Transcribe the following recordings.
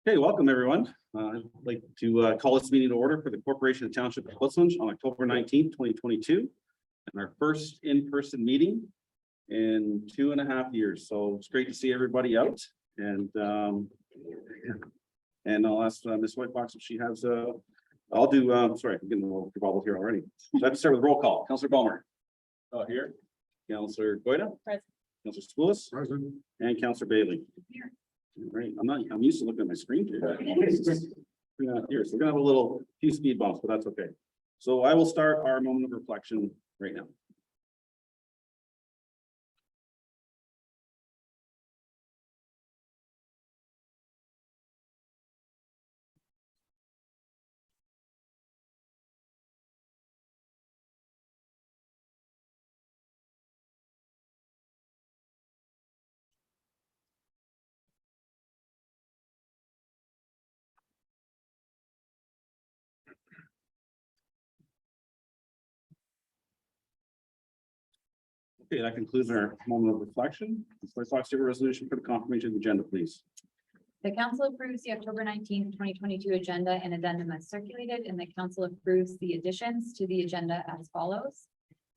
Okay, welcome everyone. I'd like to call this meeting to order for the Corporation of Township of Clifton on October 19th, 2022. And our first in-person meeting in 2.5 years. So it's great to see everybody out. And I'll ask Ms. Whitebox if she has I'll do sorry, I'm getting a little bubble here already. So I have to start with roll call. Councillor Balmer. Here. Councillor Goyda. Present. Councillor Spoulos. Present. And Councillor Bailey. Here. Right, I'm used to looking at my screen too. We're not here, so we're gonna have a few speed bumps, but that's okay. So I will start our moment of reflection right now. Okay, that concludes our moment of reflection. Let's talk to a resolution for the confirmation of the agenda, please. The council approves the October 19th, 2022 agenda and addendum as circulated, and the council approves the additions to the agenda as follows.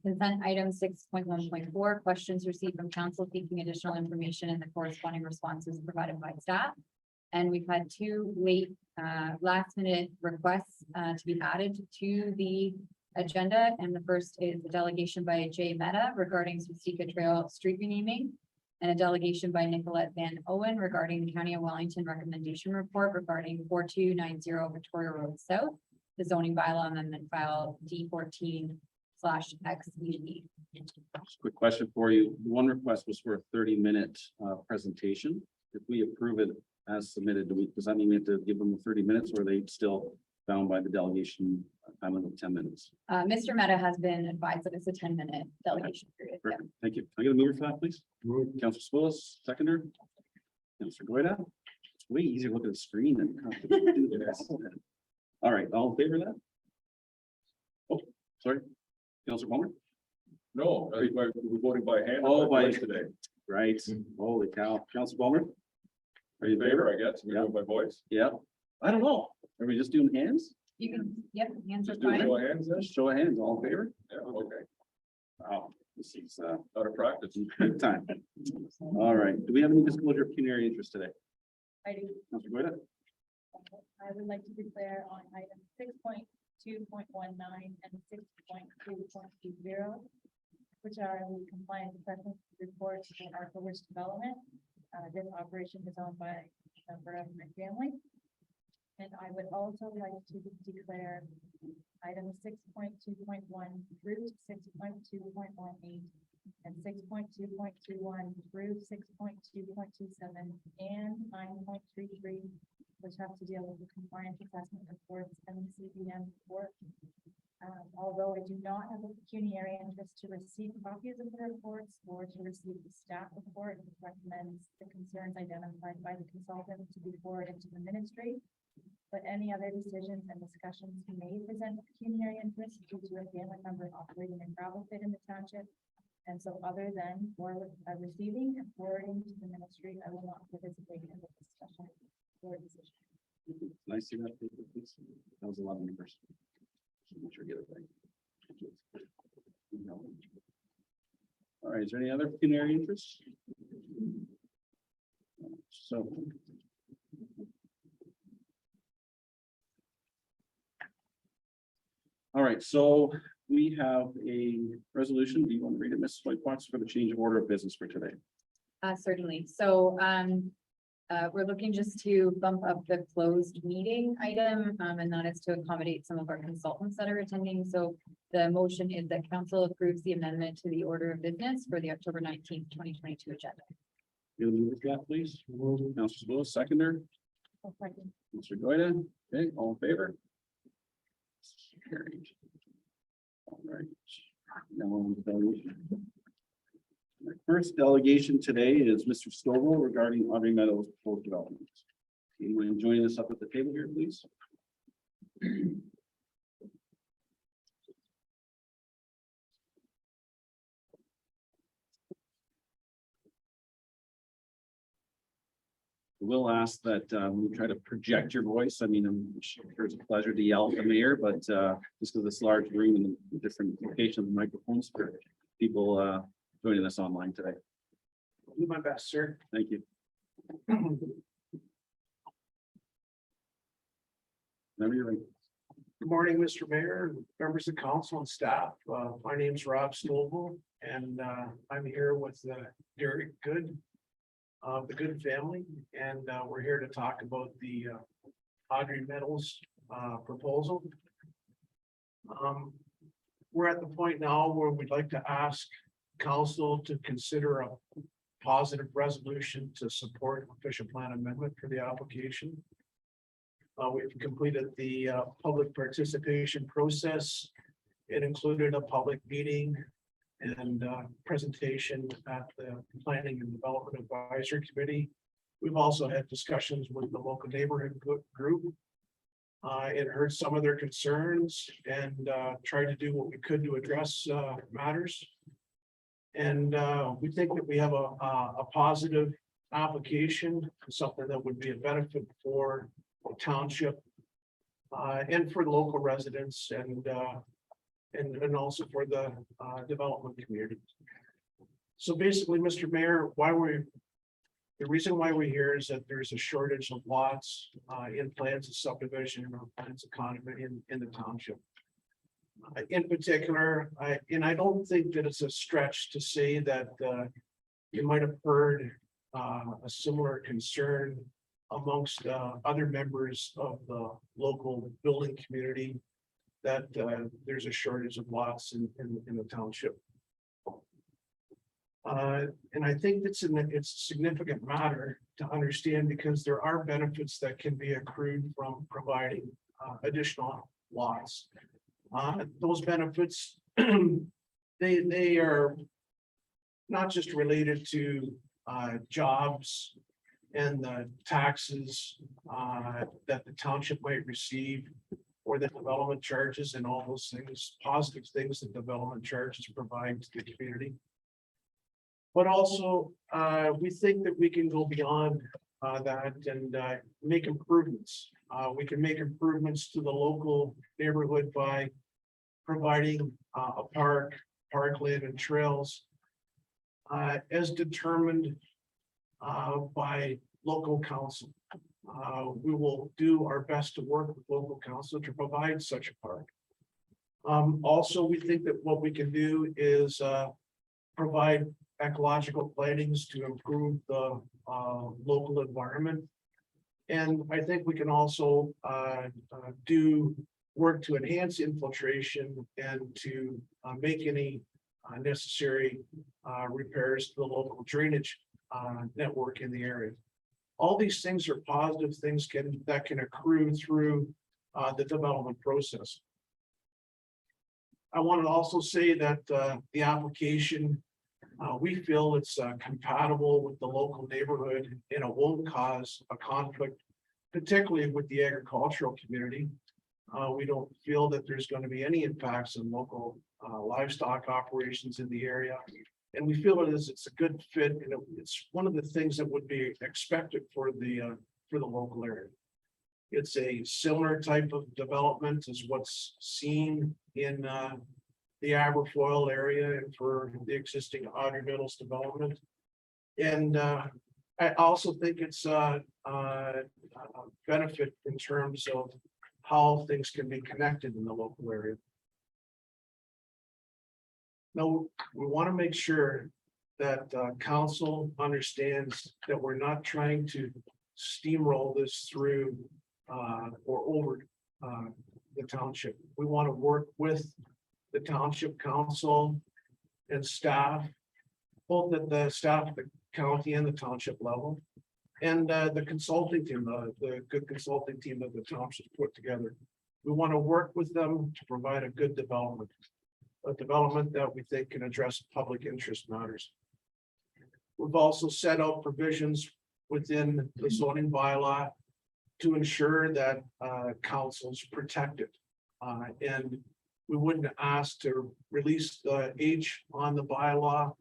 Consent item 6.1.4, questions received from council seeking additional information and the corresponding responses provided by staff. And we've had two late last minute requests to be added to the agenda. And the first is a delegation by Jay Mehta regarding Swastika Trail street renaming, and a delegation by Nicolette Van Owen regarding the County of Wellington recommendation report regarding 4290 Victoria Road South, the zoning bylaw amendment file D14/XED. Quick question for you. One request was for a 30-minute presentation. If we approve it as submitted, does that mean we have to give them the 30 minutes, or are they still bound by the delegation time limit of 10 minutes? Mr. Mehta has been advised that it's a 10-minute delegation period. Yeah. Perfect. Thank you. Can I get a mover for that, please? Councillor Spoulos, seconder. Councillor Goyda. It's way easier to look at the screen than have to do this. All right, all in favor of that? Oh, sorry. Councillor Palmer? No, we're voting by hand. Oh, by today. Right. Holy cow. Councillor Palmer? Are you in favor? I guess. We Yeah. do by voice. Yeah. I don't know. Are we just doing hands? You can, yep, hands are Just do a fine. show of hands then. Just show of hands, all in favor? Yeah, okay. Wow, this is Out of practice. big time. All right. Do we have any disclosure of pecuniary interest today? I do. Councillor Goyda? I would like to declare on item 6.2.19 and 6.2.20, which are the compliance assessment reports for Arco Ridge Development. This operation is owned by a member of my family. And I would also like to declare items 6.2.1 through 6.2.18 and 6.2.21 through 6.2.27 and 9.33, which have to deal with the compliance assessment reports and the CBM report. Although I do not have a pecuniary interest to receive copies of the reports or to receive the staff report, which recommends the concerns identified by the consultant to be forwarded to the ministry. But any other decisions and discussions may present a pecuniary interest due to a family member operating a gravel pit in the township. And so other than receiving and forwarding to the ministry, I will not participate in the discussion or decision. Nice to see that. Please. That was a lot of numbers. Make sure I get it right. All right, is there any other pecuniary interests? So. All right, so we have a resolution. Do you want to read it, Mrs. Whitebox, for the change of order of business for today? Certainly. So, we're looking just to bump up the closed meeting item, and that is to accommodate some of our consultants that are attending. So the motion is that council approves the amendment to the order of business for the October 19th, 2022 agenda. You'll move that, please. Councilor Spoulos, seconder. Mr. Goyda. Okay, all in favor? Carried. All right. Now on to delegation. My first delegation today is Mr. Stovall regarding Audrey Meadows proposed development. Anyone joining us up at the table here, please? We'll ask that we try to project your voice. I mean, I'm sure it's a pleasure to yell at the mayor, but just because this large room and the different locations of microphones for people joining us online today. Do my best, sir. Thank you. Whenever you're ready. Good morning, Mr. Mayor, members of council and staff. My name's Rob Stovall, and I'm here with Derek Good of the Good family, and we're here to talk about the Audrey Metals proposal. We're at the point now where we'd like to ask council to consider a positive resolution to support official plan amendment for the application. We've completed the public participation process. It included a public meeting and presentation at the Planning and Development Advisory Committee. We've also had discussions with the local neighborhood group. It heard some of their concerns and tried to do what we could to address matters. And we think that we have a positive application, something that would be a benefit for the township and for the local residents and also for the development community. So basically, Mr. Mayor, the reason why we're here is that there's a shortage of lots in plans of subdivision or plans of condominium in the township. In particular, I don't think that it's a stretch to say that you might have heard a similar concern amongst other members of the local building community that there's a shortage of lots in the township. And I think it's a significant matter to understand because there are benefits that can be accrued from providing additional lots. Those benefits, they are not just related to jobs and the taxes that the township might receive, or the development charges and all those things, positive things that development charges provide to the community. But also, we think that we can go beyond that and make improvements. We can make improvements to the local neighborhood by providing a park, parkland and trails as determined by local council. We will do our best to work with local council to provide such a park. Also, we think that what we can do is provide ecological plantings to improve the local environment. And I think we can also do work to enhance infiltration and to make any necessary repairs to the local drainage network in the area. All these things are positive things that can accrue through the development process. I want to also say that the application, we feel it's compatible with the local neighborhood and it won't cause a conflict, particularly with the agricultural community. We don't feel that there's going to be any impacts on local livestock operations in the area. And we feel it's a good fit, and it's one of the things that would be expected for the local area. It's a similar type of development as what's seen in the Aberfoyle area and for the existing Audrey Metals development. And I also think it's a benefit in terms of how things can be connected in the local area. Now, we want to make sure that council understands that we're not trying to steamroll this through or over the township. We want to work with the township council and staff, both at the staff, the county and the township level, and the consulting team, the good consulting team that the township put together. We want to work with them to provide a good development, a development that we think can address public interest matters. We've also set out provisions within the zoning bylaw to ensure that council's protected. And we wouldn't ask to release the H on the bylaw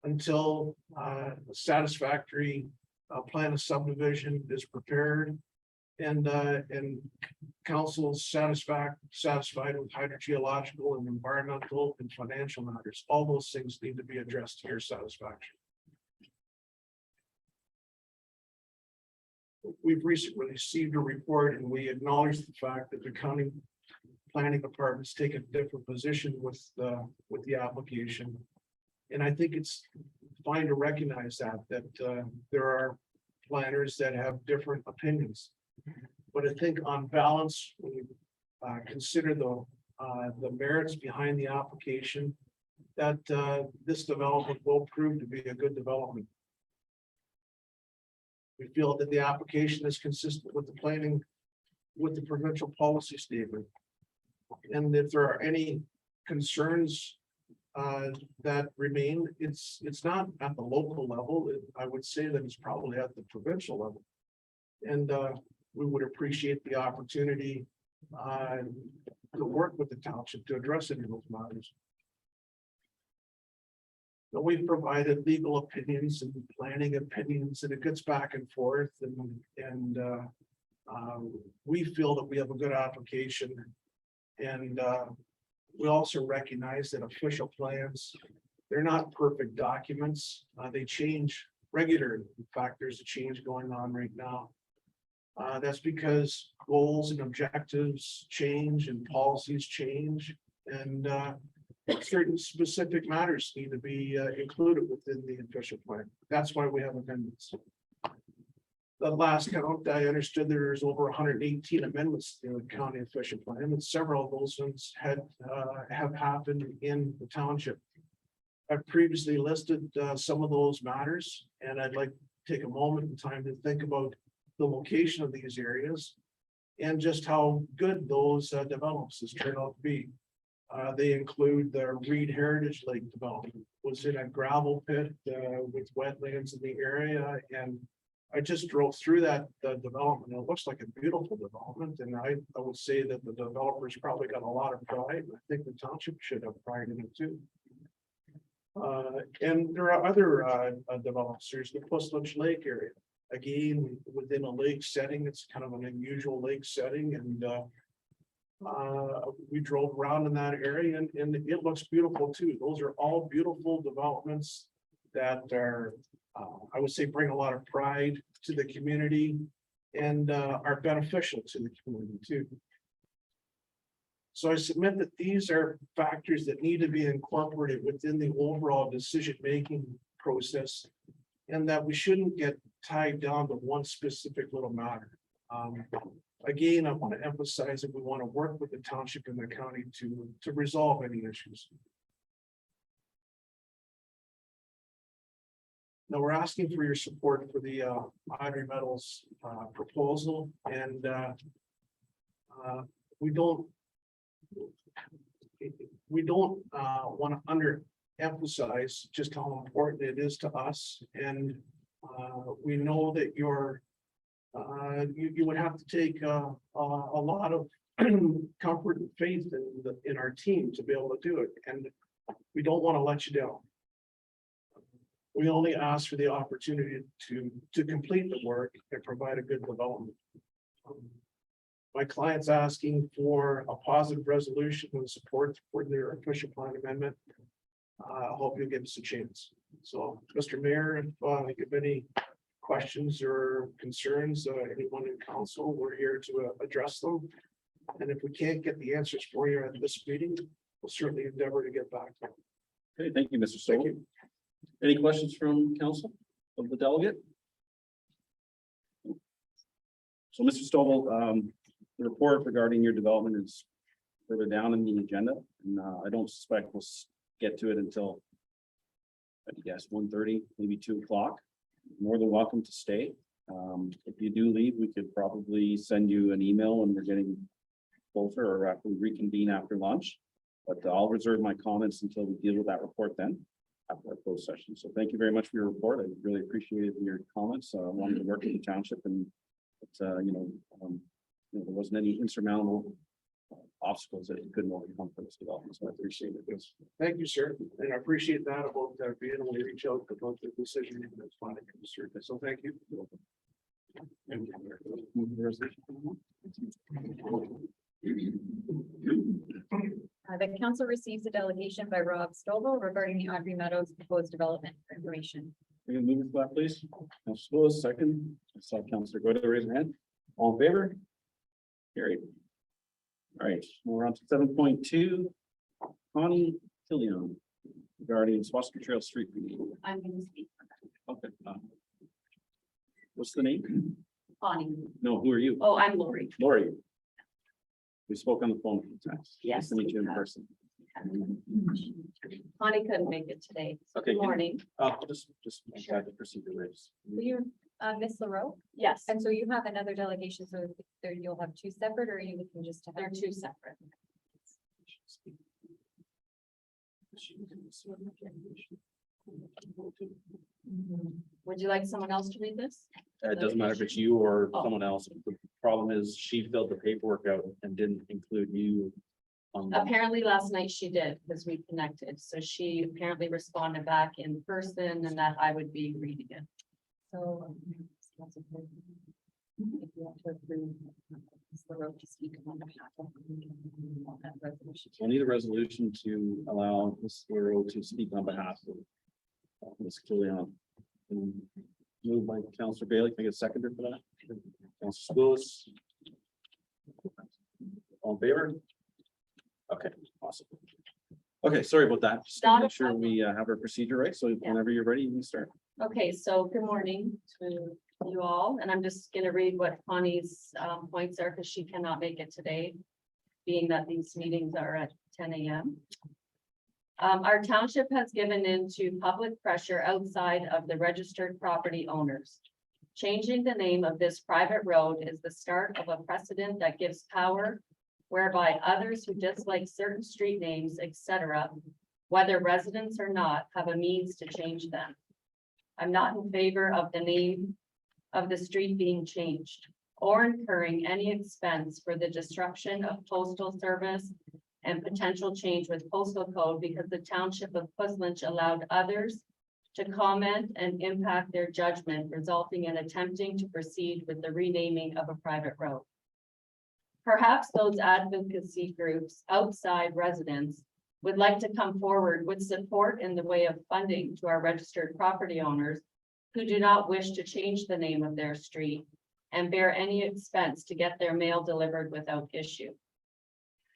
until satisfactory plan of subdivision is prepared. And council's satisfied with hydrogeological and environmental and financial matters. All those things need to be addressed to your satisfaction. We've recently received a report and we acknowledge the fact that the county planning department's taken a different position with the application. And I think it's fine to recognize that there are planners that have different opinions. But I think on balance, when you consider the merits behind the application, that this development will prove to be a good development. We feel that the application is consistent with the planning, with the provincial policy statement. And if there are any concerns that remain, it's not at the local level. I would say that it's probably at the provincial level. And we would appreciate the opportunity to work with the township to address any of those matters. But we've provided legal opinions and planning opinions, and it gets back and forth, and we feel that we have a good application. And we also recognize that official plans, they're not perfect documents. They change regularly. In fact, there's a change going on right now. That's because goals and objectives change and policies change, and certain specific matters need to be included within the official plan. That's why we have amendments. The last count, I understood there's over 118 amendments to the county official plan, and several of those ones have happened in the township. I've previously listed some of those matters, and I'd like to take a moment in time to think about the location of these areas and just how good those developments turned out to be. They include the Reed Heritage Lake development, was in a gravel pit with wetlands in the area, and I just drove through that development. It looks like a beautiful development, and I would say that the developers probably got a lot of pride. I think the township should have pride in it too. And there are other developments. There's the Pustlitch Lake area. Again, within a lake setting, it's kind of an unusual lake setting, and we drove around in that area, and it looks beautiful too. Those are all beautiful developments that are, I would say, bring a lot of pride to the community and are beneficial to the community too. So I submit that these are factors that need to be incorporated within the overall decision-making process, and that we shouldn't get tied down to one specific little matter. Again, I want to emphasize that we want to work with the township and the county to resolve any issues. Now, we're asking for your support for the Audrey Metals proposal, and we don't want to underemphasize just how important it is to us, and we know that you would have to take a lot of comfort and faith in our team to be able to do it, and we don't want to let you down. We only ask for the opportunity to complete the work and provide a good development. My client's asking for a positive resolution and support for their official plan amendment. I hope you'll give us a chance. So, Mr. Mayor, if you have any questions or concerns, anyone in council, we're here to address them. And if we can't get the answers for you at this meeting, we'll certainly endeavor to get back to them. Okay, thank you, Mr. Thank Stoll. you. Any questions from council of the delegate? So, Mr. Stoll, the report regarding your development is further down in the agenda, and I don't suspect we'll get to it until, I guess, 1:30, maybe 2 o'clock. More than welcome to stay. If you do leave, we could probably send you an email when we're getting closer, or after we reconvene after lunch. But I'll reserve my comments until we deal with that report then, after our closed session. So thank you very much for your report. I really appreciated your comments. I wanted to work with the township, and it's, there wasn't any insurmountable obstacles that you couldn't overcome for this development. So I appreciate it. Yes. Thank you, sir, and I appreciate that about being able to reach out about the decision. That's fine, sir. So thank you. Move the resolution. The council receives a delegation by Rob Stovall regarding the Audrey Meadows proposed development for information. We're gonna move it back, please. Councilor Lewis, second. I saw Councilor Godu raise your hand. All in favor? Carried. All right, we're on to 7.2. Connie Tillion regarding Swastika Trail Street. I'm going to speak. Okay. What's the name? Bonnie. No, who are you? Oh, I'm Lori. Lori. We spoke on the phone a few times. Nice Yes, to meet you in we have. person. Bonnie couldn't make it today. Okay, Good can- morning. Just guide the procedure, Liz. You're Miss LaRoe? Yes, And so you have another delegation, so there you'll have two separate, or are you looking just to they're have? two separate. Would you like someone else to read this? It doesn't matter if it's you or Oh. someone else. The problem is she filled the paperwork out and didn't include you on the. Apparently last night she did, because we connected, so she apparently responded back in person and that I would be reading it. So. If you want to approve Ms. LaRoe to speak on behalf of. that resolution. So I need a resolution to allow Ms. Laurel to speak on behalf of Ms. Killian. Moved by Councilor Bailey. Can I get a seconder for that? Councilor Lewis. All in favor? Okay, awesome. Okay, sorry about that. Just to Not a make sure we have our procedure right. So whenever you're ready, you can start. Okay, so good morning to you all, and I'm just gonna read what Connie's points are, because she cannot make it today, being that these meetings are at 10 a.m. Our township has given in to public pressure outside of the registered property owners. Changing the name of this private road is the start of a precedent that gives power whereby others who dislike certain street names, etc., whether residents or not, have a means to change them. I'm not in favor of the name of the street being changed or incurring any expense for the disruption of postal service and potential change with postal code because the township of Puslinch allowed others to comment and impact their judgment, resulting in attempting to proceed with the renaming of a private road. Perhaps those advocacy groups outside residents would like to come forward with support in the way of funding to our registered property owners who do not wish to change the name of their street and bear any expense to get their mail delivered without issue.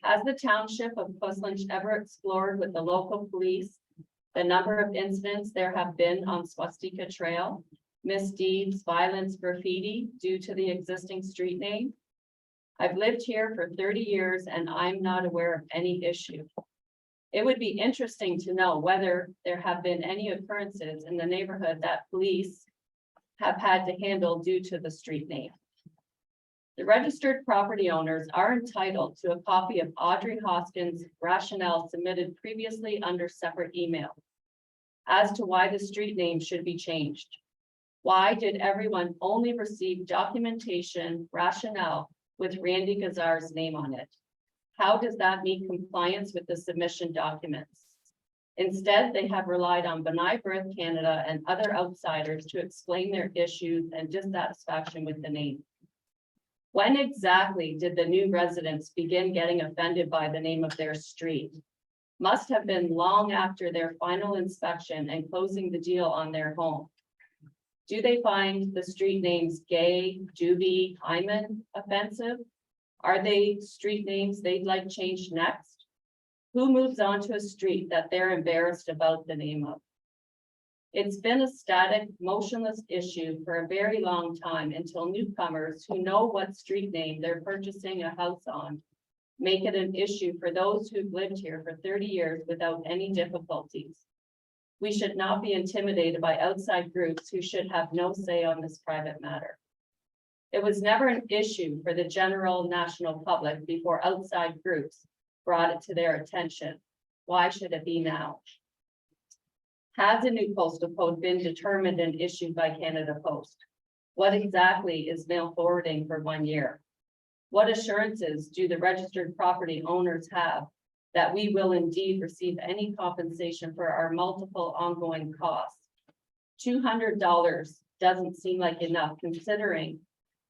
Has the township of Puslinch ever explored with the local police the number of incidents there have been on Swastika Trail, misdeeds, violence, graffiti due to the existing street name? I've lived here for 30 years and I'm not aware of any issue. It would be interesting to know whether there have been any occurrences in the neighborhood that police have had to handle due to the street name. The registered property owners are entitled to a copy of Audrey Hoskins' rationale submitted previously under separate email as to why the street name should be changed. Why did everyone only receive documentation rationale with Randy Gazar's name on it? How does that meet compliance with the submission documents? Instead, they have relied on B'nai B'rith Canada and other outsiders to explain their issues and dissatisfaction with the name. When exactly did the new residents begin getting offended by the name of their street? Must have been long after their final inspection and closing the deal on their home. Do they find the street names Gay, Doobie, Hyman offensive? Are they street names they'd like changed next? Who moves on to a street that they're embarrassed about the name of? It's been a static, motionless issue for a very long time until newcomers who know what street name they're purchasing a house on make it an issue for those who've lived here for 30 years without any difficulties. We should not be intimidated by outside groups who should have no say on this private matter. It was never an issue for the general national public before outside groups brought it to their attention. Why should it be now? Has a new postal code been determined and issued by Canada Post? What exactly is mail forwarding for 1 year? What assurances do the registered property owners have that we will indeed receive any compensation for our multiple ongoing costs? $200 doesn't seem like enough considering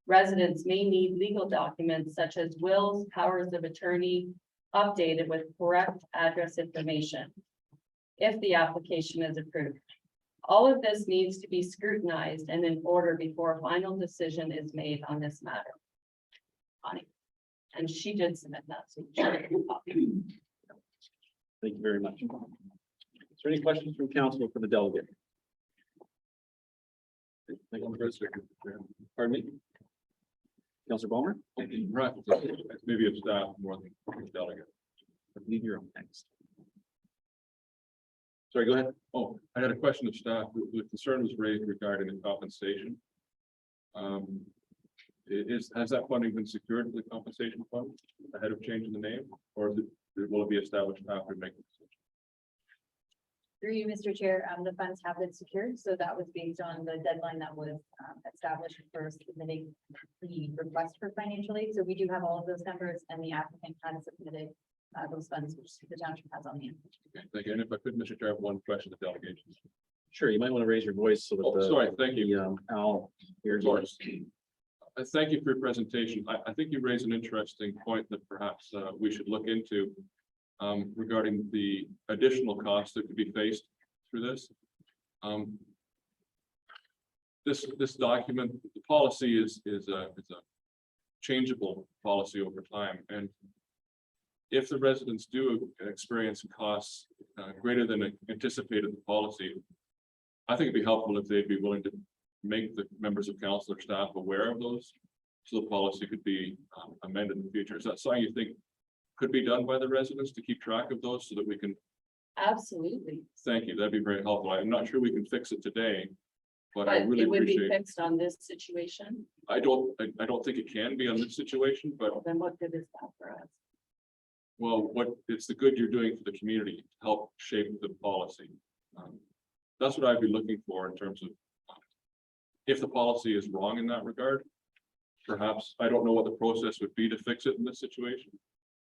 residents may need legal documents such as wills, powers of attorney, updated with correct address information if the application is approved. All of this needs to be scrutinized and in order before a final decision is made on this matter. Connie. And she did submit that. So she can copy. Thank you very much. Is there any questions from council for the delegate? Thank you. Pardon me? Councilor Ballmer? Right, maybe it's staff more than delegate. I believe you're up next. Sorry, go ahead. Oh, I had a question of staff. The concern was raised regarding the compensation. Has that funding been secured for the compensation fund ahead of changing the name, or will it be established after making the decision? Through you, Mr. Chair, the funds have been secured, so that was based on the deadline that was established for submitting the request for financial aid. So we do have all of those numbers and the applicant has submitted those funds, which the township has on hand. Okay, thank you. And if I could, Mr. Chair, I have one question to delegations. Sure, you might want to raise your voice so that Oh, sorry, thank you. Al, here. Sorry. Thank you for your presentation. I think you raised an interesting point that perhaps we should look into regarding the additional costs that could be faced through this. This document, the policy is a changeable policy over time, and if the residents do experience costs greater than anticipated the policy, I think it'd be helpful if they'd be willing to make the members of council or staff aware of those, so the policy could be amended in the future. Is that something you think could be done by the residents to keep track of those so that we can? Absolutely, Thank you. That'd be very helpful. I'm not sure we can fix it today, but I but really it would be appreciate. fixed on this situation. I don't think it can be on this situation, but Then what good is that for us? well, it's the good you're doing for the community to help shape the policy. That's what I'd be looking for in terms of if the policy is wrong in that regard. Perhaps, I don't know what the process would be to fix it in this situation,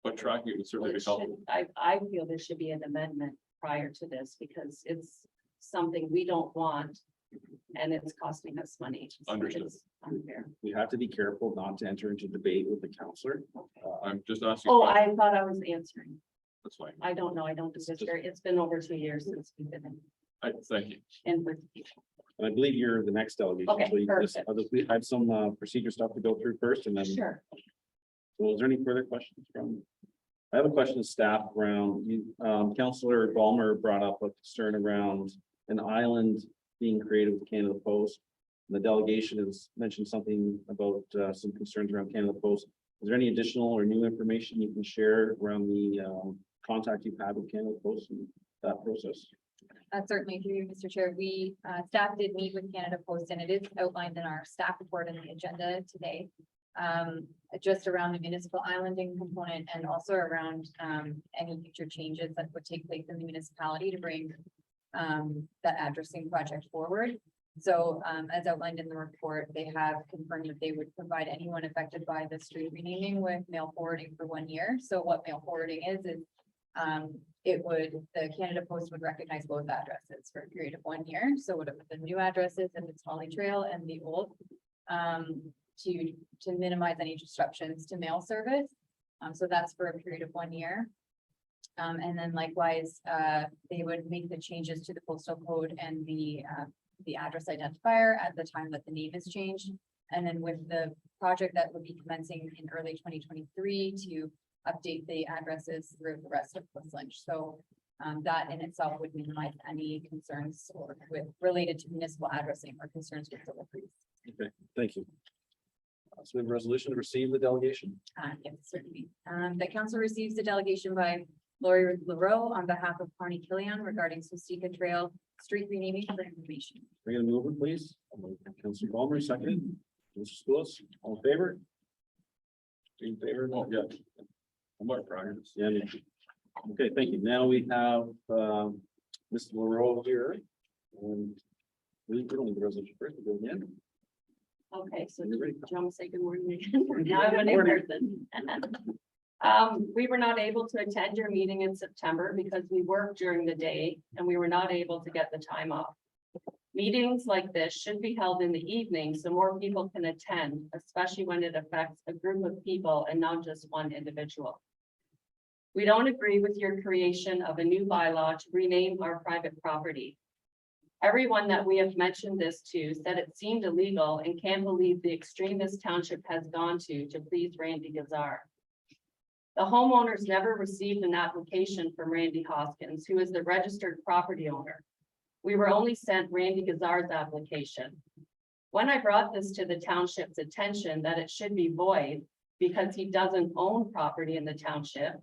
but tracking it would certainly be It should- helpful. I feel there should be an amendment prior to this because it's something we don't want. And it's costing us money. So Understood. it's unfair. We have to be careful not to enter into debate with the counselor. I'm just asking. Oh, I thought I was answering. That's fine. I don't know. I don't do this very, it's been over 2 years since we've been Thank you. in. And I believe you're the next delegation. Okay, so you just- perfect. We have some procedure stuff to go through first and then. Sure. So is there any further questions from? I have a question of staff around, Councillor Ballmer brought up a concern around an island being created with Canada Post. The delegation has mentioned something about some concerns around Canada Post. Is there any additional or new information you can share around the contact you've had with Canada Post and that process? Certainly through you, Mr. Chair, we, staff did meet with Canada Post and it is outlined in our staff report in the agenda today. Just around the municipal islanding component and also around, any future changes that would take place in the municipality to bring that addressing project forward. So, as outlined in the report, they have confirmed that they would provide anyone affected by the street renaming with mail forwarding for 1 year. So what mail forwarding is the Canada Post would recognize both addresses for a period of 1 year. So would it the new addresses and it's Holly Trail and the old, to minimize any disruptions to mail service. So that's for a period of 1 year. And then likewise, they would make the changes to the postal code and the address identifier at the time that the name is changed. And then with the project that would be commencing in early 2023 to update the addresses through the rest of Cliffs Lynch. So that in itself would minimize any concerns or related to municipal addressing or concerns with deliveries. Okay, thank you. So we have a resolution to receive the delegation. Yes, certainly. The council receives the delegation by Lori LaRoe on behalf of Connie Killian regarding Swastika Trail street renaming for information. We're gonna move it, please. Councilor Ballmer, second. Mr. Schools, all in favor? In favor? Oh, yeah. I'm not proud of this. Yeah. Okay, thank you. Now we have Mr. LaRoe here. And we don't need the resolution first, we'll go again. Okay, so do you want to say good morning again? Now I'm a new person. We were not able to attend your meeting in September because we worked during the day and we were not able to get the time off. Meetings like this should be held in the evening so more people can attend, especially when it affects a group of people and not just one individual. We don't agree with your creation of a new bylaw to rename our private property. Everyone that we have mentioned this to said it seemed illegal and can't believe the extreme this township has gone to please Randy Gazar. The homeowners never received an application from Randy Hoskins, who is the registered property owner. We were only sent Randy Gazar's application. When I brought this to the township's attention that it should be void because he doesn't own property in the township,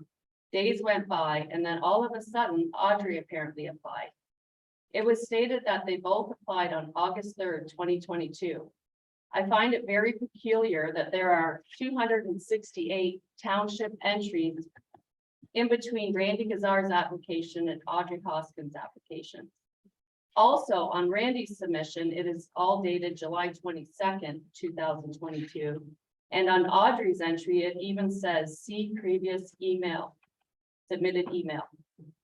days went by and then all of a sudden Audrey apparently applied. It was stated that they both applied on August 3rd, 2022. I find it very peculiar that there are 268 township entries in between Randy Gazar's application and Audrey Hoskins' application. Also, on Randy's submission, it is all dated July 22nd, 2022. And on Audrey's entry, it even says, see previous email, submitted email.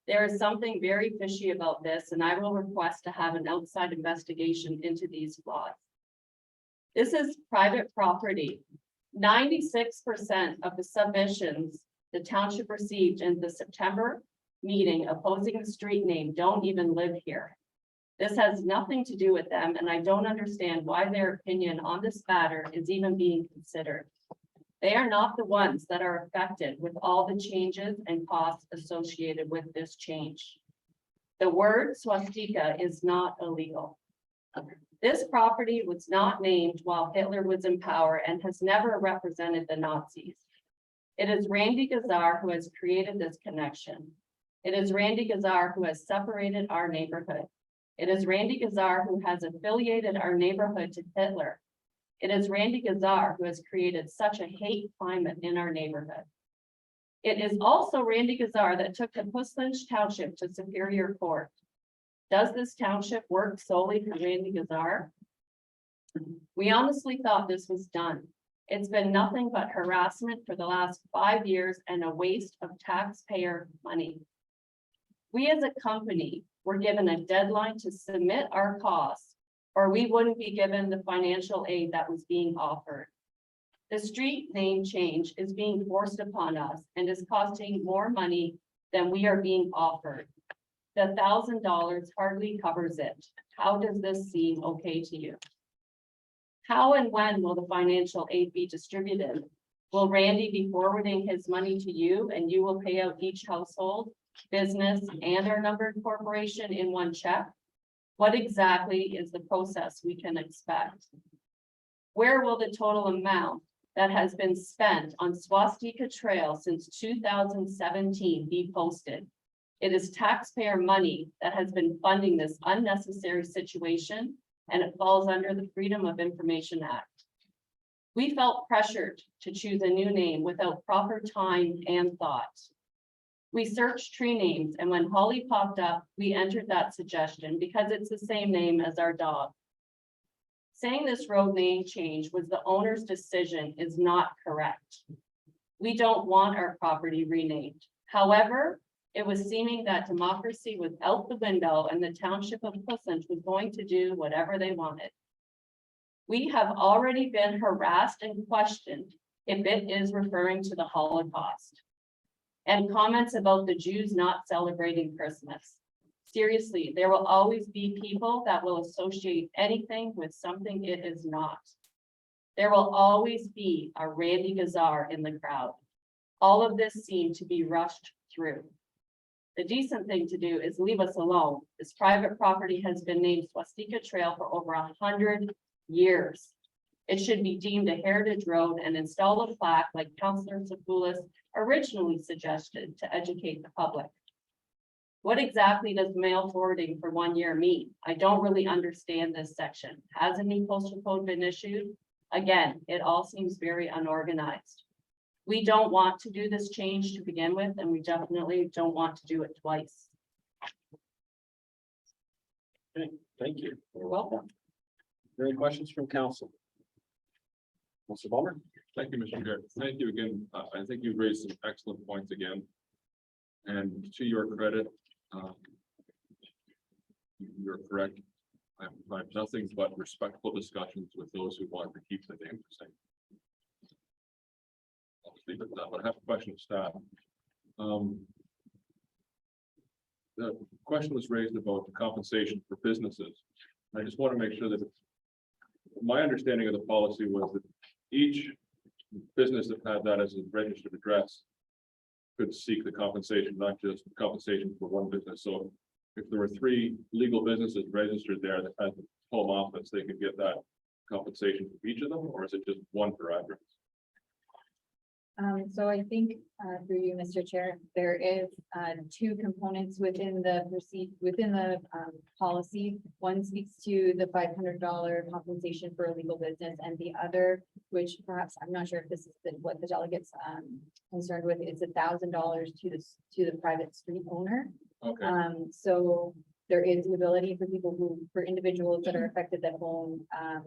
There is something very fishy about this, and I will request to have an outside investigation into these flaws. This is private property. 96% of the submissions the township received in the September meeting opposing the street name don't even live here. This has nothing to do with them, and I don't understand why their opinion on this matter is even being considered. They are not the ones that are affected with all the changes and costs associated with this change. The word swastika is not illegal. This property was not named while Hitler was in power and has never represented the Nazis. It is Randy Gazar who has created this connection. It is Randy Gazar who has separated our neighborhood. It is Randy Gazar who has affiliated our neighborhood to Hitler. It is Randy Gazar who has created such a hate climate in our neighborhood. It is also Randy Gazar that took the Puslinch Township to Superior Court. Does this township work solely for Randy Gazar? We honestly thought this was done. It's been nothing but harassment for the last 5 years and a waste of taxpayer money. We as a company were given a deadline to submit our costs, or we wouldn't be given the financial aid that was being offered. The street name change is being forced upon us and is costing more money than we are being offered. The $1,000 hardly covers it. How does this seem okay to you? How and when will the financial aid be distributed? Will Randy be forwarding his money to you and you will pay out each household, business, and our numbered corporation in one check? What exactly is the process we can expect? Where will the total amount that has been spent on Swastika Trail since 2017 be posted? It is taxpayer money that has been funding this unnecessary situation, and it falls under the Freedom of Information Act. We felt pressured to choose a new name without proper time and thought. We searched tree names, and when Holly popped up, we entered that suggestion because it's the same name as our dog. Saying this road name change was the owner's decision is not correct. We don't want our property renamed. However, it was seeming that democracy was out the window and the township of Puslinch was going to do whatever they wanted. We have already been harassed and questioned if it is referring to the Holocaust. And comments about the Jews not celebrating Christmas. Seriously, there will always be people that will associate anything with something it is not. There will always be a Randy Gazar in the crowd. All of this seemed to be rushed through. The decent thing to do is leave us alone. This private property has been named Swastika Trail for over 100 years. It should be deemed a heritage road and install a plaque like Councillor Tsoufalis originally suggested to educate the public. What exactly does mail forwarding for 1 year mean? I don't really understand this section. Has a new postal code been issued? Again, it all seems very unorganized. We don't want to do this change to begin with, and we definitely don't want to do it twice. Okay, thank you. You're welcome. Any questions from council? Mr. Palmer. Thank you, Mr. Chair. Thank you again. I think you've raised some excellent points again. And to your credit, you're correct. I have nothing but respectful discussions with those who want to keep the name the same. I'll just leave it at that, but I have a question of staff. The question was raised about the compensation for businesses. I just want to make sure that my understanding of the policy was that each business that had that as a registered address could seek the compensation, not just compensation for one business. So if there were 3 legal businesses registered there that had the home office, they could get that compensation for each of them, or is it just one per address? So I think, through you, Mr. Chair, there is, 2 components within the policy. One speaks to the $500 compensation for a legal business, and the other, which perhaps, I'm not sure if this is what the delegates, concerned with, is $1,000 to the private street owner. Okay, So there is the ability for individuals that are affected that own,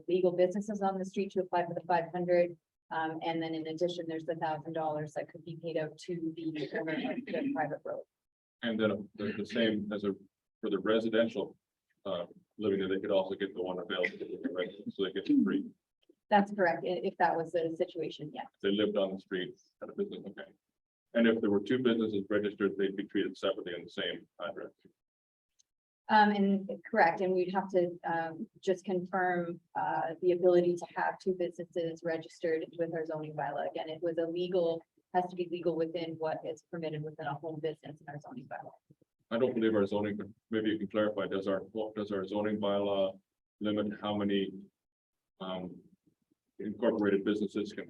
legal businesses on the street to apply for the 500. And then in addition, there's the $1,000 that could be paid out to the owner of the private road. and then the same as for the residential living there, they could also get the one available to the residents, so they get it free. That's correct. If that was the situation, yeah. They lived on the street at a business, okay. And if there were 2 businesses registered, they'd be treated separately in the same address. And correct, and we'd have to, just confirm, the ability to have 2 businesses registered with our zoning bylaw. Again, it was has to be legal within what is permitted within a home business in our zoning bylaw. I don't believe our zoning, maybe you can clarify, does our zoning bylaw limit how many incorporated businesses can?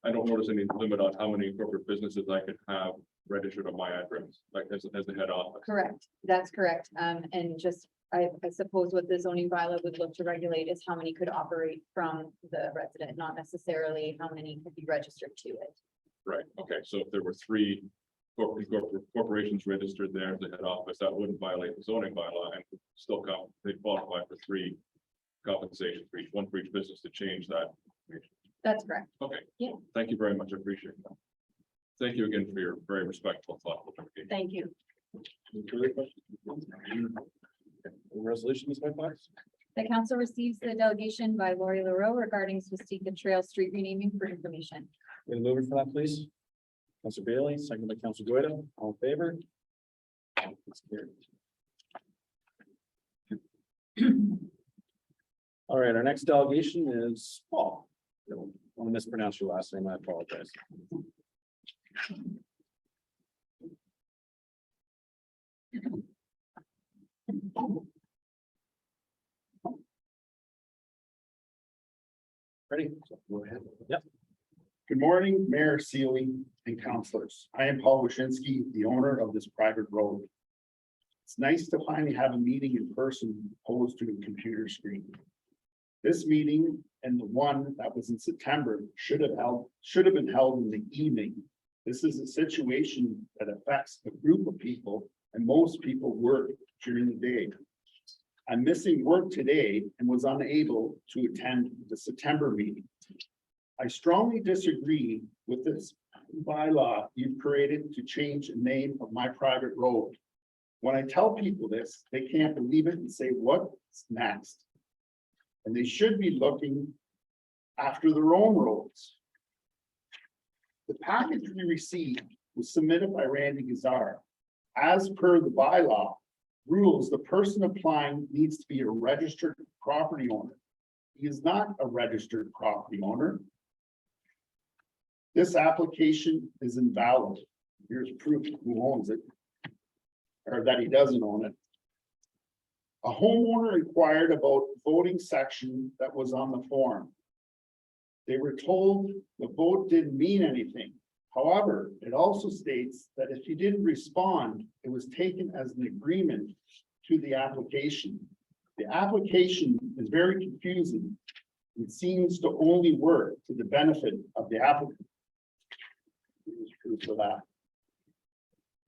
I don't notice any limit on how many corporate businesses I could have registered on my address, like as the head office. Correct, that's correct. And just, I suppose what the zoning bylaw would look to regulate is how many could operate from the resident, not necessarily how many could be registered to it. Right, okay, so if there were 3 corporations registered there as the head office, that wouldn't violate the zoning bylaw and still they qualify for 3 compensation for each, one for each business to change that. That's correct. Okay. Yeah. Thank you very much, I appreciate that. Thank you again for your very respectful, thoughtful presentation. Thank you. Any further questions? Resolution, Ms. White. The council receives the delegation by Lori LaRoe regarding Swastika Trail Street renaming for information. Will move it for that, please? Councilor Bailey, second by Councilor Goida, all in favor? That's carried. All right, our next delegation is Paul. I don't want to mispronounce your last name, I apologize. Ready? Go ahead. Yep. Good morning, Mayor Sealy and councilors. I am Paul Wyszynski, the owner of this private road. It's nice to finally have a meeting in person opposed to a computer screen. This meeting and the one that was in September should have been held in the evening. This is a situation that affects a group of people, and most people work during the day. I'm missing work today and was unable to attend the September meeting. I strongly disagree with this bylaw you've created to change the name of my private road. When I tell people this, they can't believe it and say, what's next? And they should be looking after their own roads. The package we received was submitted by Randy Gazar. As per the bylaw rules, the person applying needs to be a registered property owner. He is not a registered property owner. This application is invalid. Here's proof who owns it, or that he doesn't own it. A homeowner inquired about voting section that was on the form. They were told the vote didn't mean anything. However, it also states that if you didn't respond, it was taken as an agreement to the application. The application is very confusing. It seems to only work to the benefit of the applicant. Here's proof of that.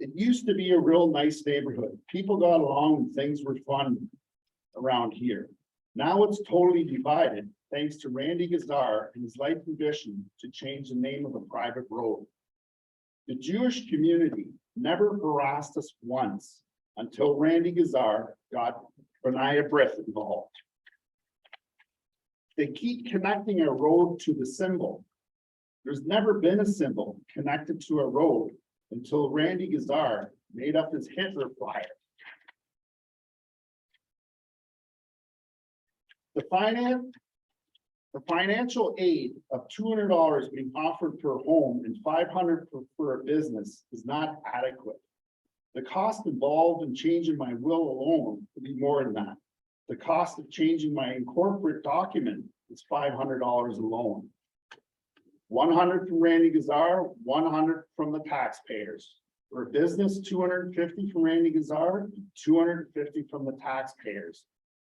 It used to be a real nice neighborhood. People got along and things were fun around here. Now it's totally divided, thanks to Randy Gazar and his life ambition to change the name of a private road. The Jewish community never harassed us once until Randy Gazar got Benaiah Brith involved. They keep connecting a road to the symbol. There's never been a symbol connected to a road until Randy Gazar made up his Hitler flyer. The financial aid of $200 being offered per home and $500 for a business is not adequate. The cost involved in changing my will alone would be more than that. The cost of changing my corporate document is $500 alone. 100 from Randy Gazar, 100 from the taxpayers. For a business, 250 from Randy Gazar, 250 from the taxpayers.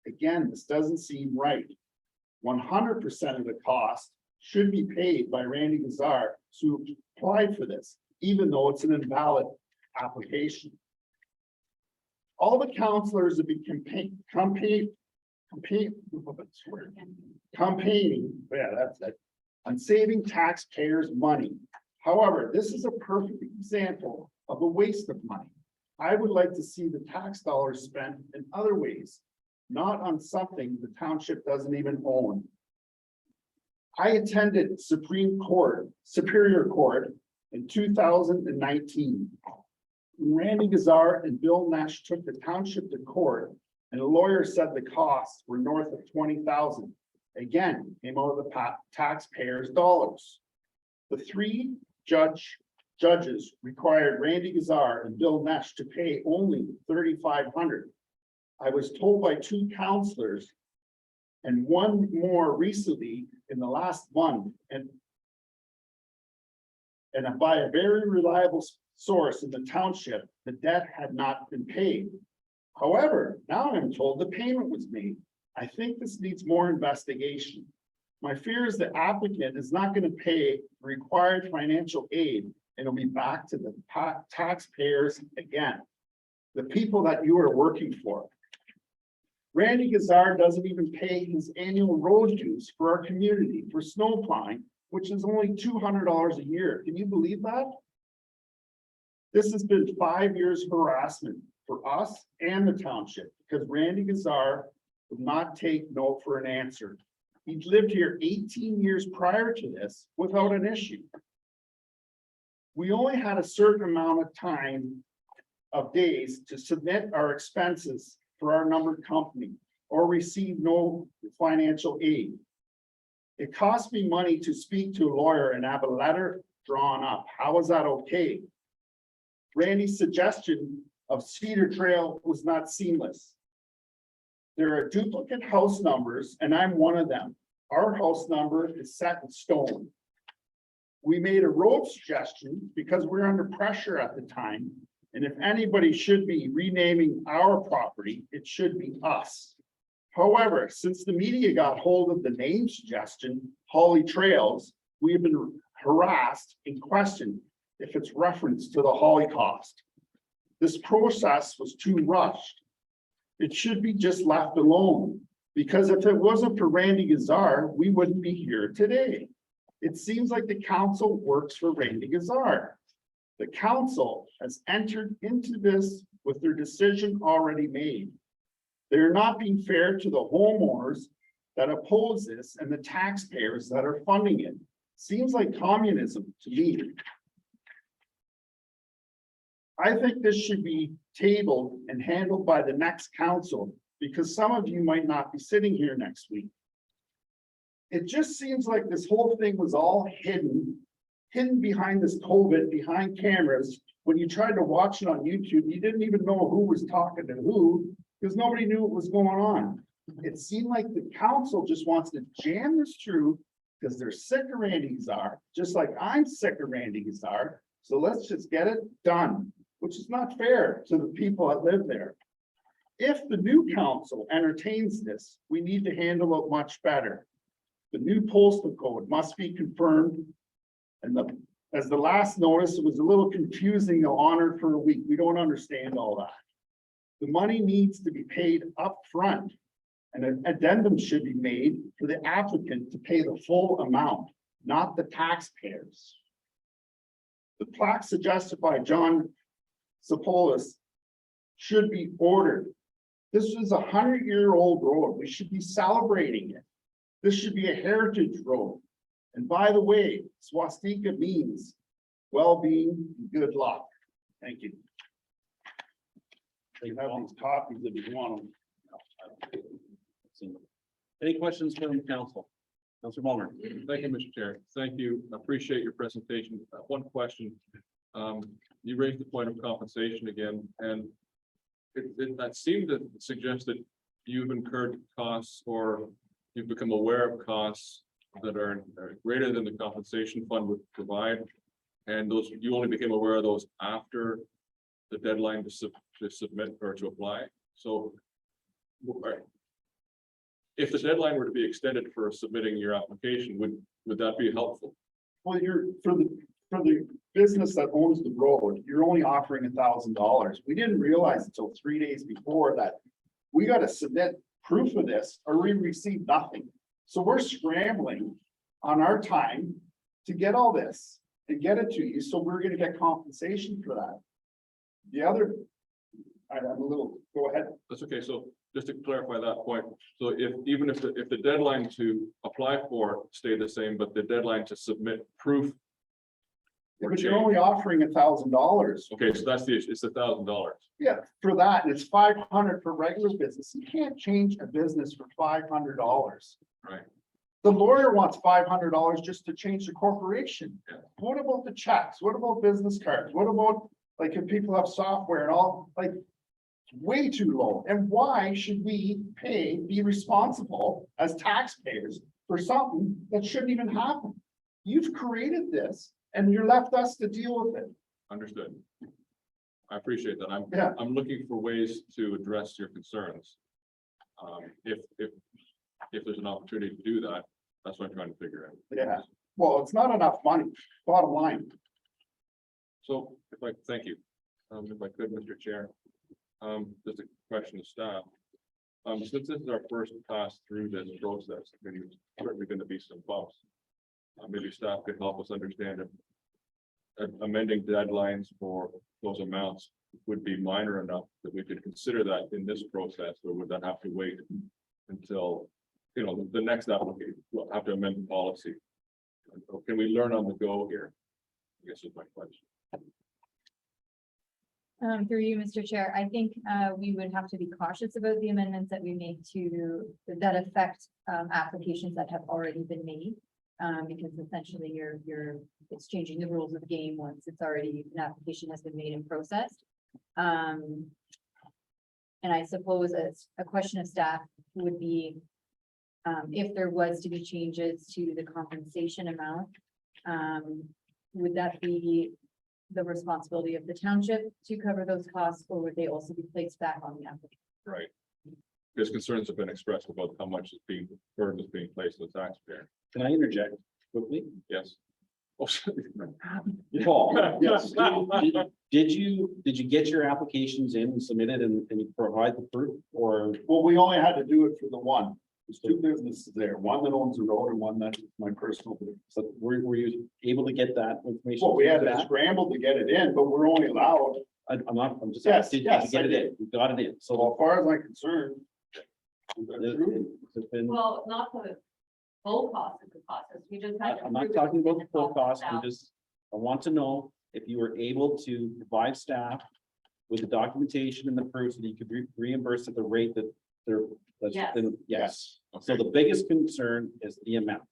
Again, this doesn't seem right. 100% of the cost should be paid by Randy Gazar who applied for this, even though it's an invalid application. All the counselors have been campaigning, yeah, that's it, on saving taxpayers' money. However, this is a perfect example of a waste of money. I would like to see the tax dollars spent in other ways, not on something the township doesn't even own. I attended Superior Court in 2019. Randy Gazar and Bill Nash took the township to court, and a lawyer said the costs were north of $20,000. Again, came out of the taxpayers' dollars. The three judges required Randy Gazar and Bill Nash to pay only $3,500. I was told by two counselors and one more recently in the last month and by a very reliable source in the township, the debt had not been paid. However, now I'm told the payment was made. I think this needs more investigation. My fear is the applicant is not going to pay required financial aid and it'll be back to the taxpayers again, the people that you are working for. Randy Gazar doesn't even pay his annual road dues for our community for snow plowing, which is only $200 a year. Can you believe that? This has been 5 years harassment for us and the township because Randy Gazar would not take no for an answer. He'd lived here 18 years prior to this without an issue. We only had a certain amount of time of days to submit our expenses for our numbered company or receive no financial aid. It cost me money to speak to a lawyer and have a letter drawn up. How is that okay? Randy's suggestion of Cedar Trail was not seamless. There are duplicate house numbers and I'm one of them. Our house number is set in stone. We made a road suggestion because we're under pressure at the time. And if anybody should be renaming our property, it should be us. However, since the media got hold of the name suggestion, Holly Trails, we have been harassed and questioned if it's referenced to the Holly cost. This process was too rushed. It should be just left alone because if it wasn't for Randy Gazar, we wouldn't be here today. It seems like the council works for Randy Gazar. The council has entered into this with their decision already made. They're not being fair to the homeowners that oppose this and the taxpayers that are funding it. Seems like communism to me. I think this should be tabled and handled by the next council because some of you might not be sitting here next week. It just seems like this whole thing was all hidden behind this COVID, behind cameras. When you tried to watch it on YouTube, you didn't even know who was talking to who because nobody knew what was going on. It seemed like the council just wants to jam this through because they're sick of Randy Gazar, just like I'm sick of Randy Gazar. So let's just get it done, which is not fair to the people that live there. If the new council entertains this, we need to handle it much better. The new postal code must be confirmed. And as the last notice, it was a little confusing, honored for a week. We don't understand all that. The money needs to be paid up front. An addendum should be made for the applicant to pay the full amount, not the taxpayers. The plaque suggested by John Sapolis should be ordered. This is a 100-year-old road. We should be celebrating it. This should be a heritage road. And by the way, swastika means well-being, good luck. Thank you. You have these copies if you want them. Any questions from council? Councilor Ballmer. Thank you, Mr. Chair. Thank you. Appreciate your presentation. One question. You raised the point of compensation again, and that seemed to suggest that you've incurred costs or you've become aware of costs that are greater than the compensation fund would provide. And those, you only became aware of those after the deadline to submit or to apply. So if the deadline were to be extended for submitting your application, would that be helpful? Well, you're, for the business that owns the road, you're only offering $1,000. We didn't realize until 3 days before that we got to submit proof of this or we receive nothing. So we're scrambling on our time to get all this and get it to you. So we're gonna get compensation for that. The other, I'm a little, go ahead. That's okay. So just to clarify that point, so even if the deadline to apply for stayed the same, but the deadline to submit proof. But you're only offering $1,000. Okay, so that's it's $1,000. Yeah, for that, and it's 500 for regular business. You can't change a business for $500. Right. The lawyer wants $500 just to change the corporation. Yeah. What about the checks? What about business cards? What about, like, if people have software and all, like, way too low? And why should we be responsible as taxpayers for something that shouldn't even happen? You've created this and you're left us to deal with it. Understood. I appreciate that. Yeah. I'm looking for ways to address your concerns. If there's an opportunity to do that, that's what I'm trying to figure out. Yeah. Well, it's not enough money, bottom line. So thank you. If I could, Mr. Chair, just a question to staff. Since this is our first pass through this process, there's certainly going to be some bumps. Maybe staff could help us understand if amending deadlines for those amounts would be minor enough that we could consider that in this process, or would that have to wait until, the next application, we'll have to amend the policy? Or can we learn on the go here? I guess is my question. Through you, Mr. Chair, I think we would have to be cautious about the amendments that we make that affect applications that have already been made. Because essentially it's changing the rules of the game once an application has been made and processed. And I suppose as a question of staff would be, if there was to be changes to the compensation amount, would that be the responsibility of the township to cover those costs, or would they also be placed back on the applicant? Right. Because concerns have been expressed about how much burden is being placed on the taxpayer. Can I interject quickly? Yes. Oh, Paul, Yes. did you get your applications in and submitted and you provide the proof, or? Well, we only had to do it for the one. There's two businesses there, one that owns the road and one that's my personal business. So were you able to get that information? Well, we had to That? scramble to get it in, but we're only allowed, I'm just. Yes, Did yes, you get I it in? You got it in, so so. as far as I'm concerned. It's been- Well, not the full cost of the process. We just had. to I'm not prove it talking about the within full the cost, $12,000. I want to know if you were able to provide staff with the documentation and the proof that you could reimburse at the rate that they're. that's Yes. been- Yes, so Okay. the biggest concern is the amount.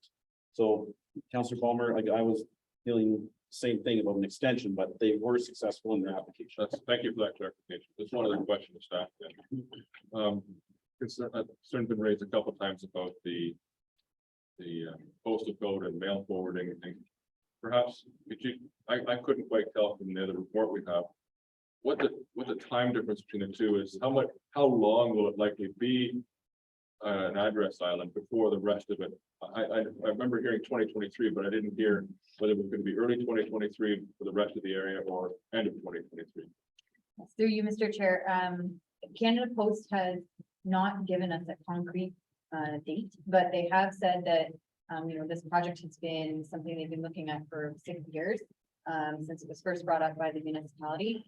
So Councillor Palmer, I was feeling the same thing about an extension, but they were successful in their application. Thank you for that clarification. That's one of the questions of staff. Then. Concern been raised a couple of times about the postal code and mail forwarding and things. Perhaps, I couldn't quite tell from the other report we have. What the time difference between the two is, how long will it likely be an address island before the rest of it? I remember hearing 2023, but I didn't hear whether it was going to be early 2023 for the rest of the area or end of 2023. Through you, Mr. Chair, Canada Post has not given us a concrete date, but they have said that, this project has been something they've been looking at for 6 years, since it was first brought up by the municipality.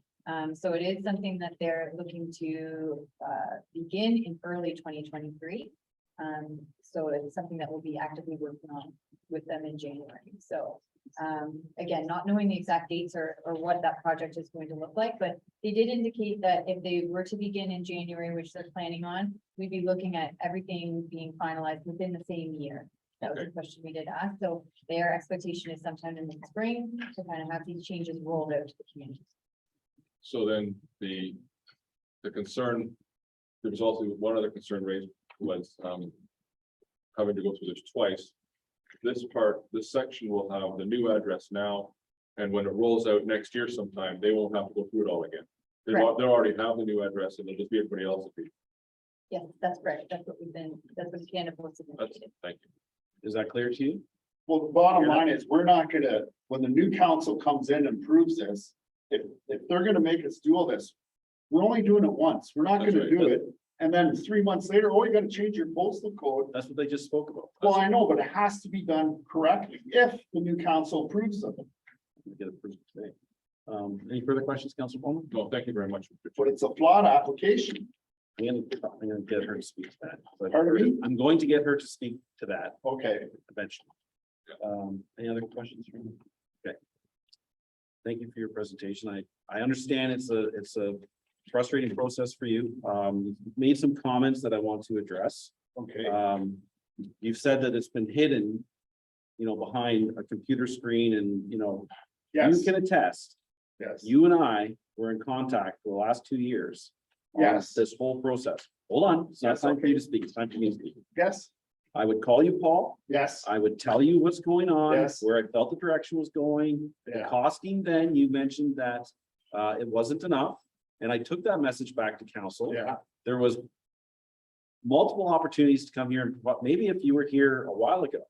So it is something that they're looking to begin in early 2023. So it's something that we'll be actively working on with them in January. So again, not knowing the exact dates or what that project is going to look like, but they did indicate that if they were to begin in January, which they're planning on, we'd be looking at everything being finalized within the same year. That was a question we did ask. So their expectation is sometime in the spring to kind of have these changes rolled out to the community. So then the concern, there was also one other concern raised was having to go through this twice. This section will have the new address now, and when it rolls out next year sometime, they won't have to go through it all again. They Correct. already have the new address, and it'll just be everybody else's. Yes, that's correct. That's what Canada Post has That's, indicated. thank you. Is that clear to you? Well, the bottom line is, we're not gonna, when the new council comes in and proves this, if they're gonna make us do all this, we're only doing it once. We're not That's gonna right. do it. And then 3 months later, oh, you gotta change your postal code. That's what they just spoke about. Well, I know, but it has to be done correctly if the new council approves of it. Get it approved today. Any further questions, Councilor Bowman? No, thank you very much. But it's a flawed application. I'm gonna get her to speak to that. But Pardon me? I'm going to get her to speak to that Okay, eventually. Any other questions? Okay. Thank you for your presentation. I understand it's a frustrating process for you. You've made some comments that I want to address. okay. You've said that it's been hidden, behind a computer screen and, you Yes, can attest, yes, you and I were in contact for the last 2 years. on Yes. This whole process. Hold on, it's not Yes, time for you okay. to speak, it's time for me to speak. yes, I would call you, Paul. yes, I would tell you what's going on, Yes. where I felt the direction was going. The yeah, costing, then you mentioned that it wasn't enough. And I took that message back to council. yeah, There was multiple opportunities to come here, and maybe if you were here a while ago,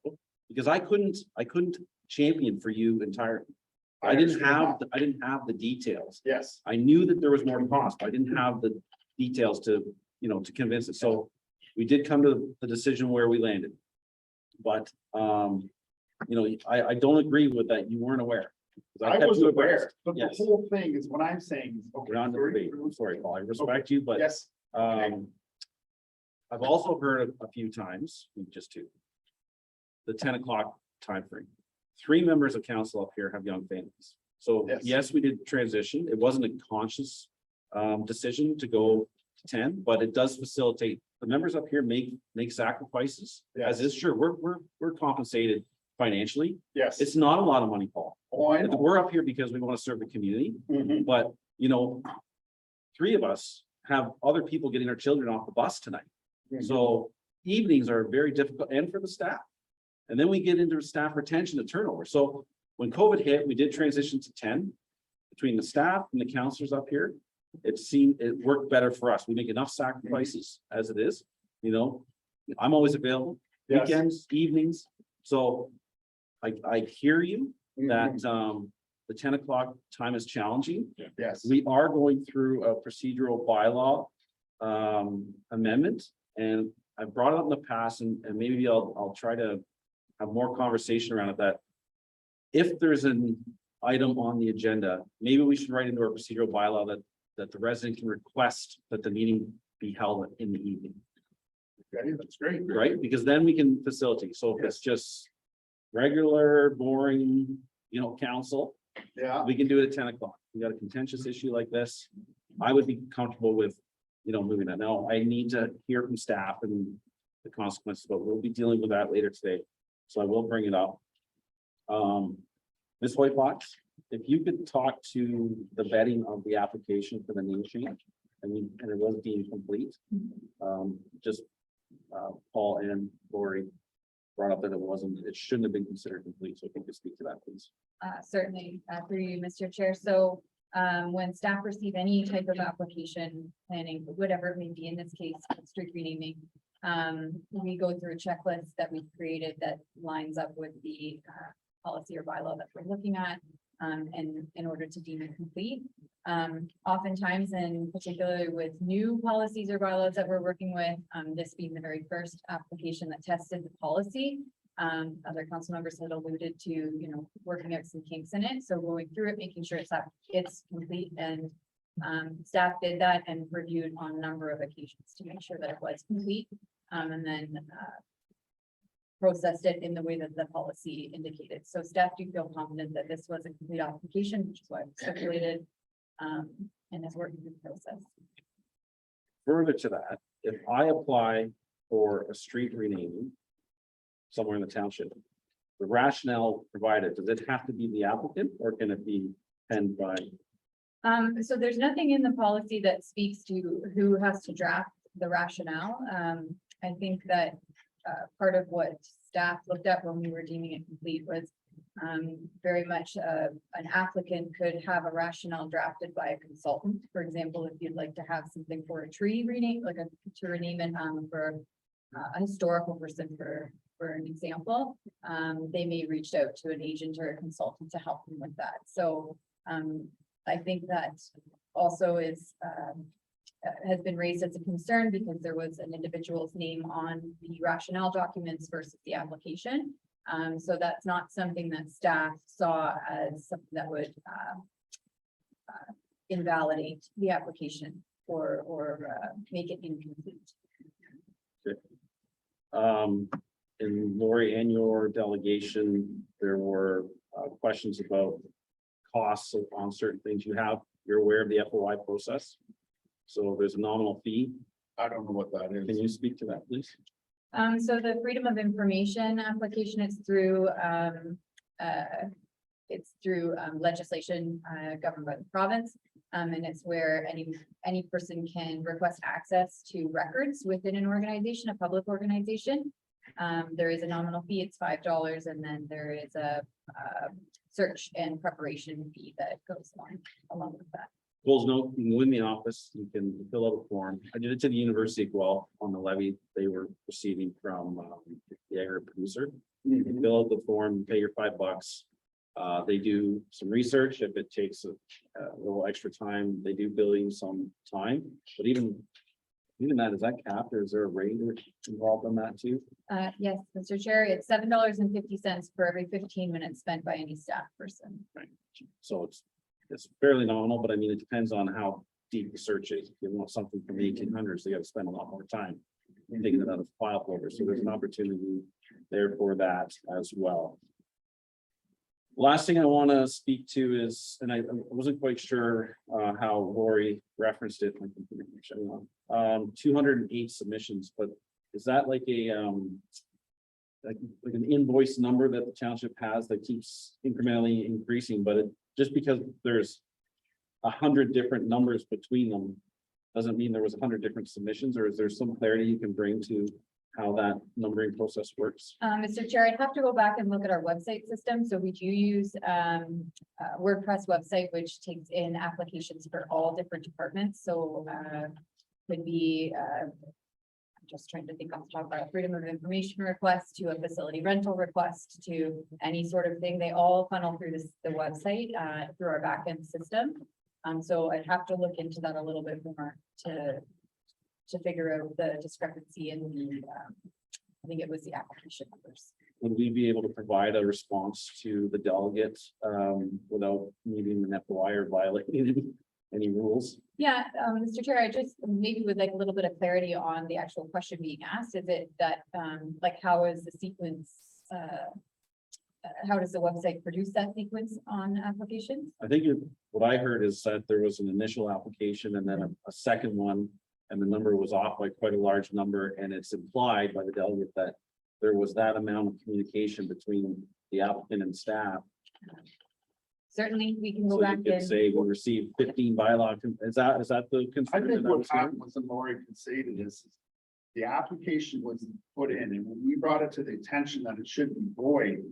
because I couldn't champion for you entirely. I didn't have the details. yes, I knew that there was more to cost. I didn't have the details to convince it. So we did come to the decision where we landed. But, I don't agree with that. You weren't aware. 'Cause I kept was you aware, abreast. but the Yes. whole thing is, what I'm saying is, okay. We're on the sorry. debate. I'm sorry, Paul. I respect you, but, Yes, I've also heard a few times, just two. The 10 o'clock timeframe. 3 members of council up here have young families. So Yes. yes, we did transition. It wasn't a conscious decision to go to 10, but it does facilitate. The members up here make sacrifices. As Yes. is sure, we're compensated financially. yes. It's not a lot of money, Paul. Oh, I know. We're up here because we want to serve the community, Mhm. but 3 of us have other people getting our children off the bus tonight. So evenings are very difficult and for the staff. And then we get into staff retention and turnover. So when COVID hit, we did transition to 10 between the staff and the counselors up here. It worked better for us. We make enough sacrifices as it is, I'm always available, Yes. weekends, evenings. So I hear you Mhm. that the 10 o'clock time is challenging. Yes, We are going through a procedural bylaw amendment, and I brought it up in the past, and maybe I'll try to have more conversation around it, that if there's an item on the agenda, maybe we should write into our procedural bylaw that the resident can request that the meeting be held in the evening, okay, that's great. right? Because then we can facilitate. So if it's just regular, boring, council, Yeah, we can do it at 10 o'clock. We got a contentious issue like this. I would be comfortable with, moving that. Now, I need to hear from staff and the consequences, but we'll be dealing with that later today. So I will bring it up. Ms. Whitebox, if you could talk to the vetting of the application for the name change, and it was deemed complete. Paul and Lori brought up that it shouldn't have been considered complete. So if you could speak to that, please. Certainly, through you, Mr. Chair. So when staff receive any type of application, planning, whatever it may be, in this case, street renaming, we go through a checklist that we've created that lines up with the policy or bylaw that we're looking at, and in order to deem it complete. Oftentimes, and particularly with new policies or bylaws that we're working with, this being the very first application that tested the policy. Other council members had alluded to, you know, working out some kinks in it, so going through it, making sure it's complete, and staff did that and reviewed on a number of occasions to make sure that it was complete, and then processed it in the way that the policy indicated. So staff do feel confident that this was a complete application, which is why it was circulated, and is working through the process. Further to that, if I apply for a street renaming somewhere in the township, the rationale provided, does it have to be the applicant or can it be penned by? So there's nothing in the policy that speaks to who has to draft the rationale. I think that part of what staff looked at when we were deeming it complete was very much an applicant could have a rationale drafted by a consultant. For example, if you'd like to have something for a tree rename, like to rename it for a historical person, for an example, they may reach out to an agent or a consultant to help them with that. So I think that also has been raised as a concern because there was an individual's name on the rationale documents versus the application. So that's not something that staff saw as something that would invalidate the application or make it incomplete. In Lori and your delegation, there were questions about costs on certain things you're aware of the FOI process. So there's a nominal fee. I don't know what that Can is. you speak to that, please? So the Freedom of Information application is through legislation governed by the province. And it's where any person can request access to records within an organization, a public organization. There is a nominal fee, it's $5, and then there is a search and preparation fee that goes along with that. Goals note, you can go in the office, you can fill out a form. I did it to the University of Guelph on the levy they were receiving from the agri producer. You can fill out the form, pay your $5. They do some research. If it takes a little extra time, they do bill you some time, but even that, is that capped or is there a rate involved in that too? Yes, Mr. Chair, it's $7.50 for every 15 minutes spent by any staff person. Right. So it's fairly nominal, but I mean, it depends on how deep the search is. If you want something from the 1800s, they got to spend a lot more time taking it out of file folder. So there's an opportunity there for that as well. Last thing I want to speak to is, and I wasn't quite sure how Lori referenced it. 208 submissions, but is that like a like an invoice number that the township has that keeps incrementally increasing, but just because there's 100 different numbers between them doesn't mean there was 100 different submissions, or is there some clarity you can bring to how that numbering process works? Mr. Chair, I'd have to go back and look at our website system. So we do use WordPress website, which takes in applications for all different departments. So could be I'm just trying to think off the top of our Freedom of Information request to a facility rental request to any sort of thing. They all funnel through the website through our backend system. So I'd have to look into that a little bit more to figure out the discrepancy in the, I think it was the application numbers. Would we be able to provide a response to the delegate without needing an FOI or violating any rules? Yeah, Mr. Chair, I just maybe would like a little bit of clarity on the actual question being asked. Is it that, like, how is the sequence, how does the website produce that sequence on applications? I think what I heard is that there was an initial application and then a second one, and the number was off by quite a large number, and it's implied by the delegate that there was that amount of communication between the applicant and staff. Certainly, we can go So back you could and, say we received 15 bylaw, is that the I concern? think that what was heard? happened was, and Lori could say to this, is the application was put in, and when we brought it to the attention that it should be void,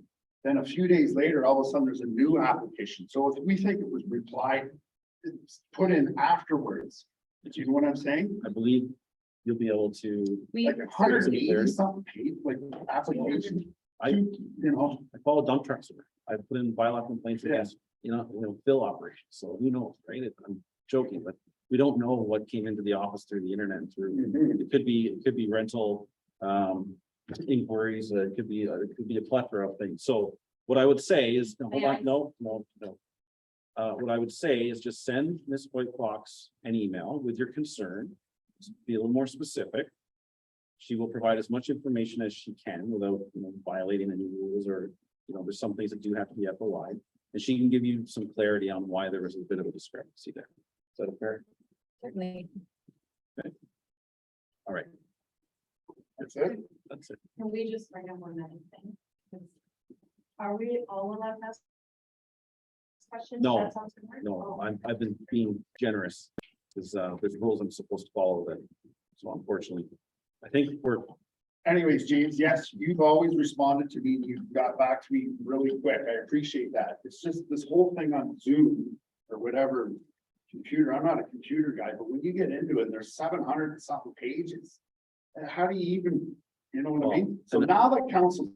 then a few days later, all of a sudden, there's a new application. So if we think it was replied, it's put in afterwards. Do you know what I'm saying? I believe you'll be able to, we, Like 180 something paid, like application, I you know, follow dump trucks. I put in bylaw complaints against, fill operations, so who knows, right? I'm joking, but we don't know what came into the office through the internet and through, Mhm. it could be rental, inquiries, it could be a plethora of things. So what I would say is, no, hold on, no. What I would say is just send Ms. White Fox an email with your concern, be a little more specific. She will provide as much information as she can without, violating any rules or, there's some things that do have to be FOI. And she can give you some clarity on why there was a bit of a discrepancy there. Is that fair? Certainly. All right, That's it. that's it. Can we just bring up one other thing? Are we all allowed to ask questions? No, That sounds good. No, I've been being generous, because, there's rules I'm supposed to follow that, so unfortunately, I think we're, Anyways, James, yes, you've always responded to me. You got back to me really quick. I appreciate that. It's just this whole thing on Zoom or whatever. Computer, I'm not a computer guy, but when you get into it, there's 700 and something pages. And how do you even, you know what I mean? So now that council's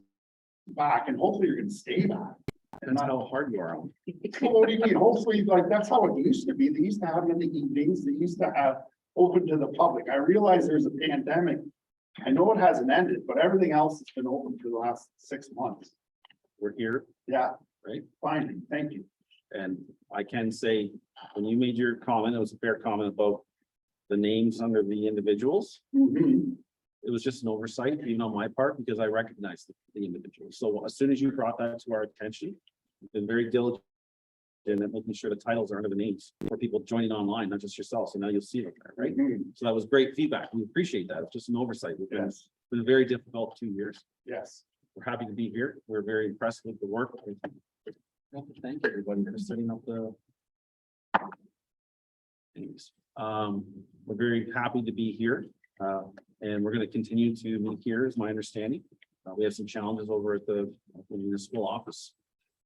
back, and hopefully you're gonna stay back. that's how hard you are. Well, what do you mean? Hopefully, like, that's how it used to be. They used to have them in the evenings. They used to have open to the public. I realize there's a pandemic. I know it hasn't ended, but everything else has been open for the last 6 months. We're here, Yeah. Right. Finally, thank you. and I can say, when you made your comment, it was a fair comment about the names under the individuals. Mhm. It was just an oversight, even on my part, because I recognized the individuals. So as soon as you brought that to our attention, we've been very diligent in making sure the titles are under the names for people joining online, not just yourself. So now you'll see them there, right? Mhm. So that was great feedback. We appreciate that. It's just an oversight. It's Yes, been a very difficult 2 years. yes. We're happy to be here. We're very impressed with the work. Thank everybody for setting up the. Anyways, we're very happy to be here, and we're gonna continue to meet here, is my understanding. We have some challenges over at the municipal office.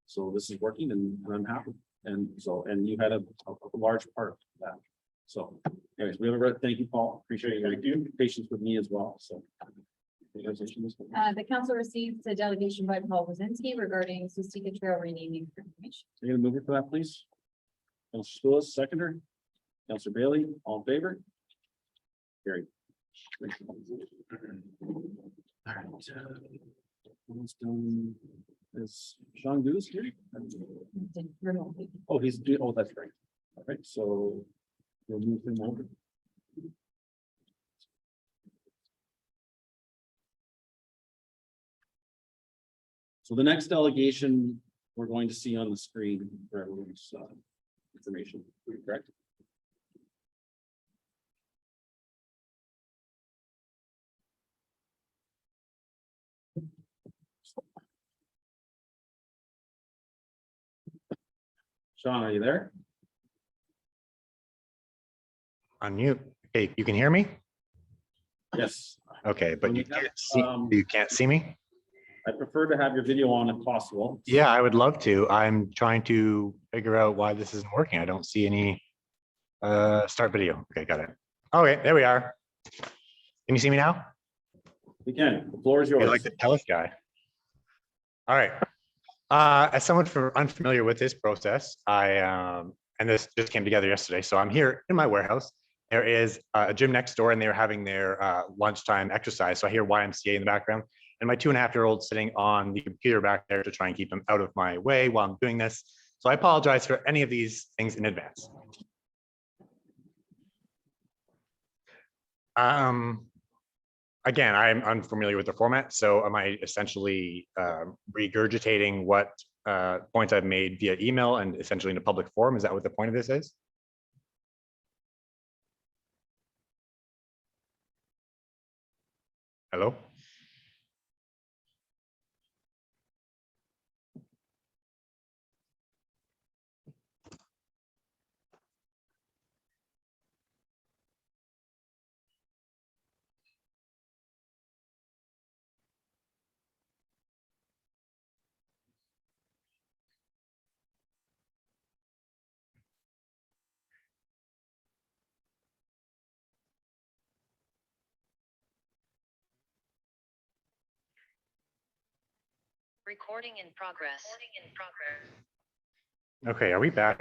So this is working and I'm happy. And so, and you had a large part of that. So anyways, we have a, thank you, Paul. Appreciate your patience with me as well, so. The council received a delegation by Paul Wazinski regarding Sustika Trail renaming information. You're gonna move it for that, please? Councilor Spillis, seconder. Councilor Bailey, all in favor? Carried. All right. Almost done. Is Sean Goose here? Remotely. Oh, oh, that's right. All right, so we'll move him over. So the next delegation we're going to see on the screen for everyone's information, correct? Sean, are you there? Unmute. Hey, you can hear me? Yes, Okay, but We have, you can't see me? I prefer to have your video on if possible. Yeah, I would love to. I'm trying to figure out why this isn't working. I don't see any start video. Okay, got it. Okay, there we are. Can you see me now? We can, the floor is You're yours. like the telus guy. All right. As someone unfamiliar with this process, and this just came together yesterday, so I'm here in my warehouse. There is a gym next door and they're having their lunchtime exercise. So I hear YMCA in the background and my 2.5-year-old sitting on the computer back there to try and keep him out of my way while I'm doing this. So I apologize for any of these things in advance. Again, I'm unfamiliar with the format, so am I essentially regurgitating what points I've made via email and essentially in a public forum? Is that what the point of this is? Hello? Recording in progress. Okay, are we back?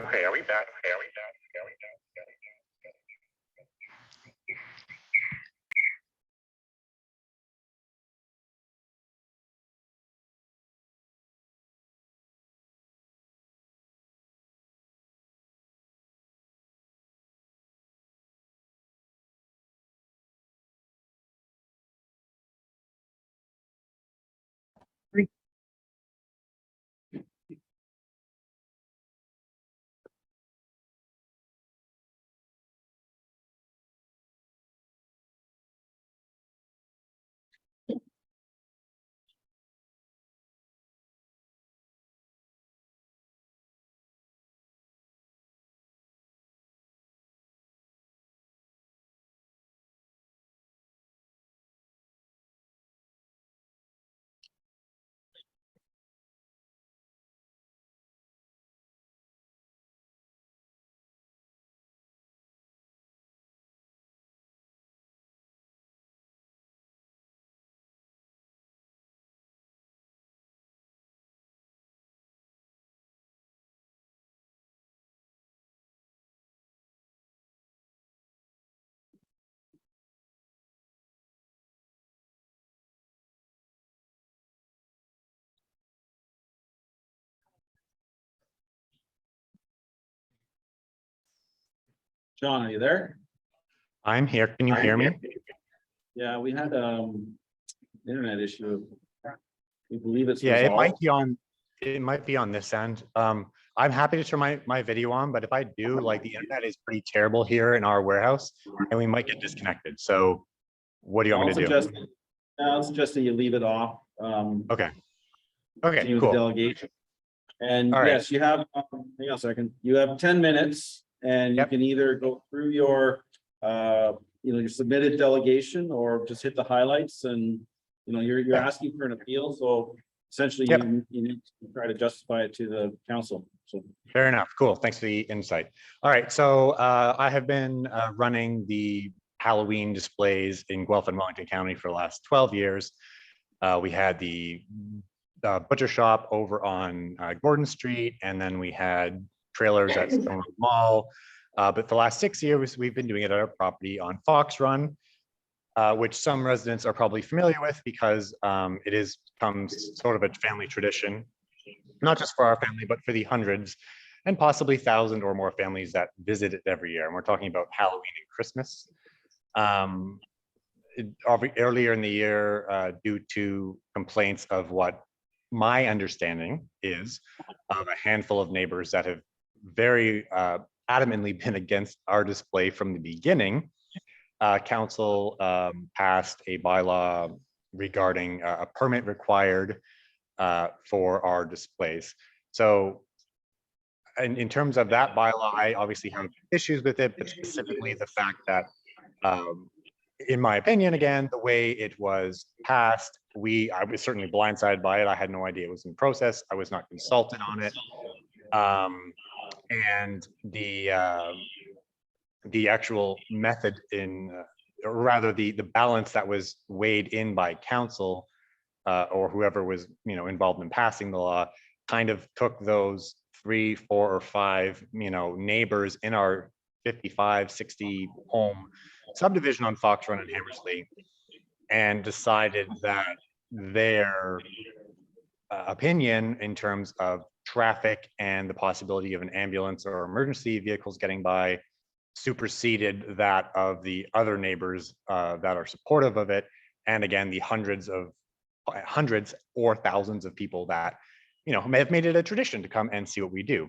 John, are you there? I'm here. Can you hear me? Yeah, we had internet issue. We believe it's Yeah, it might resolved. be on, this end. I'm happy to turn my video on, but if I do, like, the internet is pretty terrible here in our warehouse and we might get disconnected. So what do you want me to do? I'll suggest that you leave it off. Okay, Continue with the cool. delegation. And All right. yes, you have, hang on a second, you have 10 minutes and you Yep. can either go through your, your submitted delegation or just hit the highlights and, you're Yeah. asking for an appeal, so essentially Yep. you need to try to justify it to the council, so. Fair enough. Cool. Thanks for the insight. All right. So I have been running the Halloween displays in Guelph and Wellington County for the last 12 years. We had the butcher shop over on Gordon Street, and then we had trailers at Stone Road Mall. But the last 6 years, we've been doing it at our property on Fox Run, which some residents are probably familiar with because it is comes sort of a family tradition, not just for our family, but for the hundreds and possibly 1,000 or more families that visit it every year. And we're talking about Halloween and Christmas. Earlier in the year, due to complaints of what my understanding is of a handful of neighbors that have very adamantly been against our display from the beginning, council passed a bylaw regarding a permit required for our displays. So in terms of that bylaw, I obviously have issues with it, but specifically the fact that, in my opinion, again, the way it was passed, I was certainly blindsided by it. I had no idea it was in process. I was not consulted on it. And the actual method or rather the balance that was weighed in by council or whoever was involved in passing the law kind of took those 3, 4, or 5 neighbors in our 55, 60 home subdivision on Fox Run and Hammersley and decided that their opinion in terms of traffic and the possibility of an ambulance or emergency vehicles getting by superseded that of the other neighbors that are supportive of it. And again, the hundreds or thousands of people that may have made it a tradition to come and see what we do.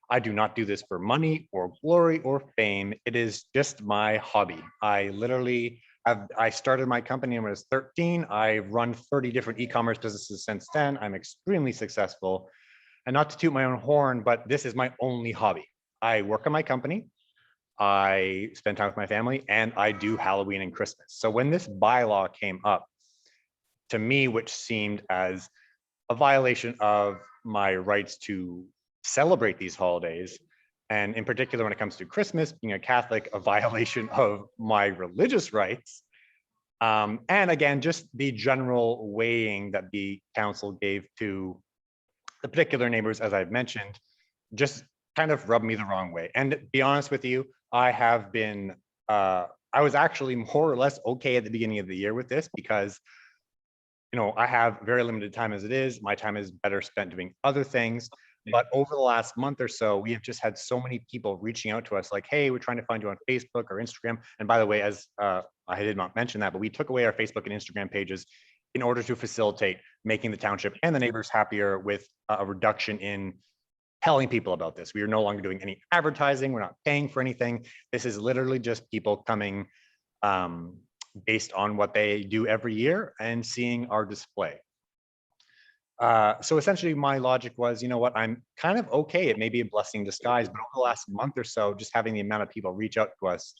I do not do this for money or glory or fame. It is just my hobby. I started my company when I was 13. I've run 30 different e-commerce businesses since then. I'm extremely successful. And not to toot my own horn, but this is my only hobby. I work on my company. I spend time with my family, and I do Halloween and Christmas. So when this bylaw came up to me, which seemed as a violation of my rights to celebrate these holidays, and in particular when it comes to Christmas, being a Catholic, a violation of my religious rights, And again, just the general weighing that the council gave to the particular neighbors, as I've mentioned, just kind of rubbed me the wrong way. And to be honest with you, I have been, I was actually more or less okay at the beginning of the year with this because, you know, I have very limited time as it is. My time is better spent doing other things. But over the last month or so, we have just had so many people reaching out to us like, hey, we're trying to find you on Facebook or Instagram. And by the way, as I did not mention that, but we took away our Facebook and Instagram pages in order to facilitate making the township and the neighbors happier with a reduction in telling people about this. We are no longer doing any advertising. We're not paying for anything. This is literally just people coming based on what they do every year and seeing our display. So essentially my logic was, you know what, I'm kind of okay. It may be a blessing in disguise, but over the last month or so, just having the amount of people reach out to us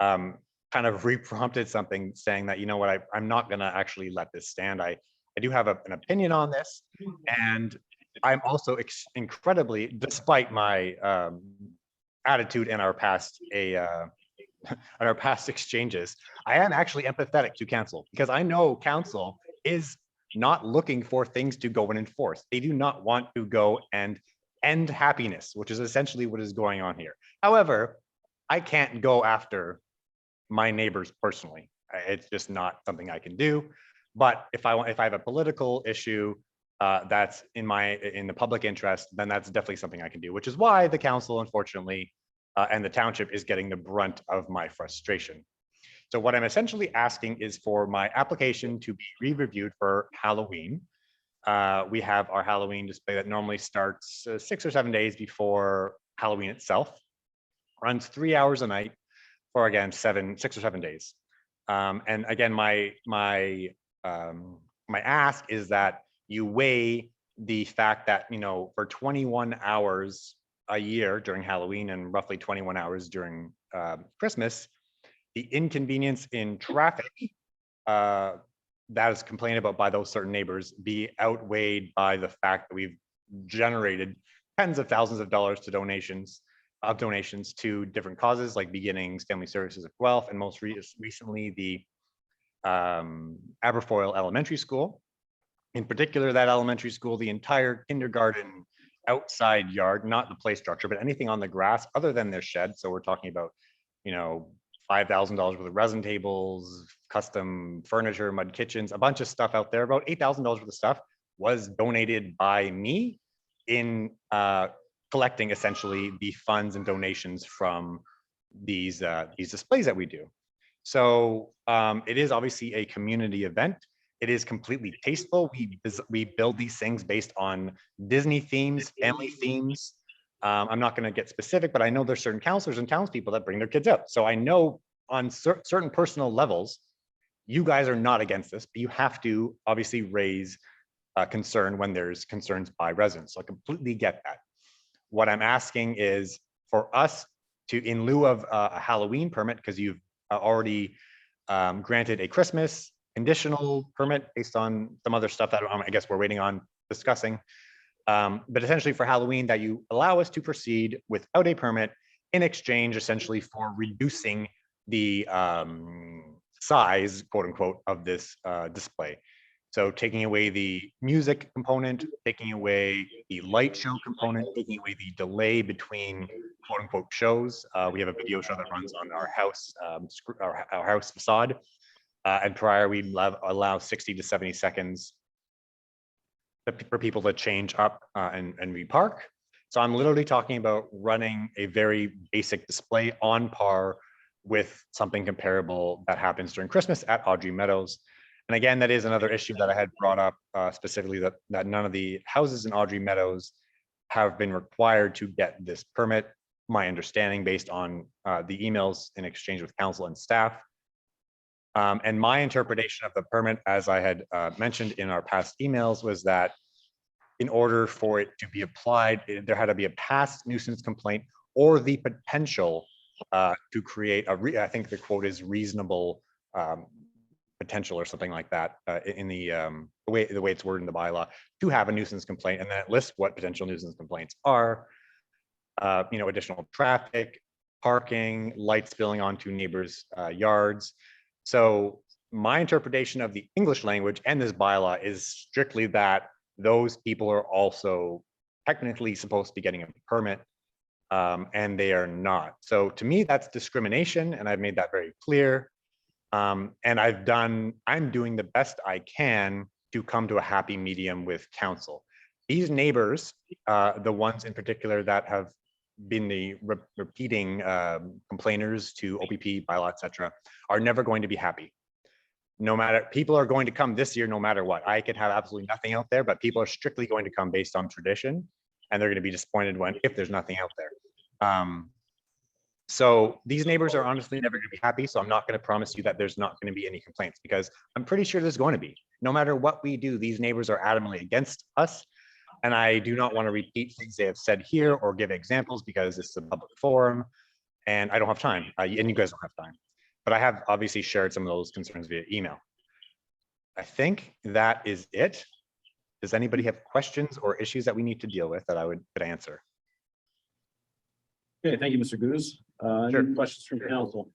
kind of re-prompted something saying that, you know what, I'm not gonna actually let this stand. I do have an opinion on this. And I'm also incredibly, despite my attitude in our past in our past exchanges, I am actually empathetic to council because I know council is not looking for things to go and enforce. They do not want to go and end happiness, which is essentially what is going on here. However, I can't go after my neighbors personally. It's just not something I can do. But if I have a political issue that's in the public interest, then that's definitely something I can do, which is why the council, unfortunately, and the township is getting the brunt of my frustration. So what I'm essentially asking is for my application to be re-reviewed for Halloween. We have our Halloween display that normally starts 6 or 7 days before Halloween itself, runs 3 hours a night for again 6 or 7 days. And again, my ask is that you weigh the fact that, you know, for 21 hours a year during Halloween and roughly 21 hours during Christmas, the inconvenience in traffic that is complained about by those certain neighbors be outweighed by the fact that we've generated tens of thousands of dollars to donations to different causes like Beginnings, Family Services of Guelph, and most recently the Aberfoyle Elementary School. In particular, that elementary school, the entire kindergarten outside yard, not the play structure, but anything on the grass other than their shed. So we're talking about, you know, $5,000 worth of resin tables, custom furniture, mud kitchens, a bunch of stuff out there. About $8,000 worth of stuff was donated by me in collecting essentially the funds and donations from these displays that we do. So it is obviously a community event. It is completely tasteful. We build these things based on Disney themes, family themes. I'm not going to get specific, but I know there's certain counselors and townspeople that bring their kids out. So I know on certain personal levels, you guys are not against this, but you have to obviously raise concern when there's concerns by residents. So I completely get that. What I'm asking is for us to, in lieu of a Halloween permit, because you've already granted a Christmas conditional permit based on some other stuff that I guess we're waiting on discussing. But essentially for Halloween, that you allow us to proceed without a permit in exchange essentially for reducing the size, quote unquote, of this display. So taking away the music component, taking away the light show component, taking away the delay between quote unquote shows. We have a video show that runs on our house, our house facade. And prior, we'd allow 60 to 70 seconds for people to change up and repark. So I'm literally talking about running a very basic display on par with something comparable that happens during Christmas at Audrey Meadows. And again, that is another issue that I had brought up specifically that none of the houses in Audrey Meadows have been required to get this permit. My understanding based on the emails in exchange with council and staff. And my interpretation of the permit, as I had mentioned in our past emails, was that in order for it to be applied, there had to be a past nuisance complaint or the potential to create I think the quote is reasonable potential or something like that in the way it's worded in the bylaw to have a nuisance complaint, and then it lists what potential nuisance complaints are. You know, additional traffic, parking, light spilling onto neighbors' yards. So my interpretation of the English language and this bylaw is strictly that those people are also technically supposed to be getting a permit, and they are not. So to me, that's discrimination, and I've made that very clear. And I'm doing the best I can to come to a happy medium with council. These neighbors, the ones in particular that have been the repeating complainers to OPP, bylaw, et cetera, are never going to be happy. No matter, people are going to come this year, no matter what. I could have absolutely nothing out there, but people are strictly going to come based on tradition, and they're going to be disappointed if there's nothing out there. So these neighbors are honestly never going to be happy. So I'm not going to promise you that there's not going to be any complaints, because I'm pretty sure there's going to be. No matter what we do, these neighbors are adamantly against us. And I do not want to repeat things they have said here or give examples, because this is a public forum and I don't have time, and you guys don't have time. But I have obviously shared some of those concerns via email. I think that is it. Does anybody have questions or issues that we need to deal with that I could answer? Okay, thank you, Mr. Guz. Sure. Any questions from council?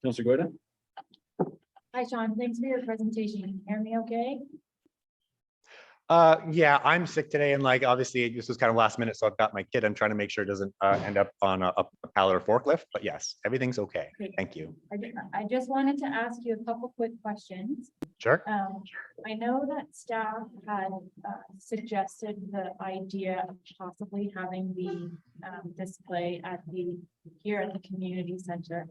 Councilor Goida? Hi, Sean. Thanks for your presentation. Can you hear me okay? Yeah, I'm sick today, and like obviously this was kind of last minute, so I've got my kid. I'm trying to make sure it doesn't end up on a pallet or forklift. But yes, everything's okay. Great. Thank you. I just wanted to ask you a couple quick questions. Sure. I know that staff had suggested the idea of possibly having the display here at the community center.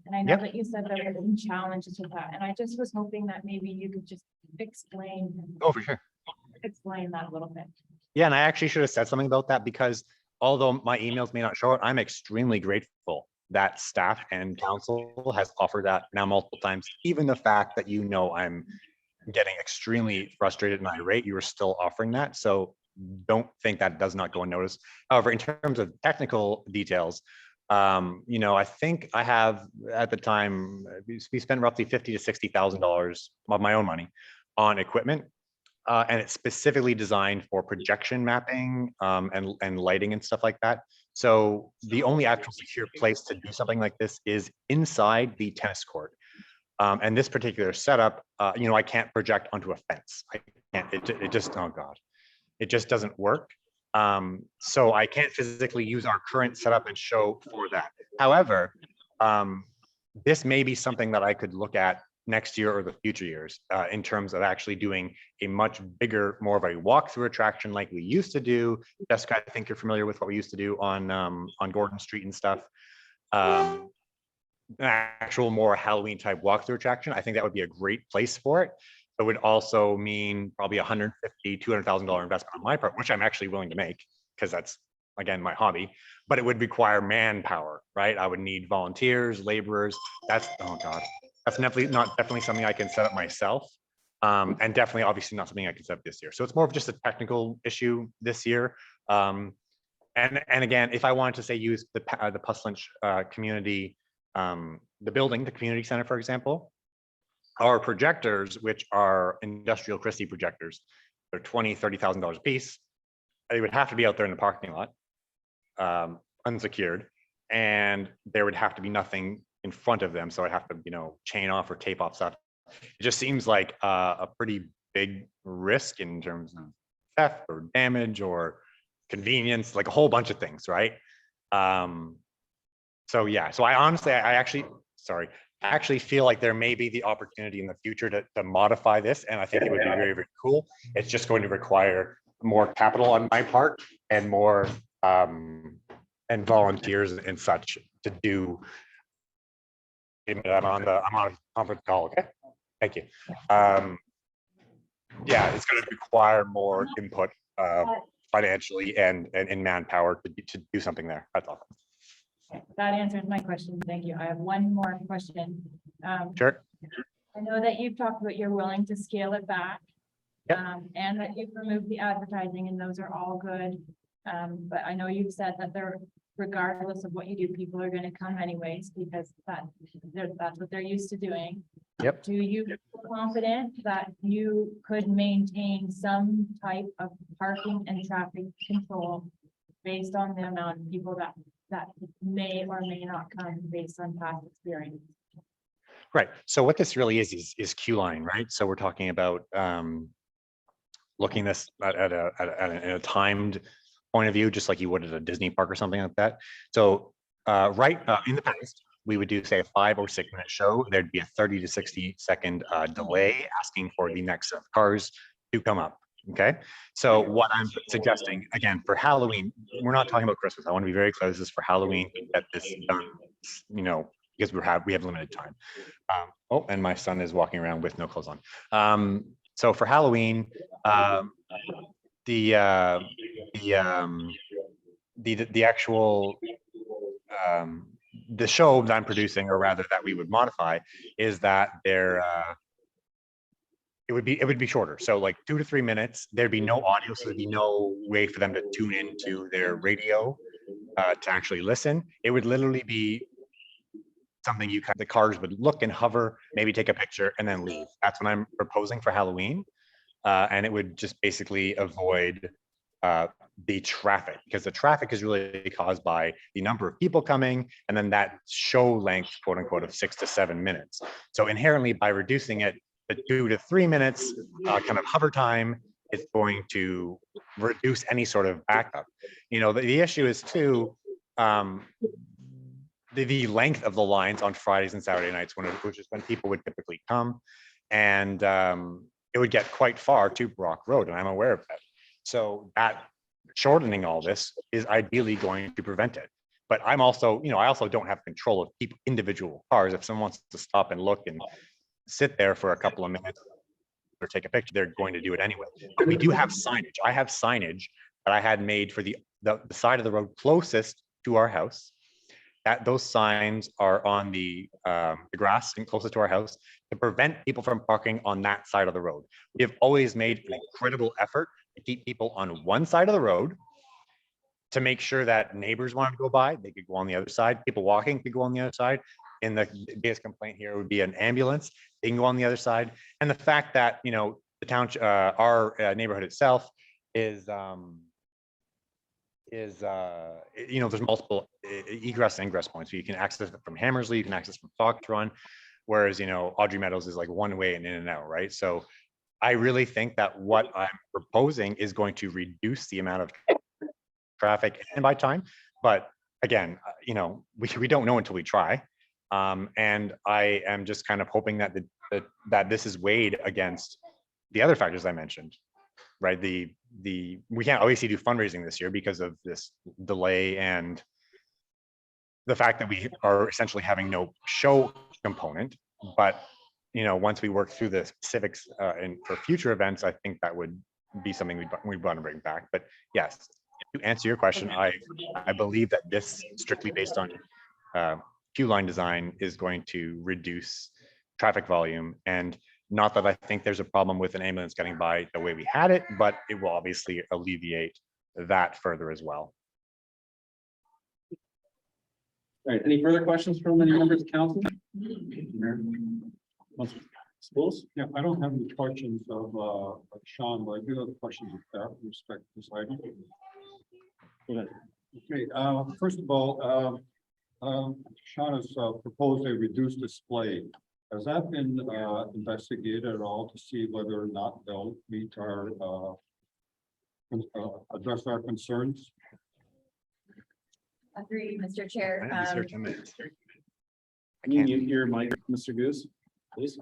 And I know Yep. that you said there were some challenges with that, and I just was hoping that maybe you could just explain Oh, for sure. that a little bit. Yeah, and I actually should have said something about that, because although my emails may not show it, I'm extremely grateful that staff and council has offered that now multiple times. Even the fact that I'm getting extremely frustrated and irate, you are still offering that. So don't think that does not go unnoticed. However, in terms of technical details, I think I have at the time, we spent roughly $50,000 to $60,000 of my own money on equipment. And it's specifically designed for projection mapping and lighting and stuff like that. So the only actual secure place to do something like this is inside the tennis court. And this particular setup, I can't project onto a fence. I can't, it just, oh God, it just doesn't work. So I can't physically use our current setup and show for that. However, this may be something that I could look at next year or the future years in terms of actually doing a much bigger, more of a walkthrough attraction like we used to do. Jessica, I think you're familiar with what we used to do on Gordon Street and stuff. An actual more Halloween type walkthrough attraction. I think that would be a great place for it. It would also mean probably $150,000, $200,000 investment on my part, which I'm actually willing to make, because that's, again, my hobby, but it would require manpower, right? I would need volunteers, laborers. That's, oh God, that's definitely something I can set up myself. And definitely, obviously not something I can set up this year. So it's more of just a technical issue this year. And again, if I wanted to say use the Puslinch community, the building, the community center, for example, our projectors, which are Industrial Christie projectors, they're $20,000, $30,000 a piece. They would have to be out there in the parking lot, unsecured, and there would have to be nothing in front of them. So I'd have to, chain off or tape off stuff. It just seems like a pretty big risk in terms of theft or damage or convenience, like a whole bunch of things, right? So yeah, so I honestly, I actually feel like there may be the opportunity in the future to modify this, and I think it would be very, very cool. It's just going to require more capital on my part and more and volunteers and such to do. I'm on a conference call. Okay, thank you. Yeah, it's going to require more input financially and in manpower to do something there. That's all. Okay, that answers my question. Thank you. I have one more question. Sure. I know that you've talked about you're willing to scale it back. Yep. And that you've removed the advertising, and those are all good. But I know you've said that regardless of what you do, people are gonna come anyways, because that's what they're used to doing. Yep. Do you feel confident that you could maintain some type of parking and traffic control based on the amount of people that may or may not come based on past experience? Right. So what this really is queue line, right? So we're talking about looking this at a timed point of view, just like you would at a Disney park or something like that. So in the past, we would do say a 5 or 6 minute show. There'd be a 30 to 60 second delay asking for the next set of cars to come up. Okay. So what I'm suggesting again for Halloween, we're not talking about Christmas. I want to be very clear. This is for Halloween. Get this done, because we have limited time. Oh, and my son is walking around with no clothes on. So for Halloween, the actual the show that I'm producing, or rather that we would modify, is that it would be shorter. So like 2 to 3 minutes. There'd be no audio, so there'd be no way for them to tune into their radio to actually listen. It would literally be something the cars would look and hover, maybe take a picture and then leave. That's what I'm proposing for Halloween. And it would just basically avoid the traffic, because the traffic is really caused by the number of people coming and then that show length, quote unquote, of 6 to 7 minutes. So inherently, by reducing it to 2 to 3 minutes kind of hover time, it's going to reduce any sort of backup. The issue is too, the length of the lines on Fridays and Saturday nights, which is when people would typically come, and it would get quite far to Brock Road, and I'm aware of that. So that shortening all this is ideally going to prevent it. But I'm also, I also don't have control of individual cars. If someone wants to stop and look and sit there for a couple of minutes or take a picture, they're going to do it anyway. But we do have signage. I have signage that I had made for the side of the road closest to our house. Those signs are on the grass and closest to our house to prevent people from parking on that side of the road. We have always made an incredible effort to keep people on one side of the road, to make sure that neighbors wanted to go by, they could go on the other side. People walking could go on the other side. And the biggest complaint here would be an ambulance. They can go on the other side. And the fact that, the township, our neighborhood itself is there's multiple egress and ingress points. So you can access it from Hammersley, you can access from Fox Run, whereas, Audrey Meadows is like one way and in and out, right? So I really think that what I'm proposing is going to reduce the amount of traffic and by time. But again, we don't know until we try. And I am just kind of hoping that that this is weighed against the other factors I mentioned, right? We can't obviously do fundraising this year because of this delay and the fact that we are essentially having no show component. But once we work through the specifics and for future events, I think that would be something we'd want to bring back. But yes, to answer your question, I believe that this, strictly based on queue line design, is going to reduce traffic volume. And not that I think there's a problem with an ambulance getting by the way we had it, but it will obviously alleviate that further as well. All right, any further questions from any members of council? Schools? Yeah, I don't have any questions of Sean, but I do have questions of that with respect to this item. Go ahead. Okay, first of all, Sean has proposed a reduced display. Has that been investigated at all to see whether or not they'll meet our address our concerns? Agreed, Mr. Chair. I have to search 10 minutes. Can you mute your mic, Mr. Goose, please?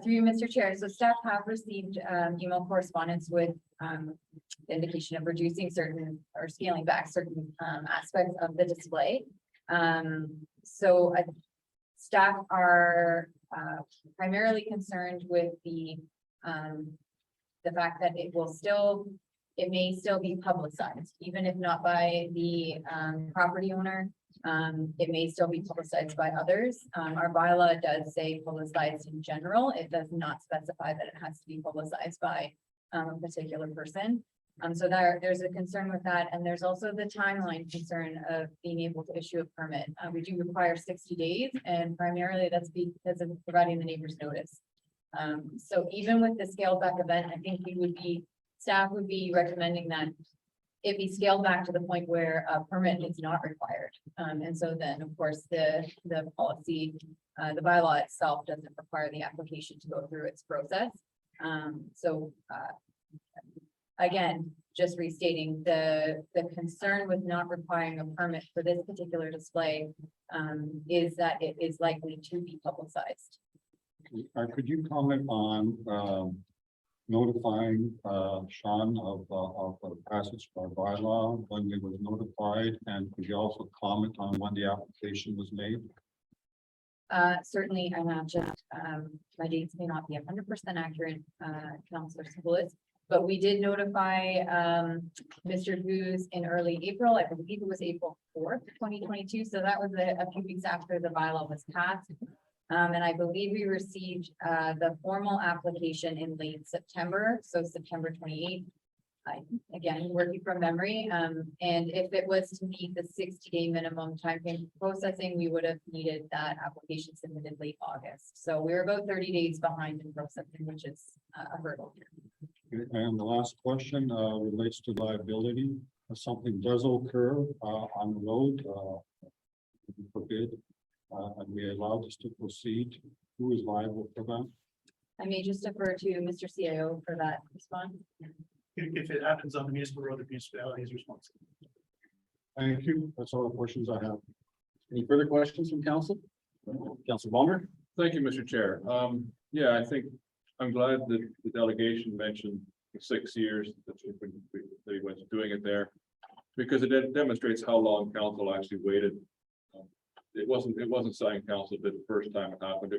Through you, Mr. Chair, so staff have received email correspondence with the indication of reducing certain or scaling back certain aspects of the display. So staff are primarily concerned with the fact that it may still be publicized, even if not by the property owner. It may still be publicized by others. Our bylaw does say publicized in general. It does not specify that it has to be publicized by a particular person. So there's a concern with that. And there's also the timeline concern of being able to issue a permit. We do require 60 days, and primarily that's because of providing the neighbors notice. So even with the scaled back event, I think staff would be recommending that it be scaled back to the point where a permit is not required. And so then, of course, the policy, the bylaw itself doesn't require the application to go through its process. Again, just restating the concern with not requiring a permit for this particular display is that it is likely to be publicized. Could you comment on notifying Sean of the passage by bylaw when they was notified? And could you also comment on when the application was made? Certainly, I'm not just, my dates may not be 100% accurate, Councillor Sibyllis, but we did notify Mr. Goose in early April. I believe it was April 4th, 2022. So that was a few weeks after the bylaw was passed. And I believe we received the formal application in late September, so September 28th. Again, working from memory, and if it was to meet the 60-day minimum timeframe for processing, we would have needed that application submitted late August. So we're about 30 days behind in processing, which is a hurdle. And the last question relates to liability. If something does occur on the road, forbid, and we allow this to proceed, who is liable for that? I may just defer to Mr. CIO for that response. If it happens on the municipal road, the municipality is responsible. Thank you. That's all the questions I have. Any further questions from council? Councilor Palmer? Thank you, Mr. Chair. Yeah, I think I'm glad that the delegation mentioned the 6 years that he was doing it there, because it demonstrates how long council actually waited. It wasn't something council did the first time it happened.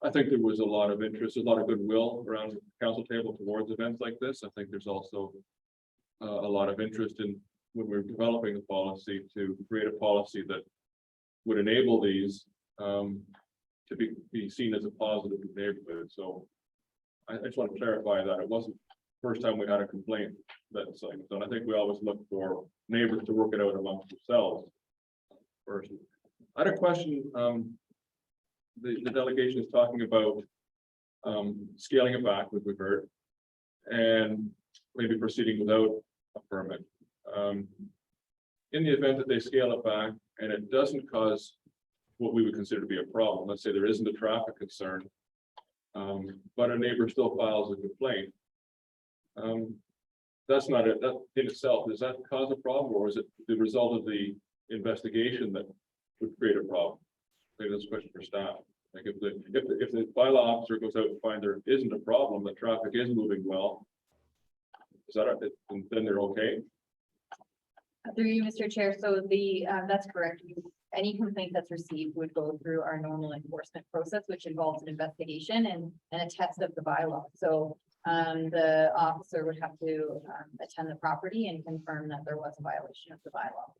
I think there was a lot of interest, a lot of goodwill around the council table towards events like this. I think there's also a lot of interest in, when we're developing the policy, to create a policy that would enable these to be seen as a positive in the neighborhood. So I just want to clarify that it wasn't the first time we had a complaint that's like, so I think we always look for neighbors to work it out amongst themselves first. I had a question. The delegation is talking about scaling it back, which we've heard, and maybe proceeding without a permit. In the event that they scale it back and it doesn't cause what we would consider to be a problem, let's say there isn't a traffic concern, but a neighbor still files a complaint. That's not it. That in itself, does that cause a problem, or is it the result of the investigation that would create a problem? Maybe that's a question for staff. Like if the bylaw officer goes out and finds there isn't a problem, the traffic is moving well, is that then they're okay? Through you, Mr. Chair. So that's correct. Any complaint that's received would go through our normal enforcement process, which involves an investigation and a test of the bylaw. So the officer would have to attend the property and confirm that there was a violation of the bylaw.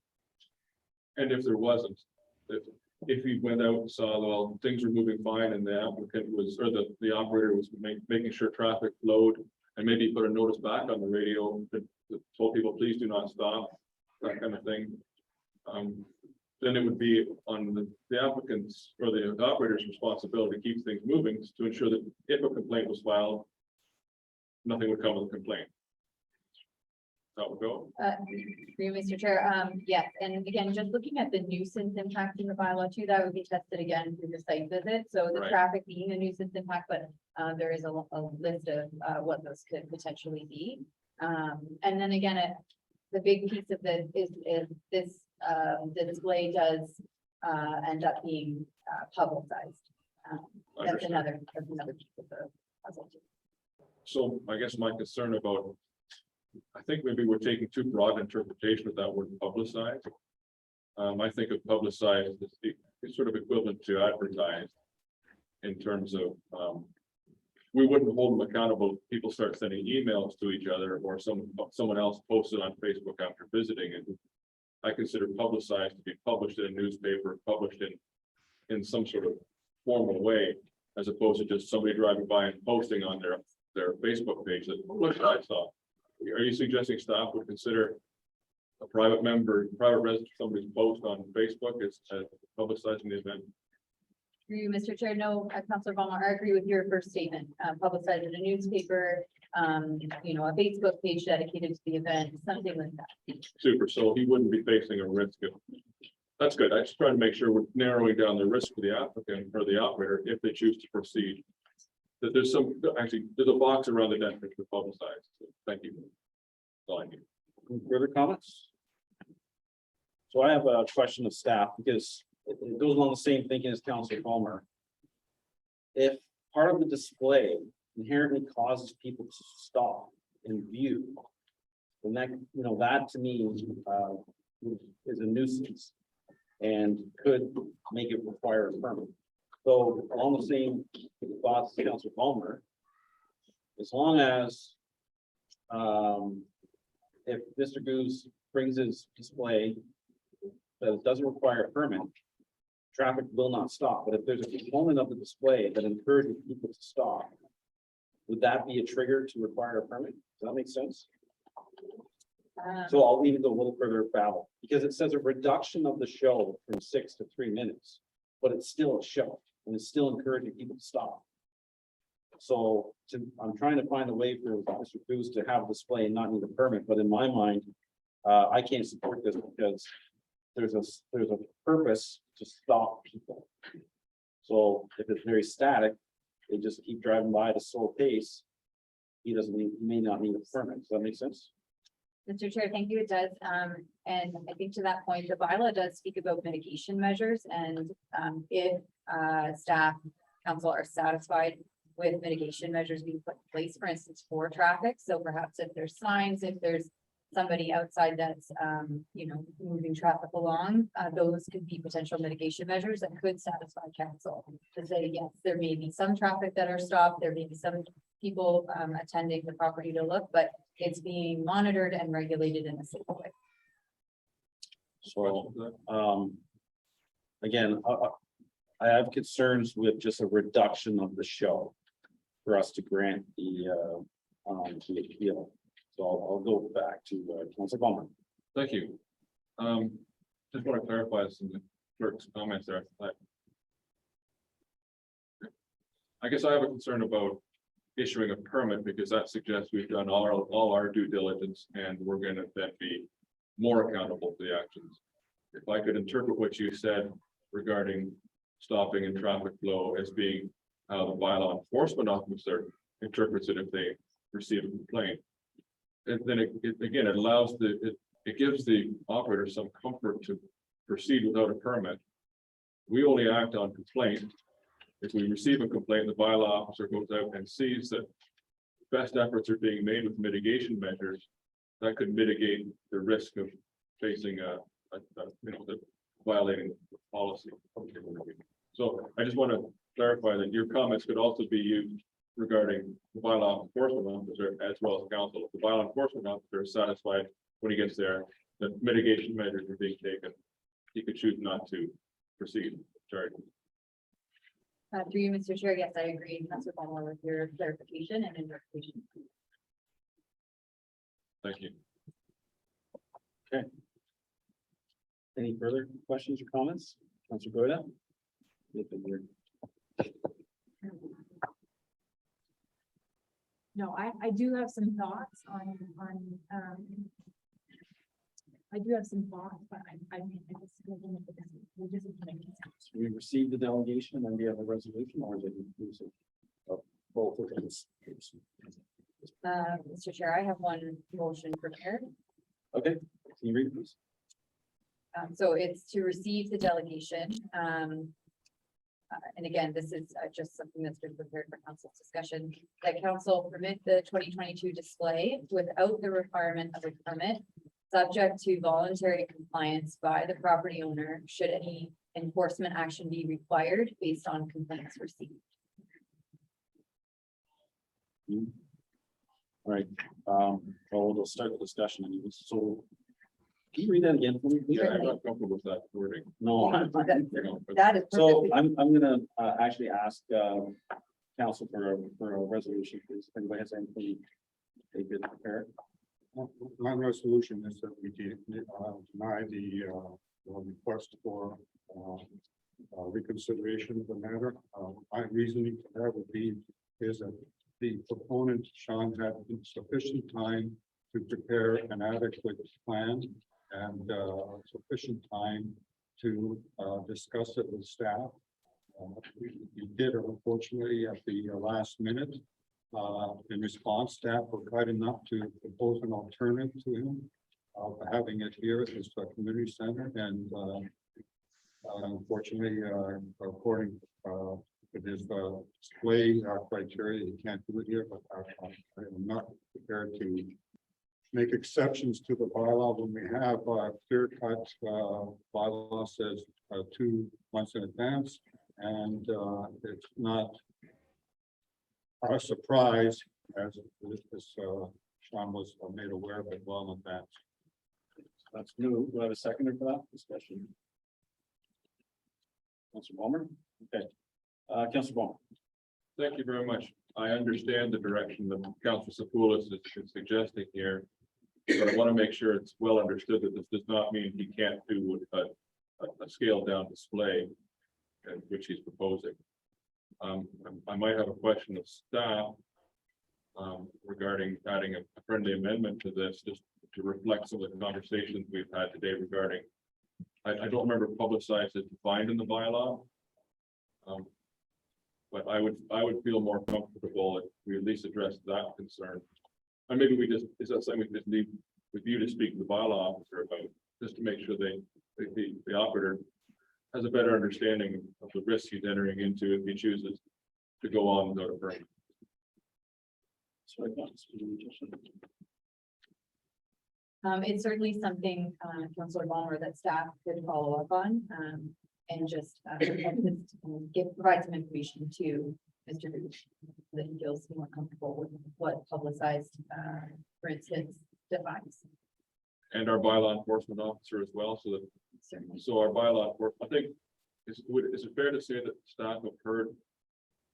And if there wasn't, if he went out and saw, well, things were moving fine and the applicant was, or the operator was making sure traffic flowed, and maybe put a notice back on the radio that told people, please do not stop, that kind of thing. Then it would be on the applicant's or the operator's responsibility to keep things moving, to ensure that if a complaint was filed, nothing would come of the complaint. That would go. Through you, Mr. Chair. Yes, and again, just looking at the nuisance impact in the bylaw too, that would be tested again through the site visit. So the Right. traffic being a nuisance impact, but there is a list of what those could potentially be. And then again, the big piece of this is this, the display does end up being publicized. That's Understood. another piece of the puzzle too. So I guess my concern about, I think maybe we're taking too broad interpretation of that word publicized. I think of publicized as it's sort of equivalent to advertised in terms of, we wouldn't hold them accountable. If people start sending emails to each other, or someone else posted on Facebook after visiting it. I consider publicized to be published in a newspaper, published in some sort of formal way, as opposed to just somebody driving by and posting on their Facebook page that, look, I saw. Are you suggesting staff would consider a private resident, somebody's post on Facebook as publicizing the event? Through you, Mr. Chair. No, Councilor Ballmer, I agree with your first statement. Publicized in a newspaper you know, a Facebook page dedicated to the event, something like that. Super, so he wouldn't be facing a risk of. That's good. I just trying to make sure we're narrowing down the risk for the applicant or the operator if they choose to proceed. That there's some, actually, there's a box around the deck to publicize. So thank you. That's all I need. Any further comments? So I have a question of staff because it goes along the same thinking as Councilor Palmer. If part of the display inherently causes people to stop and view, then that, you know, that to me is a nuisance and could make it require a permit. So along the same thoughts as Councilor Palmer, as long as if Mr. Goose brings his display that it doesn't require a permit, traffic will not stop. But if there's a component of the display that encourages people to stop, would that be a trigger to require a permit? Does that make sense? So I'll leave it a little further babble, because it says a reduction of the show from 6 to 3 minutes, but it's still a show and it's still encouraging people to stop. So I'm trying to find a way for Mr. Goose to have a display and not need a permit, but in my mind, I can't support this because there's a purpose to stop people. So if it's very static, they just keep driving by at a slow pace. He may not need a permit. Does that make sense? Mr. Chair, thank you. It does. And I think to that point, the bylaw does speak about mitigation measures and if staff council are satisfied with mitigation measures being put in place, for instance, for traffic. So perhaps if there's signs, if there's somebody outside that's, you know, moving traffic along, those could be potential mitigation measures that could satisfy council to say, yes, there may be some traffic that are stopped, there may be some people attending the property to look, but it's being monitored and regulated in a safe way. So, again, I have concerns with just a reduction of the show for us to grant the appeal. So I'll go back to Councilor Palmer. Thank you. Just want to clarify some of the clerk's comments there. I guess I have a concern about issuing a permit because that suggests we've done all our due diligence and we're going to then be more accountable for the actions. If I could interpret what you said regarding stopping and traffic flow as being how the bylaw enforcement officer interprets it if they receive a complaint. And then it allows it gives the operator some comfort to proceed without a permit. We only act on complaint. If we receive a complaint, the bylaw officer goes out and sees that best efforts are being made with mitigation measures that could mitigate the risk of facing violating the policy. So I just want to clarify that your comments could also be used regarding the bylaw enforcement officer as well as council. If the bylaw enforcement officer is satisfied when he gets there that mitigation measures are being taken, he could choose not to proceed. Sorry. Through you, Mr. Chair, yes, I agree. Councilor Palmer with your clarification and interpretation. Thank you. Any further questions or comments? Councilor Goyda? No, I do have some thoughts on, I do have some thoughts, but I just. We just. We received the delegation and we have a resolution, or is it inclusive of both of those? Mr. Chair, I have one motion prepared. Okay, can you read it, please? So it's to receive the delegation. And again, this is just something that's been prepared for council's discussion, that council permit the 2022 display without the requirement of a permit, subject to voluntary compliance by the property owner, should any enforcement action be required based on complaints received. All right, well, we'll start the discussion anyways. So can you read that again for me, please? Yeah, I'm not comfortable with that wording. No, That is so perfectly. I'm gonna actually ask council for a resolution, please. If anybody has anything they could prepare. My resolution is that we deny the request for reconsideration of the matter. My reasoning for that would be is that the proponent, Sean, had sufficient time to prepare an adequate plan and sufficient time to discuss it with staff. We did unfortunately at the last minute. In response, staff were kind enough to propose an alternative to him of having it here at this community center, and unfortunately, according to his display criteria, he can't do it here, but I'm not prepared to make exceptions to the bylaw when we have clear cut bylaw says 2 months in advance, and it's not a surprise as Sean was made aware of it well in advance. That's new. Do I have a seconder for that discussion? Councilor Palmer? Okay. Councilor Palmer? Thank you very much. I understand the direction that Councilor Sepoulas is suggesting here. But I want to make sure it's well understood that this does not mean he can't do a scaled down display, which he's proposing. I might have a question of staff regarding adding a friendly amendment to this, just to reflect some of the conversations we've had today regarding. I don't remember publicized as defined in the bylaw. But I would feel more comfortable if we at least address that concern. And maybe is that something we just leave with you to speak to the bylaw officer about, just to make sure the operator has a better understanding of the risk he's entering into if he chooses to go on without a permit. It's certainly something, Councilor Balmer, that staff could follow up on, and just provide some information to Mr. Gooch, so that he feels more comfortable with what publicized, for instance, defines. And our bylaw enforcement officer as well, Certainly. so our bylaw, I think, is it fair to say that staff have heard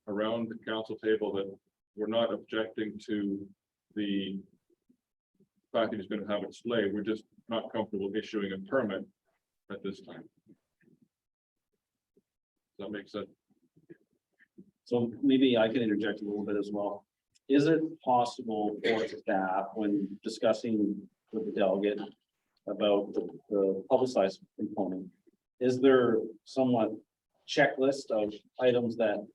around the council table that we're not objecting to the fact that he's going to have a display, we're just not comfortable issuing a permit at this time? Does that make sense? So maybe I can interject a little bit as well. Is it possible for staff, when discussing with the delegate about the publicized component, is there somewhat checklist of items that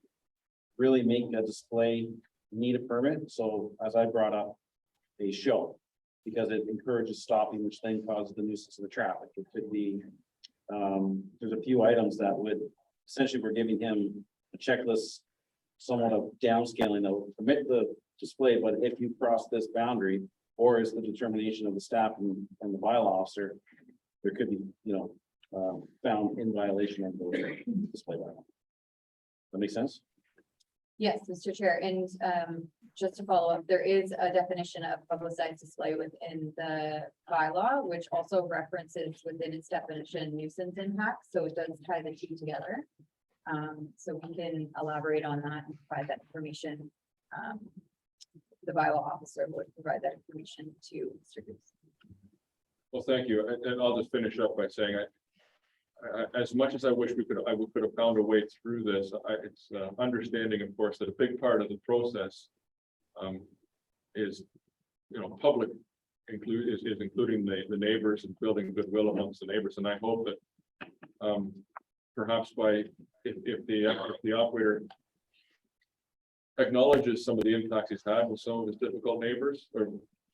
really make a display need a permit? So as I brought up, a show, because it encourages stopping, which then causes the nuisance of the traffic. It could be, there's a few items that would, essentially, we're giving him a checklist, somewhat of downscaling that will permit the display, but if you cross this boundary, or is the determination of the staff and the bylaw officer, there could be, found in violation of the display bylaw. That makes sense? Yes, Mr. Chair, and just to follow up, there is a definition of publicized display within the bylaw, which also references within its definition nuisance impact, so it does tie the two together. So we can elaborate on that and provide that information. The bylaw officer would provide that information to Mr. Goose. Well, thank you. And I'll just finish up by saying, as much as I wish we could have found a way through this, it's understanding, of course, that a big part of the process is, public is including the neighbors and building goodwill amongst the neighbors. And I hope that perhaps if the operator acknowledges some of the impacts he's had with some of his difficult neighbors, or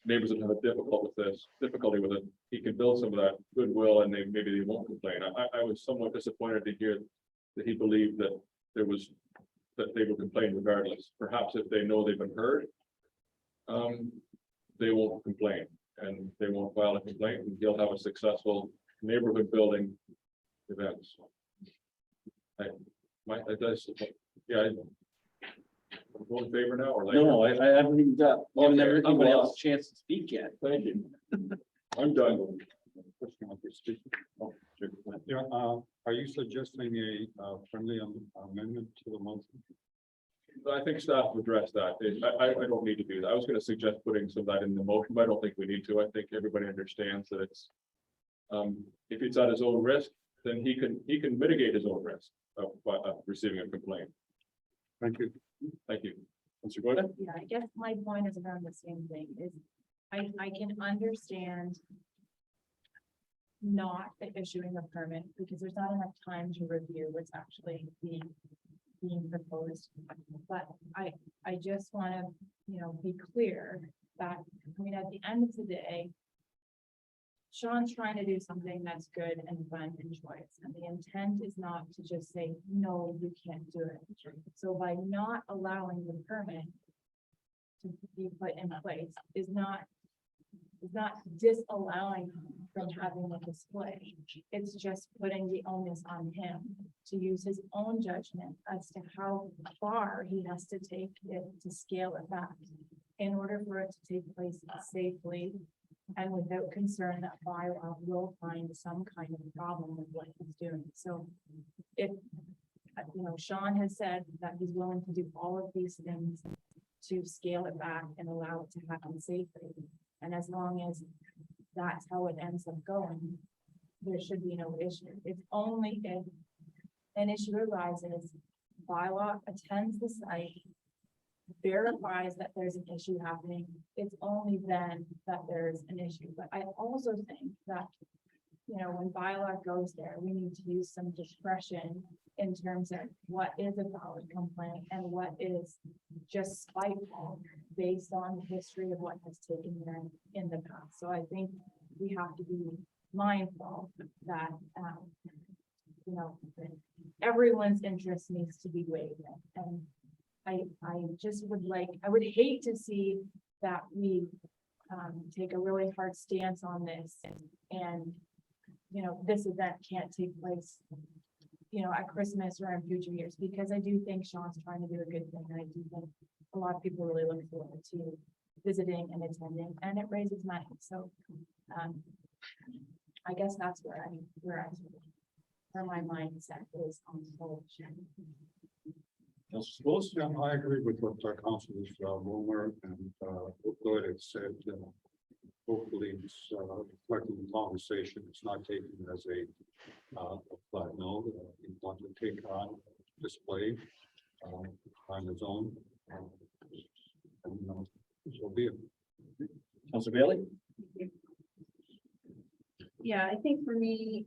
neighbors that have a difficulty with it, he can build some of that goodwill, and maybe they won't complain. I was somewhat disappointed to hear that he believed that they will complain regardless. Perhaps if they know they've been heard, they won't complain, and they won't file a complaint, and he'll have a successful neighborhood building events. I'm going in favor now, or later? No, I haven't even got, Okay, everybody I'm else off. a chance to speak yet. Thank you. I'm done. Yeah, are you suggesting a friendly amendment to the motion? I think staff will address that. I don't need to do that. I was gonna suggest putting some of that in the motion, but I don't think we need to. I think everybody understands that it's. If it's at his own risk, then he can mitigate his own risk of receiving a complaint. Thank you. Thank you. Mr. Gordon? Yeah, I guess my point is around the same thing, is I can understand not issuing a permit, because there's not enough time to review what's actually being proposed. But I just want to, be clear that, I mean, at the end of the day, Sean's trying to do something that's good and fun and joyous, and the intent is not to just say, no, you can't do it. So by not allowing the permit to be put in place is not disallowing him from having a display. It's just putting the onus on him to use his own judgment as to how far he has to take it to scale it back in order for it to take place safely and without concern that bylaw will find some kind of problem with what he's doing. So if, Sean has said that he's willing to do all of these things to scale it back and allow it to happen safely. And as long as that's how it ends up going, there should be no issue. It's only if an issue arises, bylaw attends the site, verifies that there's an issue happening, it's only then that there's an issue. But I also think that, when bylaw goes there, we need to use some discretion in terms of what is a valid complaint and what is just spiteful based on the history of what has taken there in the past. So I think we have to be mindful that, everyone's interest needs to be weighed in. And I just I would hate to see that we take a really hard stance on this and, this event can't take place, at Christmas or in future years, because I do think Sean's trying to do a good thing. And I do think a lot of people really look forward to visiting and attending, and it raises money. So I guess that's where my mindset is on the whole. Councilor Schools? Yeah, I agree with what Councilor Wilmer and Lloyd had said. Hopefully it's reflecting the conversation. It's not taken as a flat no. You want to take on display on his own. And so be it. Councilor Bailey? Yeah, I think for me,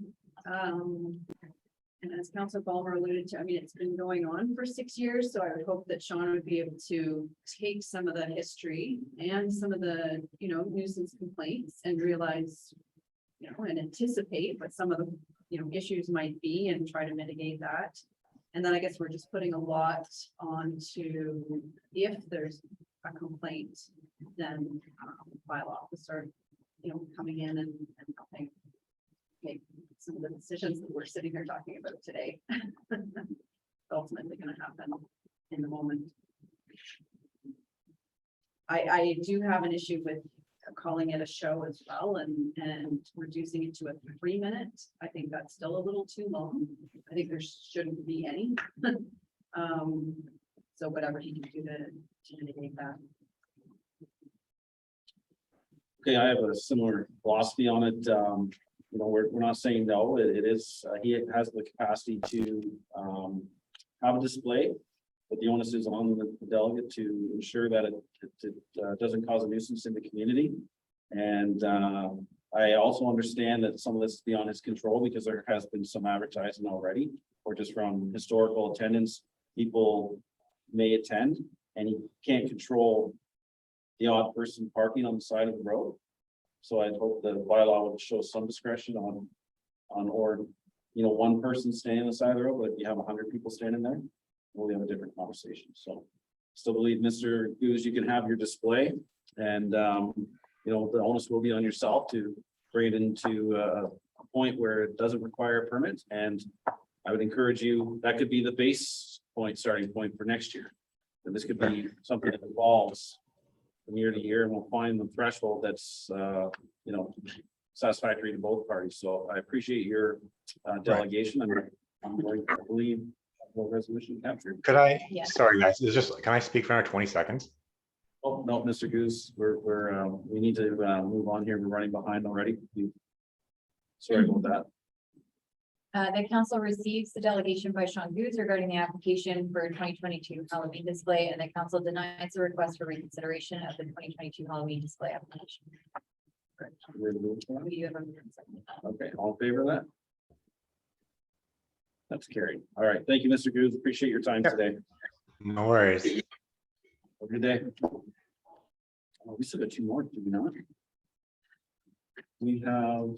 and as Councilor Ballmer alluded to, I mean, it's been going on for 6 years, so I would hope that Sean would be able to take some of the history and some of the, nuisance complaints and realize, and anticipate what some of the, issues might be and try to mitigate that. And then I guess we're just putting a lot onto, if there's a complaint, then bylaw will start, coming in and helping make some of the decisions that we're sitting here talking about today. Ultimately going to happen in the moment. I do have an issue with calling it a show as well and reducing it to a 3-minute. I think that's still a little too long. I think there shouldn't be any. So whatever he can do to mitigate that. Okay, I have a similar philosophy on it. We're not saying no, it is, he has the capacity to have a display, but the onus is on the delegate to ensure that it doesn't cause a nuisance in the community. And I also understand that some of this is beyond his control because there has been some advertising already, or just from historical attendance, people may attend and he can't control the odd person parking on the side of the road. So I'd hope the bylaw would show some discretion on or, one person standing on the side of the road, but if you have 100 people standing there, we'll have a different conversation. So still believe, Mr. Goose, you can have your display and, the onus will be on yourself to bring it into a point where it doesn't require a permit. And I would encourage you, that could be the base point, starting point for next year. And this could be something that evolves from year to year, and we'll find the threshold that's, satisfactory to both parties. So I appreciate your delegation. I'm going to believe the resolution captured. Could I, Yeah. sorry guys, can I speak for another 20 seconds? Oh, no, Mr. Goose, we need to move on here. We're running behind already. Sorry about that. The council receives the delegation by Sean Goose regarding the application for 2022 Halloween display, and the council denies the request for reconsideration of the 2022 Halloween display application. We have a- Okay, all in favor of that? That's carried. All right, thank you, Mr. Goose. Appreciate your time today. No worries. Have a good day. Oh, we still got two more, do we not? We have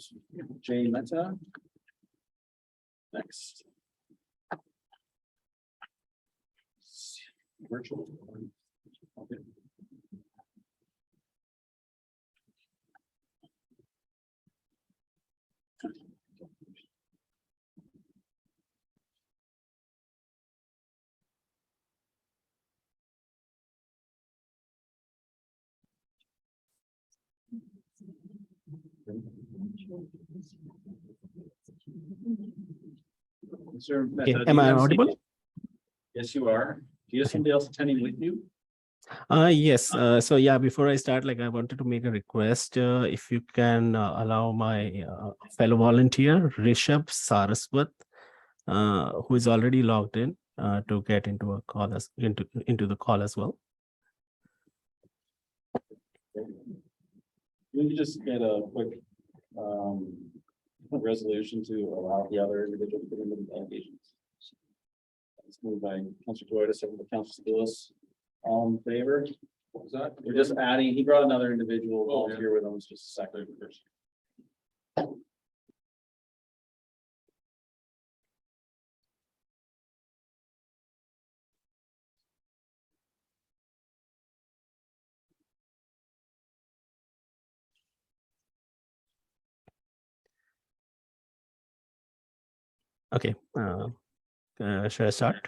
Jay Mehta. Next. Virtual. Okay. Sir, Okay, Mehta, do am you I have audible? somebody- Yes, you are. Do you have somebody else attending with you? Yes, so yeah, before I start, like I wanted to make a request, if you can allow my fellow volunteer, Rishabh Saraswat, who is already logged in, to get into a call as into the call as well. We can just get a quick resolution to allow the other individual to get into the delegations. It's moved by Councilor Dwight, second by Councilor Lewis. All in favor? What was that? We're just adding, he brought another individual Oh, yeah. volunteer with him, it's just a second first. Okay, should I start?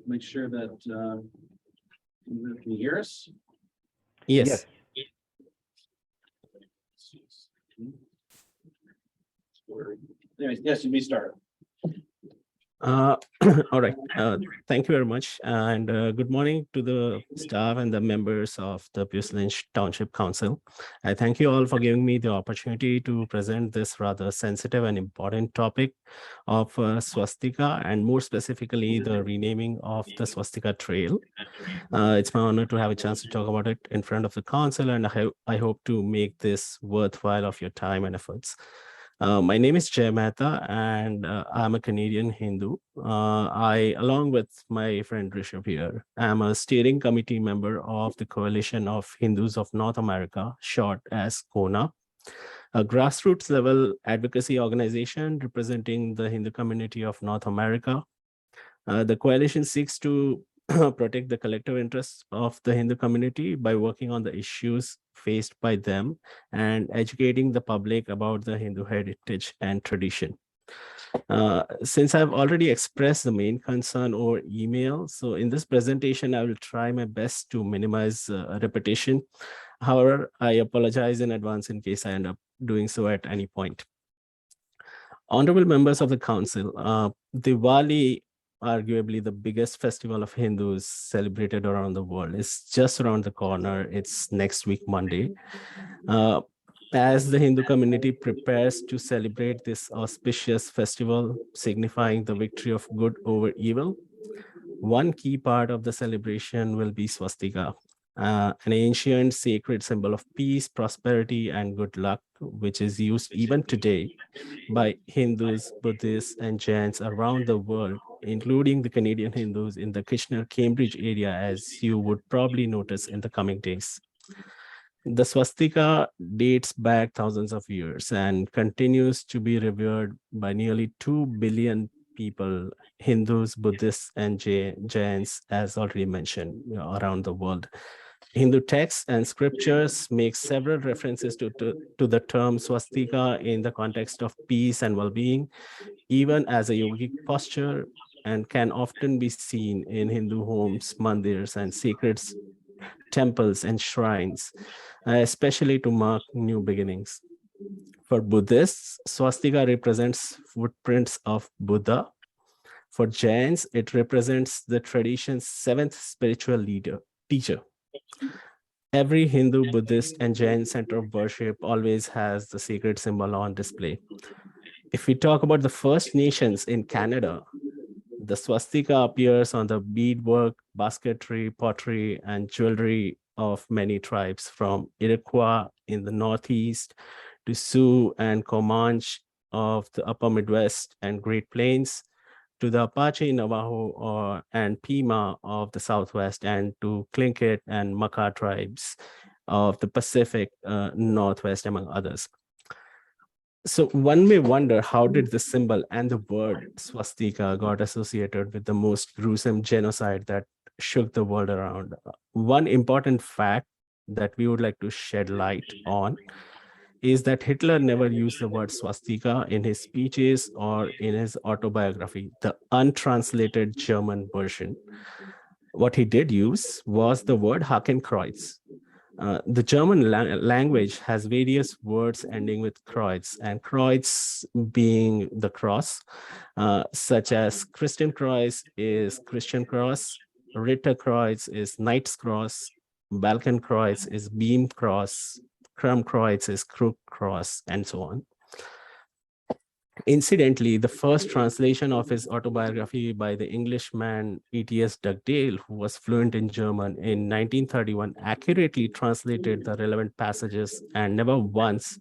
Make sure that, can you hear us? Yes. Anyways, yes, you may start. All right, thank you very much, and good morning to the staff and the members of the Pierce Lynch Township Council. I thank you all for giving me the opportunity to present this rather sensitive and important topic of swastika, and more specifically, the renaming of the Swastika Trail. It's my honor to have a chance to talk about it in front of the council, and I hope to make this worthwhile of your time and efforts. My name is Jay Mehta, and I'm a Canadian Hindu. I, along with my friend Rishabh here, am a steering committee member of the Coalition of Hindus of North America, short as KONA, a grassroots level advocacy organization representing the Hindu community of North America. The coalition seeks to protect the collective interests of the Hindu community by working on the issues faced by them and educating the public about the Hindu heritage and tradition. Since I've already expressed the main concern over email, so in this presentation, I will try my best to minimize repetition. However, I apologize in advance in case I end up doing so at any point. Honorable members of the council, Diwali, arguably the biggest festival of Hindus celebrated around the world, is just around the corner. It's next week, Monday. As the Hindu community prepares to celebrate this auspicious festival, signifying the victory of good over evil, one key part of the celebration will be swastika, an ancient sacred symbol of peace, prosperity, and good luck, which is used even today by Hindus, Buddhists, and Jains around the world, including the Canadian Hindus in the Kitchener-Cambridge area, as you would probably notice in the coming days. The swastika dates back thousands of years and continues to be revered by nearly 2 billion people, Hindus, Buddhists, and Jains, as already mentioned, around the world. Hindu texts and scriptures make several references to the term swastika in the context of peace and well-being, even as a yogic posture, and can often be seen in Hindu homes, mandirs, and sacred temples and shrines, especially to mark new beginnings. For Buddhists, swastika represents footprints of Buddha. For Jains, it represents the tradition's seventh spiritual teacher. Every Hindu, Buddhist, and Jain center of worship always has the sacred symbol on display. If we talk about the First Nations in Canada, the swastika appears on the beadwork, basketry, pottery, and jewelry of many tribes, from Iroquois in the Northeast to Sioux and Comanche of the Upper Midwest and Great Plains, to the Apache, Navajo, and Pima of the Southwest, and to Tlingit and Makah tribes of the Pacific Northwest, among others. So one may wonder, how did the symbol and the word swastika got associated with the most gruesome genocide that shook the world around? One important fact that we would like to shed light on is that Hitler never used the word swastika in his speeches or in his autobiography, the untranslated German version. What he did use was the word Hakenkreuz. The German language has various words ending with Kreuz, and Kreuz being the cross, such as Christenkreuz is Christian cross, Ritterkreuz is Knight's Cross, Balkenkreuz is Beam Cross, Krummkreuz is Crook Cross, and so on. Incidentally, the first translation of his autobiography by the Englishman E.T.S. Dugdale, who was fluent in German, in 1931 accurately translated the relevant passages and never once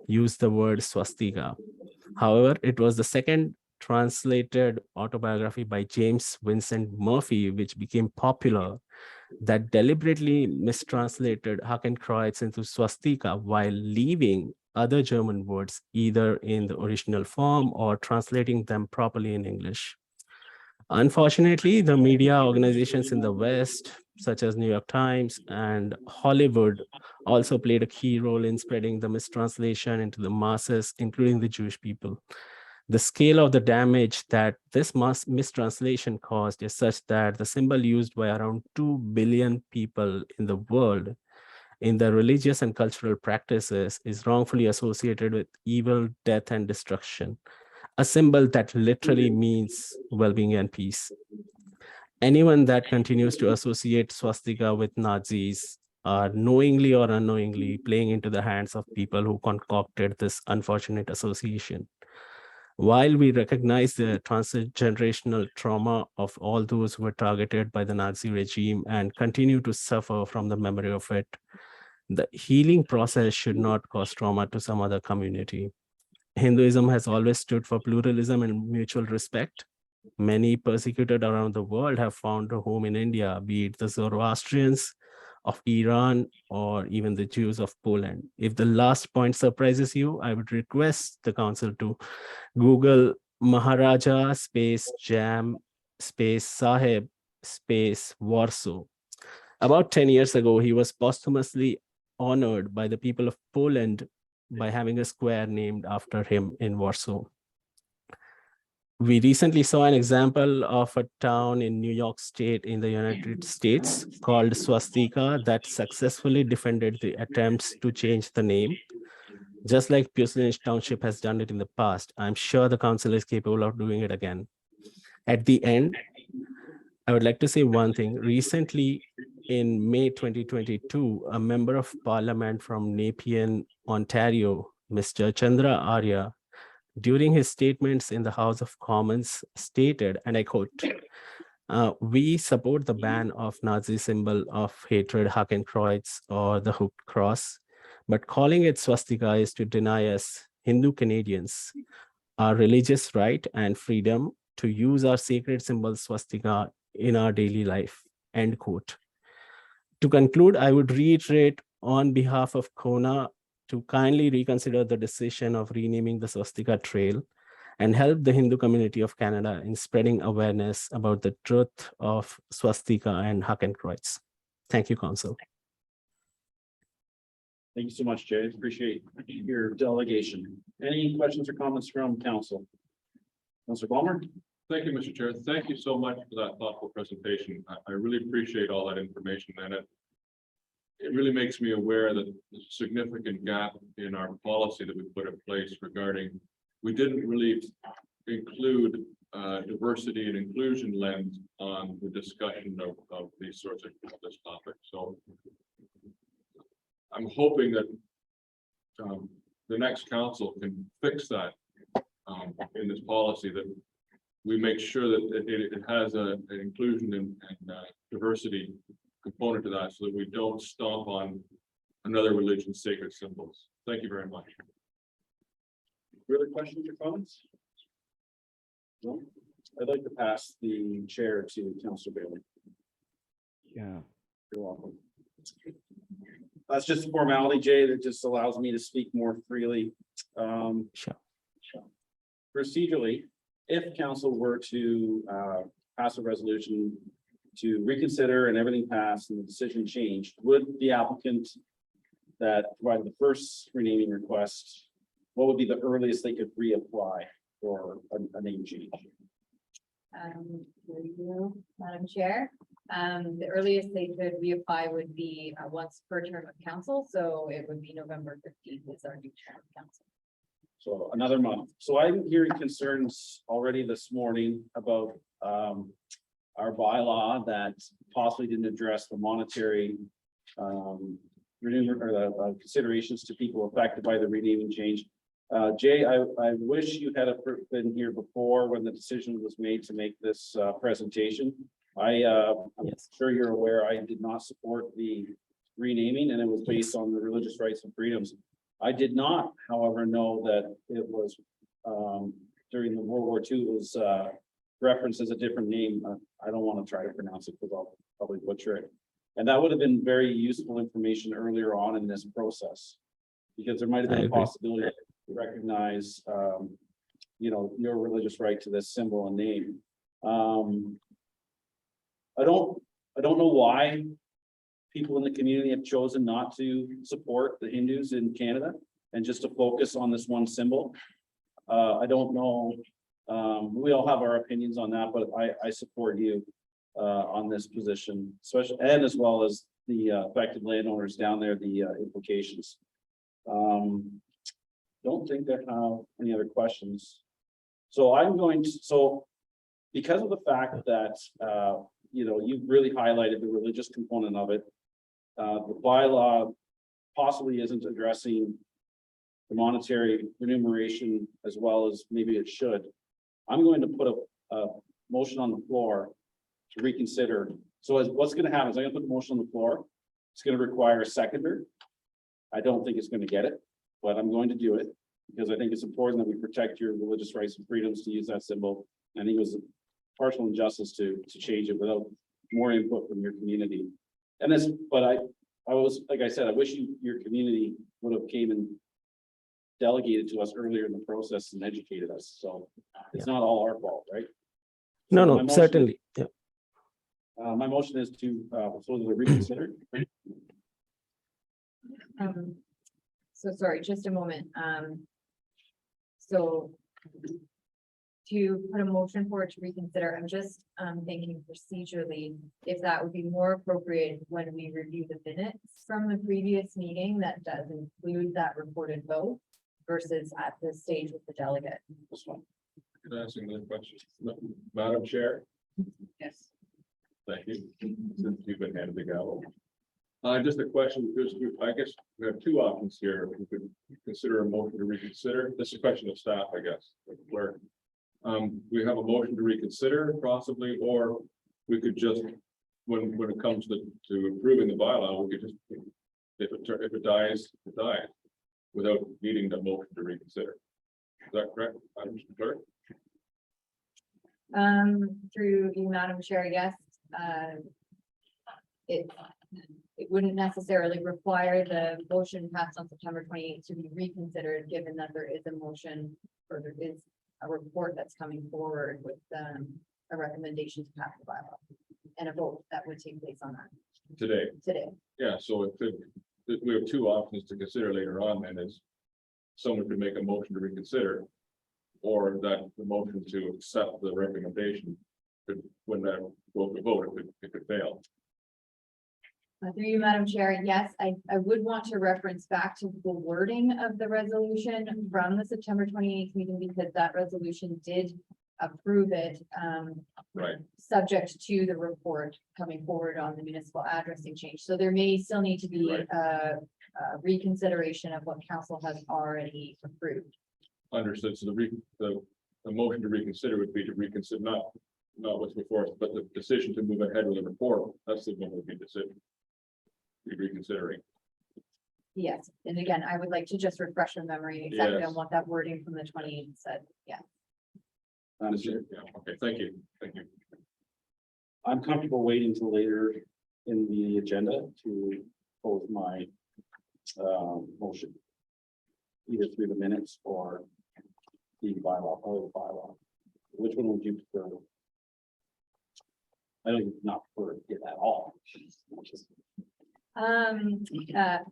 used the word swastika. However, it was the second translated autobiography by James Vincent Murphy, which became popular, that deliberately mistranslated Hakenkreuz into swastika while leaving other German words either in the original form or translating them properly in English. Unfortunately, the media organizations in the West, such as New York Times and Hollywood, also played a key role in spreading the mistranslation into the masses, including the Jewish people. The scale of the damage that this mistranslation caused is such that the symbol used by around 2 billion people in the world in their religious and cultural practices is wrongfully associated with evil, death, and destruction, a symbol that literally means well-being and peace. Anyone that continues to associate swastika with Nazis are knowingly or unknowingly playing into the hands of people who concocted this unfortunate association. While we recognize the transgenerational trauma of all those who were targeted by the Nazi regime and continue to suffer from the memory of it, the healing process should not cause trauma to some other community. Hinduism has always stood for pluralism and mutual respect. Many persecuted around the world have found a home in India, be it the Zoroastrians of Iran or even the Jews of Poland. If the last point surprises you, I would request the council to Google Maharaja space Jam space Sahib space Warsaw. About 10 years ago, he was posthumously honored by the people of Poland by having a square named after him in Warsaw. We recently saw an example of a town in New York State in the United States called Swastika that successfully defended the attempts to change the name. Just like Pierce Lynch Township has done it in the past, I'm sure the council is capable of doing it again. At the end, I would like to say one thing. Recently, in May 2022, a member of parliament from Nepean, Ontario, Mr. Chandra Arya, during his statements in the House of Commons stated, and I quote, "We support the ban of Nazi symbol of hatred, Hakenkreuz, or the hooked cross, but calling it swastika is to deny us, Hindu Canadians, our religious right and freedom to use our sacred symbol swastika in our daily life," end quote. To conclude, I would reiterate on behalf of Kona to kindly reconsider the decision of renaming the Swastika Trail and help the Hindu community of Canada in spreading awareness about the truth of swastika and Hakenkreuz. Thank you, Council. Thank you so much, Jay. Appreciate your delegation. Any questions or comments from council? Councilor Palmer? Thank you, Mr. Chair. Thank you so much for that thoughtful presentation. I really appreciate all that information, and it really makes me aware that there's a significant gap in our policy that we put in place regarding, we didn't really include diversity and inclusion lens on the discussion of these sorts of this topic. So I'm hoping that the next council can fix that in this policy that we make sure that it has an inclusion and diversity component to that, so that we don't stomp on another religion's sacred symbols. Thank you very much. Further questions or comments? No? I'd like to pass the chair to Councillor Bailey. Yeah. You're welcome. That's just a formality, Jay, that just allows me to speak more freely. Sure. Procedurally, if council were to pass a resolution to reconsider and everything passed and the decision changed, would the applicant that provided the first renaming request, what would be the earliest they could reapply for a name change? Here you go, Madam Chair. The earliest they could reapply would be once per term of council, so it would be November 15th is our new term of council. So another month. So I'm hearing concerns already this morning about our bylaw that possibly didn't address the monetary considerations to people affected by the renaming change. Jay, I wish you had been here before when the decision was made to make this presentation. I'm Yes. sure you're aware, I did not support the renaming, and it was based on the religious rights and freedoms. I did not, however, know that it was during the World War II, it was referenced as a different name. I don't want to try to pronounce it because I'll probably butcher it. And that would have been very useful information earlier on in this process. Because there might have I been a agree. possibility to recognize, your religious right to this symbol and name. I don't know why people in the community have chosen not to support the Hindus in Canada and just to focus on this one symbol. I don't know. We all have our opinions on that, but I support you on this position, especially and as well as the affected landowners down there, the implications. Don't think I have any other questions. So I'm going to, because of the fact that, you've really highlighted the religious component of it. The bylaw possibly isn't addressing the monetary remuneration as well as maybe it should. I'm going to put a motion on the floor to reconsider. So what's going to happen is I'm going to put the motion on the floor. It's going to require a seconder. I don't think it's going to get it, but I'm going to do it because I think it's important that we protect your religious rights and freedoms to use that symbol. And it was a partial injustice to change it without more input from your community. And this, but I was, like I said, I wish your community would have came and delegated to us earlier in the process and educated us. So it's not all our fault, right? No, So my no, motion- certainly. Yeah. My motion is to supposedly reconsider. So sorry, just a moment. So to put a motion for it to reconsider, I'm just thinking procedurally, if that would be more appropriate when we review the minutes from the previous meeting that does include that recorded vote versus at this stage with the delegate. This one. Can I ask another question? Madam Chair, Yes. thank you. Since you've been handed the gavel. Just a question, because I guess we have two options here. We could consider a motion to reconsider. This is a question of staff, I guess. Where we have a motion to reconsider possibly, or we could just, when it comes to approving the bylaw, we could just, if it dies, it dies, without needing the motion to reconsider. Is that correct, Madam Clerk? Through you, Madam Chair, yes. It wouldn't necessarily require the motion passed on September 28th to be reconsidered, given that there is a motion or there is a report that's coming forward with a recommendation to pass the bylaw and a vote that would take place on that Today, today. yeah, so it could, we have two options to consider later on, then is someone could make a motion to reconsider, or that the motion to accept the recommendation could, when that vote, it could fail. Through you, Madam Chair, yes, I would want to reference back to the wording of the resolution from the September 28th meeting, because that resolution did approve it. Right. Subject to the report coming forward on the municipal addressing change. So there may still need to be Right. a reconsideration of what council has already approved. Understood, so the motion to reconsider would be to reconsider, not what's before us, but the decision to move ahead with the report, that's the one would be decision. Be reconsidering. Yes, and again, I would like to just refresh your memory exactly Yes. on what that wording from the 28th said, yeah. Understood. Yeah, okay, thank you, thank you. I'm comfortable waiting till later in the agenda to pose my motion. Either through the minutes or the bylaw. Which one would you prefer? I don't not prefer it at all.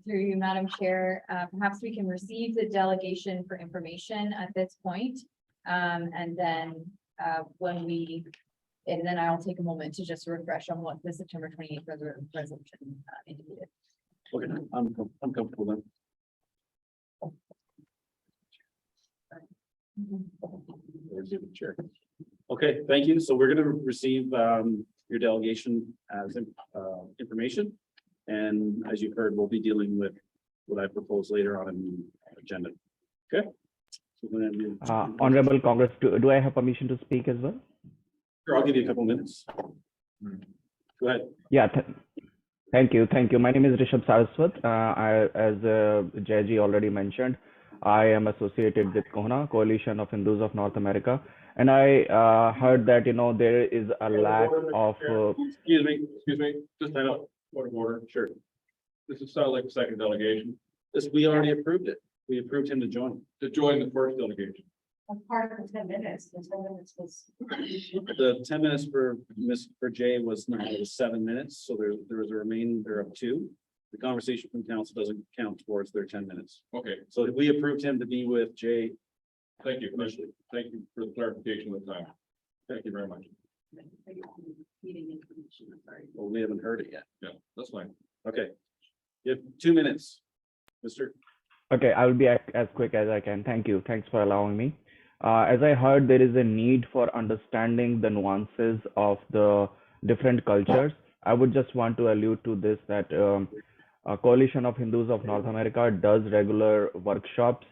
Through you, Madam Chair, perhaps we can receive the delegation for information at this point. And then, and then I'll take a moment to just refresh on what the September 28th resolution indicated. Okay, I'm comfortable then. Chair. Okay, thank you. So we're gonna receive your delegation as information. And as you've heard, we'll be dealing with what I propose later on in the agenda. Okay? So we're gonna move- Honorable Congress, do I have permission to speak as well? Sure, I'll give you a couple minutes. Go ahead. Yeah, thank you. Thank you. My name is Rishabh Saraswat. As Jayji already mentioned, I am associated with KOHNA, Coalition of Hindus of North America. And I heard that, there is a lack of, Excuse me, just point of order, sure. This is sound like the second delegation, We already approved it. We approved him to join. to join the first delegation. Part of the 10 minutes, the 10 minutes was. The 10 minutes for Jay was 7 minutes, so there was a remainder of 2. The conversation from council doesn't count towards their 10 minutes. Okay, So we approved him to be with Jay. thank you, thank you for the clarification of the time. Thank you very much. Meeting information, I'm sorry. Well, we haven't heard it yet. Yeah, that's fine. Okay. You have 2 minutes, mister. okay, I will be as quick as I can. Thank you. Thanks for allowing me. As I heard, there is a need for understanding the nuances of the different cultures. I would just want to allude to this, that a Coalition of Hindus of North America does regular workshops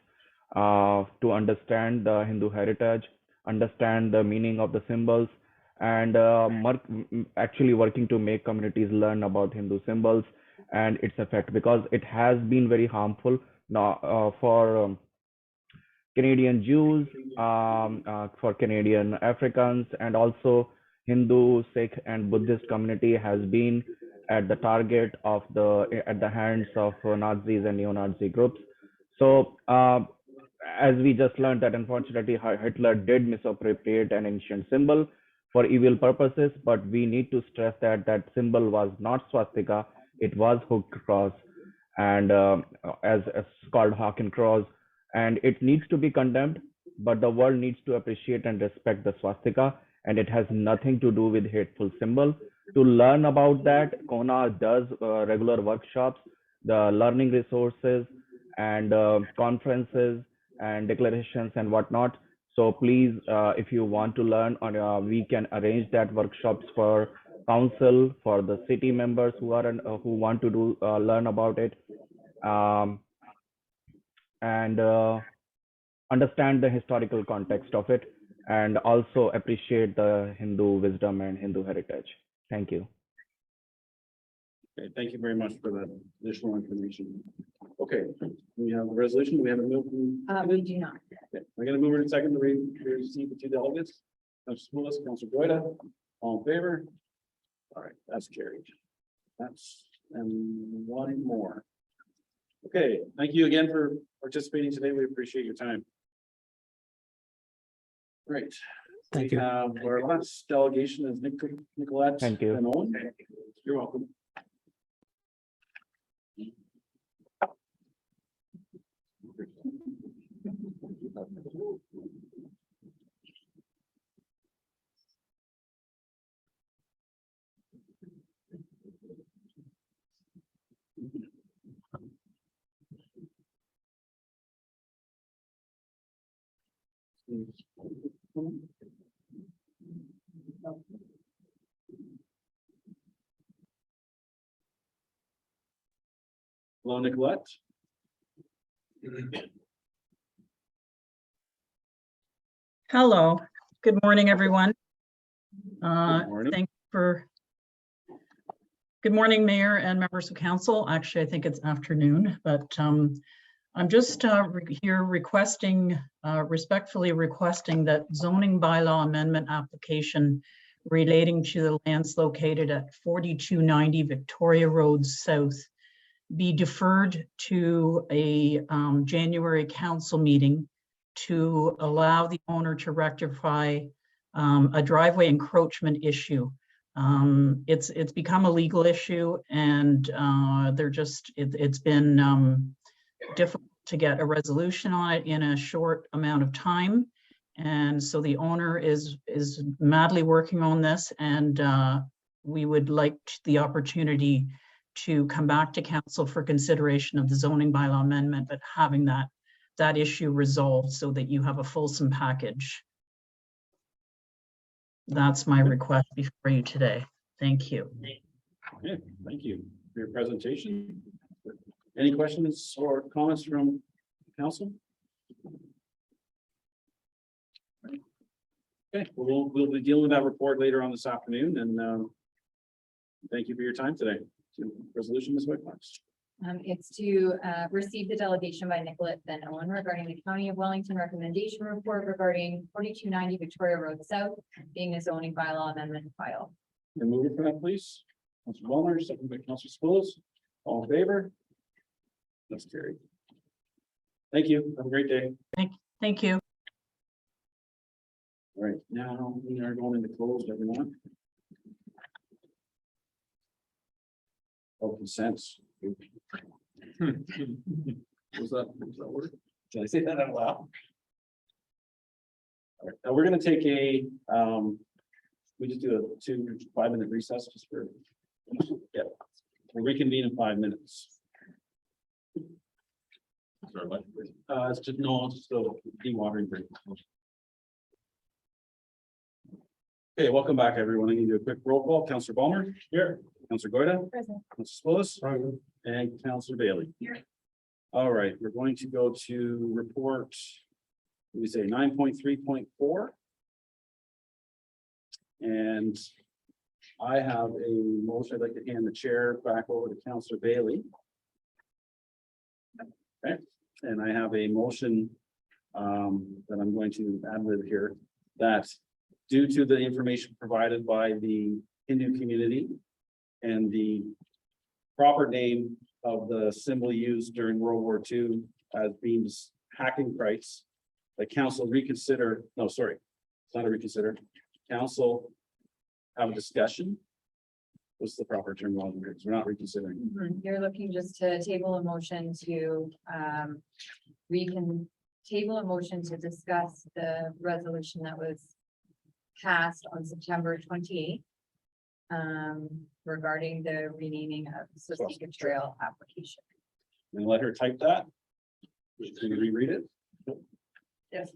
to understand the Hindu heritage, understand the meaning of the symbols, and actually working to make communities learn about Hindu symbols and its effect, because it has been very harmful now for Canadian Jews, for Canadian Africans, and also Hindu, Sikh, and Buddhist community has been at the target of at the hands of Nazis and neo-Nazi groups. So, as we just learned that unfortunately Hitler did misappropriate an ancient symbol for evil purposes, but we need to stress that that symbol was not swastika, it was hooked cross, and as called Hawken cross, and it needs to be condemned, but the world needs to appreciate and respect the swastika, and it has nothing to do with hateful symbol. To learn about that, KOHNA does regular workshops, the learning resources, and conferences and declarations and whatnot. So please, if you want to learn, we can arrange that workshops for council, for the city members who want to learn about it, and understand the historical context of it, and also appreciate the Hindu wisdom and Hindu heritage. Thank you. Okay, thank you very much for that additional information. Okay, we have a resolution. We have a move. We do not. Okay, we're gonna move in a second to receive the 2 delegates. Councilor Smollis, Councilor Goida, all in favor? All right, that's carried. And 1 more. Okay, thank you again for participating today. We appreciate your time. Great. Thank We you. have our last delegation is Nicolette. Thank you. Van Owen. You're welcome. Hello, Nicolette. Hello, good morning, everyone. Good morning. Thank you for. Good morning, Mayor and members of council. Actually, I think it's afternoon, but I'm just here requesting, respectfully requesting that zoning bylaw amendment application relating to the lands located at 4290 Victoria Road South be deferred to a January council meeting to allow the owner to rectify a driveway encroachment issue. It's become a legal issue, and it's been difficult to get a resolution on it in a short amount of time. And so the owner is madly working on this, and we would like the opportunity to come back to council for consideration of the zoning bylaw amendment, but having that issue resolved so that you have a fulsome package. That's my request before you today. Thank you. Okay, thank you for your presentation. Any questions or comments from council? Okay, we'll be dealing with that report later on this afternoon, and thank you for your time today. Resolution, Ms. Whitmarsh. It's to receive the delegation by Nicolette Van Owen regarding the County of Wellington recommendation report regarding 4290 Victoria Road South being a zoning bylaw amendment file. And move it for that, please. Councilor Wallner, second by Councilor Spillis. All in favor? That's carried. Thank you. Have a great day. Thank you. All right, now we are going into closed, everyone. Oh, consents. Was that word? Did I say that out loud? All right, now we're gonna take we just do a 2 5-minute recess just for, yeah, we'll reconvene in 5 minutes. Sorry, what? It's just, no, it's just a dewatering break. Okay, welcome back, everyone. I'm gonna do a quick roll call. Councilor Balmer. Here. Councilor Goida. Present. Councilor Spillis. And Councilor Bailey. Here. All right, we're going to go to report. We say 9.3.4. And I have a motion. I'd like to hand the chair back over to Councilor Bailey. Okay, and I have a motion that I'm going to add lib here, that due to the information provided by the Hindu community and the proper name of the symbol used during World War II as being Hakenkreuz, the council reconsider, no, sorry, it's not a reconsider. Council have a discussion. What's the proper term? We're not reconsidering. You're looking just to table a motion to table a motion to discuss the resolution that was passed on September 28th regarding the renaming of the Soseca Trail application. And let her type that. Can you reread it? Yes.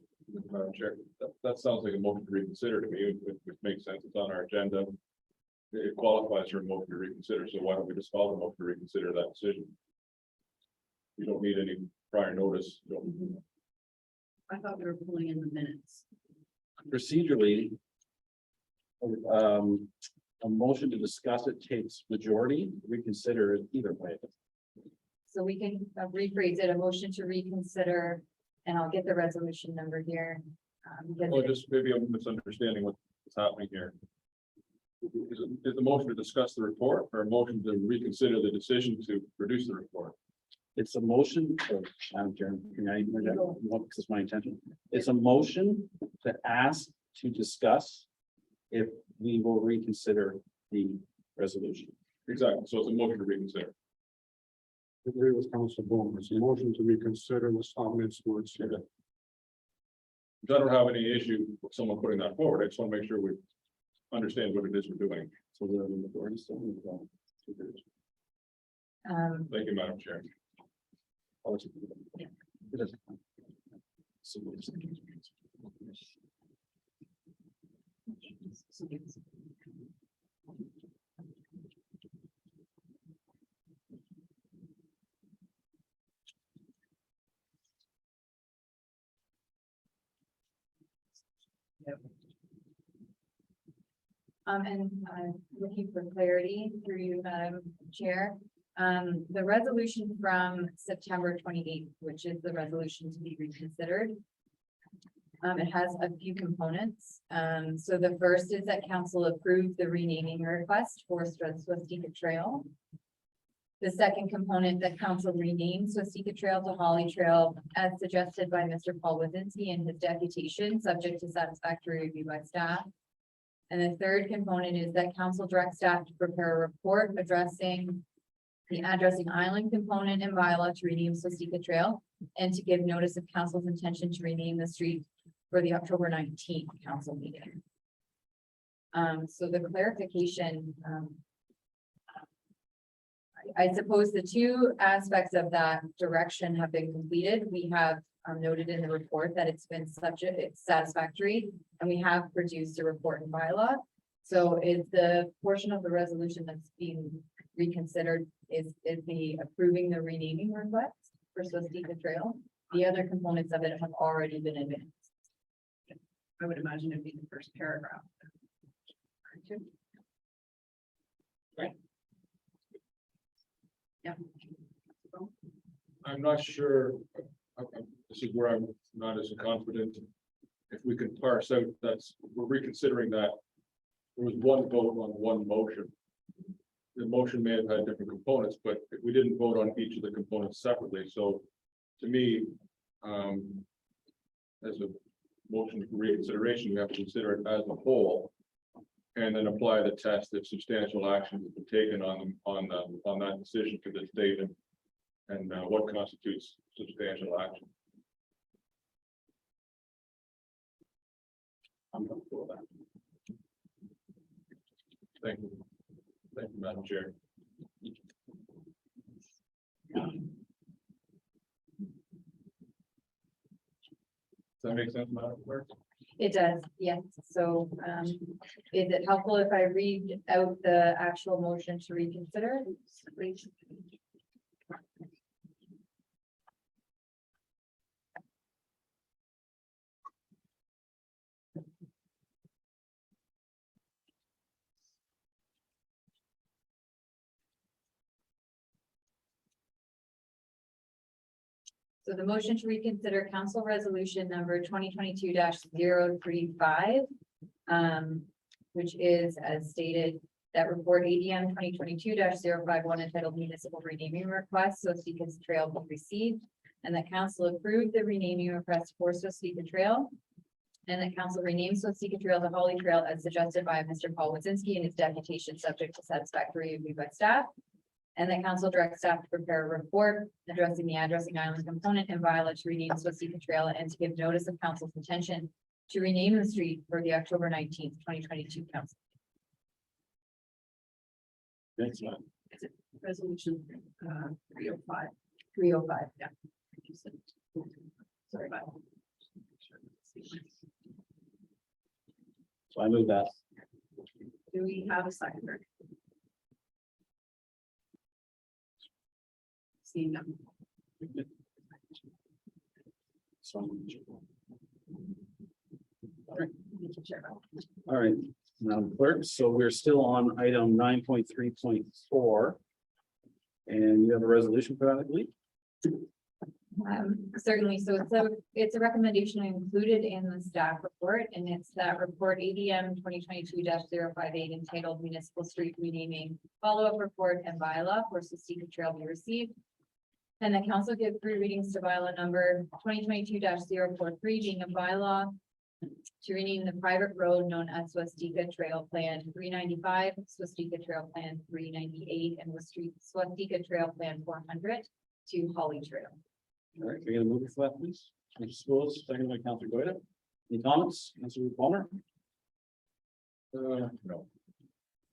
Madam Chair, that sounds like a motion to reconsider to me, which makes sense. It's on our agenda. It qualifies for a motion to reconsider, so why don't we just call the motion to reconsider that decision? You don't need any prior notice. You don't- I thought we were pulling in the minutes. Procedurally, a motion to discuss it takes majority, reconsider it either way. So we can rephrase it, a motion to reconsider, and I'll get the resolution number here. Because Well, just maybe I'm misunderstanding what's happening here. Is the motion to discuss the report or a motion to reconsider the decision to produce the report? It's a motion, Madam Chair, can I, because it's my intention. It's a motion to ask to discuss if we will reconsider the resolution. Exactly, so it's a motion to reconsider. Agree with Council Bowman. It's a motion to reconsider the comments words here. I don't have any issue with someone putting that forward. I just want to make sure we understand what it is we're doing. So the majority still. Thank you, Madam Chair. I'll let you do that. It doesn't count. So we'll just- Looking for clarity through you, Madam Chair. The resolution from September 28th, which is the resolution to be reconsidered. It has a few components. So the first is that council approved the renaming request for Swastika Trail. The second component, that council renamed Swastika Trail to Holly Trail as suggested by Mr. Paul Wazinski in his deputation, subject to satisfactory review by staff. And the third component is that council directs staff to prepare a report addressing the addressing island component and bylaw to rename Swastika Trail and to give notice of council's intention to rename the street for the October 19th council meeting. So the clarification, I suppose the two aspects of that direction have been completed. We have noted in the report that it's been it's satisfactory, and we have produced a report and bylaw. So is the portion of the resolution that's being reconsidered is the approving the renaming request for Swastika Trail. The other components of it have already been advanced. I would imagine it'd be the first paragraph. Yeah. I'm not sure, this is where I'm not as confident. If we can parse out, we're reconsidering that. There was one vote on one motion. The motion may have had different components, but we didn't vote on each of the components separately, so to me, as a motion for reconsideration, we have to consider it as a whole. And then apply the test if substantial action has been taken on that decision to this date and what constitutes substantial action. I'm comfortable with that. Thank you. Thank you, Madam Chair. Does that make sense, Madam Clerk? It does, yes. So is it helpful if I read out the actual motion to reconsider? Please. So the motion to reconsider council resolution number 2022-035, which is as stated that report ADM 2022-051 entitled municipal renaming request, Swastika's Trail be received, and that council approved the renaming request for Swastika Trail, and that council renames Swastika Trail to Holly Trail as suggested by Mr. Paul Wazinski in his deputation, subject to satisfactory review by staff. And that council directs staff to prepare a report addressing the addressing island component and bylaw to rename Swastika Trail and to give notice of council's intention to rename the street for the October 19th, 2022 council. Thanks, man. Resolution 305. 305. Yeah. Sorry about that. So I move that. Do we have a seconder? Seeing none. All right, Madam Clerk, so we're still on item 9.3.4. And you have a resolution for that, I believe? Certainly, so it's a recommendation included in the staff report, and it's that report ADM 2022-058 entitled Municipal Street Renaming Follow-up Report and Bylaw for Swastika Trail be received. And the council give 3 readings to bylaw number 2022-043 being a bylaw to rename the private road known as Swastika Trail Plan 395, Swastika Trail Plan 398, and Swastika Trail Plan 400 to Holly Trail. All right, can I get a mover for that, please? Mr. Schools, second by Councilor Goida. Any comments? Councilor Palmer? No.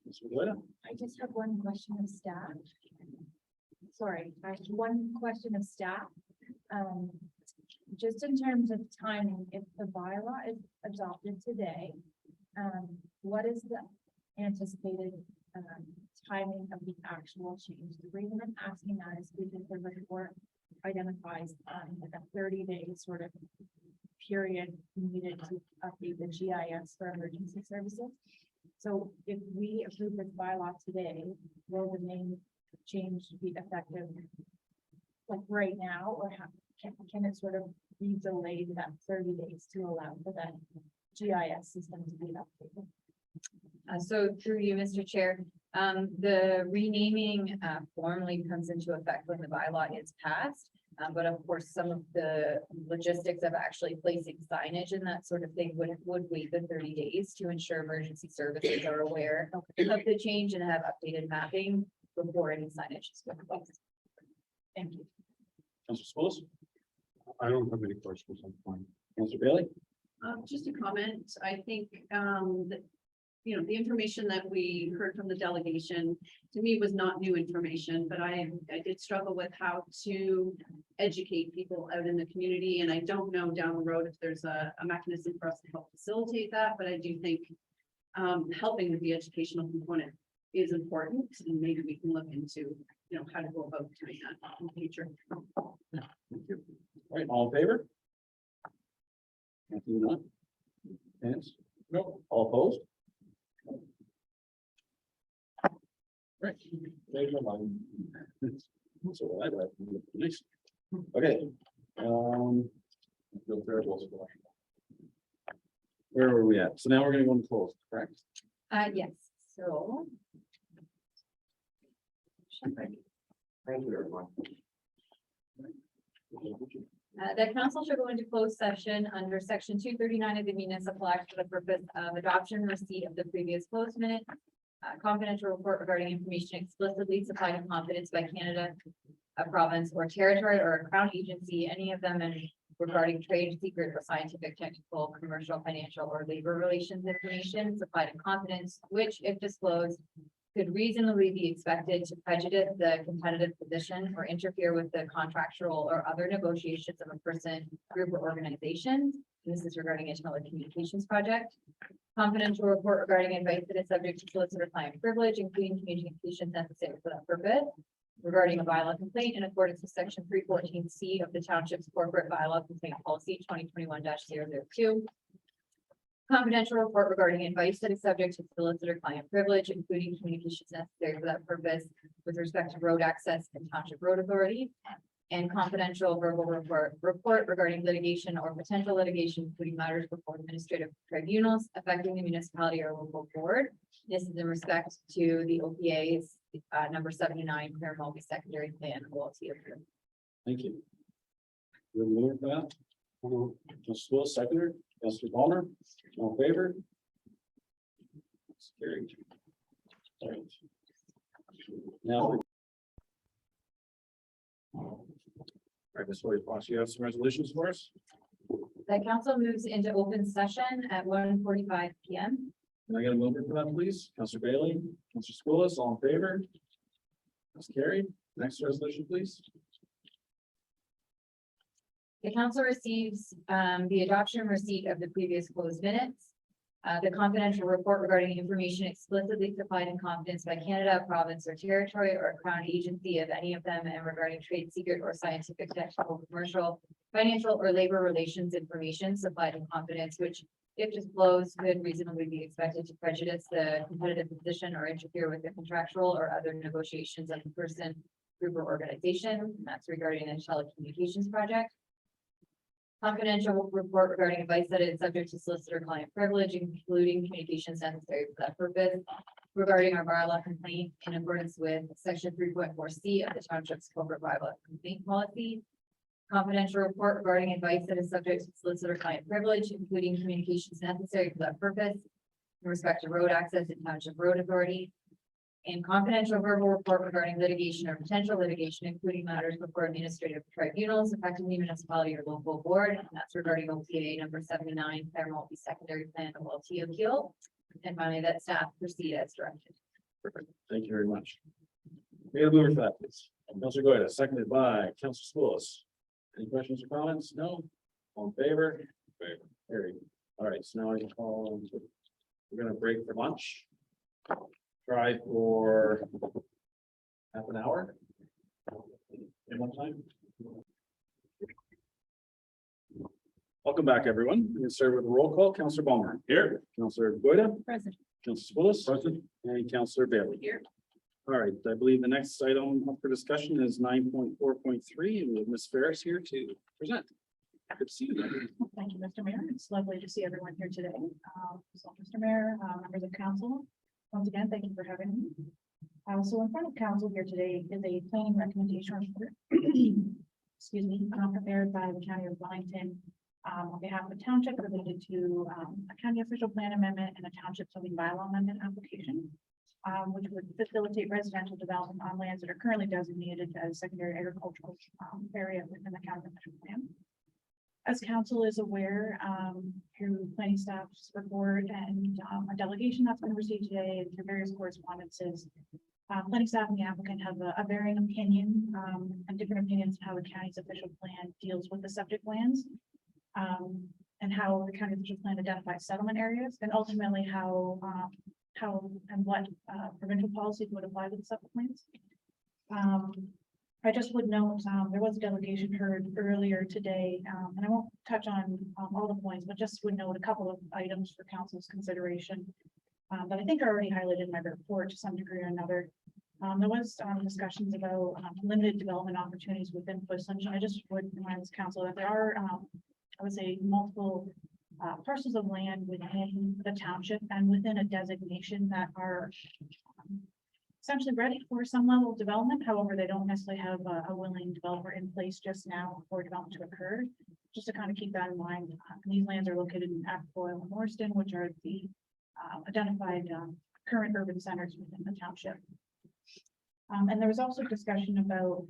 Councilor Goida? I just have one question of staff. Sorry, I have one question of staff. Just in terms of timing, if the bylaw is adopted today, what is the anticipated timing of the actual change? The reason I'm asking that is because the report identifies like a 30-day sort of period needed to update the GIS for emergency services. So if we approve this bylaw today, will the name change be effective like right now, or can it sort of be delayed that 30 days to allow for that GIS system to be updated? So through you, Mr. Chair, the renaming formally comes into effect when the bylaw is passed. But of course, some of the logistics of actually placing signage and that sort of thing would wait the 30 days to ensure emergency services are aware of the change and have updated mapping before any signage is put in place. Thank you. Councilor Schools, I don't have any questions on point. Councilor Bailey. Just a comment. I think, that, you know, the information that we heard from the delegation to me was not new information, but I did struggle with how to educate people out in the community. And I don't know down the road if there's a mechanism for us to help facilitate that, but I do think helping with the educational component is important, and maybe we can look into, you know, how to go about doing that in the future. Thank you. All right, all in favor? Anthony, not? Hands? No. All opposed? Right. There's your line. So I read. Nice. Okay. Feel terrible. Where were we at? So now we're gonna go and close, correct? Yes, so. Thank you, everyone. The council should go into closed session under section 239 of the Municipal Act for the purpose of adoption and receipt of the previous closed minute. Confidential report regarding information explicitly supplied in confidence by Canada, a province or territory or a crown agency, any of them, and regarding trade secret or scientific, technical, commercial, financial, or labor relations information supplied in confidence, which, if disclosed, could reasonably be expected to prejudice the competitive position or interfere with the contractual or other negotiations of a person, group, or organization. And this is regarding a telecommunications project. Confidential report regarding advice that is subject to solicitor client privilege, including communications necessary for that purpose. Regarding a bylaw complaint in accordance with section 314C of the Township's corporate bylaw complaint policy 2021-002. Confidential report regarding advice that is subject to solicitor client privilege, including communications necessary for that purpose with respect to road access and Township Road Authority. And confidential verbal report regarding litigation or potential litigation, including matters before administrative tribunals affecting the municipality or local board. This is in respect to the OPA's number 79 Clear Multi-Secondary Plan. Thank you. We're moving for that. Just Will, seconder, Councilor Palmer, all in favor? It's carried. All right. Now. All right, Ms. Boyce, you have some resolutions for us? The council moves into open session at 1:45 PM. Can I get a mover for that, please? Councilor Bailey, Councilor Schoolis, all in favor? That's carried. Next resolution, please. The council receives the adoption and receipt of the previous closed minutes. The confidential report regarding information explicitly supplied in confidence by Canada, province or territory or crown agency of any of them, and regarding trade secret or scientific, technical, commercial, financial, or labor relations information supplied in confidence, which, if disclosed, could reasonably be expected to prejudice the competitive position or interfere with the contractual or other negotiations of the person, group, or organization. That's regarding the telecommunications project. Confidential report regarding advice that is subject to solicitor client privilege, including communications necessary for that purpose. Regarding our bylaw complaint in accordance with section 3.4C of the Township's corporate bylaw complaint policy. Confidential report regarding advice that is subject to solicitor client privilege, including communications necessary for that purpose. In respect to road access and Township Road Authority. And confidential verbal report regarding litigation or potential litigation, including matters before administrative tribunals affecting the municipality or local board. And that's regarding OPA number 79, Clear Multi-Secondary Plan OLT appeal. And finally, that staff proceed as directed. Perfect. Thank you very much. We have a mover for that, please. Councilor Goyda, seconded by Councilor Schoolis. Any questions or comments? No? All in favor? Favor. Carried. All right, so now I can call, we're gonna break for lunch. Try for half an hour. In one time. Okay. Welcome back, everyone. We're gonna start with a roll call. Counselor Ballmer. Here. Counselor Goida. Present. Counselor Willis. Present. And Counselor Bailey. Here. All right, I believe the next item up for discussion is 9.4.3, and with Ms. Ferris here to present. Good to see you. Then. Thank you, Mr. Mayor. It's lovely to see everyone here today. So, Mr. Mayor, members of council, once again, thank you for having me. So in front of council here today is a planning recommendation report. Excuse me, prepared by the County of Wellington on behalf of the township related to a county official plan amendment and a township zoning bylaw amendment application, which would facilitate residential development on lands that are currently designated as secondary agricultural area within the county official plan. As council is aware, through planning staff's report and a delegation that's been received today and through various correspondences, planning staff and the applicant have a varying opinion and different opinions on how the county's official plan deals with the subject lands, and how the county official plan identifies settlement areas, and ultimately how and what provincial policies would apply to the subject lands. I just would note, there was a delegation heard earlier today, and I won't touch on all the points, but just would note a couple of items for council's consideration that I think are already highlighted in my report to some degree or another. There was discussions about limited development opportunities within Foothills. I just would remind this council that there are, I would say, multiple parcels of land within the township and within a designation that are essentially ready for some level of development. However, they don't necessarily have a willing developer in place just now for development to occur. Just to kind of keep that in mind, these lands are located in Aberfoyle and Morriston, which are the identified current urban centers within the township. And there was also discussion about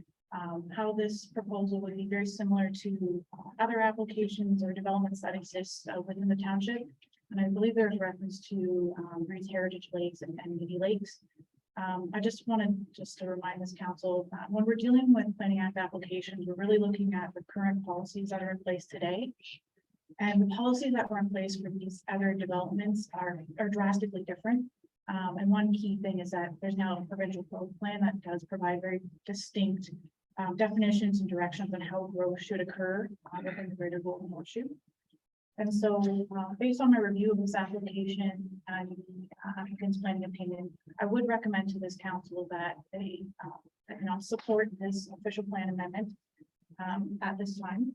how this proposal would be very similar to other applications or developments that exist within the township. And I believe there's reference to Reed's Heritage Lakes and Midi Lakes. I just wanted to remind this council that when we're dealing with Planning Act applications, we're really looking at the current policies that are in place today. And the policies that were in place for these other developments are drastically different. And one key thing is that there's now a provincial growth plan that does provide very distinct definitions and directions on how growth should occur within the greater Golden Horseshoe. And so, based on my review of this application and the applicant's planning opinion, I would recommend to this council that they support this official plan amendment at this time.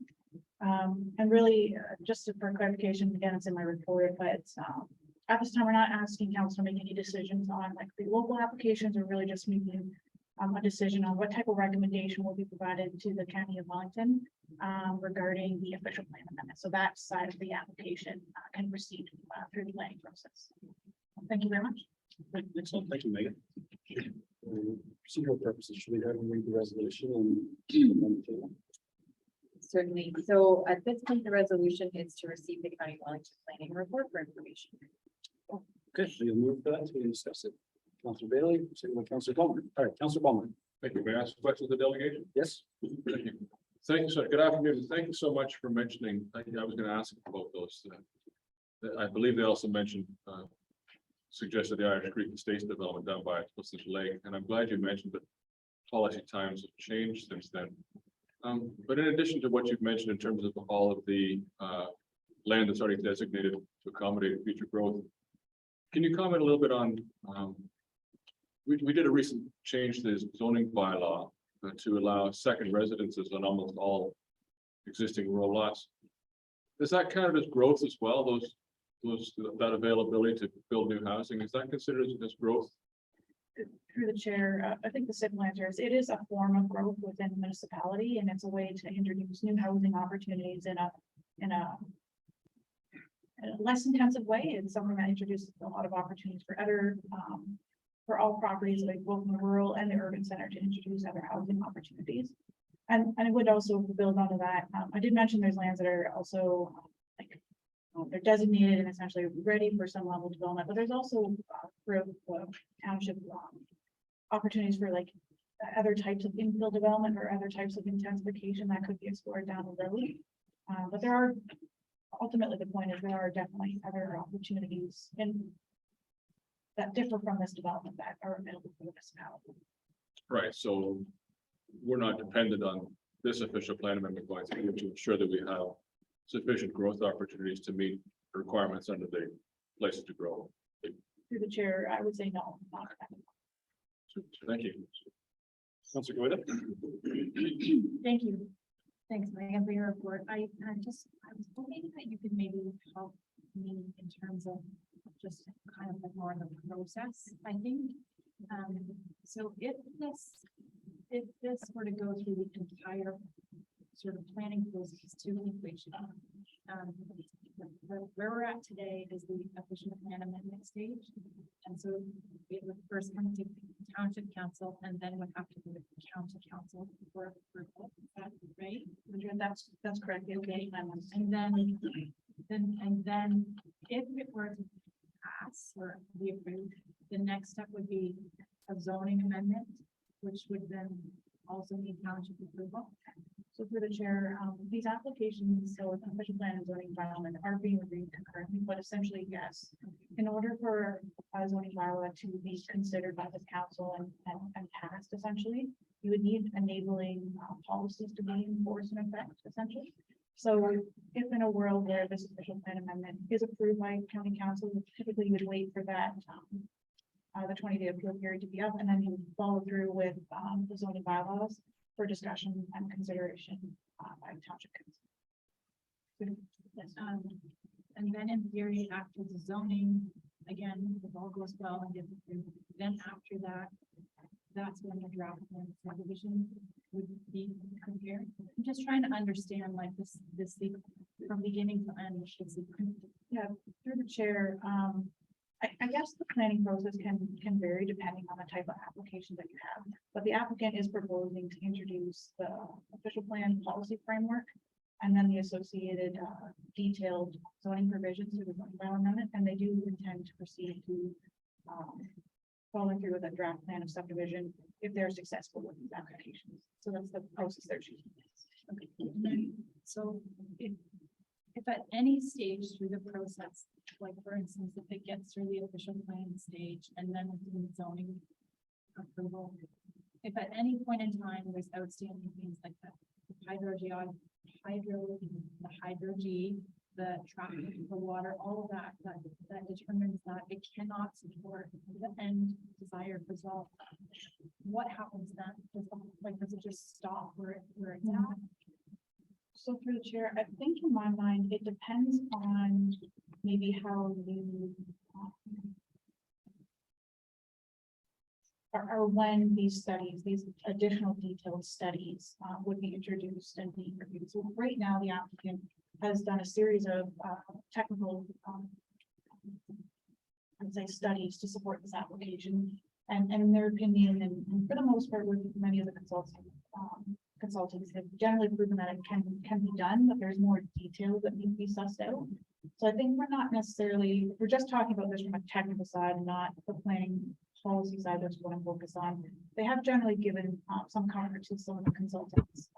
And really, just for clarification, again, it's in my report, but at this time, we're not asking council to make any decisions on like the local applications, or really just making a decision on what type of recommendation will be provided to the County of Wellington regarding the official plan amendment. So that side of the application can proceed through the planning process. Thank you very much. Excellent. Thank you, Megan. Procedural purposes, should we have them read the resolution and Certainly. So at this point, the resolution is to receive the County of Wellington planning report for information. okay, so you'll move for that, so we can discuss it. Councilor Bailey, second by Councilor Ballmer. All right, Councilor Ballmer. Thank you. May I ask a question of the delegation? Yes. Thank you. Thank you, sir. Good afternoon. Thank you so much for mentioning, I was going to ask about those. I believe they also mentioned, suggested the Irish Creek Estates development down by Foothills Lake, and I'm glad you mentioned that policy times have changed since then. But in addition to what you've mentioned in terms of all of the land that's already designated to accommodate future growth, can you comment a little bit on, we did a recent change to the zoning bylaw to allow second residences on almost all existing rural lots. Does that count as growth as well? That availability to build new housing, is that considered as growth? Through the chair, I think the simple answer is it is a form of growth within the municipality, and it's a way to introduce new housing opportunities in a less intensive way. It's something that introduces a lot of opportunities for other for all properties, like both in the rural and the urban center, to introduce other housing opportunities. And I would also build onto that. I did mention there's lands that are also they're designated and essentially ready for some level of development, but there's also for township opportunities for like other types of infill development or other types of intensification that could be explored down the road. But there are, ultimately the point is there are definitely other opportunities that differ from this development that are available for the municipality. Right, so we're not dependent on this official plan amendment going through to ensure that we have sufficient growth opportunities to meet requirements under the places to grow. Through the chair, I would say no. Not that. Thank you. Councilor Goida? Thank you. Thanks, Megan, for your report. I was hoping that you could maybe help me in terms of just kind of like more of the process, I think. So if this were to go through the entire sort of planning process to completion, where we're at today is the official plan amendment stage. And so it would first come to township council and then would have to go to county council for approval. Is that right? That's correct. Okay. And then if it were to pass or be approved, the next step would be a zoning amendment, which would then also need township approval. So through the chair, these applications, so the official plan and zoning environment are being reviewed concurrently, but essentially, yes. In order for a zoning bylaw to be considered by the council and passed, essentially, you would need enabling policies to be enforced in effect, essentially. So if in a world where this official plan amendment is approved by county council, typically you would wait for that the 20-day appeal period to be up, and then you would follow through with the zoning bylaws for discussion and consideration by township council. And then in theory, after the zoning, again, if all goes well and gets approved, then after that, that's when the draft plan subdivision would be prepared. I'm just trying to understand like this from beginning to end. Yeah, through the chair, I guess the planning process can vary depending on the type of application that you have, but the applicant is proposing to introduce the official plan policy framework and then the associated detailed zoning provisions to the zoning bylaw amendment, and they do intend to proceed to following through with a draft plan of subdivision if they're successful with these applications. So that's the process they're choosing. Okay. So if at any stage through the process, like for instance, if it gets through the official plan stage and then the zoning approval, if at any point in time there's outstanding things like that, the hydro-G, the traffic, the water, all of that determines that it cannot support the end desired result. What happens then? Does it just stop where it's at? So through the chair, I think in my mind, it depends on maybe how you or when these studies, these additional detailed studies would be introduced and being reviewed. So right now, the applicant has done a series of technical I'd say studies to support this application. And in their opinion, and for the most part, with many of the consultants have generally proven that it can be done, but there's more details that need to be sussed out. So I think we're not necessarily, we're just talking about this from a technical side, not the planning policy side. That's what I'm focused on. They have generally given some comfort to some of the consultants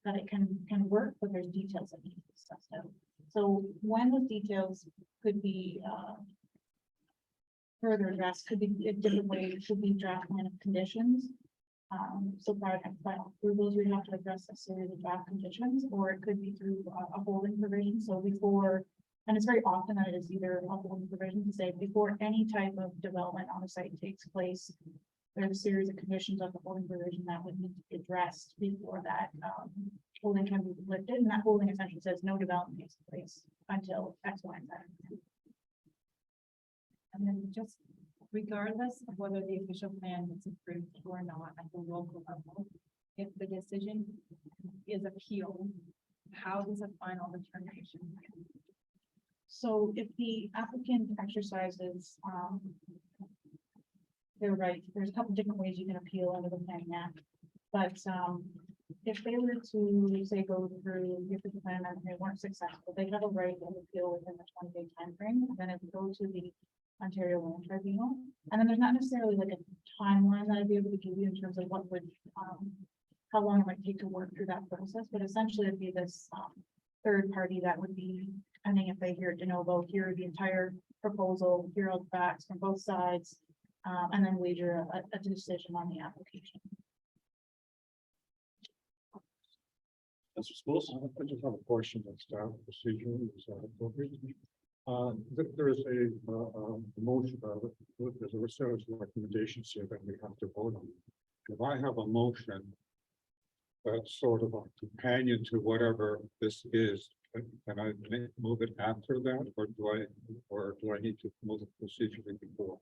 that it can work, but there's details that need to be sussed out. So when the details could be further addressed, could be a different way, could be draft plan of conditions. So prior to final approvals, we have to address a series of draft conditions, or it could be through a holding provision. So before, and it's very often that it is either a holding provision to say before any type of development on a site takes place, there's a series of conditions of the holding provision that would need to be addressed before that holding can be lifted. And that holding essentially says no development takes place until X, Y, and Z. And then just regardless of whether the official plan is approved or not at the local level, if the decision is appealed, how does a final determination? So if the applicant exercises their right, there's a couple different ways you can appeal under the Planning Act. But if they were to say go through the official plan and they weren't successful, they have a right to appeal within the 20-day time frame. Then it would go to the Ontario Land Tribunal. And then there's not necessarily like a timeline that I'd be able to give you in terms of what would how long it might take to work through that process, but essentially it'd be this third party that would be, depending if they hear de novo, hear the entire proposal, hear all the facts from both sides, and then wager a decision on the application. Mr. Schools? I just have a question on staff procedure. Is that appropriate? There is a motion, there's a set of recommendations here that we have to vote on. If I have a motion that's sort of a companion to whatever this is, can I move it after that, or do I need to move it procedurally before?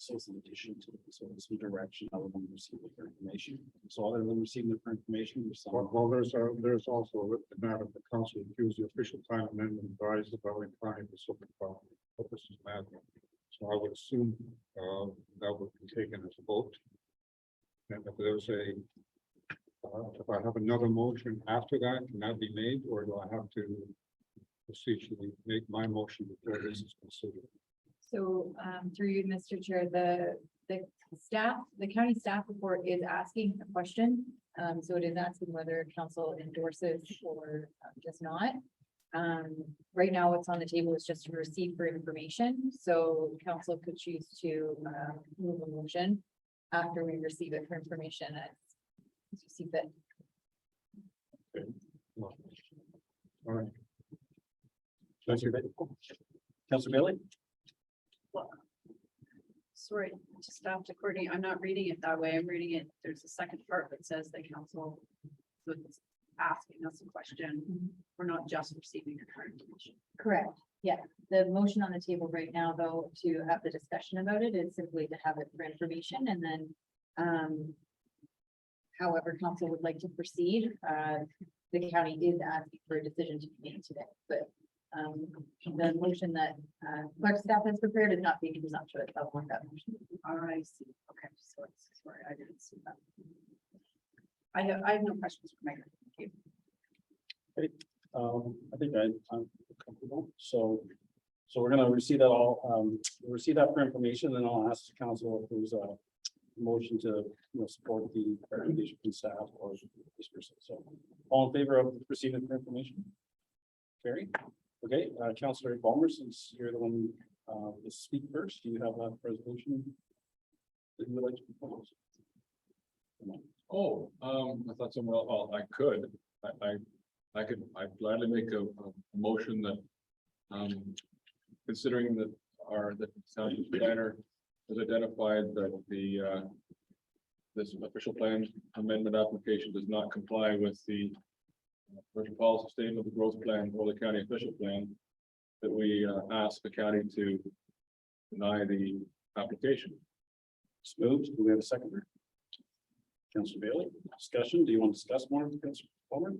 So it's in addition to, so it's with direction, other than receiving their information. So other than receiving their information, there's some. Well, there's also a matter of the council refuse the official time amendment advised about inclining the subject file. Purposes matter. So I would assume that would be taken as a vote. And if there's if I have another motion after that, can that be made, or do I have to procedurally make my motion before this is considered? So, through you, Mr. Chair, the staff, the county staff report is asking a question. So it is asking whether council endorses or does not. Right now, what's on the table is just to receive for information. So council could choose to move a motion after we receive it for information as you see fit. All right. Councilor Bailey? Sorry to stop to Courtney. I'm not reading it that way. I'm reading it. There's a second part that says the council was asking us a question. We're not just receiving the current information. Correct. Yeah, the motion on the table right now, though, to have the discussion about it is simply to have it for information and then however council would like to proceed, the county is asking for a decision to be made today, but the motion that clerk staff has prepared is not being presumptuous. I want that motion. I see. Okay, so it's, sorry, I didn't see that. I have no questions for Megan. Thank you. I think I'm comfortable, so we're gonna receive that all, we'll receive that for information, then I'll ask the council if there's a motion to, support the recommendation from staff or this person, so all in favor of receiving the information? Carry, okay, Councilor Balmer, since you're the one, to speak first, do you have a resolution that you would like to propose? Oh, I thought someone else, well, I could, I'd gladly make a motion that, considering that the township planner has identified that this official plan amendment application does not comply with the commercial policy statement, the growth plan, or the county official plan, that we ask the county to deny the application. It's moved. Do we have a seconder? Councilor Bailey, discussion. Do you want to discuss more with Councilor Palmer?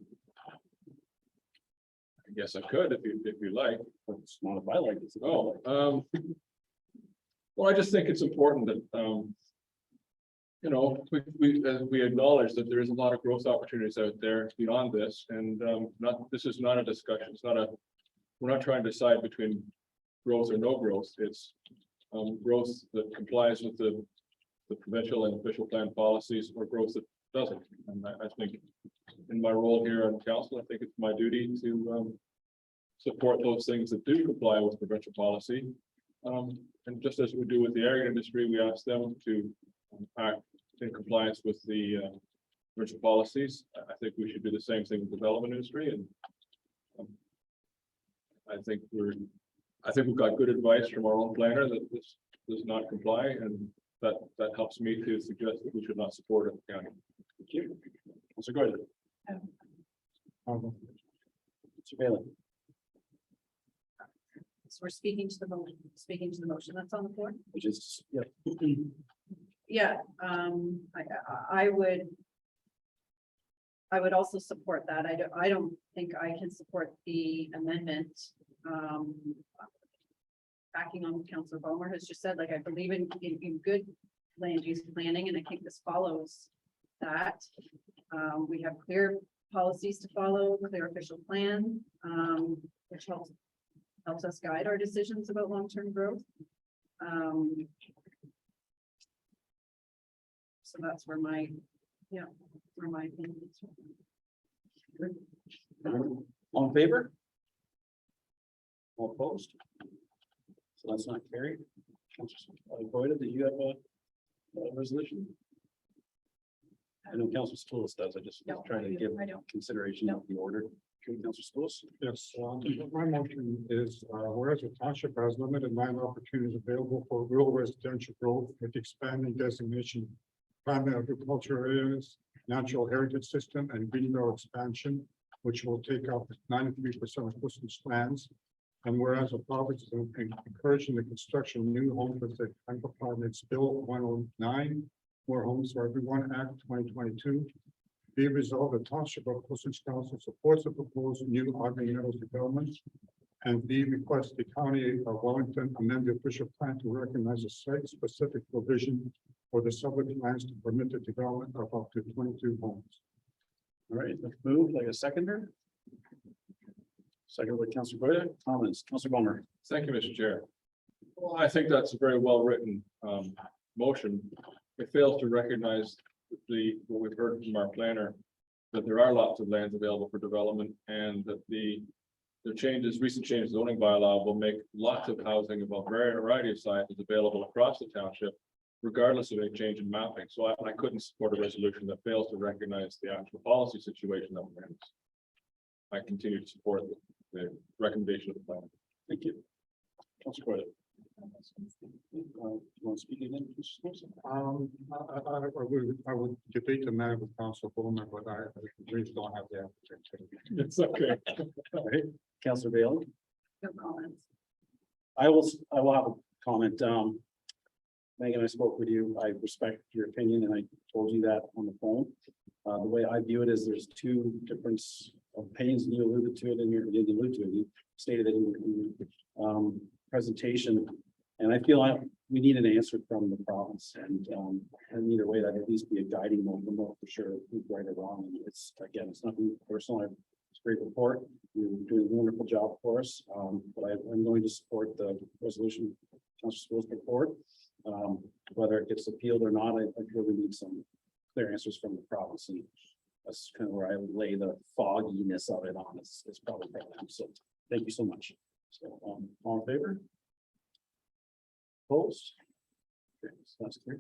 I guess I could if you like. It's not if I like it. Oh, well, I just think it's important that, we acknowledge that there is a lot of growth opportunities out there beyond this, and this is not a discussion. We're not trying to decide between growth or no growth. It's growth that complies with the provincial and official plan policies, or growth that doesn't. And I think in my role here on council, I think it's my duty to support those things that do comply with provincial policy. And just as we do with the ag industry, we ask them to act in compliance with the provincial policies. I think we should do the same thing with the development industry, and I think we've got good advice from our own planner that this does not comply, and that helps me to suggest that we should not support it in the county. Thank you. So go ahead. Mr. Bailey. So we're speaking to the motion that's on the floor. Which is, yeah. Yeah, I would also support that. I don't think I can support the amendment. Backing on what Councilor Balmer has just said, like, I believe in good land use planning, and I think this follows that. We have clear policies to follow, clear official plan, which helps us guide our decisions about long-term growth. So that's where my opinion is. All in favor? All opposed? So that's not carried. Councilor Boyd, do you have a resolution? I know Councilor Stoulis does. I just No, trying to give I don't. consideration of the order. Councilor Stoulis? Yes, my motion is, whereas the township has limited land opportunities available for rural residential growth with expanding designation, primary agriculture areas, natural heritage system, and greenbelt expansion, which will take up 93% of Coastal lands. And whereas the province is encouraging the construction of new homes with the Department's Bill 109, More Homes for Everyone Act 2022. Be it resolved, the Township of Coastal Council supports the proposed new Ogden Meadows development. And be request the county of Wellington amend the official plan to recognize a site-specific provision for the subject lands to permit the development of up to 22 homes. All right, let's move like a seconder. Second by Councilor Goya, comments, Councilor Gomer. Thank you, Mr. Chair. Well, I think that's a very well-written motion. It fails to recognize what we've heard from our planner, that there are lots of lands available for development and that the recent changes zoning bylaw will make lots of housing of a variety of sizes available across the township, regardless of any change in mapping. So I couldn't support a resolution that fails to recognize the actual policy situation that we're in. I continue to support the recommendation of the plan. Thank you. Councilor Goya. You want to speak again? I would debate the matter with Council Bowman, but I really don't have the opportunity. It's okay. All right, Councilor Bailey. No comments. I will have a comment. Megan, I spoke with you. I respect your opinion and I told you that on the phone. The way I view it is there's two different opinions. You alluded to it in your, you alluded to it. You stated it in your presentation. And I feel like we need an answer from the province and either way, that at least be a guiding moment for sure, who's right or wrong. And it's, again, it's nothing personal. It's a great report. You're doing a wonderful job for us. But I'm going to support the resolution Councilor Stoulis put forward. Whether it gets appealed or not, I really need some clear answers from the province. And that's kind of where I would lay the fogginess of it on. It's probably for them. So thank you so much. So all in favor? Opposed? Okay, so that's clear.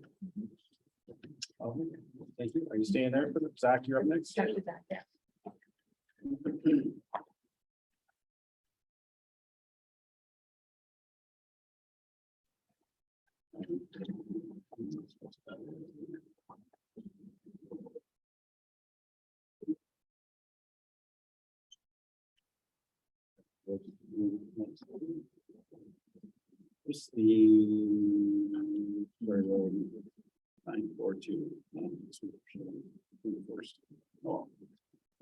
Thank you. Are you staying there for the Zach? You're up next. What's the 942? Oh.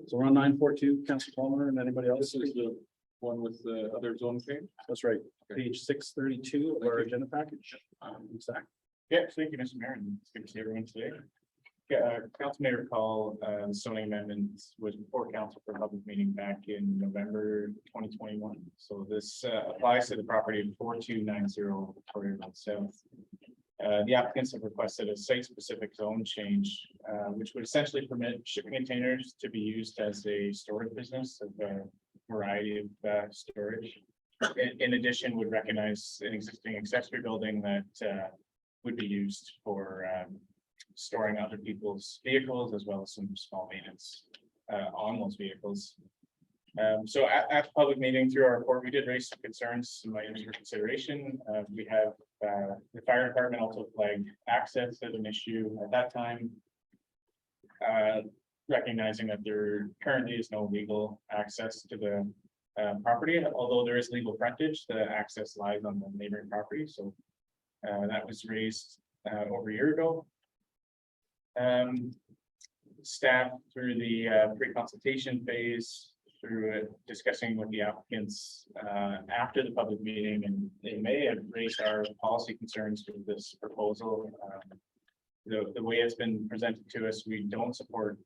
So we're on 942, Councilor Palmer and anybody else? This is the one with the other zone change. That's right, page 632 of our agenda package. Zach. Yeah, thank you, Mr. Mayor, and it's good to see everyone today. Council may recall, zoning amendments was before council for a public meeting back in November 2021. So this applies to the property of 4290 Victoria Road South. The applicants have requested a site-specific zone change, which would essentially permit shipping containers to be used as a storage business of a variety of storage. In addition, would recognize an existing accessory building that would be used for storing other people's vehicles as well as some small maintenance on those vehicles. So at the public meeting through our report, we did raise some concerns, some items for consideration. We have the fire department also flagged access as an issue at that time. Recognizing that there currently is no legal access to the property, although there is legal frontage, the access lies on the neighboring property. So that was raised over a year ago. Staff through the pre-consultation phase, through discussing with the applicants after the public meeting, and they may have raised our policy concerns with this proposal. The way it's been presented to us, we don't support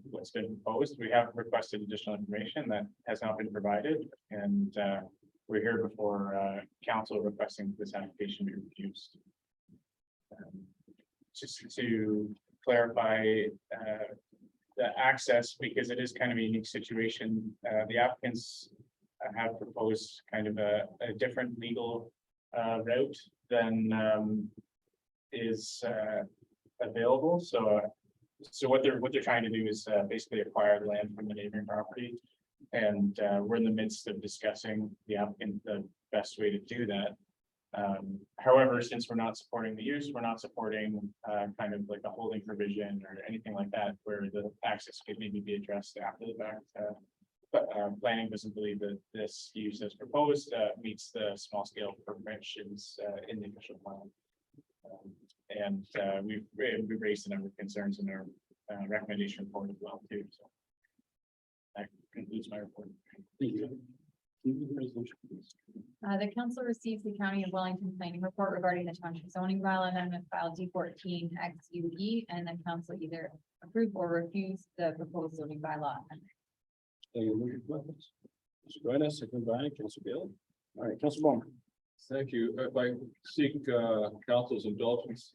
what's been proposed. We have requested additional information that has not been provided, and we're here before council requesting this application be refused. Just to clarify the access, because it is kind of a unique situation. The applicants have proposed kind of a different legal route than is available. So So what they're trying to do is basically acquire the land from the neighboring property. And we're in the midst of discussing the best way to do that. However, since we're not supporting the use, we're not supporting kind of like a holding provision or anything like that, where the access could maybe be addressed after the fact. But planning doesn't believe that this use as proposed meets the small scale permissions in the official plan. And we've raised a number of concerns in our recommendation report as well too. So that concludes my report. Thank you. Can you read the resolution, please? The council receives the County of Wellington planning report regarding the township zoning bylaw amendment file D14 XUE, and the council either approve or refuse the proposed zoning bylaw amendment. Thank you. Move your questions. Mr. Greta, second by Council Bailey. All right, Council Bowman. Thank you. If I seek council's indulgence,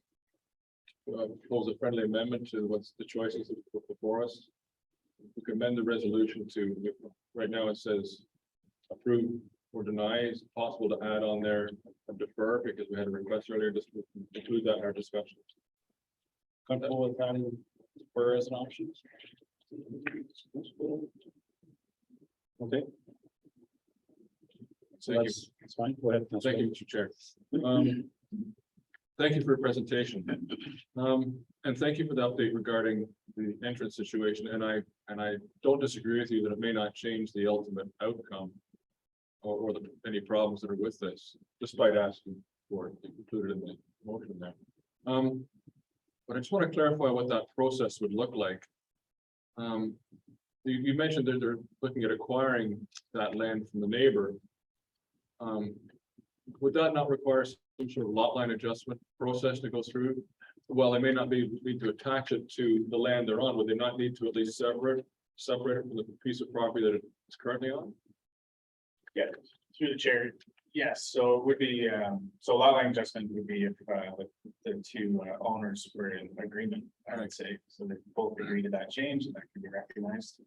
propose a friendly amendment to what's the choices that are before us. We can amend the resolution to, right now it says approve or deny. Is it possible to add on there and defer, because we had a request earlier, just to include that in our discussion. Comfortable with adding defer as an option? Okay. So Thank you. that's fine. Go ahead. Councilor Thank you, Bailey. Mr. Chair. Thank you for your presentation. And thank you for the update regarding the entrance situation. And I don't disagree with you that it may not change the ultimate outcome or any problems that are with this, despite asking for it included in the motion there. But I just want to clarify what that process would look like. You mentioned that they're looking at acquiring that land from the neighbor. Would that not require some sort of lot line adjustment process to go through? Well, they may not need to attach it to the land they're on. Would they not need to at least separate it from the piece of property that it's currently on? Yeah, through the chair. Yes, so it would be, so lot line adjustment would be if the two owners were in agreement, I would say, so they both agree to that change and that can be recognized.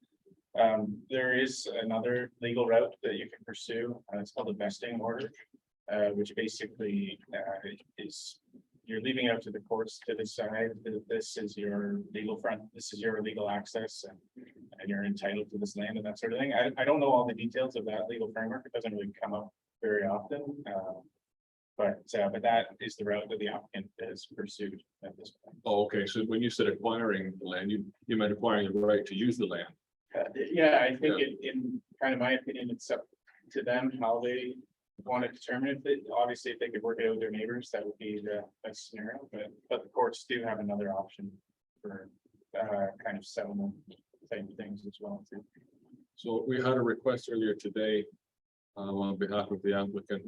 There is another legal route that you can pursue. It's called a vesting order, which basically is you're leaving it up to the courts to decide that this is your legal front, this is your legal access, and you're entitled to this land and that sort of thing. I don't know all the details of that legal framework. It doesn't really come up very often. But that is the route that the applicant has pursued at this point. Oh, okay. So when you said acquiring the land, you meant acquiring the right to use the land. Yeah, I think in kind of my opinion, it's up to them how they want to determine if they, obviously, if they could work it out with their neighbors, that would be the best scenario, but the courts do have another option for kind of settlement type things as well too. So we had a request earlier today on behalf of the applicant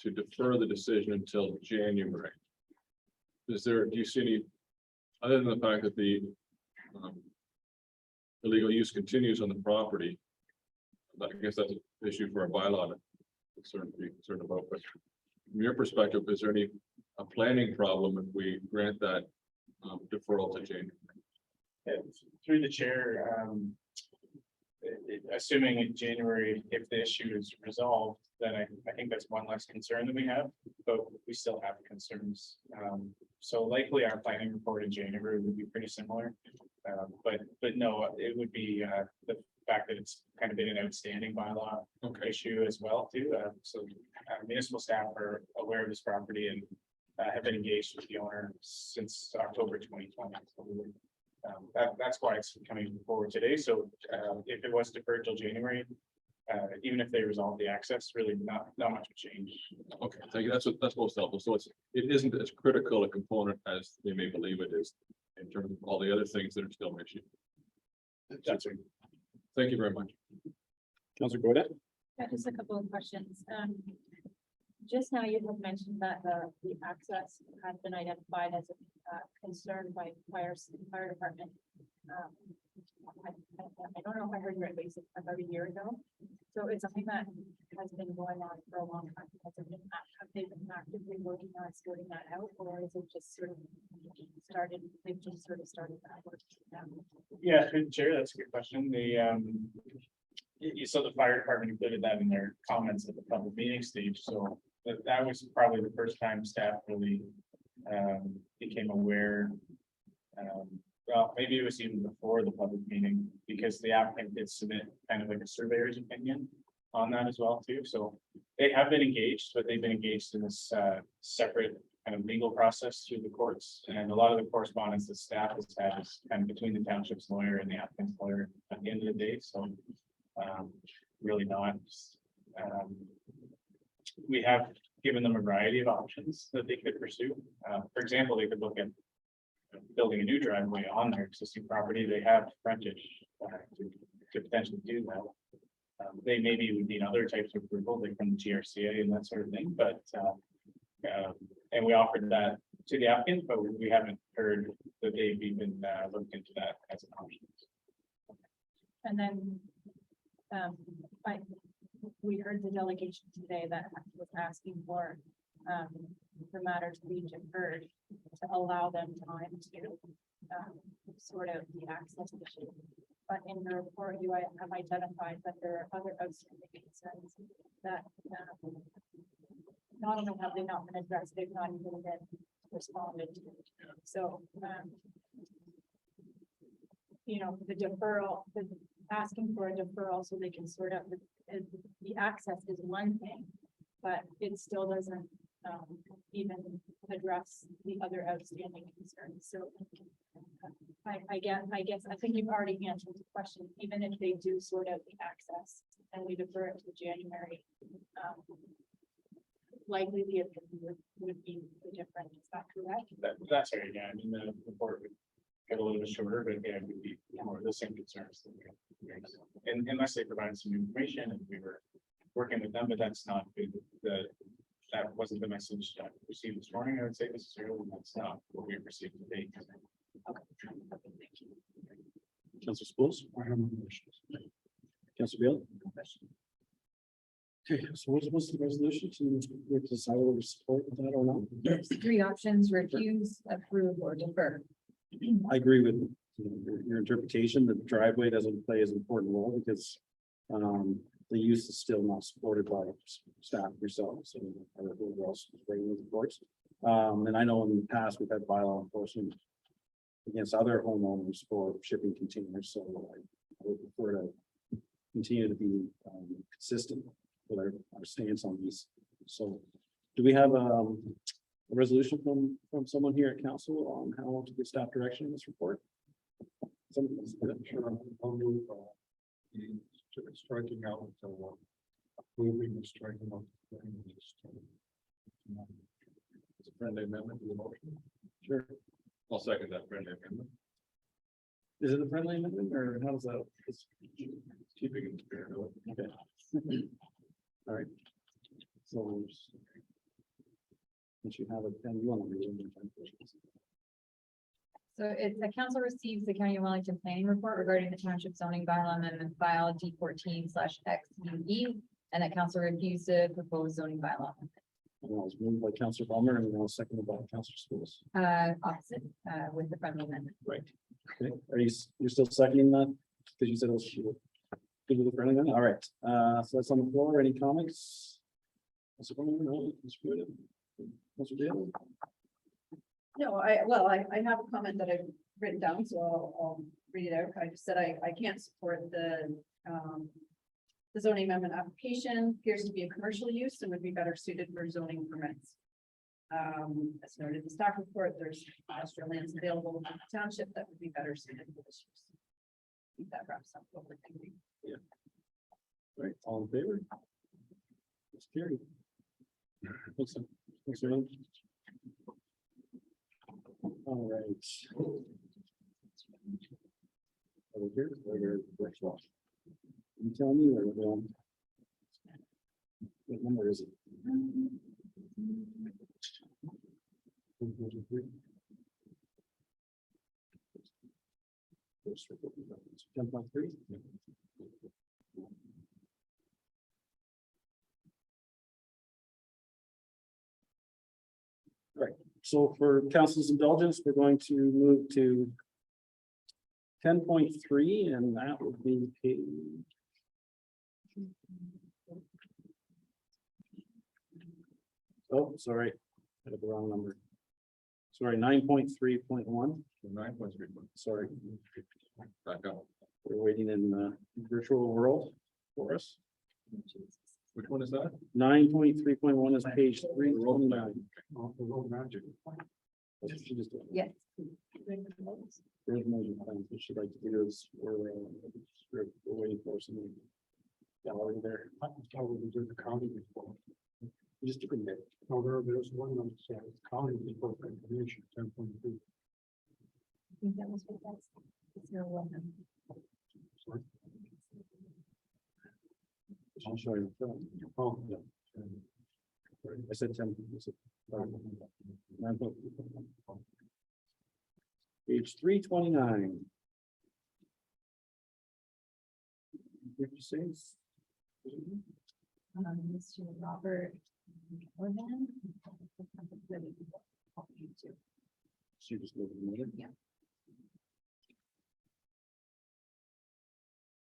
to defer the decision until January. Do you see any, other than the fact that the illegal use continues on the property? I guess that's an issue for a bylaw to be concerned about, but from your perspective, is there any planning problem if we grant that deferral to January? Through the chair, assuming in January, if the issue is resolved, then I think that's one less concern that we have, but we still have concerns. So likely our planning report in January would be pretty similar. But no, it would be the fact that it's kind of been an outstanding bylaw issue as well too. So municipal staff are aware of this property and have been engaged with the owner since October 2020. So that's why it's coming forward today. So if it was deferred till January, even if they resolve the access, really not much would change. Okay, thank you. That's most helpful. So it isn't as critical a component as they may believe it is in terms of all the other things that are still an issue. That's right. Thank you very much. Councilor Gordon. Yeah, just a couple of questions. Just now you had mentioned that the access has been identified as a concern by fire department. I don't know if I heard you right, but you said about a year ago. So it's something that has been going on for a long time. Have they been actively working on sorting that out, or is it just sort of started? They've just sort of started that work now? Yeah, through the chair, that's a good question. You saw the fire department included that in their comments at the public meeting stage. So that was probably the first time staff really became aware Well, maybe it was even before the public meeting, because the applicant did submit kind of like a surveyor's opinion on that as well too, so they have been engaged, but they've been engaged in this separate kind of legal process through the courts, and a lot of the correspondence that staff has had is kind of between the township's lawyer and the applicant's lawyer at the end of the day, so really not. We have given them a variety of options that they could pursue. For example, they could look at building a new driveway on their existing property. They have frontage to potentially do that. They maybe would need other types of approval, like from the GRCA and that sort of thing, but and we offered that to the applicant, but we haven't heard that they've even looked into that as an option. And then, we heard the delegation today that was asking for the matter to be deferred to allow them time to sort out the access issue. But in the report, you have identified that there are other outstanding concerns that not only have they not been addressed, they've not even been responded to. So, you know, the deferral, the asking for a deferral so they can sort out the access is one thing, but it still doesn't even address the other outstanding concerns. So I guess I think you've already answered the question. Even if they do sort out the access and we defer it to January, likely the opinion would be the difference. Is that correct? That's right, yeah, I mean, the report would get a little bit shorter, but yeah, it would be more of the same concerns. And unless they provide some information and we were working with them, but that's not that wasn't the message that I received this morning, I would say necessarily, that's not what we received today. Councilor Spools? Councilor Beal? Okay, so what's the resolution to decide whether to support that or not? There's three options: refuse, approve, or defer. I agree with your interpretation that the driveway doesn't play as important role because the use is still not supported by staff yourselves and whoever else is bringing the reports. And I know in the past we've had bylaw enforcement against other homeowners for shipping containers, so I would prefer to continue to be consistent with our stance on these. So do we have a resolution from someone here at council on how to give staff direction in this report? Somebody Sure, I'll move, striking out, approving the striking out. It's a friendly amendment to the motion. Sure. I'll second that friendly amendment. Is it a friendly amendment or how does that? Keeping in spirit of it. Okay. All right. So. Once you have it, then you want to read it. So it's the council receives the County of Wellington Planning Report regarding the township zoning bylaw amendment file D14/XUE, and that council reviews the proposed zoning bylaw. It was moved by Councilor Palmer and now seconded by Councilor Spools. Opposite, with the friendly amendment. Right. Okay. You're still seconding that? Because you said it was good with the friendly amendment? All right. So that's on the floor. Any comments? Councilor Palmer? No. Councilor Beal? No, I have a comment that I've written down, so I'll read it out. I just said I can't support the zoning amendment application. Appears to be a commercial use and would be better suited for zoning permits. As noted in the staff report, there's industrial lands available in the township that would be better suited for this use. I think that wraps up what we're thinking. Yeah. All right, all in favor? It's carried. Thanks, very much. All right. Over here, or where's Ross? You tell me where we're going. What number is it? 10.3. Right, so for council's indulgence, we're going to move to 10.3, and that would be page. Oh, sorry, I had the wrong number. Sorry, 9.3.1. 9.3. Sorry, Back up. we're waiting in the virtual world for us. Which one is that? 9.3.1 is page 329. Off the road magic. Yes. There's no plans, what she'd like to do is we're waiting for something. Gallery there. I thought we did the county report. Just a minute. No, there's one that says county report information, 10.2. I think that was what that's. It's no one. I'll show you. Oh, yeah. I said 10. I said, 9. Page 329. Mr. Robert. Orban. She just moved a minute. Yeah.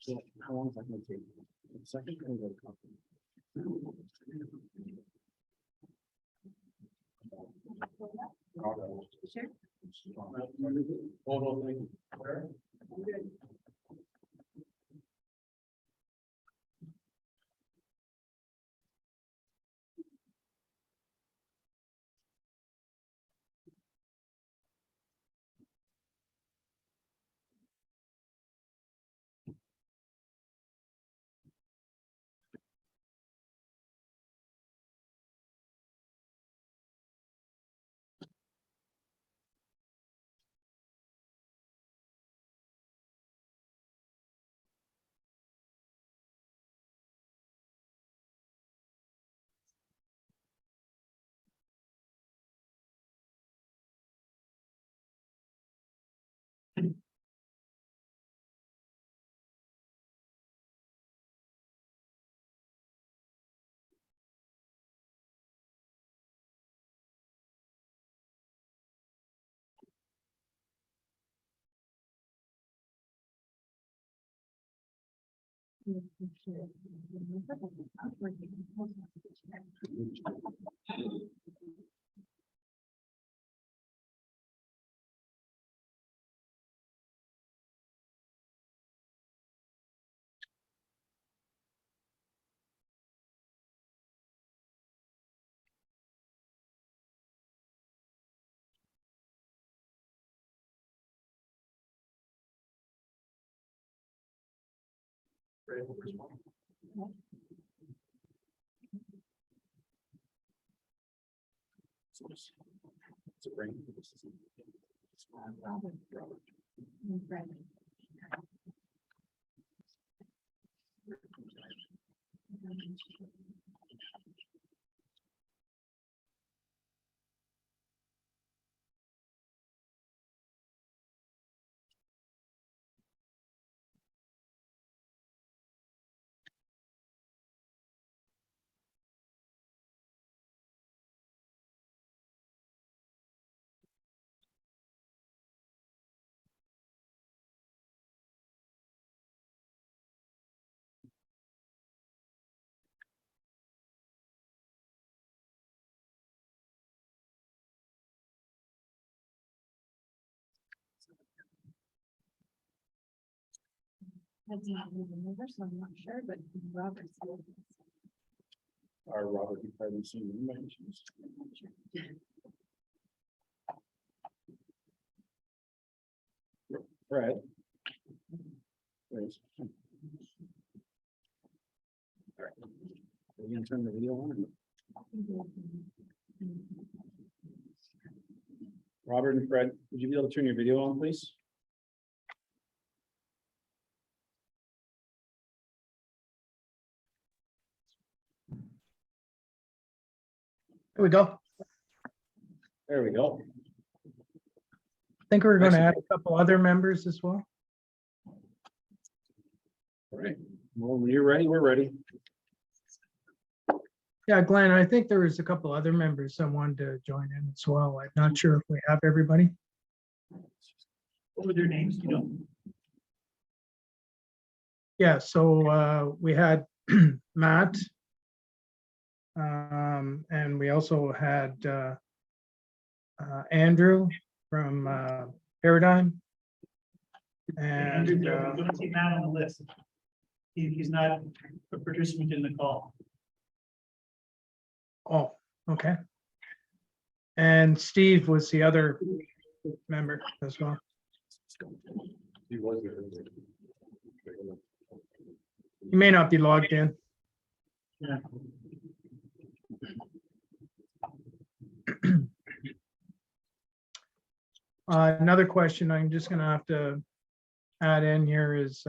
So how long is that gonna take? A second? I'm gonna copy. Sure. Hold on, thank you. It's a brain. Robert. That's not moving over, so I'm not sure, but Robert's. Our Robert, you probably seen the mentions. Fred. Thanks. All right. Are you gonna turn the video on? Robert and Fred, would you be able to turn your video on, please? Here we go. There we go. I think we're going to add a couple other members as well. All right. Well, when you're ready, we're ready. Yeah, Glenn, I think there was a couple other members that wanted to join in as well. I'm not sure if we have everybody. What were their names? You know? Yeah, so we had Matt. And we also had Andrew from Paradigm. And see Matt on the list. He's not a participant in the call. oh, okay. And Steve was the other member as well. He was there earlier. He may not be logged in. Yeah. Another question I'm just gonna have to add in here is,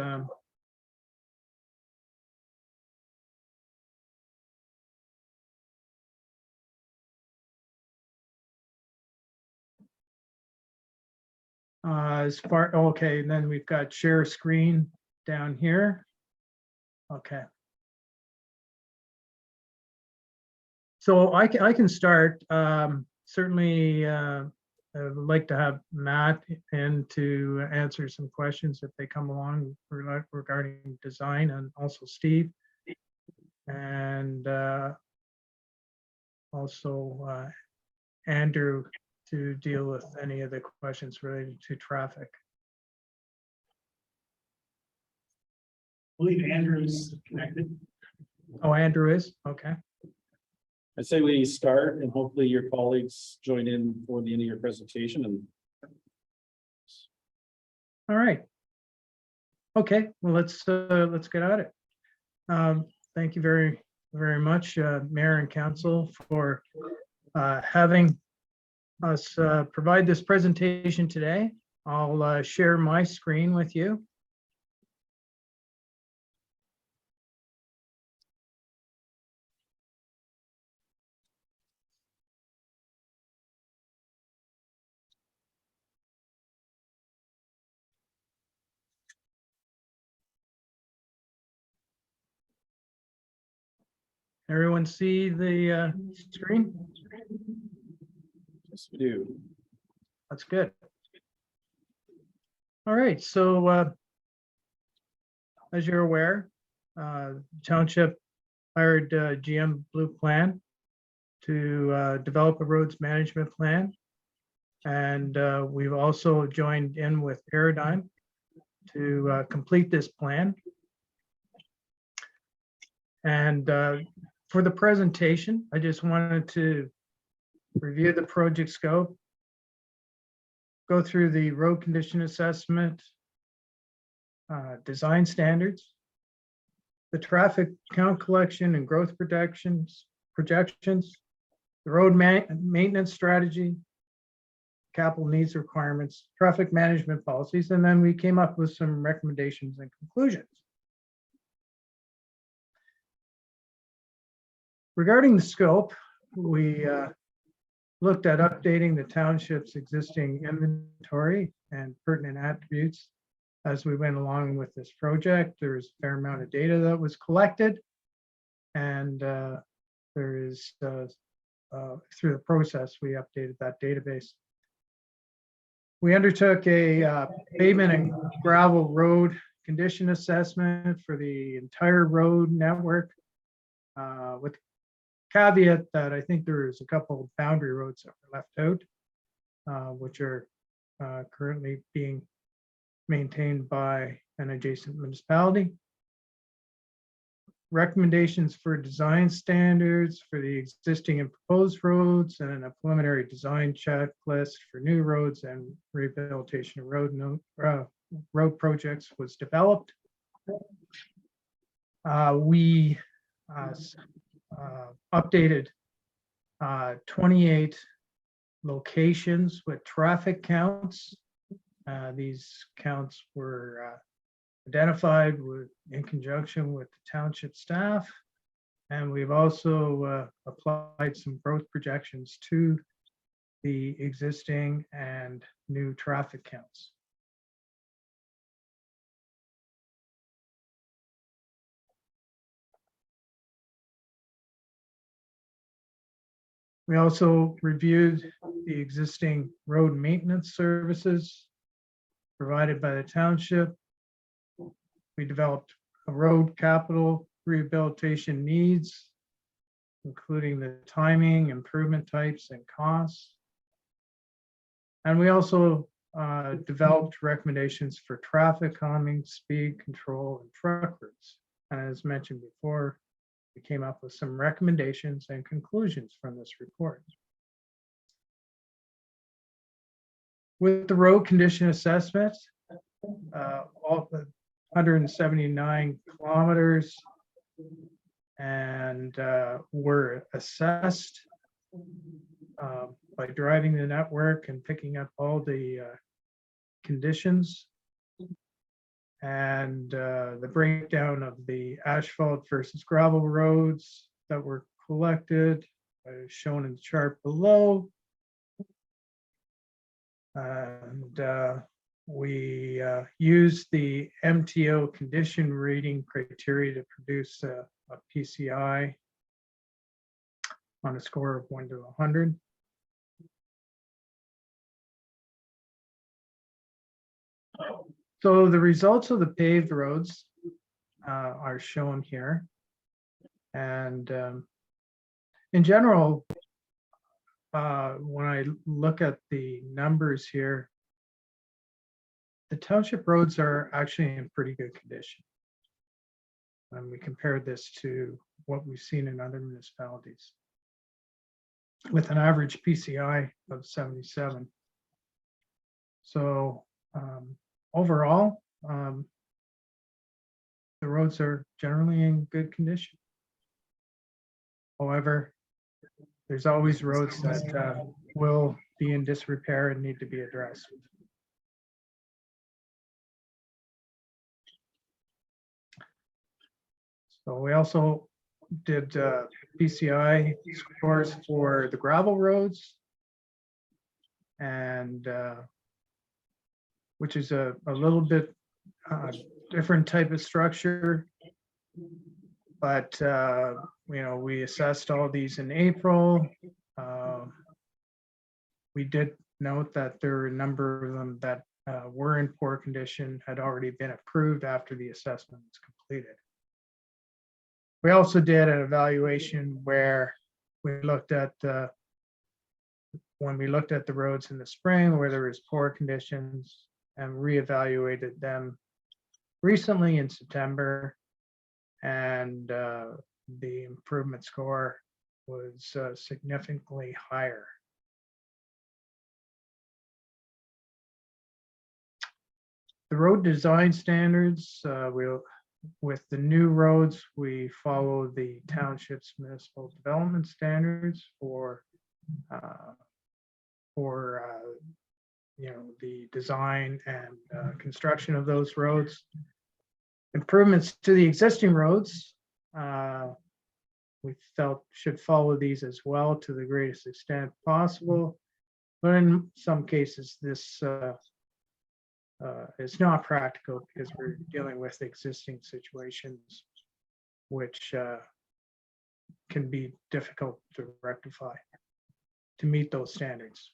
as far, okay, and then we've got share screen down here. Okay. So I can start, certainly, I would like to have Matt in to answer some questions if they come along regarding design, and also Steve. And also Andrew to deal with any of the questions related to traffic. I believe Andrew's connected. Oh, Andrew is, okay. I say we start and hopefully your colleagues join in for the end of your presentation and All right. Okay, well, let's get at it. Thank you very, very much, Mayor and Council, for having us provide this presentation today. I'll share my screen with you. Everyone see the screen? yes, we do. That's good. All right, so as you're aware, Township hired GM Blue Plan to develop a roads management plan. And we've also joined in with Paradigm to complete this plan. And for the presentation, I just wanted to review the project scope, go through the road condition assessment, design standards, the traffic count collection and growth projections, the road maintenance strategy, capital needs requirements, traffic management policies, and then we came up with some recommendations and conclusions. Regarding the scope, we looked at updating the township's existing inventory and pertinent attributes as we went along with this project. There's a fair amount of data that was collected, and there is through the process we updated that database. We undertook a pavement and gravel road condition assessment for the entire road network, with caveat that I think there is a couple of boundary roads that were left out, which are currently being maintained by an adjacent municipality. Recommendations for design standards for the existing and proposed roads, and a preliminary design checklist for new roads and rehabilitation of road projects was developed. We updated 28 locations with traffic counts. These counts were identified in conjunction with the township staff. And we've also applied some growth projections to the existing and new traffic counts. We also reviewed the existing road maintenance services provided by the township. We developed a road capital rehabilitation needs, including the timing, improvement types, and costs. And we also developed recommendations for traffic calming, speed control, and truck routes. And as mentioned before, we came up with some recommendations and conclusions from this report. With the road condition assessment, all the 179 kilometers and were assessed by driving the network and picking up all the conditions and the breakdown of the asphalt versus gravel roads that were collected shown in the chart below. And we used the MTO condition rating criteria to produce a PCI on a score of 1 to 100. So the results of the paved roads are shown here. And in general, when I look at the numbers here, the township roads are actually in pretty good condition. And we compare this to what we've seen in other municipalities with an average PCI of 77. So overall, the roads are generally in good condition. However, there's always roads that will be in disrepair and need to be addressed. So we also did PCI scores for the gravel roads, and which is a little bit different type of structure. But you know, we assessed all these in April. We did note that there are a number of them that were in poor condition, had already been approved after the assessment was completed. We also did an evaluation where we looked at when we looked at the roads in the spring where there was poor conditions and reevaluated them recently in September, and the improvement score was significantly higher. The road design standards, with the new roads, we follow the township's municipal development standards for you know, the design and construction of those roads. Improvements to the existing roads, we felt should follow these as well to the greatest extent possible. But in some cases, this is not practical because we're dealing with existing situations which can be difficult to rectify to meet those standards.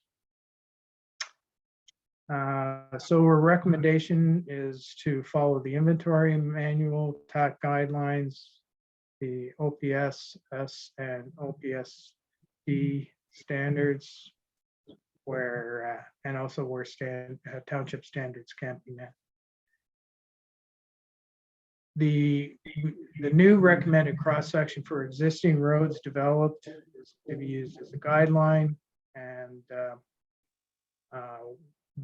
So our recommendation is to follow the inventory manual, TAC guidelines, the OPS-S and OPS-D standards, where and also where township standards can't be met. The new recommended cross-section for existing roads developed is to be used as a guideline, and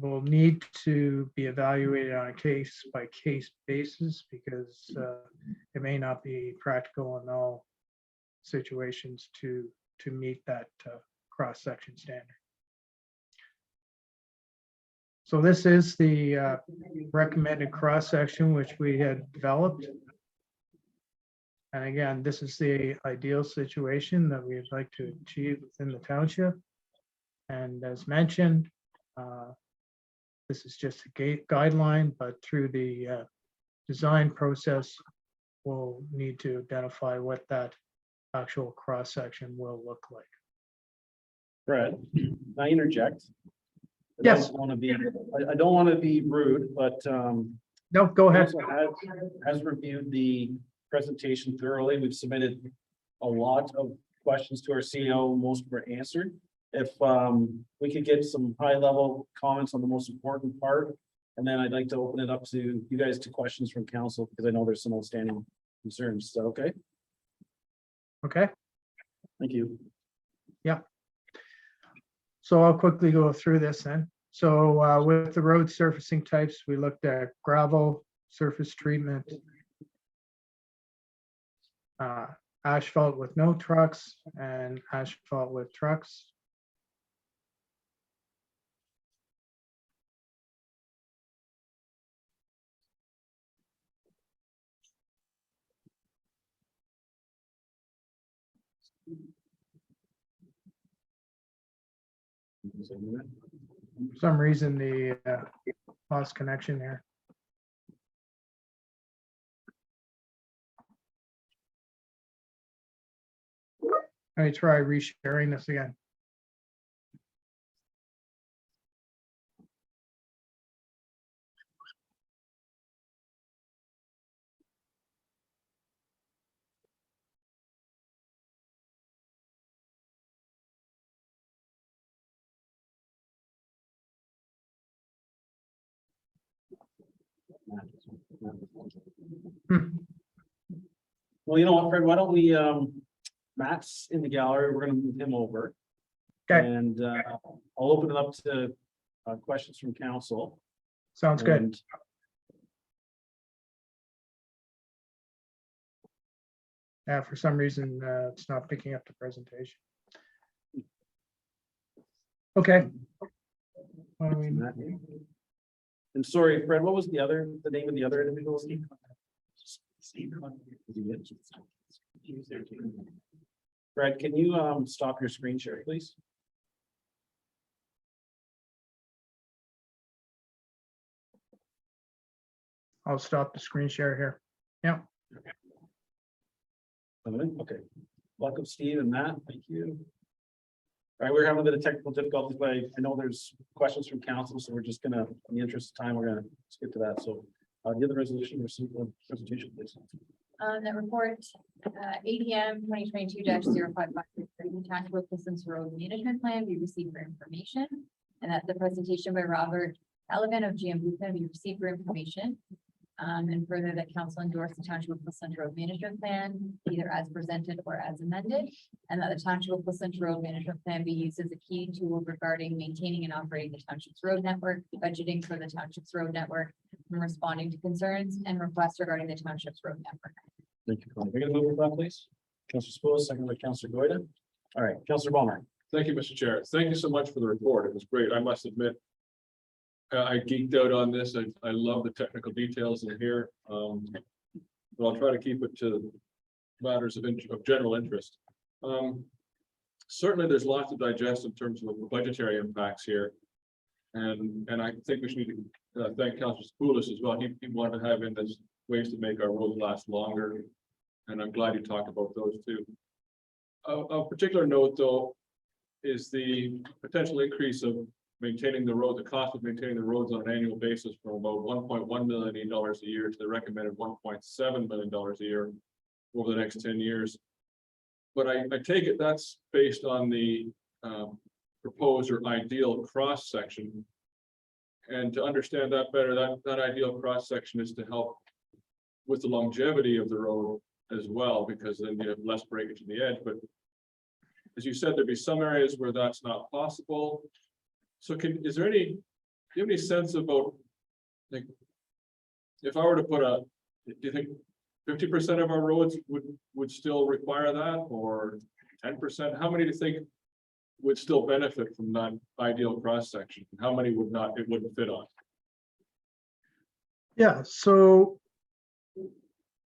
will need to be evaluated on a case-by-case basis because it may not be practical in all situations to meet that cross-section standard. So this is the recommended cross-section which we had developed. And again, this is the ideal situation that we'd like to achieve within the township. And as mentioned, this is just a guideline, but through the design process, we'll need to identify what that actual cross-section will look like. Brad, can I interject? Yes. I don't want to be rude, but no, go ahead. Has reviewed the presentation thoroughly. We've submitted a lot of questions to our CEO. Most were answered. if we could get some high level comments on the most important part. And then I'd like to open it up to you guys to questions from council, because I know there's some outstanding concerns. Is that okay? Okay, Thank you. so I'll quickly go through this then. So with the road surfacing types, we looked at gravel, surface treatment, asphalt with no trucks, and asphalt with trucks. For some reason, the lost connection there. Let me try resharing this again. Well, you know what, Fred, why don't we, Matt's in the gallery, we're gonna move him over. Okay. And I'll open it up to questions from council. Sounds good. And Yeah, for some reason, it's not picking up the presentation. Okay. Why don't we- And sorry, Fred, what was the name of the other individual? Fred, can you stop your screen share, please? I'll stop the screen share here. Yeah. Okay. Welcome, Steve and Matt. Thank you. All right, we're having a bit of technical difficulties, but I know there's questions from council, so we're just gonna, in the interest of time, we're gonna skip to that. So the other resolution, receive the presentation, please. That report, ADM 2022-0553, Tactical Distance Road Management Plan be received for information. And that the presentation by Robert Sullivan of GM Blueprint be received for information. And further that council endorse the Township of Pleasant Road Management Plan, either as presented or as amended. And that the Township of Pleasant Road Management Plan be used as a key tool regarding maintaining and operating the township's road network, budgeting for the township's road network, and responding to concerns and requests regarding the township's road network. Thank you. Connie. We're gonna move with that, please. Councilor Spillis, second by Councilor Goida. All right, Councilor Ballmer. Thank you, Mr. Chair. Thank you so much for the report. It was great. I must admit. I geeked out on this. I love the technical details in here. But I'll try to keep it to matters of general interest. Certainly, there's lots to digest in terms of the budgetary impacts here. And I think we should need to thank Councilor Spoulis as well. He wanted to have in this ways to make our roads last longer. And I'm glad you talked about those too. Of particular note, though, is the potential increase of maintaining the road, the cost of maintaining the roads on an annual basis from about $1.1 million a year to the recommended $1.7 million a year over the next 10 years. But I take it that's based on the proposed or ideal cross section. And to understand that better, that ideal cross section is to help with the longevity of the road as well, because then you have less breakage in the edge. But as you said, there'd be some areas where that's not possible. So do you have any sense about, like, if I were to put do you think 50% of our roads would still require that, or 10%? How many do you think would still benefit from that ideal cross section? How many would not, it wouldn't fit on? Yeah, so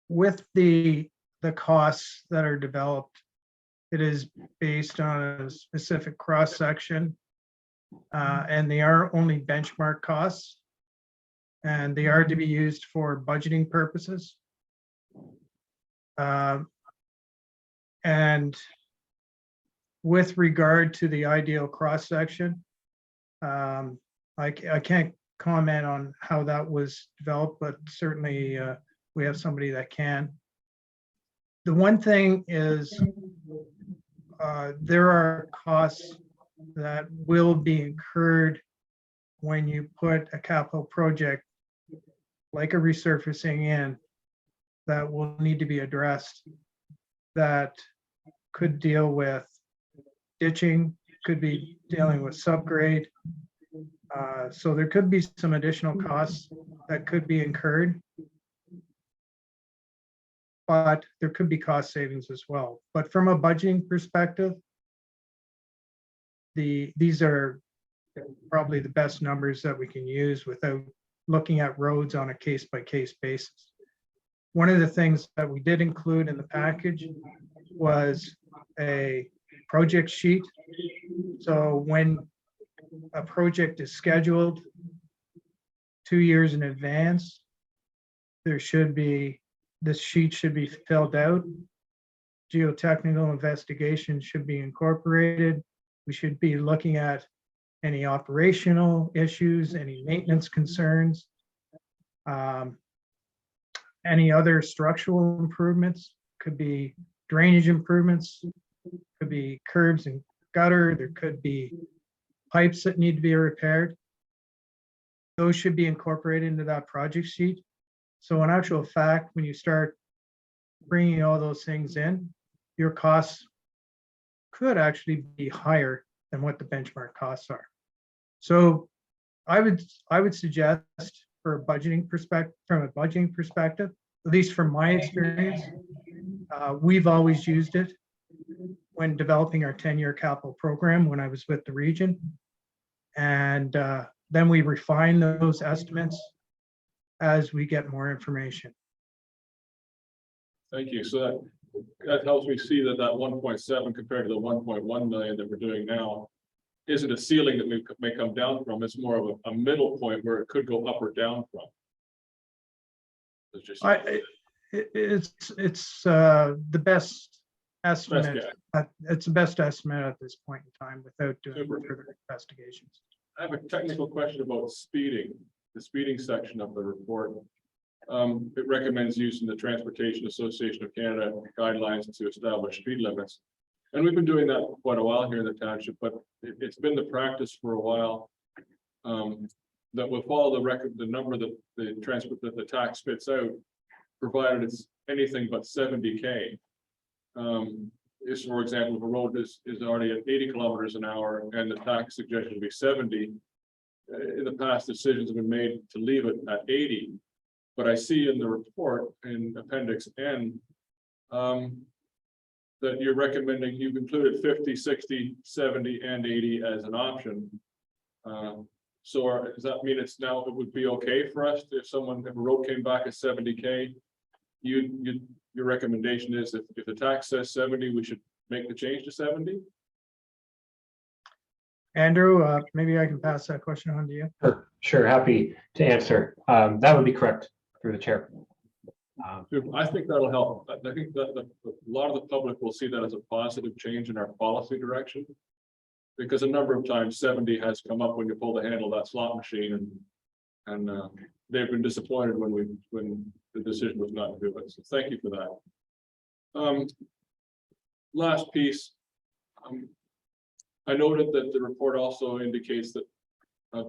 with the costs that are developed, it is based on a specific cross section. And they are only benchmark costs. And they are to be used for budgeting purposes. And with regard to the ideal cross section, I can't comment on how that was developed, but certainly we have somebody that can. The one thing is there are costs that will be incurred when you put a capital project like a resurfacing in that will need to be addressed, that could deal with ditching, could be dealing with subgrade. So there could be some additional costs that could be incurred. But there could be cost savings as well. But from a budgeting perspective, these are probably the best numbers that we can use without looking at roads on a case-by-case basis. One of the things that we did include in the package was a project sheet. So when a project is scheduled 2 years in advance, there should be, this sheet should be filled out. Geotechnical investigation should be incorporated. We should be looking at any operational issues, any maintenance concerns, any other structural improvements, could be drainage improvements, could be curbs and gutter, there could be pipes that need to be repaired. Those should be incorporated into that project sheet. So in actual fact, when you start bringing all those things in, your costs could actually be higher than what the benchmark costs are. So I would suggest for a budgeting perspective, from a budgeting perspective, at least from my experience, we've always used it when developing our 10-year capital program when I was with the region. And then we refine those estimates as we get more information. Thank you. So that helps me see that 1.7 compared to the 1.1 million that we're doing now isn't a ceiling that we may come down from. It's more of a middle point where it could go up or down from. It's just It's the best estimate. guess. It's the best estimate at this point in time without doing Super. further investigations. I have a technical question about speeding, the speeding section of the report. It recommends using the Transportation Association of Canada guidelines to establish speed limits. And we've been doing that for quite a while here in the township, but it's been the practice for a while. That will follow the number that the tax spits out, provided it's anything but 70K. Is, for example, if a road is already at 80 kilometers an hour and the tax suggestion would be 70, in the past, decisions have been made to leave it at 80. But I see in the report in Appendix N that you're recommending, you've included 50, 60, 70, and 80 as an option. So does that mean it would be okay for us if a road came back at 70K? Your recommendation is if the tax says 70, we should make the change to 70? Andrew, maybe I can pass that question on to you. Sure, happy to answer. That would be correct through the chair. I think that'll help. I think that a lot of the public will see that as a positive change in our policy direction. Because a number of times 70 has come up when you pull the handle of that slot machine and they've been disappointed when the decision was not to do it. So thank you for that. Last piece. I noted that the report also indicates that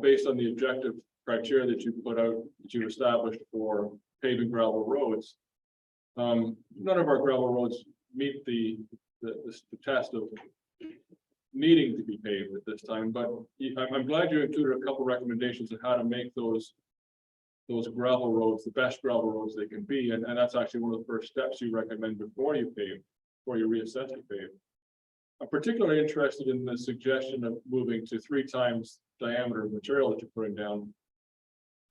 based on the objective criteria that you put out, that you established for paving gravel roads, none of our gravel roads meet the test of needing to be paved at this time, but I'm glad you included a couple recommendations on how to make those gravel roads the best gravel roads they can be, and that's actually one of the first steps you recommend before you pave, before you reassess to pave. I'm particularly interested in the suggestion of moving to 3 times diameter of material that you're putting down.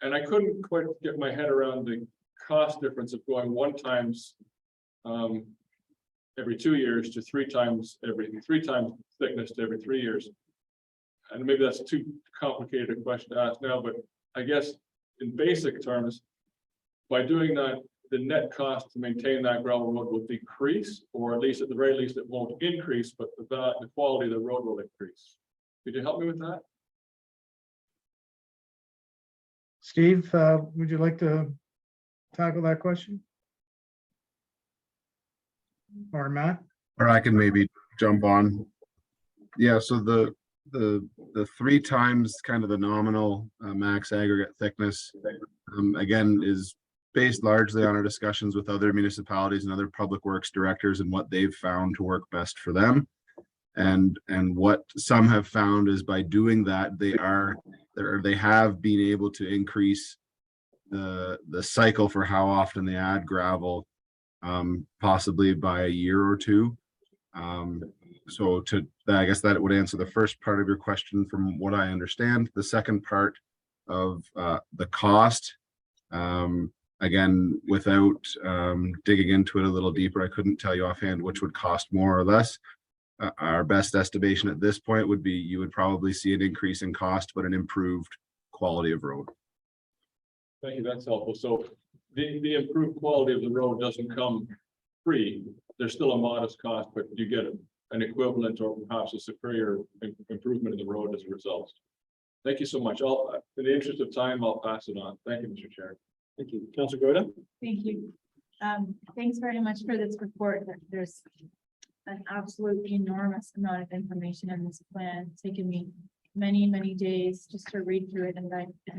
And I couldn't quite get my head around the cost difference of going 1 times every 2 years to 3 times thickness to every 3 years. And maybe that's too complicated a question to ask now, but I guess in basic terms, by doing that, the net cost to maintain that gravel road will decrease, or at least at the very least, it won't increase, but the quality of the road will increase. Could you help me with that? Steve, would you like to tackle that question? Or Matt? Or I can maybe jump on. Yeah, so the 3 times kind of the nominal max aggregate thickness, again, is based largely on our discussions with other municipalities and other public works directors and what they've found to work best for them. And what some have found is by doing that, they have been able to increase the cycle for how often they add gravel, possibly by a year or two. So I guess that would answer the first part of your question from what I understand. The second part of the cost, again, without digging into it a little deeper, I couldn't tell you offhand which would cost more or less. Our best estimation at this point would be you would probably see an increase in cost, but an improved quality of road. Thank you, that's helpful. So the improved quality of the road doesn't come free. There's still a modest cost, but you get an equivalent or perhaps a superior improvement in the road as a result. Thank you so much. In the interest of time, I'll pass it on. Thank you, Mr. Chair. Thank you. Councilor Goda? Thank you. Thanks very much for this report. There's an absolute enormous amount of information in this plan. It's taken me many, many days just to read through it and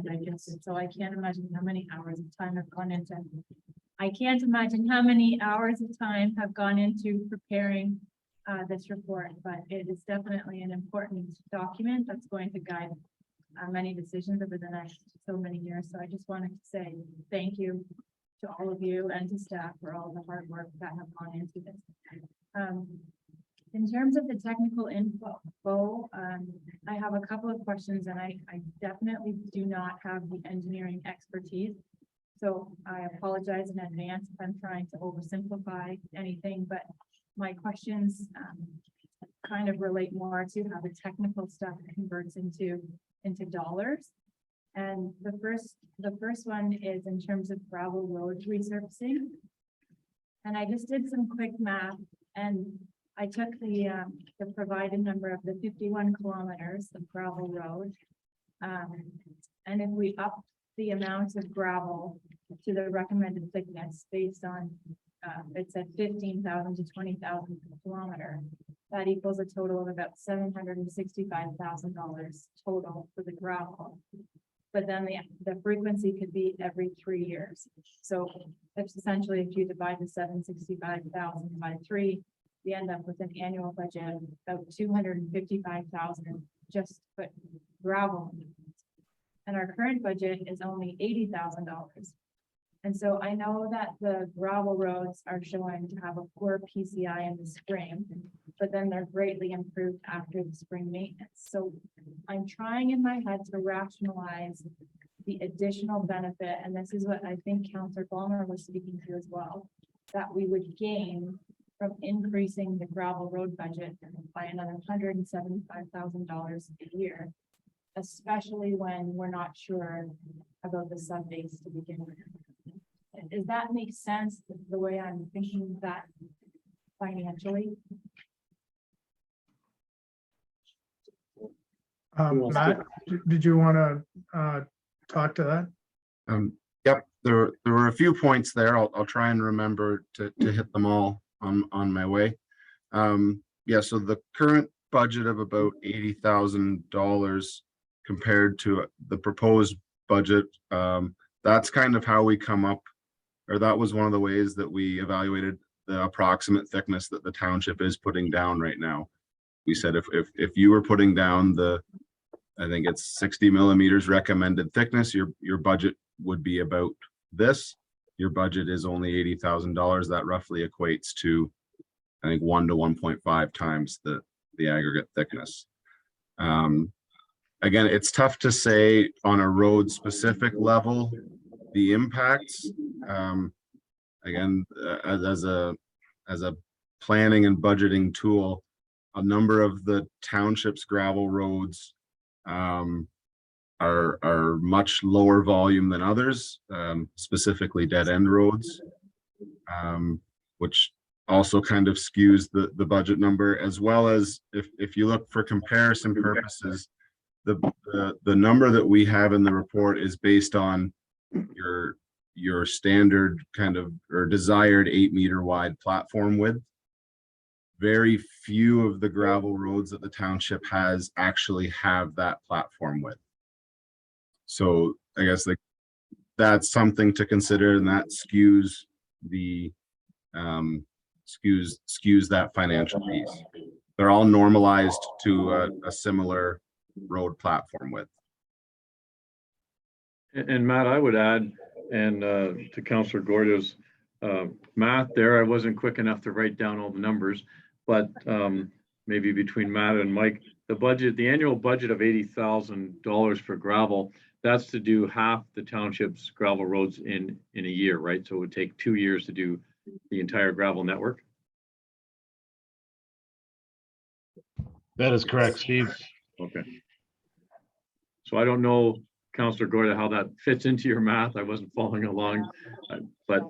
digest it. So I can't imagine how many hours of time have gone into. I can't imagine how many hours of time have gone into preparing this report, but it is definitely an important document that's going to guide many decisions over the next so many years. So I just wanted to say thank you to all of you and to staff for all the hard work that have gone into this. In terms of the technical info, I have a couple of questions, and I definitely do not have the engineering expertise. So I apologize in advance if I'm trying to oversimplify anything, but my questions kind of relate more to how the technical stuff converts into dollars. And the first one is in terms of gravel road resurfacing. And I just did some quick math, and I took the provided number of the 51 kilometers of gravel road. And if we up the amount of gravel to the recommended thickness based on, it's at 15,000 to 20,000 per kilometer, that equals a total of about $765,000 total for the gravel. But then the frequency could be every 3 years. So it's essentially, if you divide the 765,000 by 3, we end up with an annual budget of about 255,000 just to put gravel. And our current budget is only $80,000. And so I know that the gravel roads are showing to have a poor PCI in the spring, but then they're greatly improved after the spring maintenance. So I'm trying in my head to rationalize the additional benefit, and this is what I think Councillor Balmer was speaking to as well, that we would gain from increasing the gravel road budget by another $175,000 a year, especially when we're not sure about the sub-base to begin with. Does that make sense, the way I'm thinking that financially? Matt, did you want to talk to that? Yep, there were a few points there. I'll try and remember to hit them all on my way. Yeah, so the current budget of about $80,000 compared to the proposed budget, that's kind of how we come up, or that was one of the ways that we evaluated the approximate thickness that the township is putting down right now. We said if you were putting down I think it's 60 millimeters recommended thickness, your budget would be about this. Your budget is only $80,000. That roughly equates to, I think, 1 to 1.5 times the aggregate thickness. Again, it's tough to say on a road specific level the impacts. Again, as a planning and budgeting tool, a number of the township's gravel roads are much lower volume than others, specifically dead end roads, which also kind of skews the budget number, as well as if you look for comparison purposes, the number that we have in the report is based on your standard kind of or desired 8 meter wide platform width. very few of the gravel roads that the township has actually have that platform width. So I guess like that's something to consider, and that skews the skews that financial piece. They're all normalized to a similar road platform width. And Matt, I would add, and to Councillor Gordo's math there, I wasn't quick enough to write down all the numbers, but maybe between Matt and Mike, the annual budget of $80,000 for gravel, that's to do half the township's gravel roads in a year, right? So it would take 2 years to do the entire gravel network. That is correct, Steve. Okay. So I don't know, Councillor Gorda, how that fits into your math. I wasn't following along, but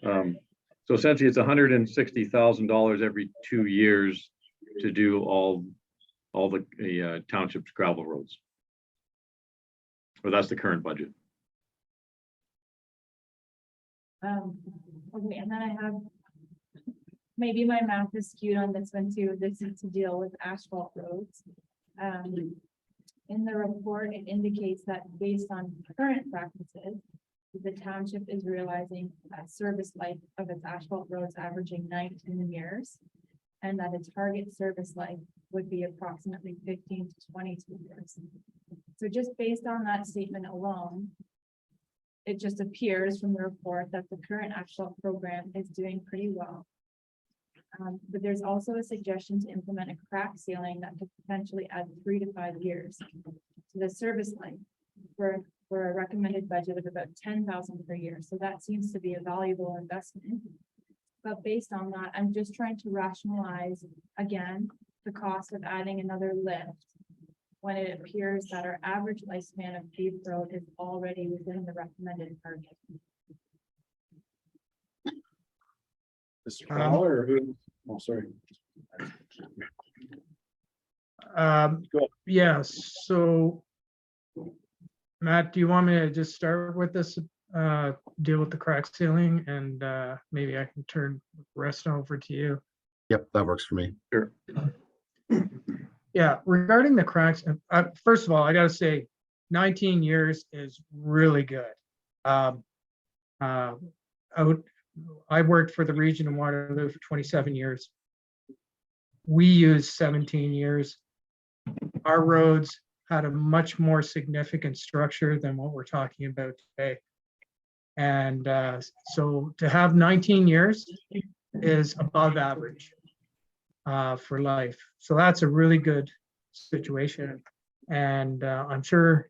so essentially it's $160,000 every 2 years to do all the township's gravel roads. Or that's the current budget. Okay, and then I have, maybe my math is skewed on this one too. This is to deal with asphalt roads. In the report, it indicates that based on current practices, the township is realizing a service life of its asphalt roads averaging 19 years. And that its target service life would be approximately 15 to 22 years. So just based on that statement alone, it just appears from the report that the current asphalt program is doing pretty well. But there's also a suggestion to implement a crack ceiling that could potentially add 3 to 5 years to the service line for a recommended budget of about 10,000 per year. So that seems to be a valuable investment. But based on that, I'm just trying to rationalize again the cost of adding another lift when it appears that our average lifespan of paved road is already within the recommended target. Mr. Crowell, or who? Oh, sorry. Yes, so Matt, do you want me to just start with this, deal with the crack ceiling, and maybe I can turn the rest over to you? Yep, that works for me. Sure. Yeah, regarding the cracks, first of all, I gotta say, 19 years is really good. I worked for the region of Waterloo for 27 years. We used 17 years. Our roads had a much more significant structure than what we're talking about today. And so to have 19 years is above average for life. So that's a really good situation. And I'm sure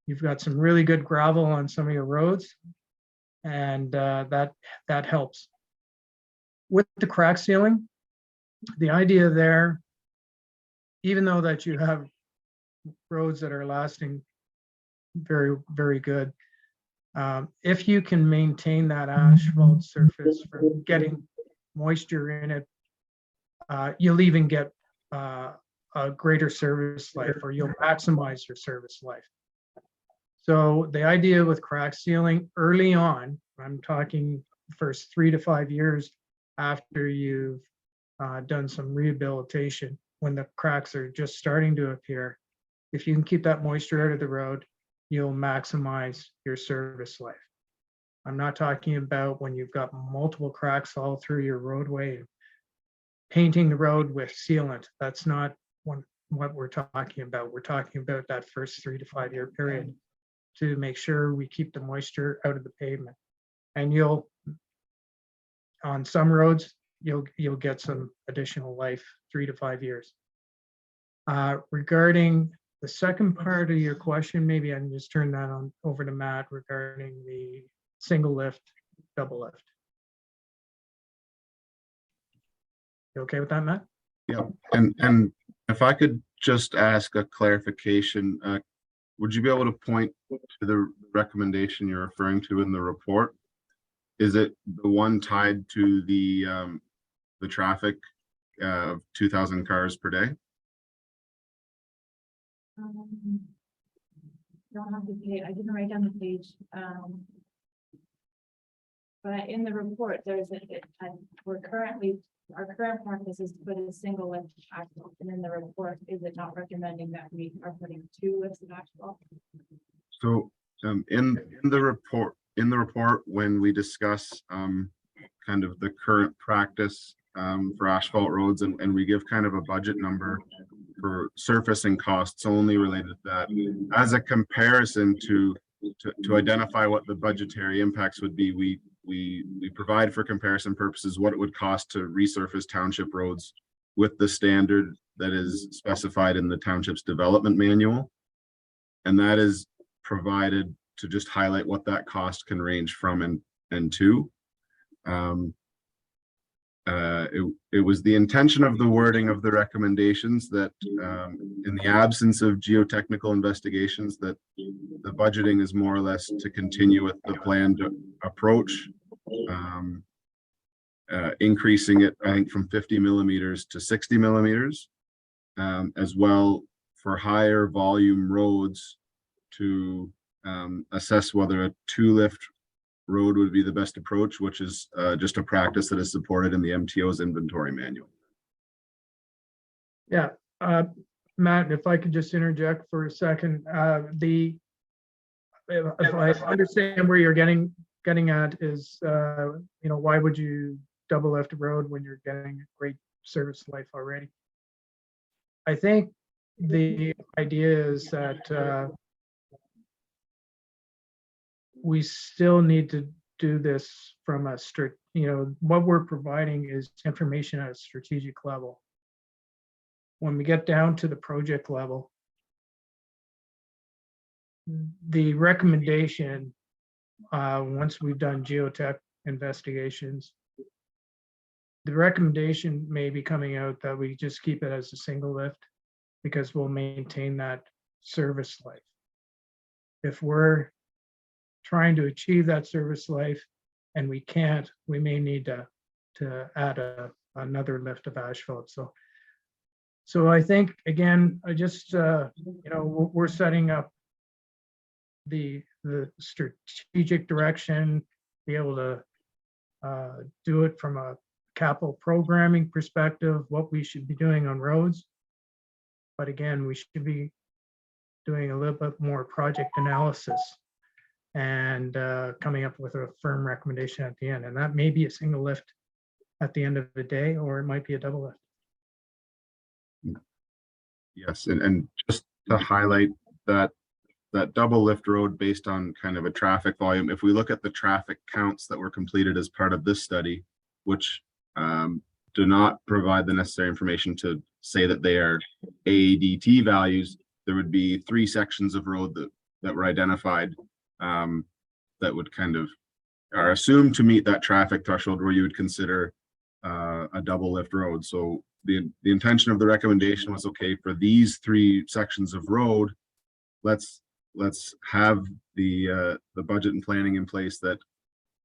you've got some really good gravel on some of your roads, and that helps. With the crack ceiling, the idea there, even though that you have roads that are lasting very, very good, if you can maintain that asphalt surface from getting moisture in it, you'll even get a greater service life, or you'll maximize your service life. So the idea with crack sealing early on, I'm talking first 3 to 5 years after you've done some rehabilitation, when the cracks are just starting to appear, if you can keep that moisture out of the road, you'll maximize your service life. I'm not talking about when you've got multiple cracks all through your roadway, painting the road with sealant. That's not what we're talking about. We're talking about that first 3 to 5 year period to make sure we keep the moisture out of the pavement. And on some roads, you'll get some additional life, 3 to 5 years. Regarding the second part of your question, maybe I can just turn that on over to Matt regarding the single lift, double lift. You okay with that, Matt? Yeah, and if I could just ask a clarification, would you be able to point to the recommendation you're referring to in the report? Is it the one tied to the traffic of 2,000 cars per day? Don't have the page. I didn't write down the page. But in the report, we're currently our current practice is to put a single lift of asphalt, and in the report, is it not recommending that we are putting 2 lifts of asphalt? So in the report, when we discuss kind of the current practice for asphalt roads, and we give kind of a budget number for surfacing costs only related to that, as a comparison to identify what the budgetary impacts would be, we provide for comparison purposes what it would cost to resurface township roads with the standard that is specified in the township's development manual. And that is provided to just highlight what that cost can range from and to. It was the intention of the wording of the recommendations that in the absence of geotechnical investigations, that the budgeting is more or less to continue with the planned approach, increasing it, I think, from 50 millimeters to 60 millimeters, as well for higher volume roads to assess whether a 2-lift road would be the best approach, which is just a practice that is supported in the MTO's inventory manual. Yeah, Matt, if I could just interject for a second, if I understand where you're getting at is, why would you double lift a road when you're getting great service life already? I think the idea is that we still need to do this from a what we're providing is information at a strategic level. When we get down to the project level, the recommendation, once we've done geotech investigations, the recommendation may be coming out that we just keep it as a single lift because we'll maintain that service life. If we're trying to achieve that service life and we can't, we may need to add another lift of asphalt. So I think, again, I just, we're setting up the strategic direction, be able to do it from a capital programming perspective, what we should be doing on roads. But again, we should be doing a little bit more project analysis and coming up with a firm recommendation at the end. And that may be a single lift at the end of the day, or it might be a double lift. Yes, and just to highlight that double lift road based on kind of a traffic volume, if we look at the traffic counts that were completed as part of this study, which do not provide the necessary information to say that they are AADT values, there would be 3 sections of road that were identified that would kind of are assumed to meet that traffic threshold where you would consider a double lift road. So the intention of the recommendation was, okay, for these 3 sections of road, let's have the budget and planning in place that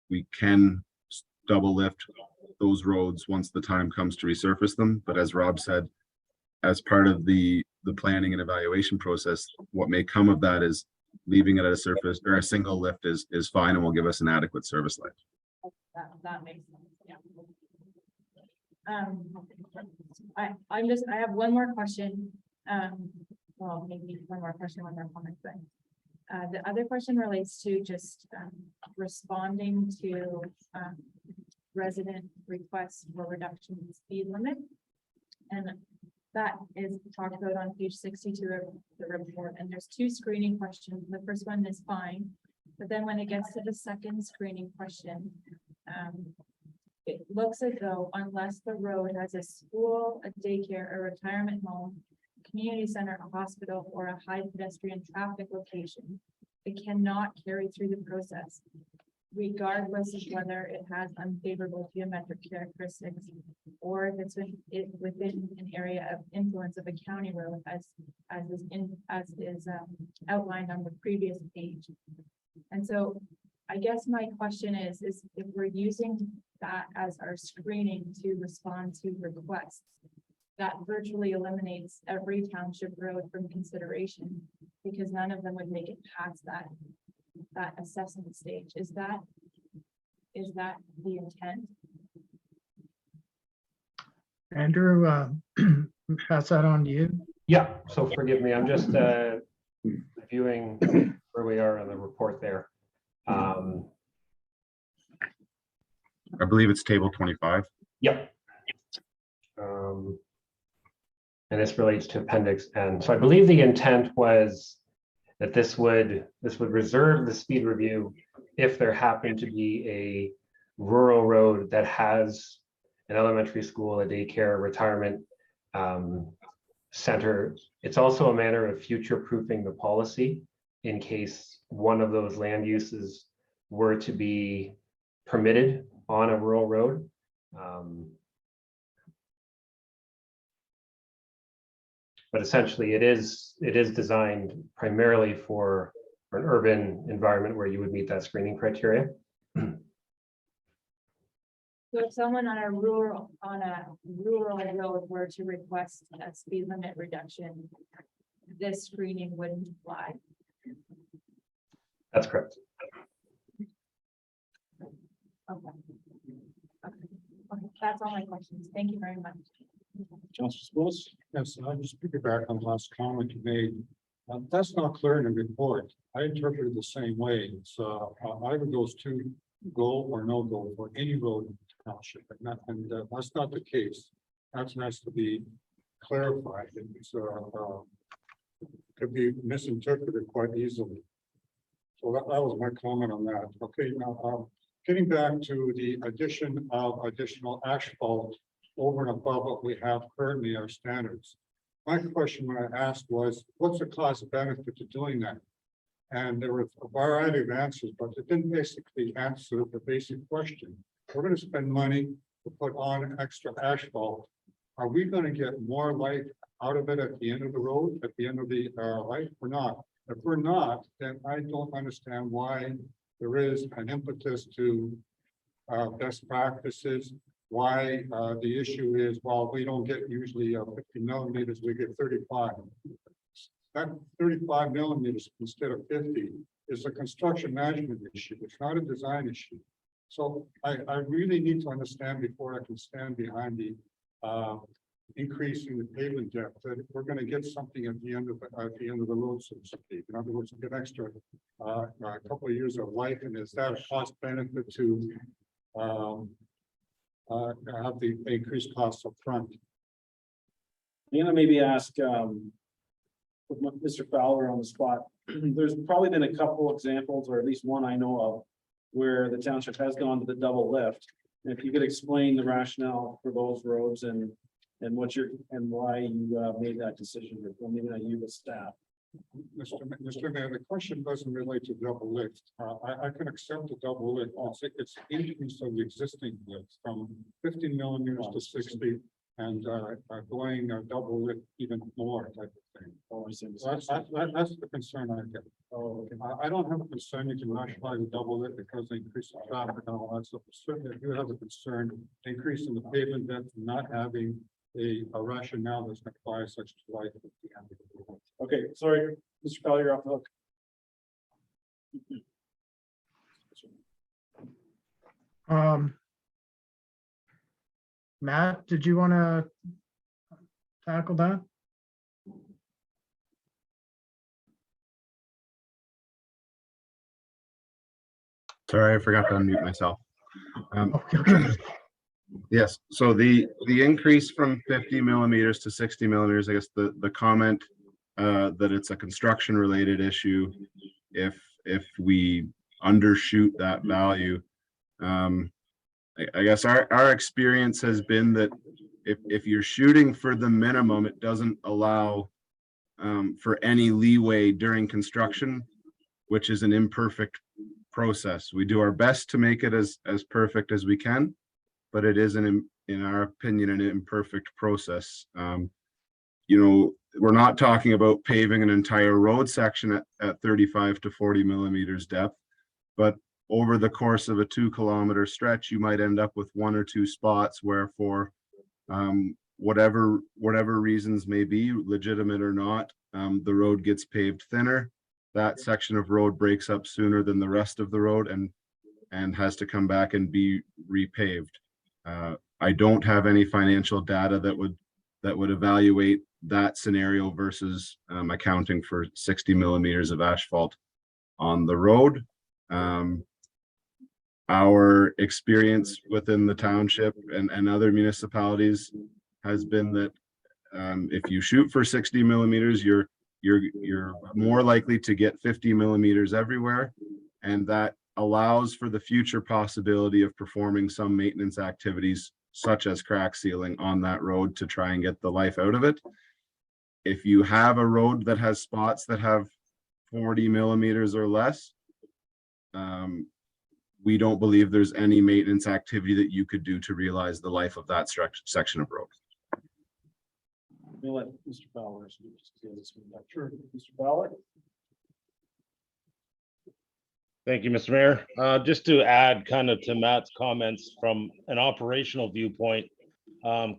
we can double lift those roads once the time comes to resurface them. But as Rob said, as part of the planning and evaluation process, what may come of that is leaving it at a surface or a single lift is fine and will give us an adequate service life. That makes sense, yeah. I have one more question. Well, maybe one more question, one more comment, but the other question relates to just responding to resident requests for reduction in speed limit. And that is talked about on page 62 of the report. And there's 2 screening questions. The first one is fine, but then when it gets to the second screening question, it looks as though unless the road has a school, a daycare, a retirement home, community center, a hospital, or a high pedestrian traffic location, it cannot carry through the process, regardless of whether it has unfavorable geometric characteristics or if it's within an area of influence of a county road, as is outlined on the previous page. And so I guess my question is if we're using that as our screening to respond to requests, that virtually eliminates every township road from consideration because none of them would make it past that assessment stage. Is that the intent? Andrew, pass that on to you. Yeah, so forgive me, I'm just reviewing where we are on the report there. I believe it's table 25. Yep. And this relates to appendix N. So I believe the intent was that this would reserve the speed review if there happened to be a rural road that has an elementary school, a daycare, retirement center. It's also a matter of future proofing the policy in case one of those land uses were to be permitted on a rural road. But essentially it is designed primarily for an urban environment where you would meet that screening criteria. So if someone on a rural road were to request a speed limit reduction, this screening wouldn't apply. That's correct. Okay. Okay, that's all my questions. Thank you very much. Councilor Willis? Yes, I'll just piggyback on the last comment you made. That's not clear in the report. I interpret it the same way. It's either goes to go or no go for any road in the township, and that's not the case. That has to be clarified. It's could be misinterpreted quite easily. So that was my comment on that. Okay, now getting back to the addition of additional asphalt over and above what we have currently our standards. My question when I asked was, what's the cost benefit to doing that? And there were a variety of answers, but it didn't basically answer the basic question. We're going to spend money to put on extra asphalt. Are we going to get more life out of it at the end of the road, at the end of the life, or not? If we're not, then I don't understand why there is an impetus to best practices. Why the issue is, well, we don't get usually 50 millimeters, we get 35. That 35 millimeters instead of 50 is a construction management issue. It's not a design issue. So I really need to understand before I can stand behind the increasing the pavement depth, that we're going to get something at the end of the road, so to speak. In other words, get extra a couple of years of life, and is that a cost benefit to have the increased costs up front? I'm gonna maybe ask with Mr. Fowler on the spot. There's probably been a couple examples, or at least one I know of, where the township has gone to the double lift. And if you could explain the rationale for those roads and why you made that decision, or maybe not you, but staff. Mr. Mayor, the question doesn't relate to double lift. I can accept the double lift. It's increase of the existing lift from 50 millimeters to 60 and going double lift even more type of thing. That's the concern I get. I don't have a concern you can rationalize the double lift because they increase the traffic and all that stuff. Certainly, I do have a concern increasing the pavement depth and not having a rationale that's going to apply such to life. Okay, sorry, Mr. Fowler, you're off the hook. Matt, did you want to tackle that? Sorry, I forgot to unmute myself. Yes, so the increase from 50 millimeters to 60 millimeters, I guess the comment that it's a construction related issue if we undershoot that value. I guess our experience has been that if you're shooting for the minimum, it doesn't allow for any leeway during construction, which is an imperfect process. We do our best to make it as perfect as we can, but it is in our opinion, an imperfect process. You know, we're not talking about paving an entire road section at 35 to 40 millimeters depth, but over the course of a 2-kilometer stretch, you might end up with 1 or 2 spots where for whatever reasons may be, legitimate or not, the road gets paved thinner. That section of road breaks up sooner than the rest of the road and has to come back and be repaved. I don't have any financial data that would evaluate that scenario versus accounting for 60 millimeters of asphalt on the road. Our experience within the township and other municipalities has been that if you shoot for 60 millimeters, you're more likely to get 50 millimeters everywhere, and that allows for the future possibility of performing some maintenance activities such as crack sealing on that road to try and get the life out of it. If you have a road that has spots that have 40 millimeters or less, we don't believe there's any maintenance activity that you could do to realize the life of that section of road. We'll let Mr. Fowler. Sure, Mr. Fowler. Thank you, Mr. Mayor. Just to add kind of to Matt's comments from an operational viewpoint,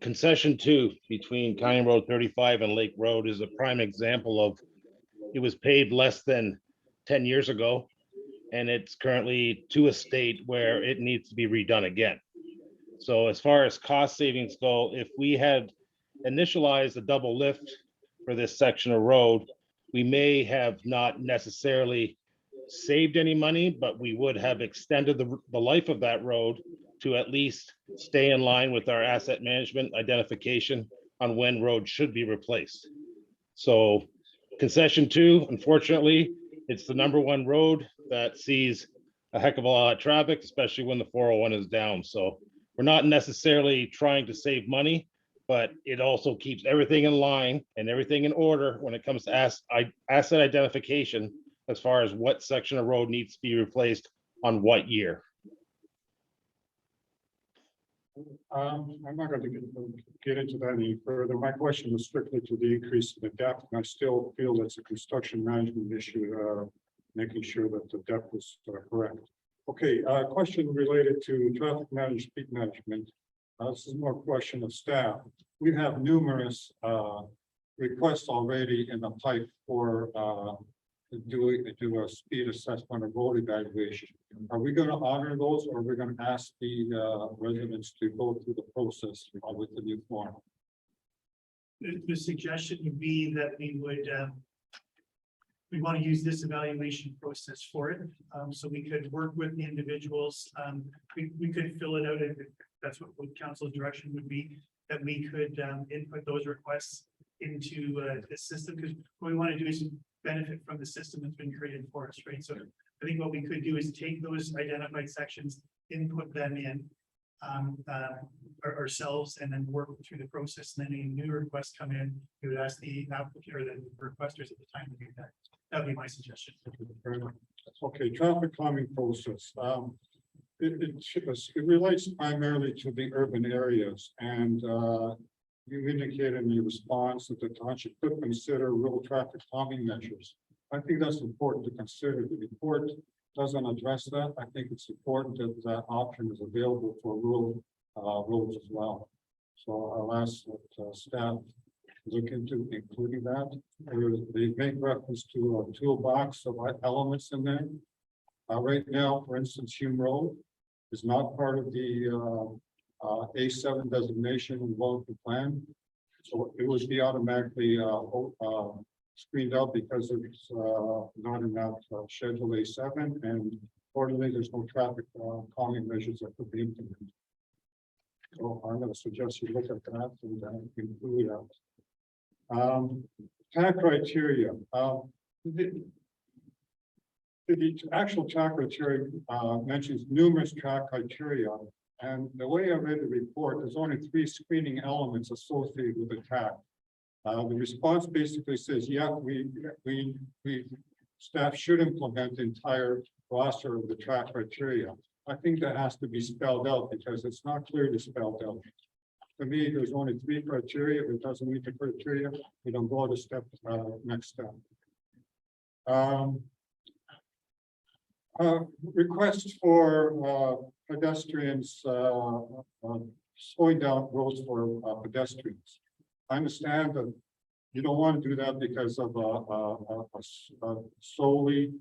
concession 2 between County Road 35 and Lake Road is a prime example of, it was paved less than 10 years ago, and it's currently to a state where it needs to be redone again. So as far as cost savings go, if we had initialized a double lift for this section of road, we may have not necessarily saved any money, but we would have extended the life of that road to at least stay in line with our asset management identification on when roads should be replaced. So concession 2, unfortunately, it's the #1 road that sees a heck of a lot of traffic, especially when the 401 is down. So we're not necessarily trying to save money, but it also keeps everything in line and everything in order when it comes to asset identification as far as what section of road needs to be replaced on what year. I'm not going to get into that any further. My question was strictly to the increase in the depth, and I still feel it's a construction management issue, making sure that the depth is correct. Okay, question related to traffic management, speed management. This is more a question of staff. We have numerous requests already in the pipe for do a speed assessment or road evaluation. Are we going to honor those, or are we going to ask the residents to go through the process with the new form? The suggestion would be that we would we want to use this evaluation process for it. So we could work with the individuals. We could fill it out if that's what council's direction would be, that we could input those requests into the system, because what we want to do is benefit from the system that's been created for us, right? So I think what we could do is take those identified sections, input them in ourselves, and then work through the process. And then any new requests come in, we would ask the applicant or the requesters at the time to do that. That would be my suggestion. Okay, traffic calming process. It relates primarily to the urban areas, and you indicated in your response that the township could consider rural traffic calming measures. I think that's important to consider. The report doesn't address that. I think it's important that that option is available for rural roads as well. So I'll ask that staff look into including that. They make reference to a toolbox of elements in there. Right now, for instance, Hume Road is not part of the A7 designation involved the plan. So it would be automatically screened out because it's not in that schedule A7, and accordingly, there's no traffic calming measures that could be implemented. So I'm going to suggest you look at that and include that. TAC criteria. The actual TAC criteria mentions numerous TAC criteria. And the way I read the report, there's only 3 screening elements associated with the TAC. The response basically says, yeah, we staff should implement the entire roster of the TAC criteria. I think that has to be spelled out because it's not clearly spelled out. To me, there's only 3 criteria. If it doesn't meet the criteria, we don't go to step next step. Requests for pedestrians slowing down roads for pedestrians. I understand that you don't want to do that because of solely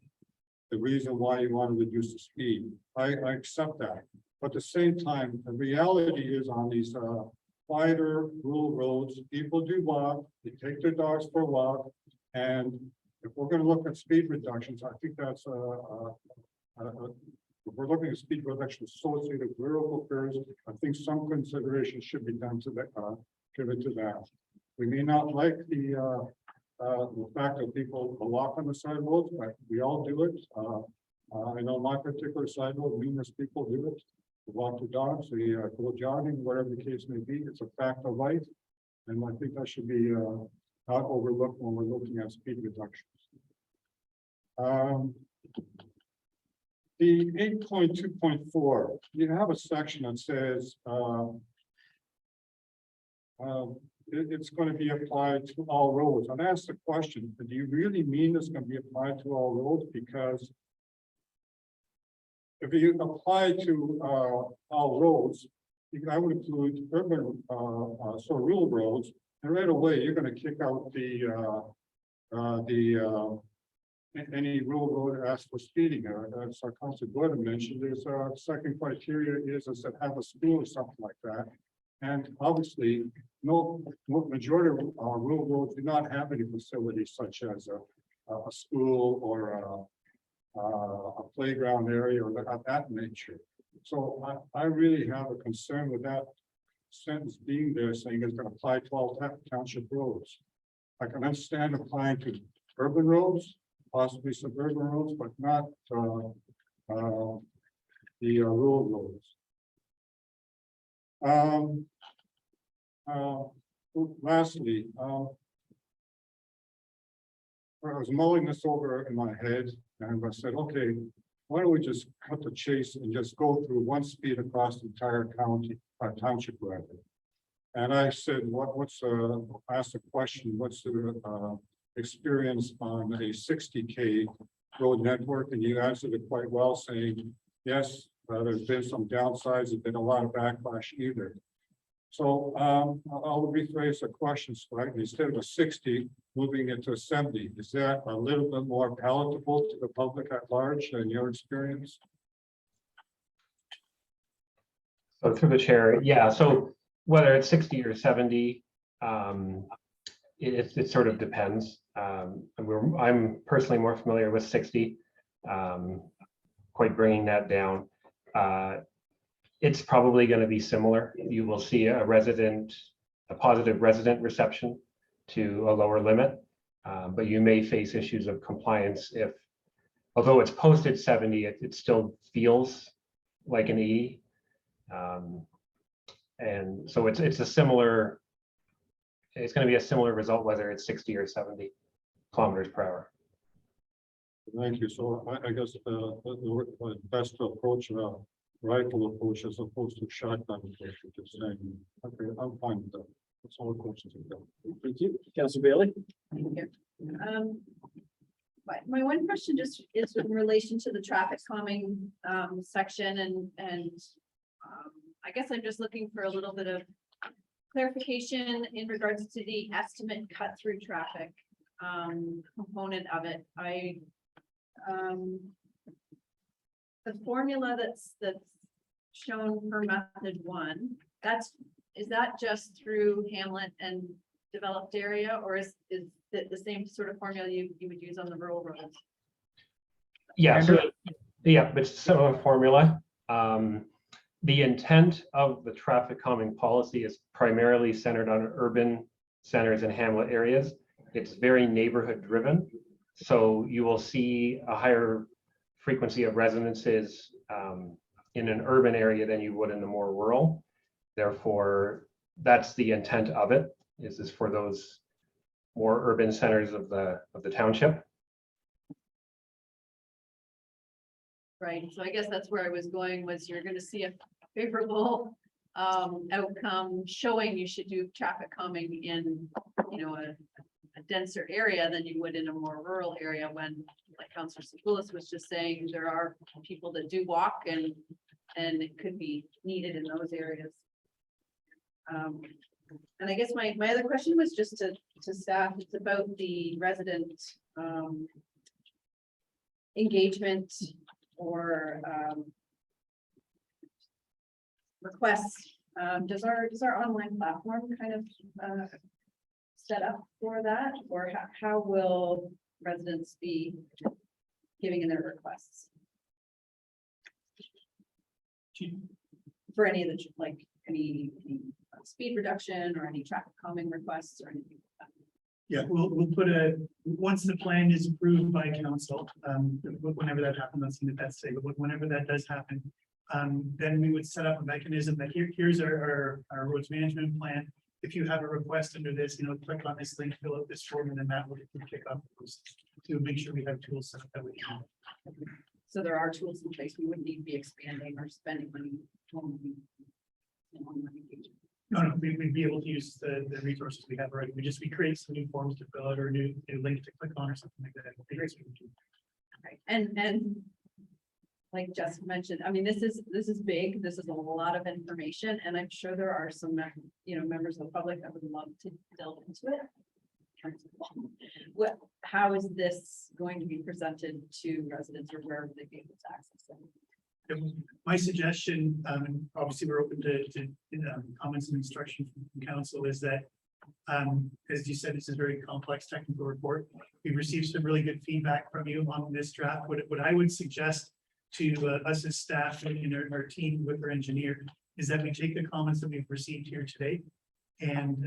the reason why you want to reduce the speed. I accept that, But at the same time, the reality is on these quieter rural roads, people do walk, they take their dogs for a walk. And if we're gonna look at speed reductions, I think that's if we're looking at speed reduction associated with rural affairs, I think some consideration should be done to that, given to that. We may not like the fact that people walk on the side roads, but we all do it. I know my particular side road, numerous people do it. They walk their dogs, they go jogging, whatever the case may be. It's a fact of life. And I think that should be not overlooked when we're looking at speed reductions. The 8.2.4, you have a section that says it's going to be applied to all roads. And I asked the question, do you really mean it's going to be applied to all roads? Because if you apply to all roads, I would include urban, so rural roads, and right away you're going to kick out any rural road that asks for speeding. As our Councilor Gordon mentioned, there's a second criteria is that have a school or something like that. And obviously, no majority of rural roads do not have any facilities such as a school or a playground area or of that nature. So I really have a concern with that sentence being there saying it's going to apply to all township roads. I can understand applying to urban roads, possibly suburban roads, but not the rural roads. Lastly, I was mulling this over in my head and I said, okay, why don't we just cut the chase and just go through one speed across the entire county, township rather. And I said, asked the question, what's the experience on a 60K road network? And you answered it quite well, saying, yes, there's been some downsides, there's been a lot of backlash either. So I'll rephrase the question slightly. Instead of a 60, moving into a 70, is that a little bit more palatable to the public at large in your experience? So through the chair, yeah, so whether it's 60 or 70, it sort of depends. I'm personally more familiar with 60, quite bringing that down. It's probably going to be similar. You will see a positive resident reception to a lower limit, but you may face issues of compliance if, although it's posted 70, it still feels like an 80. And so it's a similar, it's going to be a similar result whether it's 60 or 70 kilometers per hour. Thank you. So I guess the best approach, rifle approach as opposed to shotgun approach, which is saying, okay, I'm fine with that. That's all the questions I've got. Thank you. Councilor Bailey? Thank you. My one question just is in relation to the traffic calming section and I guess I'm just looking for a little bit of clarification in regards to the estimate cut through traffic component of it. The formula that's shown for method 1, is that just through Hamlet and developed area, or is it the same sort of formula you would use on the rural roads? Yeah, so, yeah, but it's similar formula. The intent of the traffic calming policy is primarily centered on urban centers and hamlet areas. It's very neighborhood driven. So you will see a higher frequency of residences in an urban area than you would in the more rural. Therefore, that's the intent of it, is for those more urban centers of the township. Right, so I guess that's where I was going, was you're going to see a favorable outcome showing you should do traffic calming in, a denser area than you would in a more rural area, when, like Councillor Segulis was just saying, there are people that do walk and it could be needed in those areas. And I guess my other question was just to staff, it's about the resident engagement or requests. Does our online platform kind of set up for that? Or how will residents be giving in their requests? For any of the, like, any speed reduction or any traffic calming requests or anything like that? Yeah, we'll put once the plan is approved by council, whenever that happens, that's say, but whenever that does happen, then we would set up a mechanism that here's our roads management plan. If you have a request under this, click on this link, fill out this form, and then that will kick off to make sure we have tools set up that we can. So there are tools in place. We wouldn't need to be expanding or spending money. No, we'd be able to use the resources we have already. We create some new forms to fill out or new link to click on or something like that. Okay, and like Jessica mentioned, I mean, this is big. This is a lot of information, and I'm sure there are some, members of the public that would love to delve into it. How is this going to be presented to residents, or where would they be able to access it? My suggestion, obviously we're open to comments and instruction from council, is that, as you said, this is a very complex technical report. We've received some really good feedback from you on this draft. What I would suggest to us as staff and our team with our engineer is that we take the comments that we've received here today and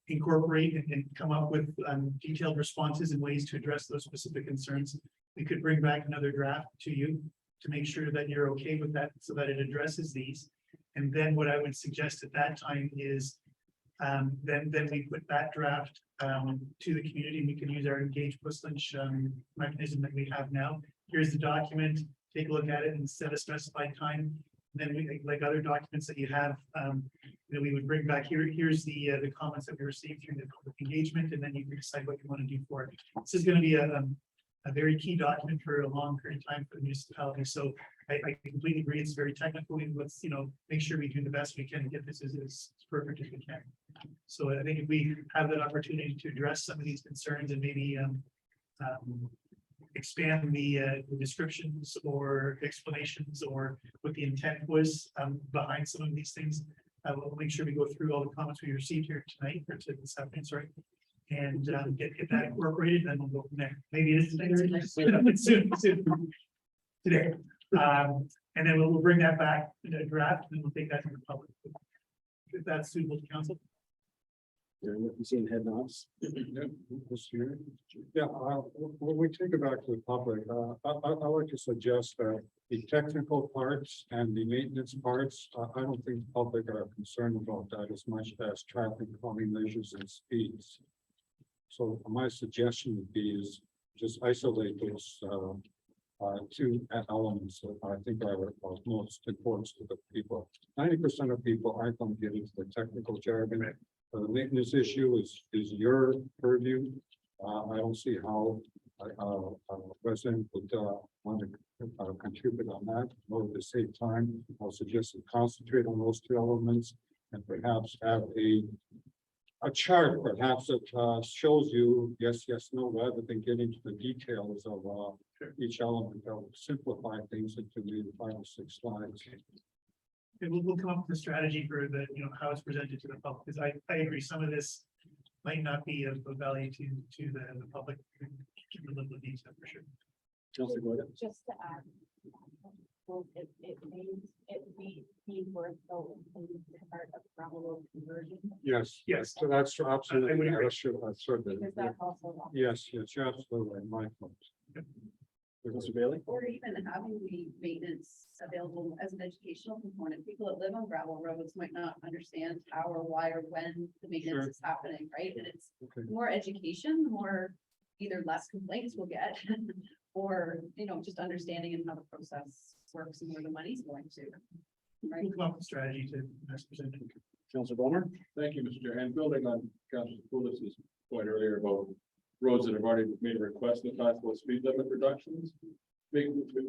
incorporate and come up with detailed responses and ways to address those specific concerns. We could bring back another draft to you to make sure that you're okay with that, so that it addresses these. And then what I would suggest at that time is then we put that draft to the community. We can use our Engage Puss Lynch mechanism that we have now. Here's the document, take a look at it and set a specified time. Then we, like other documents that you have, we would bring back here's the comments that we received through the public engagement, and then you can decide what you want to do for it. This is going to be a very key document for a long period of time for the municipality. So I completely agree. It's very technical. Let's, make sure we do the best we can to get this as perfect as we can. So I think if we have that opportunity to address some of these concerns and maybe expand the descriptions or explanations or what the intent was behind some of these things, we'll make sure we go through all the comments we received here tonight, or to this afternoon, sorry, and get that incorporated, and we'll go from there. Maybe it is today, soon today. And then we'll bring that back in a draft, and then we'll take that to the public. If that's suitable to council. You seeing head nods? This year. Yeah, when we take it back to the public, I like to suggest that the technical parts and the maintenance parts, I don't think the public are concerned about that as much as traffic calming measures and speeds. So my suggestion would be is just isolate those two elements that I think are most important to the people. 90% of people aren't going to get into the technical jargon. The maintenance issue is your purview. I don't see how a resident would want to contribute on that in order to save time. I'll suggest to concentrate on those two elements and perhaps have a chart perhaps that shows you yes, no, rather than getting to the details of each element. That will simplify things into maybe 5 or 6 slides. We'll come up with a strategy for the, how it's presented to the public, because I agree, some of this might not be of value to the public. Give a little detail for sure. Just to add, it means it be worth part of gravel conversion. Yes, so that's absolutely. That's Because that's also. yes, you're absolutely my point. Mr. Bailey? Or even having the maintenance available as an educational component. People that live on gravel roads might not understand how or why or when the maintenance is happening, right? And it's more education, the more either less complaints we'll get, or, just understanding and how the process works and where the money's going to. Right. We'll come up with a strategy to best present it. Councilor Bowman? Thank you, Mr. Chair. And building on Councilor Poulis's point earlier about roads that have already made a request in the past about speed limit reductions.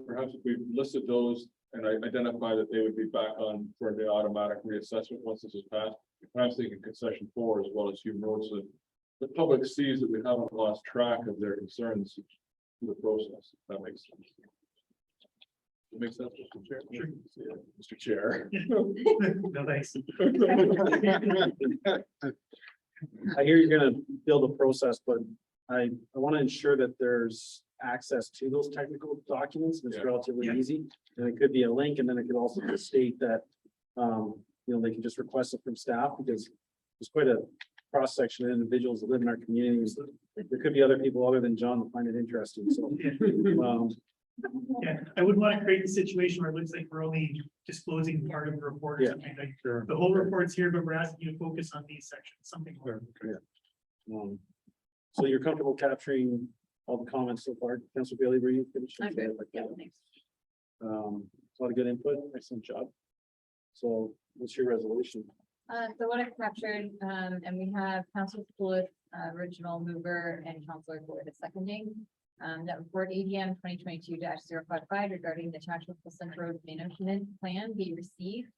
Perhaps if we listed those and identify that they would be back on for the automatic reassessment once this is passed. Perhaps thinking concession 4 as well as Hume Road, so the public sees that we haven't lost track of their concerns through the process. If that makes sense. Makes sense, Mr. Chair? Mr. Chair. No, thanks. I hear you're gonna build a process, but I want to ensure that there's access to those technical documents. It's Yeah. relatively easy. And it could be a link, and then it could also just state that, they can just request it from staff, because there's quite a cross-section of individuals that live in our communities. There could be other people other than John that find it interesting, so. Yeah, I wouldn't want to create a situation where it looks like we're only disclosing part of the report. or Yeah. something. Like, the whole report's here, but we're asking you to focus on these sections, something. like that. So you're comfortable capturing all the comments so far? Councilor Bailey, were you finished? I'm good. Yeah, thanks. A lot of good input, excellent job. So what's your resolution? So what I've captured, and we have Councilor Coolidge, original mover, and Councilor Ford seconding. That report ADM 2022-055 regarding the Township of Central Road Management Plan be received.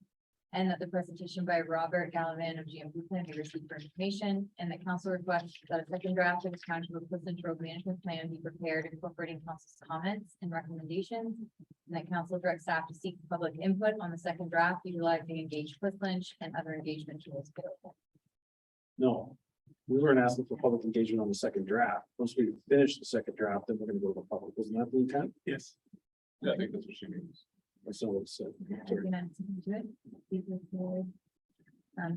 And that the presentation by Robert Gallivan of GMP Plan be received for information, and the council requests that a second draft of the Township of Central Road Management Plan be prepared incorporating council's comments and recommendations. And that council directs staff to seek public input on the second draft utilizing Engage Lynch and other engagement tools available. No, we weren't asking for public engagement on the second draft. Once we finish the second draft, then we're gonna go to the public. Wasn't that the intent? Yes. Yeah, I think that's what she means. That's not what it said.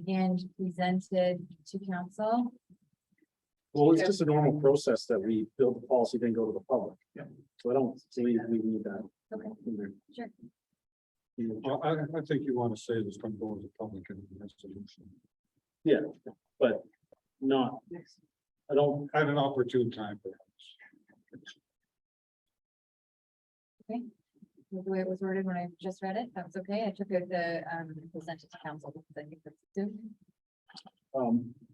And presented to council. Well, it's just a normal process that we build the policy, then go to the public. Yeah. So I don't believe we need that. Okay. in there. Sure. Well, I think you want to say this can go to the public in the resolution. Yeah, but not, I don't, At an opportune time, perhaps. Okay. The way it was worded when I just read it, that was okay. I took out the presented to council because I think that's soon.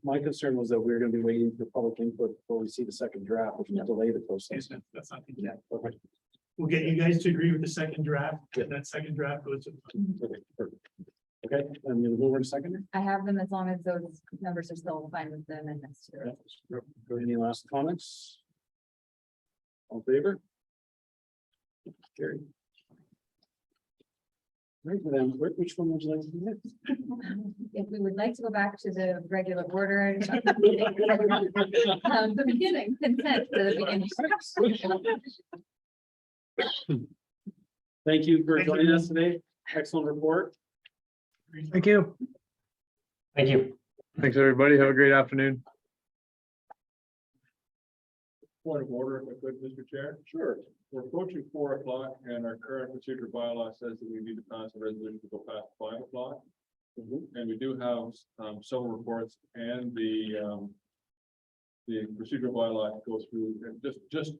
my concern was that we were gonna be waiting for public input before we see the second draft, which will delay the process. That's not the Yeah, okay. We'll get you guys to agree with the second draft. That second draft goes to. Okay, perfect. Okay, and you'll move in a second. I have them as long as those numbers are still fine with the amendments to the resolution. Any last comments? All in favor? Carried. Right, then, which one would you like to do next? If we would like to go back to the regular order. The beginning, consent to the beginning. Thank you for joining us today. Excellent report. Thank you. Thank you. Thanks, everybody. Have a great afternoon. Point of order, if I could, Mr. Chair. Sure. We're approaching 4 o'clock and our current procedure bylaw says that we need to pass a resolution to go past 5 o'clock. And we do have several reports and the procedural bylaw goes through and just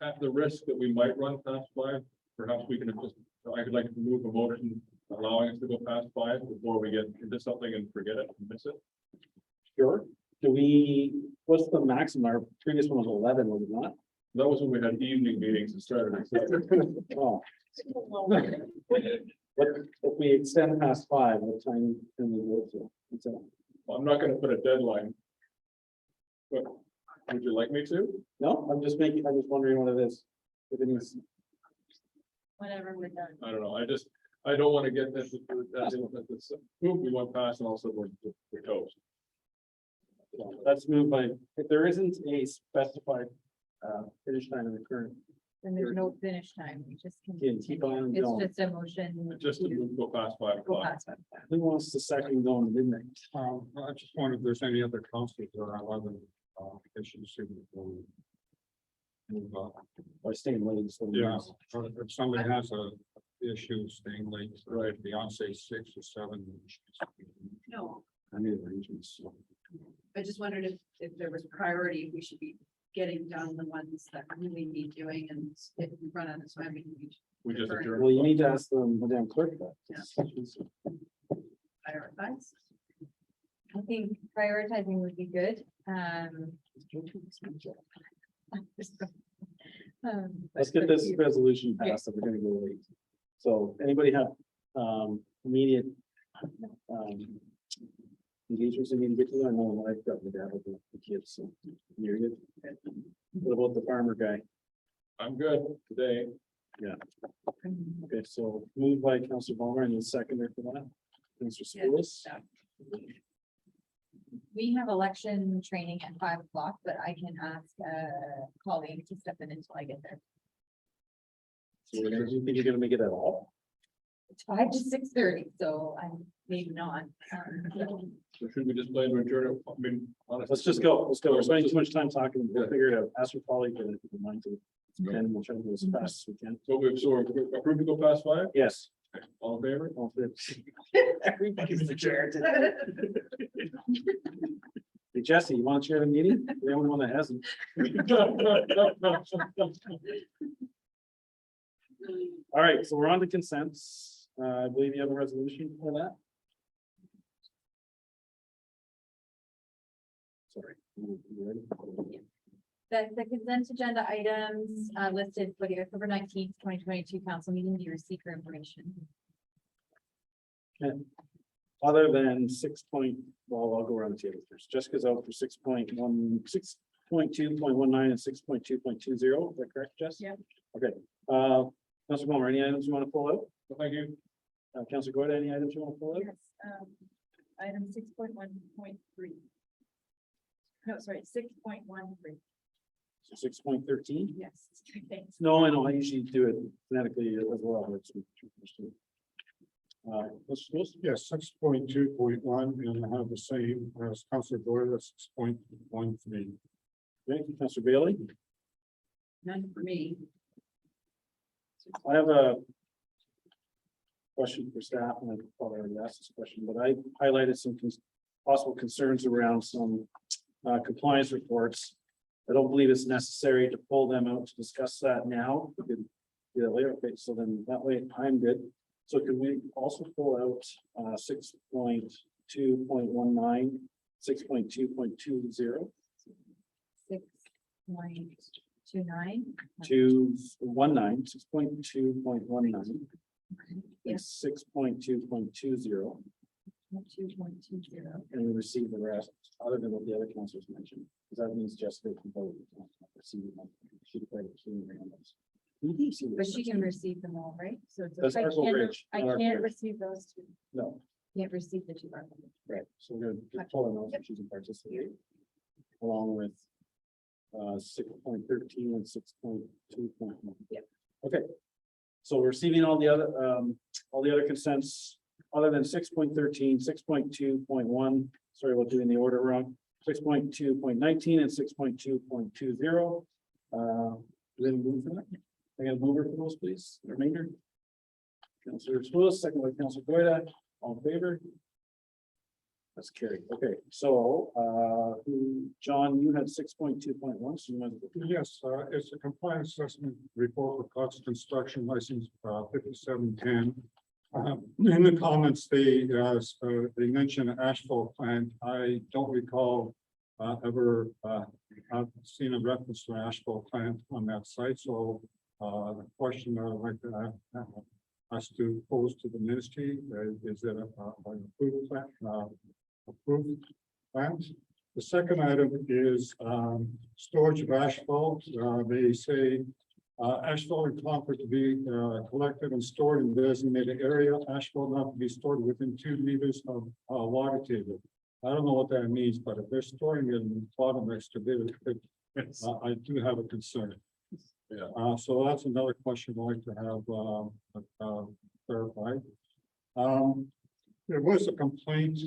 at the risk that we might run past 5, perhaps we can just, I would like to move a motion allowing us to go past 5 before we get into something and forget it and miss it. Sure. Do we, what's the maximum? Our previous one was 11, was it not? That was when we had evening meetings and started. Oh. But if we extend past 5, what time can we go to? What's that? I'm not gonna put a deadline. But would you like me to? No, I'm just wondering what it is. If it is, Whenever we're done. I don't know. I don't want to get this, we went past and also we're toast. let's move by, if there isn't a specified finish time in the current, And there's no finish time, we just. Yeah, keep on It's going. just a motion. Just to go past 5 Go o'clock. past 5 o'clock. who wants the second going to midnight? I just wonder if there's any other councils that are other issues. Or staying late. so- Yeah, or if somebody has a issue staying late, right, Beyonce 6 or 7. No, I need arrangements. so. I just wondered if there was priority, if we should be getting done the ones that really need doing, and if we run out of time, we can We just Defer. adjourned. Well, you need to ask them, Madam Clerk. that. prioritize. I think prioritizing would be good. Let's get this resolution passed, if we're gonna go late. So anybody have immediate engagements they need to get to? I know I've got the dad with the kids, so you're good. What about the farmer guy? I'm good today. Yeah. Okay, so moved by Councilor Ballmer and the seconder for that. Mr. Spoulis. We have election training at 5 o'clock, but I can ask a colleague to step in until I get there. So do you think you're gonna make it at all? It's 5 to 6:30, so I'm maybe not. So should we just play and adjourn? I mean, Let's just go. Let's go. We're spending too much time talking. We'll figure it out. Ask your colleague to remind you. And we'll try to go as fast as we can. So we're approved to go past 5? Yes. All in favor? All fit. Everybody's the chair. Hey, Jesse, you want to chair the meeting? The only one that hasn't. All right, so we're on to consents. I believe you have a resolution for that. Sorry. You ready? The consent agenda items listed for the October 19th, 2022 council meeting, you receive for information. Okay. Other than well, I'll go around the table first. Jessica's out for 6.2.19 and 6.2.20. Is that correct, Jess? Yeah. Okay. Councilor Palmer, any items you want to pull out? Thank you. Councilor Gordon, any items you want to pull out? Yes, item 6.1.3. No, sorry, 6.13. So 6.13? Yes. Thanks. No, I know. I usually do it phonetically as well. Let's Yes, 6.2.1, and I have the same as Councilor Doyle, 6.13. Thank you, Councilor Bailey. None for me. I have a question for staff, and I probably already asked this question, but I highlighted some possible concerns around some compliance reports. I don't believe it's necessary to pull them out to discuss that now. We could do that later. Okay, so then that way I'm good. So can we also pull out 6.2.19, 6.2.20? 6.29. To 6.2.19, Yes. 6.2.20, 2.20. and we receive the rest, other than what the other councilors mentioned, because that means Jessica can vote. She declared it, she didn't bring on those. But she can receive them all, right? So That's I Arco can't, Ridge, I not Arco can't Ridge. receive those two. No, Can't receive the two. right, so we're gonna just pull them out, so she can participate, along with 6.13 and 6.2.1. Yep. Okay, so we're receiving all the other consents, other than 6.13, 6.2.1, sorry about doing the order wrong, 6.2.19 and 6.2.20. Then move for that. I got a mover for those, please, the remainder. Councilor Spoulis, second by Councilor Goida, all in favor? That's carried. Okay, so, John, you had 6.2.1, so you might. Yes, it's a compliance assessment report for Cox Construction License 5710. In the comments, they mentioned an asphalt plant. I don't recall ever I've seen a reference to an asphalt plant on that site, so the question I'd like to ask to pose to the ministry is it an approved plant? Approved plant? The second item is storage of asphalt. They say asphalt and concrete to be collected and stored in designated area. Asphalt not to be stored within 2 meters of water table. I don't know what that means, but if they're storing it in the bottom excavator, I do have a concern. Yeah. So that's another question I'd like to have clarified. There was a complaint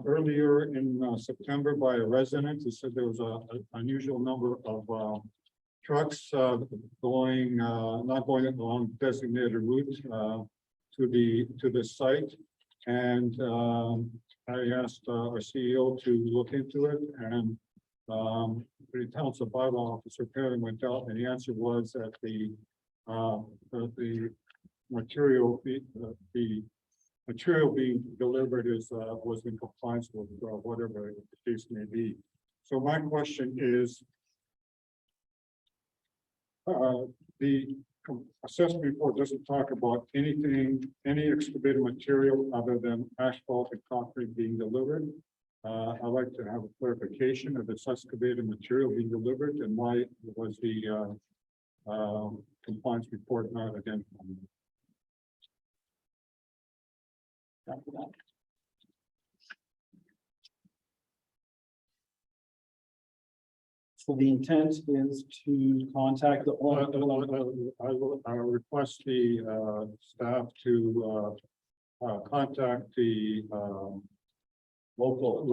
earlier in September by a resident who said there was a unusual number of trucks going, not going along designated route to the site. And I asked our CEO to look into it, and the council bylaw officer Perry went out, and the answer was that the material, the material being delivered was in compliance with whatever the case may be. So my question is, the assessment report doesn't talk about anything, any excavated material other than asphalt and concrete being delivered. I'd like to have a clarification of this excavated material being delivered and why was the compliance report not identified. After that. So the intent is to contact the. I will request the staff to contact the local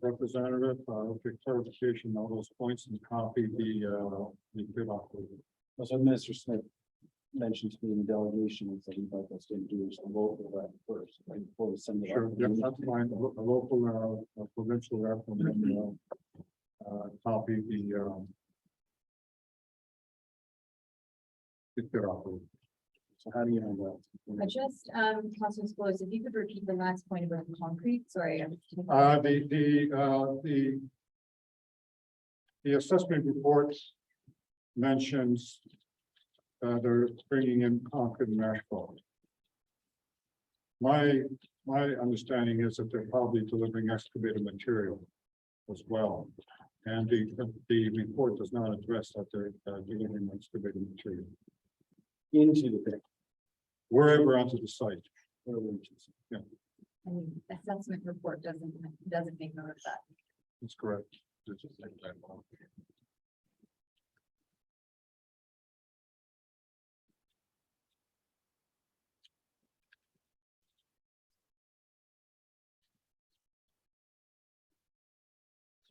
representative, for clarification on those points and copy the bid operator. As Minister Smith mentioned to me in the delegation, is that he'd like us to do some local that first, right, before we send it. Sure, yeah, that's fine. A local, provincial rep and then copy the bid operator. So how do you handle that? I just, Councilor Scholars, if you could repeat the last point about concrete, sorry. The assessment report mentions they're bringing in concrete and asphalt. My understanding is that they're probably delivering excavated material as well. And the report does not address that they're delivering excavated material Into the pit. wherever onto the site. Yeah, I mean, assessment report doesn't make note of that. that's correct.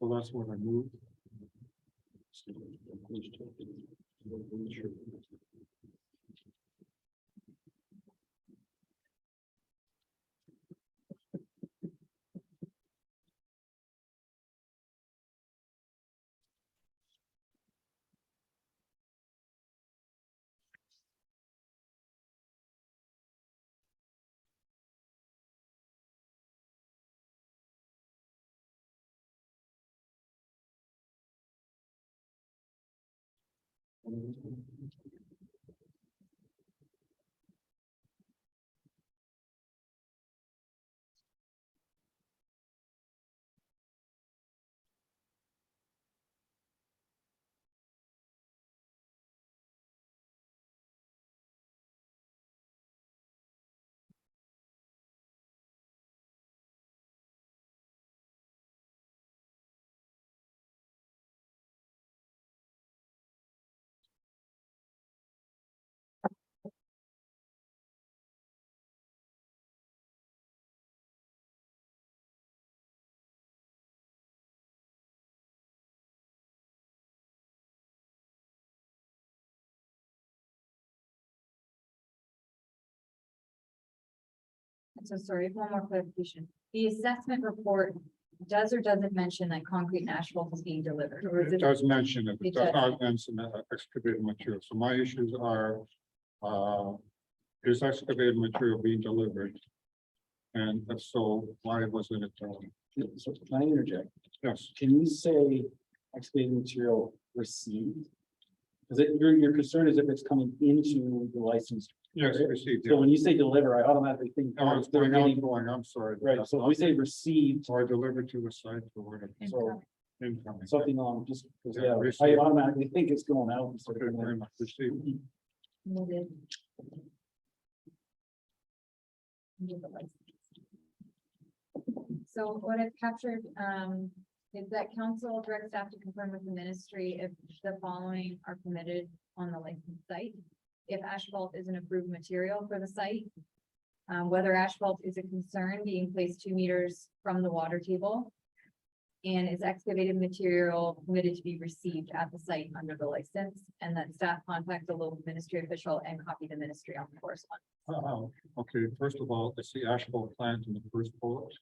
So that's what I moved. So sorry, one more clarification. The assessment report does or doesn't mention that concrete and asphalt is being delivered, or is It it? does mention it, It it does does. not mention excavated material. So my issues are, is excavated material being delivered? And if so, why wasn't it done? So can I interject? Yes, Can you say excavated material received? Because your concern is if it's coming into the licensed. yes, area. received. So when you say deliver, I automatically think. I was they're going getting- outgoing, I'm sorry. Right, so if we say received, Or delivered to the site or whatever. so Incoming. something on just, 'cause, Yeah, yeah, I received. automatically think it's going out. instead of Okay, going very in. much received. Noted. So what I've captured, is that council direct staff to confirm with the ministry if the following are permitted on the licensed site. If asphalt is an approved material for the site, whether asphalt is a concern being placed 2 meters from the water table. And is excavated material permitted to be received at the site under the license, and that staff contact the local ministry official and copy the ministry on the correspondence. Okay, first of all, it's the asphalt plant in the first bullet.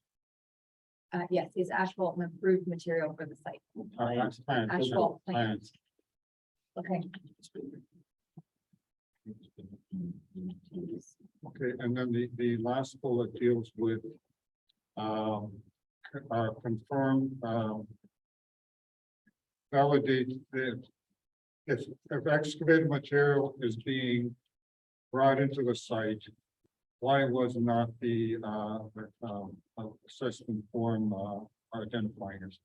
Yes, is asphalt an approved material for the site? Plant, Asphalt plant. Okay. Okay, and then the last bullet deals with confirm, validate that if excavated material is being brought into the site, why was not the assessment form identifying as?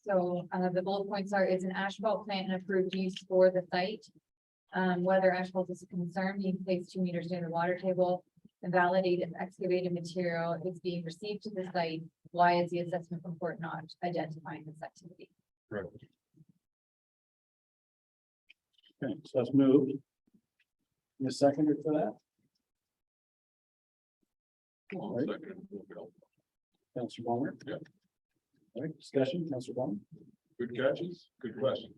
So the bullet points are, is an asphalt plant an approved use for the site? Whether asphalt is a concern, being placed 2 meters near the water table. And validate if excavated material is being received to the site. Why is the assessment report not identifying this activity? Correct. Okay, so that's moved. The seconder for that? All right. Councilor Palmer? Yeah. All right, discussion, Councilor Palmer, Good catches, good questions.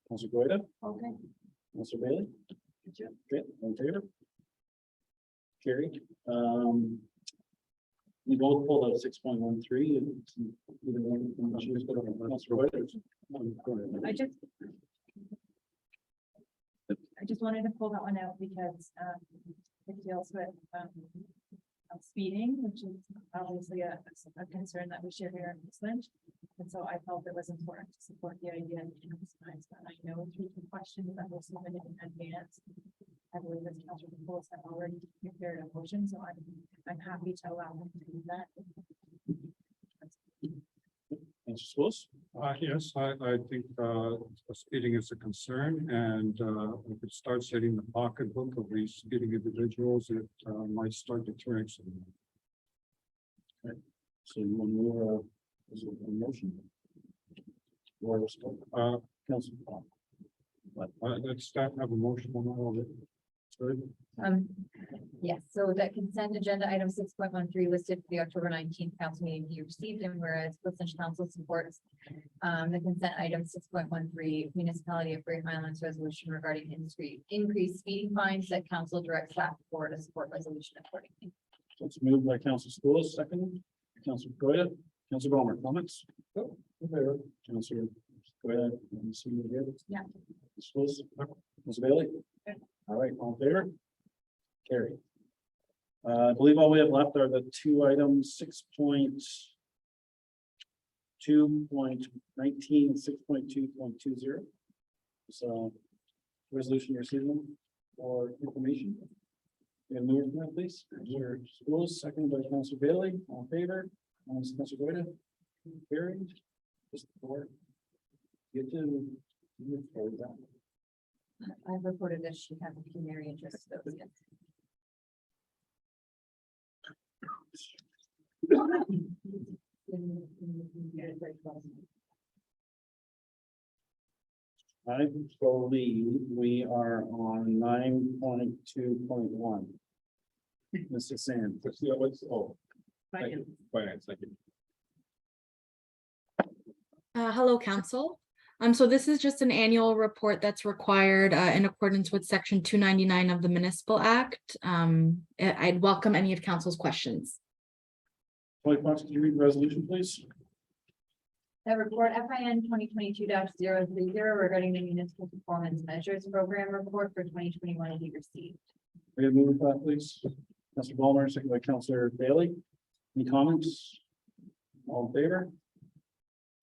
Councilor Goida, Okay. Councilor Bailey? Okay, all in favor? Carried. We both pulled out 6.13 and either one can choose, but Councilor Goida. I just wanted to pull that one out because it deals with of speeding, which is obviously a concern that we share here in Eastland. And so I felt it was important to support the idea of signs, but I know through the questions that were submitted in advance. I believe that Councilor Nichols have already prepared a motion, so I'm happy to allow them to do that. Councilor Schools? Yes, I think speeding is a concern, and if it starts hitting the pocketbook of these speeding individuals, it might start deterring some. So you want more, is it a motion? Or, Councilor Palmer. Let's have a motion on all of it. Good. Yes, so that consent agenda item 6.13 listed for the October 19th council meeting be received, and whereas Portland Council supports the consent item 6.13 municipality of Great Highlands resolution regarding increased speeding fines, that council directs staff board to support resolution accordingly. So it's moved by Councilor Schools, second, Councilor Goida, Councilor Palmer, comments? Oh, okay. Councilor Goida, you see me here? Yeah. Schools, Councilor Bailey? All right, all in favor? Carry. I believe all we have left are the two items, 6.2.19, 6.2.20. So resolution receiving for information. And move that, please. Your Schools, second by Councilor Bailey, all in favor? Councilor Goida? Carried. Just for. Get to. move forward that. I've reported that she has a pecuniary interest. So yes. I believe we are on 9.2.1. Mr. Sand. What's, oh, thank you. Finance, thank you. Hello, Council. So this is just an annual report that's required in accordance with Section 299 of the Municipal Act. I'd welcome any of Council's questions. Could you read the resolution, please? The report FIN 2022-030 regarding the municipal performance measures program report for 2021 be received. We have move that, please. Councilor Palmer, second by Councilor Bailey. Any comments? All in favor?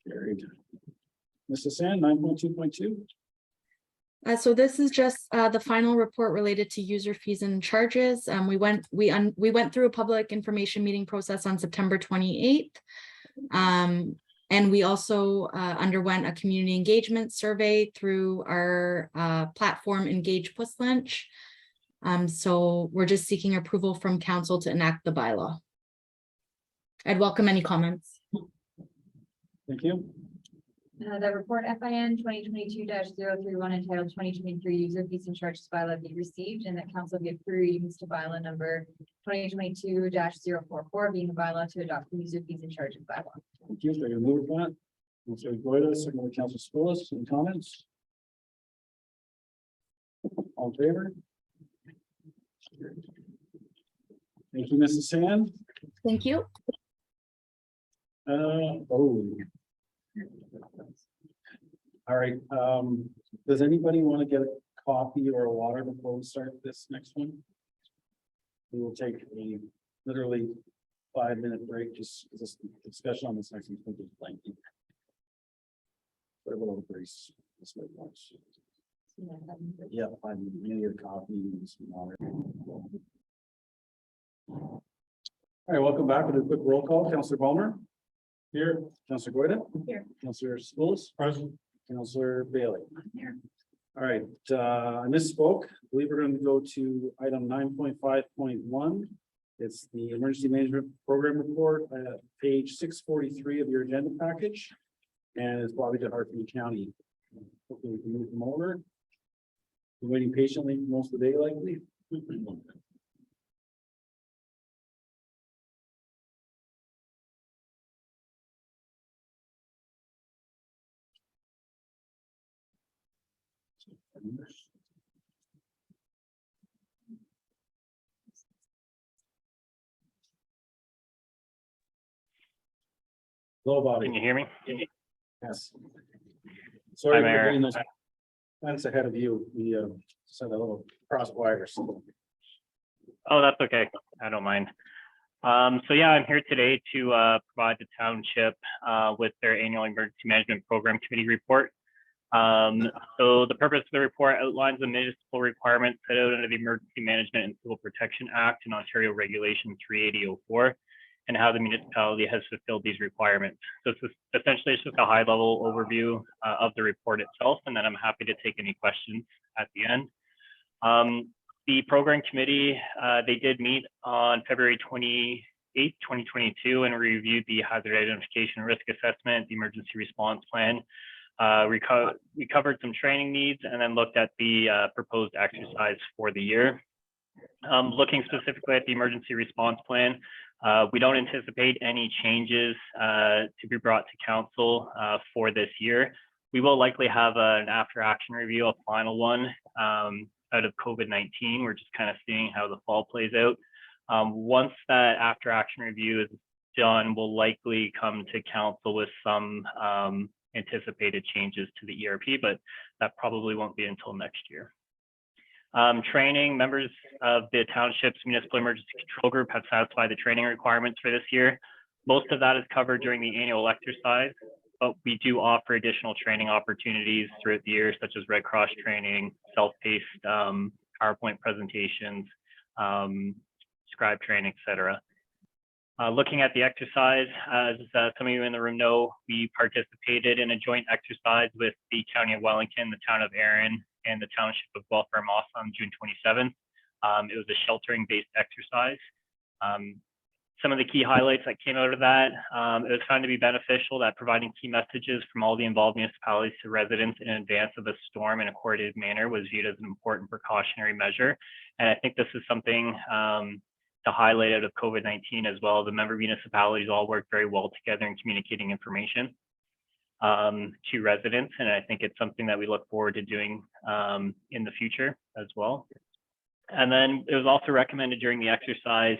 Carried. Mrs. Sand, 9.2.2. So this is just the final report related to user fees and charges. We went through a public information meeting process on September 28th. And we also underwent a community engagement survey through our platform Engage Portland. So we're just seeking approval from council to enact the bylaw. I'd welcome any comments. Thank you. The report FIN 2022-031 entitled 2023 user fees and charges bylaw be received, and that council give three readings to bylaw number 2022-044 being a bylaw to adopt the user fees and charges bylaw. Thank you. So you move that. Councilor Goida, second by Councilor Schools. Any comments? All in favor? Thank you, Mrs. Sand. Thank you. All right, does anybody want to get a coffee or a water before we start this next one? We will take a literally 5-minute break, just this discussion on this next one is lengthy. But a little grace. This way once. Yeah, 5 minutes, maybe a coffee and some water. All right, welcome back with a quick roll call. Councilor Palmer. Here, Counselor Goida. Here. Counselor Schools. Present. Counselor Bailey. Here. All right, I misspoke. I believe we're going to go to item 9.5.1. It's the Emergency Management Program Report, page 643 of your agenda package. And it's Bobby DeHart from the county. Hopefully we can move them over. Been waiting patiently most of the day likely. Hello, Bobby. Can you hear me? Yes. Sorry Hi, for Mayor. doing those plans ahead of you. We sent a little cross wires. Oh, that's okay. I don't mind. So yeah, I'm here today to provide the township with their annual emergency management program committee report. So the purpose of the report outlines the municipal requirements set out under the Emergency Management and Civil Protection Act and Ontario Regulation 3804, and how the municipality has fulfilled these requirements. So it's essentially it's just a high level overview of the report itself, and then I'm happy to take any questions at the end. The program committee, they did meet on February 28th, 2022, and reviewed the hazard identification risk assessment, the emergency response plan. We covered some training needs and then looked at the proposed exercise for the year. Looking specifically at the emergency response plan, we don't anticipate any changes to be brought to council for this year. We will likely have an after action review, a final one out of COVID-19. We're just kind of seeing how the fall plays out. Once that after action review is done, we'll likely come to council with some anticipated changes to the ERP, but that probably won't be until next year. Training, members of the township's municipal emergency control group have satisfied the training requirements for this year. Most of that is covered during the annual exercise, but we do offer additional training opportunities throughout the year, such as Red Cross training, self-paced PowerPoint presentations, scribe training, etc. Looking at the exercise, as some of you in the room know, we participated in a joint exercise with the County of Wellington, the Town of Erin, and the Township of Welfare Moss on June 27th. It was a sheltering-based exercise. Some of the key highlights that came out of that, it was found to be beneficial that providing key messages from all the involved municipalities to residents in advance of a storm in a coordinated manner was viewed as an important precautionary measure. And I think this is something to highlight out of COVID-19 as well. The member municipalities all work very well together in communicating information to residents. And I think it's something that we look forward to doing in the future as well. And then it was also recommended during the exercise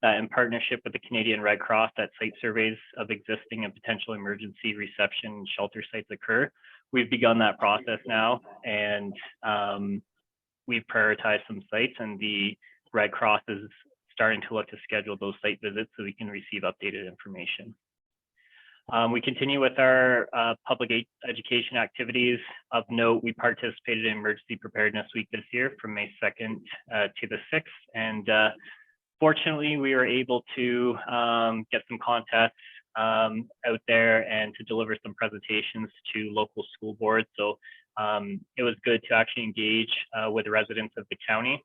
that in partnership with the Canadian Red Cross, that site surveys of existing and potential emergency reception shelter sites occur. We've begun that process now, and we've prioritized some sites, and the Red Cross is starting to look to schedule those site visits so we can receive updated information. We continue with our public education activities. Of note, we participated in Emergency Preparedness Week this year from May 2nd to the 6th. And fortunately, we were able to get some contests out there and to deliver some presentations to local school boards. So it was good to actually engage with the residents of the county.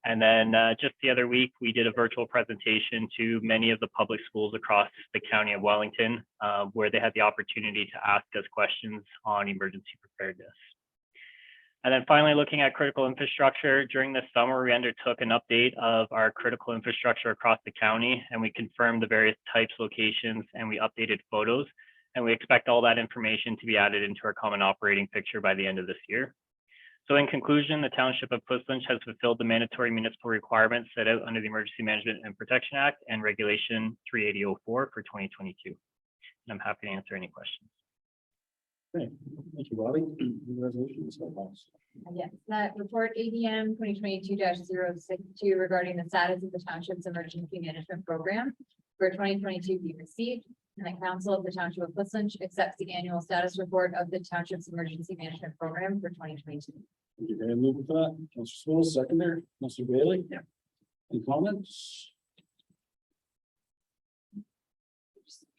And then just the other week, we did a virtual presentation to many of the public schools across the County of Wellington, where they had the opportunity to ask us questions on emergency preparedness. And then finally, looking at critical infrastructure, during this summer, we undertook an update of our critical infrastructure across the county, and we confirmed the various types, locations, and we updated photos. And we expect all that information to be added into our common operating picture by the end of this year. So in conclusion, the Township of Puslin has fulfilled the mandatory municipal requirements set out under the Emergency Management and Protection Act and Regulation 3804 for 2022. And I'm happy to answer any questions. Okay, thank you, Bobby. Resolution. Yes, that report ADM 2022-062 regarding the status of the township's emergency management program for 2022 be received. And the council of the Township of Puslin accepts the annual status report of the township's emergency management program for 2022. Thank you. Can I move with that? Councilor Schools, seconder. Councilor Bailey. Yeah. Any comments?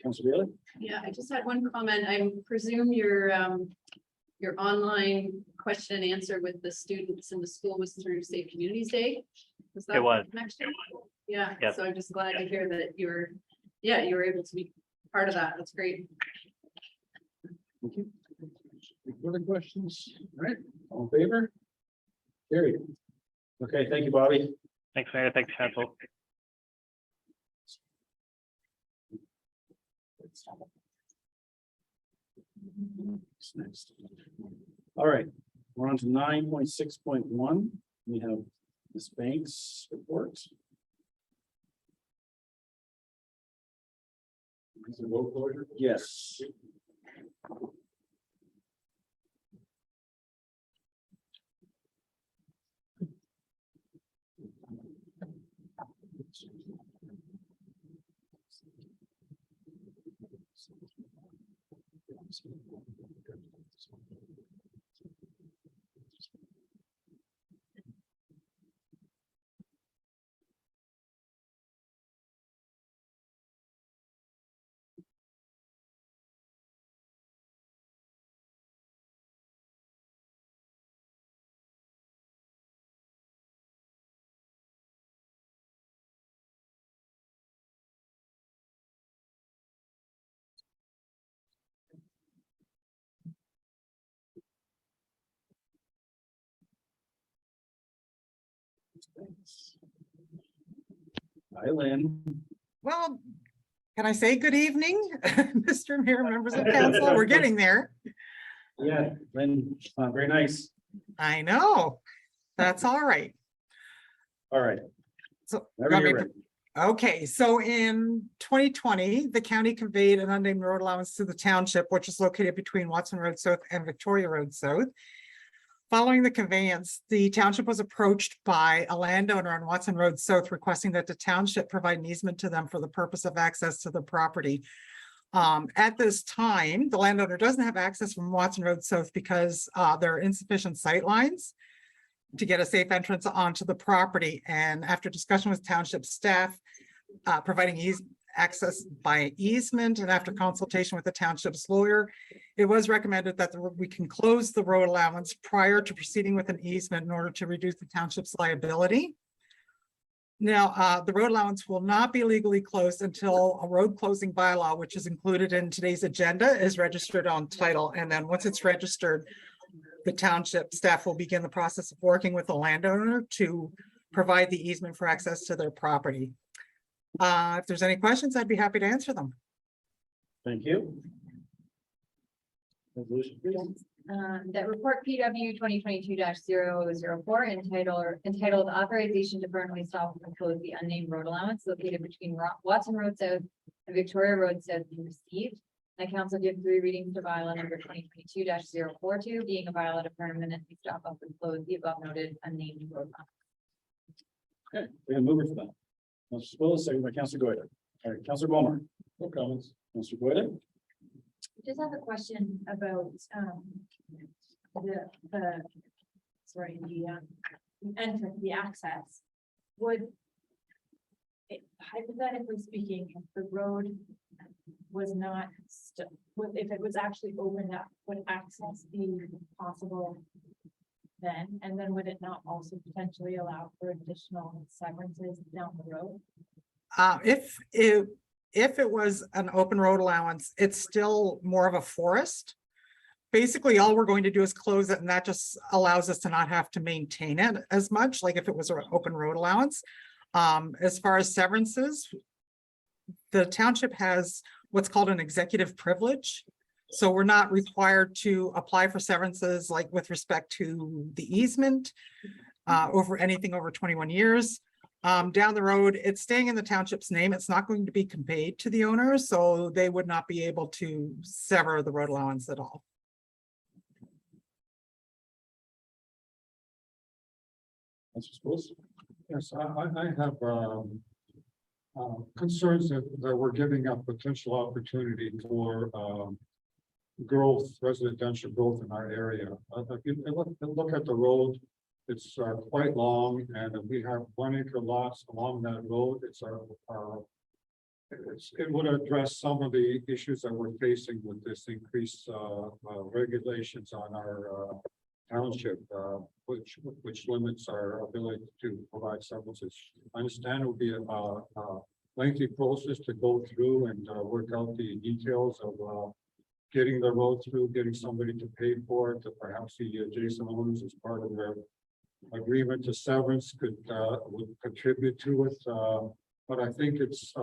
Councilor Bailey? Yeah, I just had one comment. I presume your online question and answer with the students in the school was through Safe Communities Day? Was that It was. the connection? Yeah, Yes. so I'm just glad to hear that you were able to be part of that. That's great. Thank you. Any further questions? All right, all in favor? Carried. Okay, thank you, Bobby. Thanks, Mayor. Thanks, Council. What's next? All right, we're on to 9.6.1. We have Ms. Banks report. Is it road closure? Yes. Hi, Lynn. Well, can I say good evening, Mr. Mayor, members of council? We're getting there. Yeah, Lynn, very nice. I know. That's all right. All right. So, Whenever you're ready. okay, so in 2020, the county conveyed an unnamed road allowance to the township, which is located between Watson Road South and Victoria Road South. Following the conveyance, the township was approached by a landowner on Watson Road South requesting that the township provide an easement to them for the purpose of access to the property. At this time, the landowner doesn't have access from Watson Road South because there are insufficient sight lines to get a safe entrance onto the property. And after discussion with township staff, providing access by easement, and after consultation with the township's lawyer, it was recommended that we can close the road allowance prior to proceeding with an easement in order to reduce the township's liability. Now, the road allowance will not be legally closed until a road closing bylaw, which is included in today's agenda, is registered on title. And then once it's registered, the township staff will begin the process of working with the landowner to provide the easement for access to their property. If there's any questions, I'd be happy to answer them. Thank you. Resolution, please. That report PW 2022-004 entitled authorization to permanently stop and close the unnamed road allowance located between Watson Road South and Victoria Road South be received. The council gives 3 readings to bylaw number 2022-042, being a bylaw to permanently stop up and close the above noted unnamed road allowance. Okay, we have movers for that. Councilor Spillis, second by Councilor Goyder. All right, Councilor Bowman. No comments. Councilor Goyder. Just have a question about, the entrance, the access. Would, hypothetically speaking, if the road was not, if it was actually opened up, would access be possible then? And then would it not also potentially allow for additional severances down the road? If it was an open road allowance, it's still more of a forest. Basically, all we're going to do is close it, and that just allows us to not have to maintain it as much, like if it was an open road allowance. As far as severances, the township has what's called an executive privilege. So we're not required to apply for severances like with respect to the easement over anything over 21 years. Down the road, it's staying in the township's name. It's not going to be conveyed to the owner, so they would not be able to sever the road allowance at all. Yes, I have concerns that we're giving up potential opportunity for growth, residential growth in our area. If you look at the road, it's quite long, and we have 1 acre lots along that road. It's our It would address some of the issues that we're facing with this increased regulations on our township, which limits our ability to provide services. I understand it will be a lengthy process to go through and work out the details of getting the road through, getting somebody to pay for it, perhaps the adjacent owners as part of their agreement to severance would contribute to it. But I think it's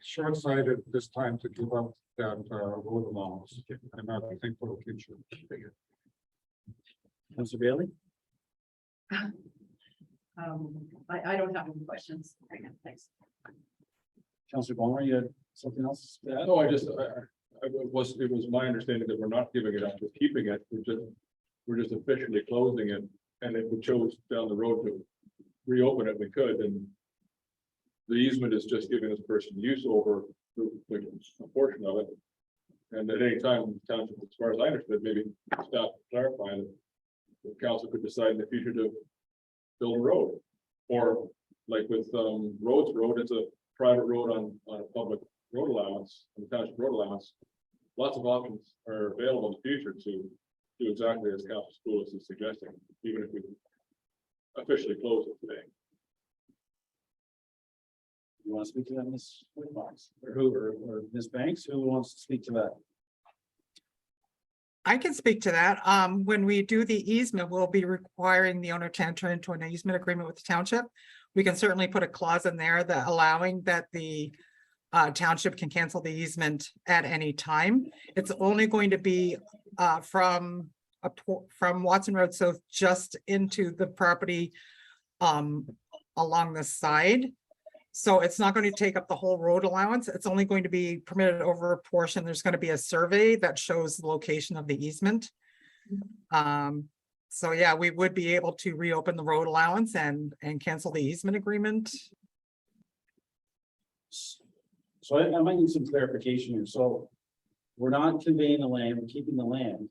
short-sighted this time to give up that road allowance, and I think for the future. Councilor Bailey? I don't have any questions right now, thanks. Councilor Ballmer, you had something else? to add? No, it was my understanding that we're not giving it up, we're keeping it, we're just officially closing it. And if we chose down the road to reopen it, we could, and the easement is just giving this person use over a portion of it. And at any time, the township, as far as I understood, maybe staff clarify that the council could decide in the future to build a road. Or like with Rhodes Road, it's a private road on a public road allowance, on the township road allowance. Lots of options are available in the future to do exactly as Council Schools is suggesting, even if we officially close it today. You want to speak to that, Ms. Whitbox, or who, or Ms. Banks, who wants to speak to that? I can speak to that. When we do the easement, we'll be requiring the owner to enter into an easement agreement with the township. We can certainly put a clause in there that allowing that the township can cancel the easement at any time. It's only going to be from Watson Road South just into the property along the side. So it's not going to take up the whole road allowance. It's only going to be permitted over a portion. There's going to be a survey that shows the location of the easement. So yeah, we would be able to reopen the road allowance and cancel the easement agreement. So I might need some clarification here. So we're not conveying the land, we're keeping the land.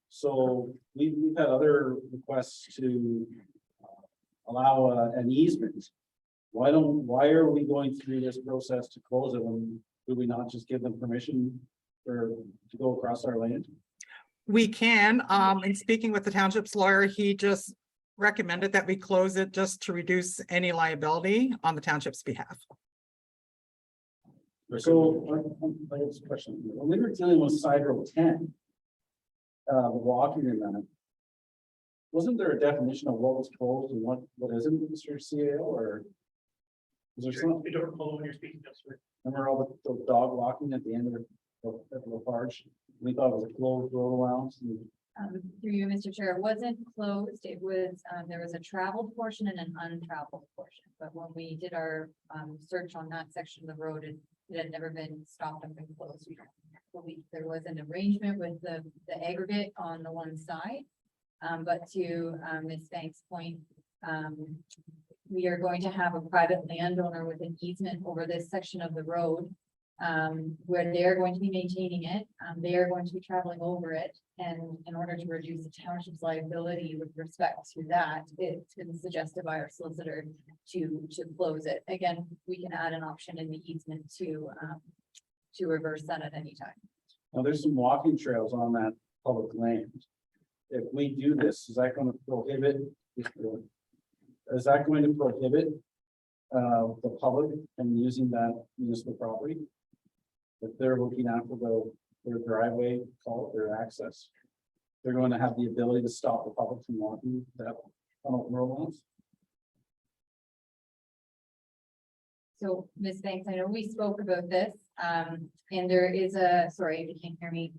So we've had other requests to allow an easement. Why are we going through this process to close it when do we not just give them permission to go across our land? We can, in speaking with the township's lawyer, he just recommended that we close it just to reduce any liability on the township's behalf. So, I have a question. When we were dealing with Side Road 10, walking in that, wasn't there a definition of what was closed and what isn't, Mr. CAO, or? Was there some? I don't recall when you're speaking, Councilor. Remember all the dog walking at the end of the Lafarge? We thought it was a closed road allowance. Through you, Mr. Chair, it wasn't closed. It was, there was a traveled portion and an untraveled portion. But when we did our search on that section of the road, it had never been stopped and been closed. We believe there was an arrangement with the aggregate on the one side. But to Ms. Banks' point, we are going to have a private landowner with an easement over this section of the road where they're going to be maintaining it. They are going to be traveling over it. And in order to reduce the township's liability with respect to that, it's been suggested by our solicitor to close it. Again, we can add an option in the easement to reverse that at any time. Now, there's some walking trails on that public land. If we do this, is that going to prohibit? Is that going to prohibit the public from using that municipal property? If they're looking after their driveway, call it their access, they're going to have the ability to stop the public from walking that road lines? So Ms. Banks, I know we spoke about this, and there is sorry if you can't hear me.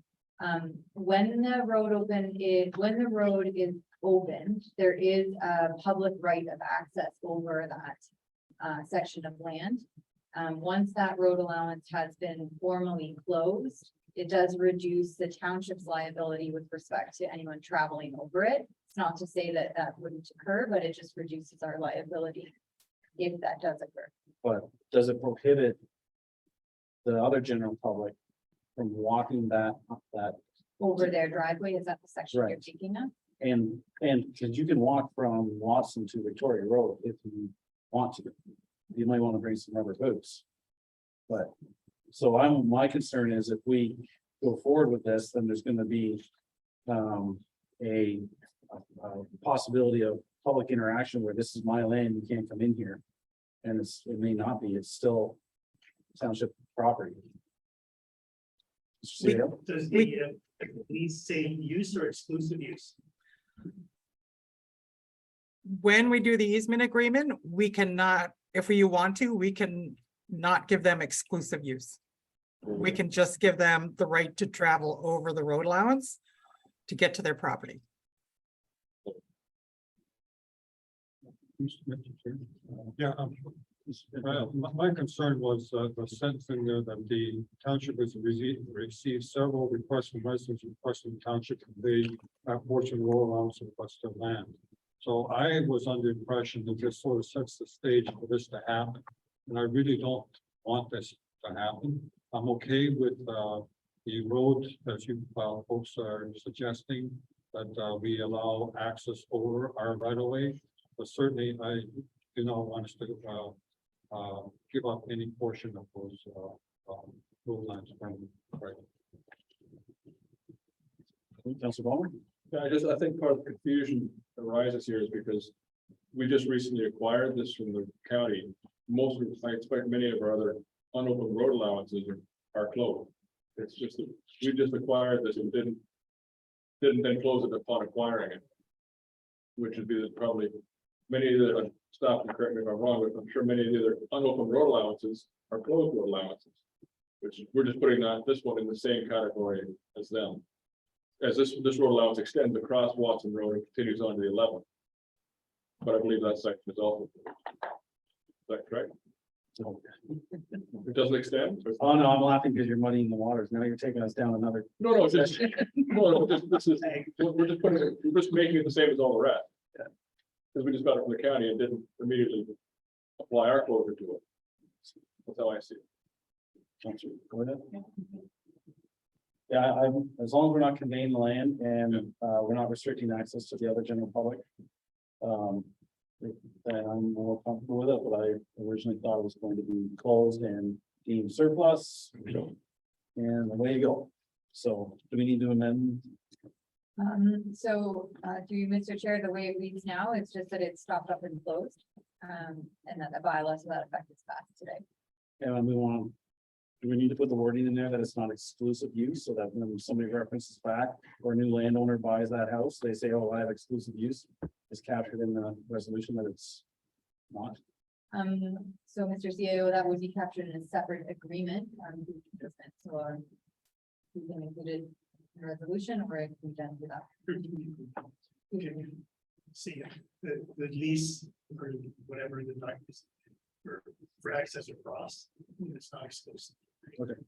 When the road is opened, there is a public right of access over that section of land. Once that road allowance has been formally closed, it does reduce the township's liability with respect to anyone traveling over it. It's not to say that that wouldn't occur, but it just reduces our liability if that does occur. But does it prohibit the other general public from walking that Over their driveway, is that the section you're Right. thinking of? and because you can walk from Watson to Victoria Road if you want to. You might want to bring some rubber boots. But, my concern is if we go forward with this, then there's gonna be a possibility of public interaction where this is my land, you can't come in here. And it may not be, it's still township property. Mr. CEO? Does the lease say use or exclusive use? When we do the easement agreement, we cannot, if we want to, we can not give them exclusive use. We can just give them the right to travel over the road allowance to get to their property. Yeah, my concern was the sentence in there that the township has received several requests from residents requesting the township convey a portion of rural allowance of western land. So I was under the impression that this sort of sets the stage for this to happen. And I really don't want this to happen. I'm okay with the road, as you folks are suggesting, that we allow access over our right of way. But certainly I do not want us to give up any portion of those road lines. Right. Councilor Ballmer? Yeah, I think part of the confusion arises here is because we just recently acquired this from the county. I expect many of our other unopened road allowances are closed. It's just that we just acquired this and didn't then close it upon acquiring it. Which would be probably many of the, stop and correct me if I'm wrong, but I'm sure many of the other unopened road allowances are closed road allowances. Which we're just putting this one in the same category as them. As this road allowance extends across Watson Road and continues on to the 11th. But I believe that section is also. Is that correct? It doesn't extend? Oh, no, I'm laughing because you're muddying the waters. Now you're taking us down another. No, just, this is, we're just making it the same as all the rest. Because we just got it from the county and didn't immediately apply our closure to it. That's how I see it. Go ahead. Yeah, as long as we're not conveying the land and we're not restricting access to the other general public. Then I'm more comfortable with it, but I originally thought it was going to be closed and deemed surplus. And away you go. So do we need to amend? Through Mr. Chair, the way it reads now, it's just that it's stopped up and closed. And that the bylaws to that effect is passed today. And do we need to put the wording in there that it's not exclusive use so that when somebody references back or a new landowner buys that house, they say, oh, I have exclusive use, is captured in the resolution that it's not? So Mr. CEO, that would be captured in a separate agreement. So we can include it in the resolution or if we don't do that. See, the lease or whatever the type is for access across, it's not exclusive. Okay.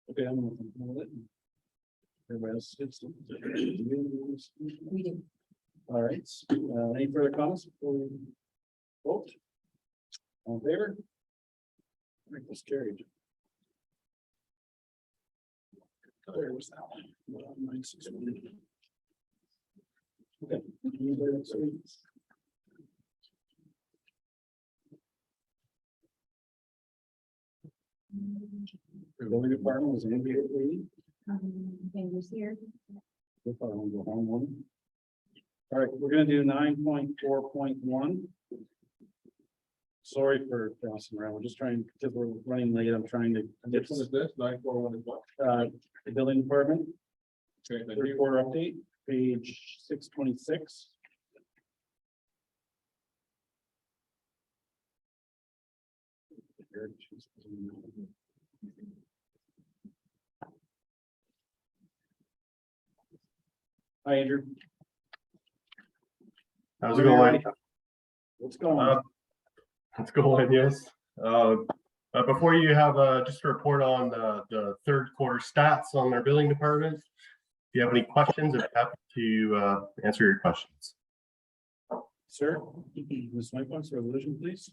Okay, I'm gonna with it. Everybody else gets to. We do. All right, any further comments before we vote? All in favor? I think it's carried. Where was that one? 961. Okay. The building department was in here, please. Andrew's here. If I want to go home one. All right, we're gonna do 9.4.1. Sorry for bouncing around. We're just trying, because we're running late, I'm trying to. Which one is this? 941 is what? The building department, Okay, thank third you. quarter update, page 626. Hi, Andrew. How's it going? What's going on? Let's go ahead, yes. Before you have just a report on the third quarter stats on our building department. If you have any questions, I'm happy to answer your questions. Sir, Ms. Whitebox, resolution, please.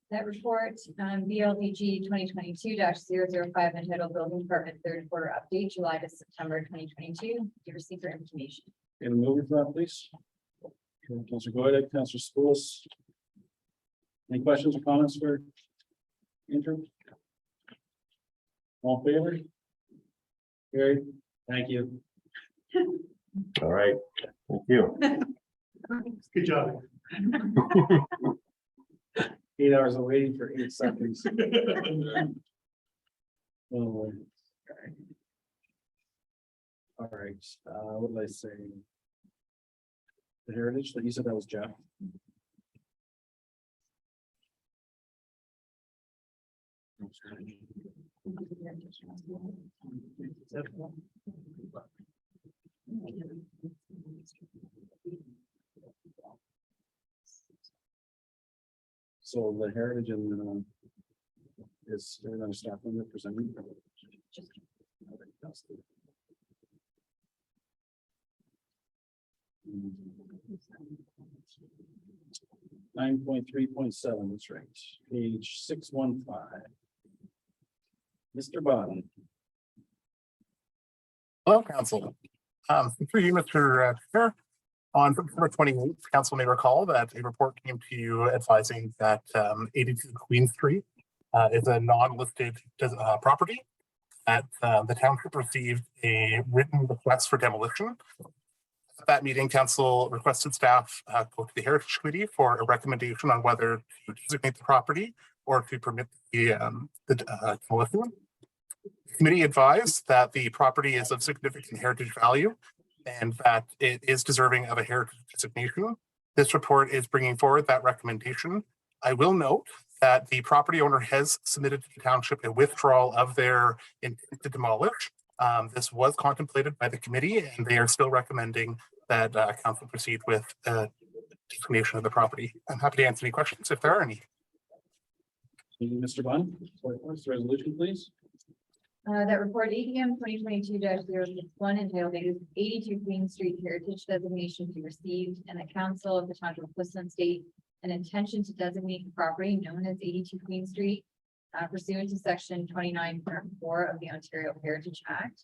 That report, BLDG 2022-005 entitled Building Department Third Quarter Update, July to September 2022. You received your information. And a mover for that, please. Councilor Goyette, Councilor Spools. Any questions or comments for Andrew? All in favor? Carried. Thank you. All right, thank you. Good job. 8 hours of waiting for 8 seconds. Oh, all right, what did I say? The heritage, that you said that was Jeff. So the heritage and is another staff member presenting. 9.3.7, that's right, page 615. Mr. Bottom. Hello, council. Through you, Mr. Chair. On September 28th, council may recall that a report came to you advising that 82 Queen Street is a non-listed property. That the township received a written request for demolition. At that meeting, council requested staff go to the Heritage Committee for a recommendation on whether to designate the property or to permit the demolition. The committee advised that the property is of significant heritage value and that it is deserving of a heritage designation. This report is bringing forward that recommendation. I will note that the property owner has submitted to the township a withdrawal of their intent to demolish. This was contemplated by the committee and they are still recommending that council proceed with designation of the property. I'm happy to answer any questions if there are any. Thank you, Mr. Bond. Resolution, please. That report ADM 2022-061 entitled 82 Queen Street Heritage Designation be received, and the council of the township of Whistler state an intention to designate the property known as 82 Queen Street pursuant to section 29.4 of the Ontario Heritage Act.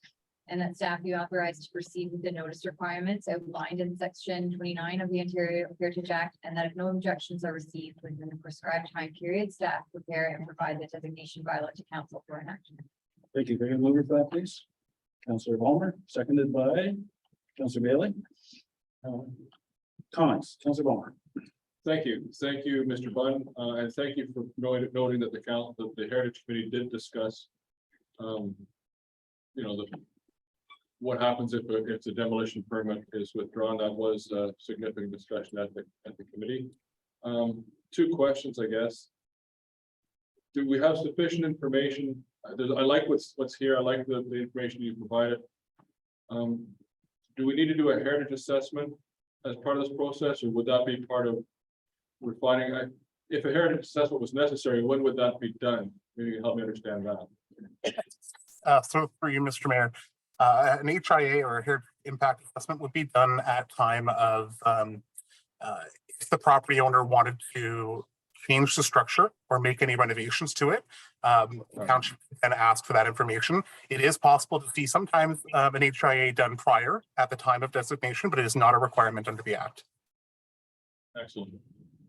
And that staff be authorized to proceed with the notice requirements outlined in section 29 of the Ontario Heritage Act, and that if no objections are received within the prescribed time period, staff prepare and provide the designation bylaw to council for enactment. Thank you. Very mover for that, please. Councillor Ballmer, seconded by Councillor Bailey. Comments, Councillor Ballmer. Thank you, Mr. Bunn, and thank you for noting that the Heritage Committee did discuss, what happens if the demolition permit is withdrawn. That was a significant discussion at the committee. 2 questions, I guess. Do we have sufficient information? I like what's here. I like the information you provided. Do we need to do a heritage assessment as part of this process, or would that be part of refining? If a heritage assessment was necessary, when would that be done? Maybe you can help me understand that. So for you, Mr. Mayor, an HIA or a heritage impact assessment would be done at time of if the property owner wanted to change the structure or make any renovations to it. The township can ask for that information. It is possible to see sometimes an HIA done prior at the time of designation, but it is not a requirement under the Act. Excellent.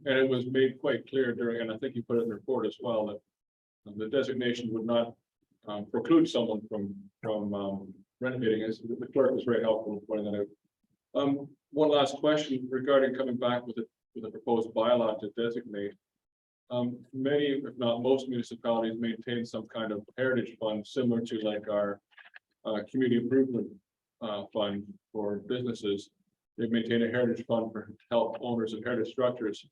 And it was made quite clear during, and I think you put it in the report as well, that the designation would not preclude someone from renovating. As the clerk was very helpful in pointing that out. One last question regarding coming back with a proposed bylaw to designate. Many, if not most municipalities maintain some kind of heritage fund similar to like our community improvement fund for businesses. They maintain a heritage fund for help owners of heritage structures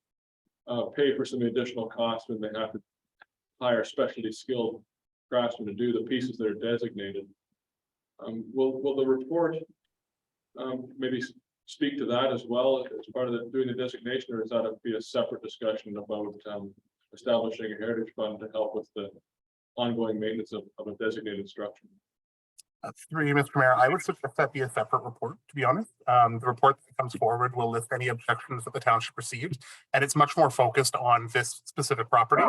pay for some additional costs when they have to hire specialty skilled craftsmen to do the pieces that are designated. Will the report maybe speak to that as well as part of doing the designation, or is that be a separate discussion about establishing a heritage fund to help with the ongoing maintenance of a designated structure? Through you, Mr. Mayor, I would suggest that be a separate report, to be honest. The report that comes forward will list any objections that the township received, and it's much more focused on this specific property.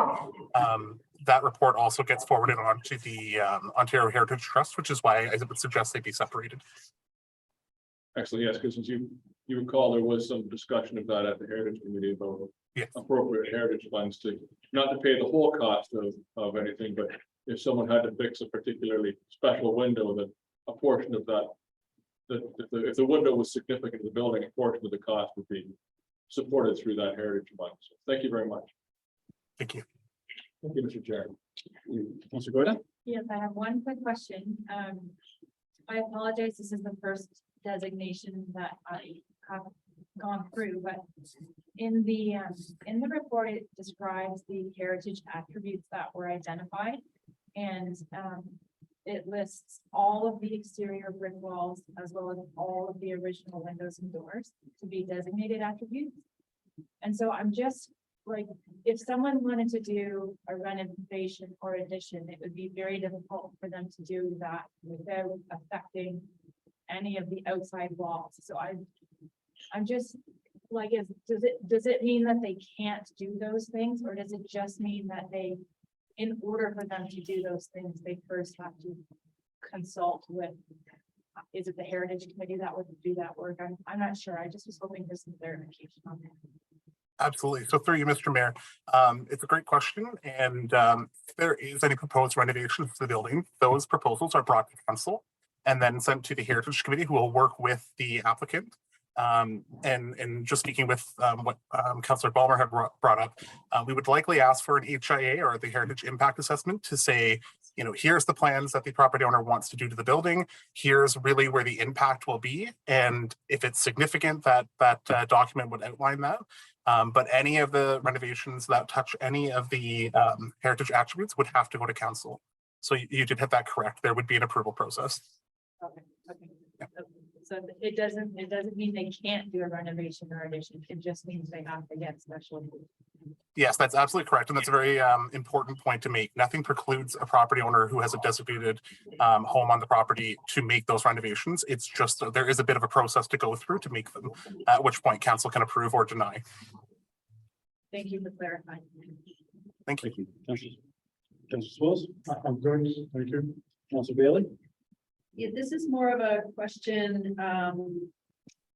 That report also gets forwarded on to the Ontario Heritage Trust, which is why I would suggest they be separated. Excellent, yes, because as you recall, there was some discussion of that at the Heritage Committee about appropriate heritage funds to, not to pay the whole cost of anything, but if someone had to fix a particularly special window, that a portion of that, if the window was significant to the building, a portion of the cost would be supported through that heritage fund. So thank you very much. Thank you. Thank you, Mr. Chair. Councilor Goida? Yes, I have one quick question. I apologize, this is the first designation that I have gone through, but in the report, it describes the heritage attributes that were identified. And it lists all of the exterior brick walls as well as all of the original windows and doors to be designated attributes. And so I'm just like, if someone wanted to do a renovation or addition, it would be very difficult for them to do that without affecting any of the outside walls. So I'm just like, does it mean that they can't do those things, or does it just mean that they, in order for them to do those things, they first have to consult with, is it the Heritage Committee that would do that work? I'm not sure. I just was hoping for some clarification on that. Absolutely. So through you, Mr. Mayor, it's a great question. And if there is any proposed renovations to the building, those proposals are brought to council and then sent to the Heritage Committee, who will work with the applicant. And just speaking with what Councillor Balmer had brought up, we would likely ask for an HIA or the Heritage Impact Assessment to say, you know, here's the plans that the property owner wants to do to the building. Here's really where the impact will be. And if it's significant, that document would outline that. But any of the renovations that touch any of the heritage attributes would have to go to council. So you did hit that correct. There would be an approval process. Okay. So it doesn't mean they can't do a renovation or addition. It just means they have to get special approval. Yes, that's absolutely correct. And that's a very important point to make. Nothing precludes a property owner who has a designated home on the property to make those renovations. It's just there is a bit of a process to go through to make them, at which point council can approve or deny. Thank you for clarifying. Thank you. Councilor Swills? I'm good, thank you. Councilor Bailey? Yeah, this is more of a question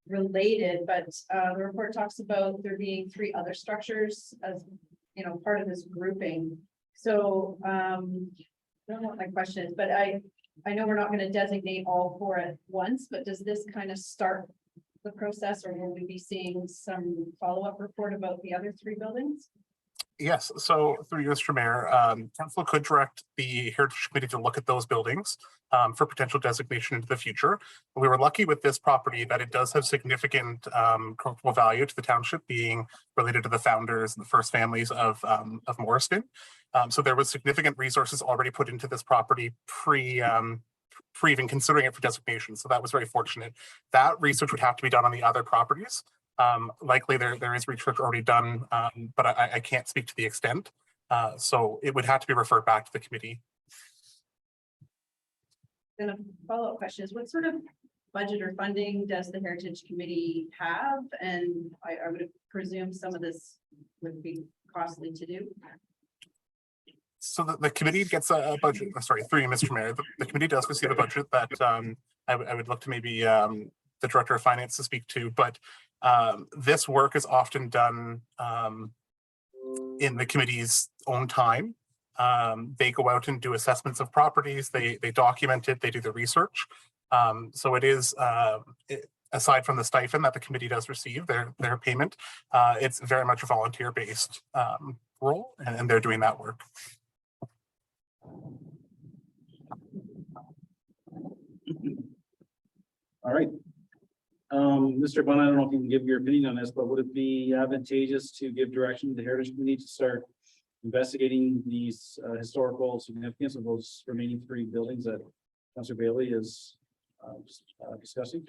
related, but the report talks about there being 3 other structures as, you know, part of this grouping. So I don't know what my question is, but I know we're not going to designate all 4 at once, but does this kind of start the process, or will we be seeing some follow-up report about the other 3 buildings? Yes, so through you, Mr. Mayor, council could direct the Heritage Committee to look at those buildings for potential designation into the future. We were lucky with this property that it does have significant cultural value to the township, being related to the founders and the first families of Morriston. So there was significant resources already put into this property pre even considering it for designation. So that was very fortunate. That research would have to be done on the other properties. Likely there is research already done, but I can't speak to the extent. So it would have to be referred back to the committee. Then a follow-up question is, what sort of budget or funding does the Heritage Committee have? And I would presume some of this would be costly to do. So the committee gets a budget, sorry, through you, Mr. Mayor, the committee does receive a budget that I would look to maybe the Director of Finance to speak to, but this work is often done in the committee's own time. They go out and do assessments of properties, they document it, they do the research. So it is, aside from the stipend that the committee does receive, their payment, it's very much a volunteer-based role, and they're doing that work. All right. Mr. Bunn, I don't know if you can give your opinion on this, but would it be advantageous to give direction to the Heritage Committee to start investigating these historical significance of those remaining 3 buildings that Councilor Bailey is discussing?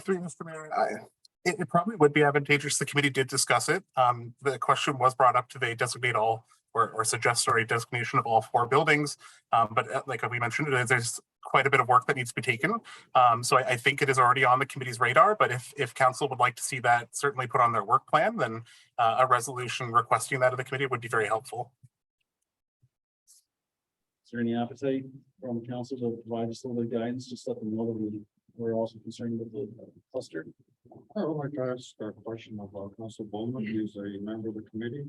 Through Mr. Mayor, it probably would be advantageous. The committee did discuss it. The question was brought up, do they designate all or suggest a designation of all 4 buildings? But like we mentioned, there's quite a bit of work that needs to be taken. So I think it is already on the committee's radar, but if council would like to see that certainly put on their work plan, then a resolution requesting that of the committee would be very helpful. Is there any appetite from council to provide us a little bit of guidance, just let them know that we're also concerned with the cluster? I would like to ask a question of Council Bowman. He's a member of the committee.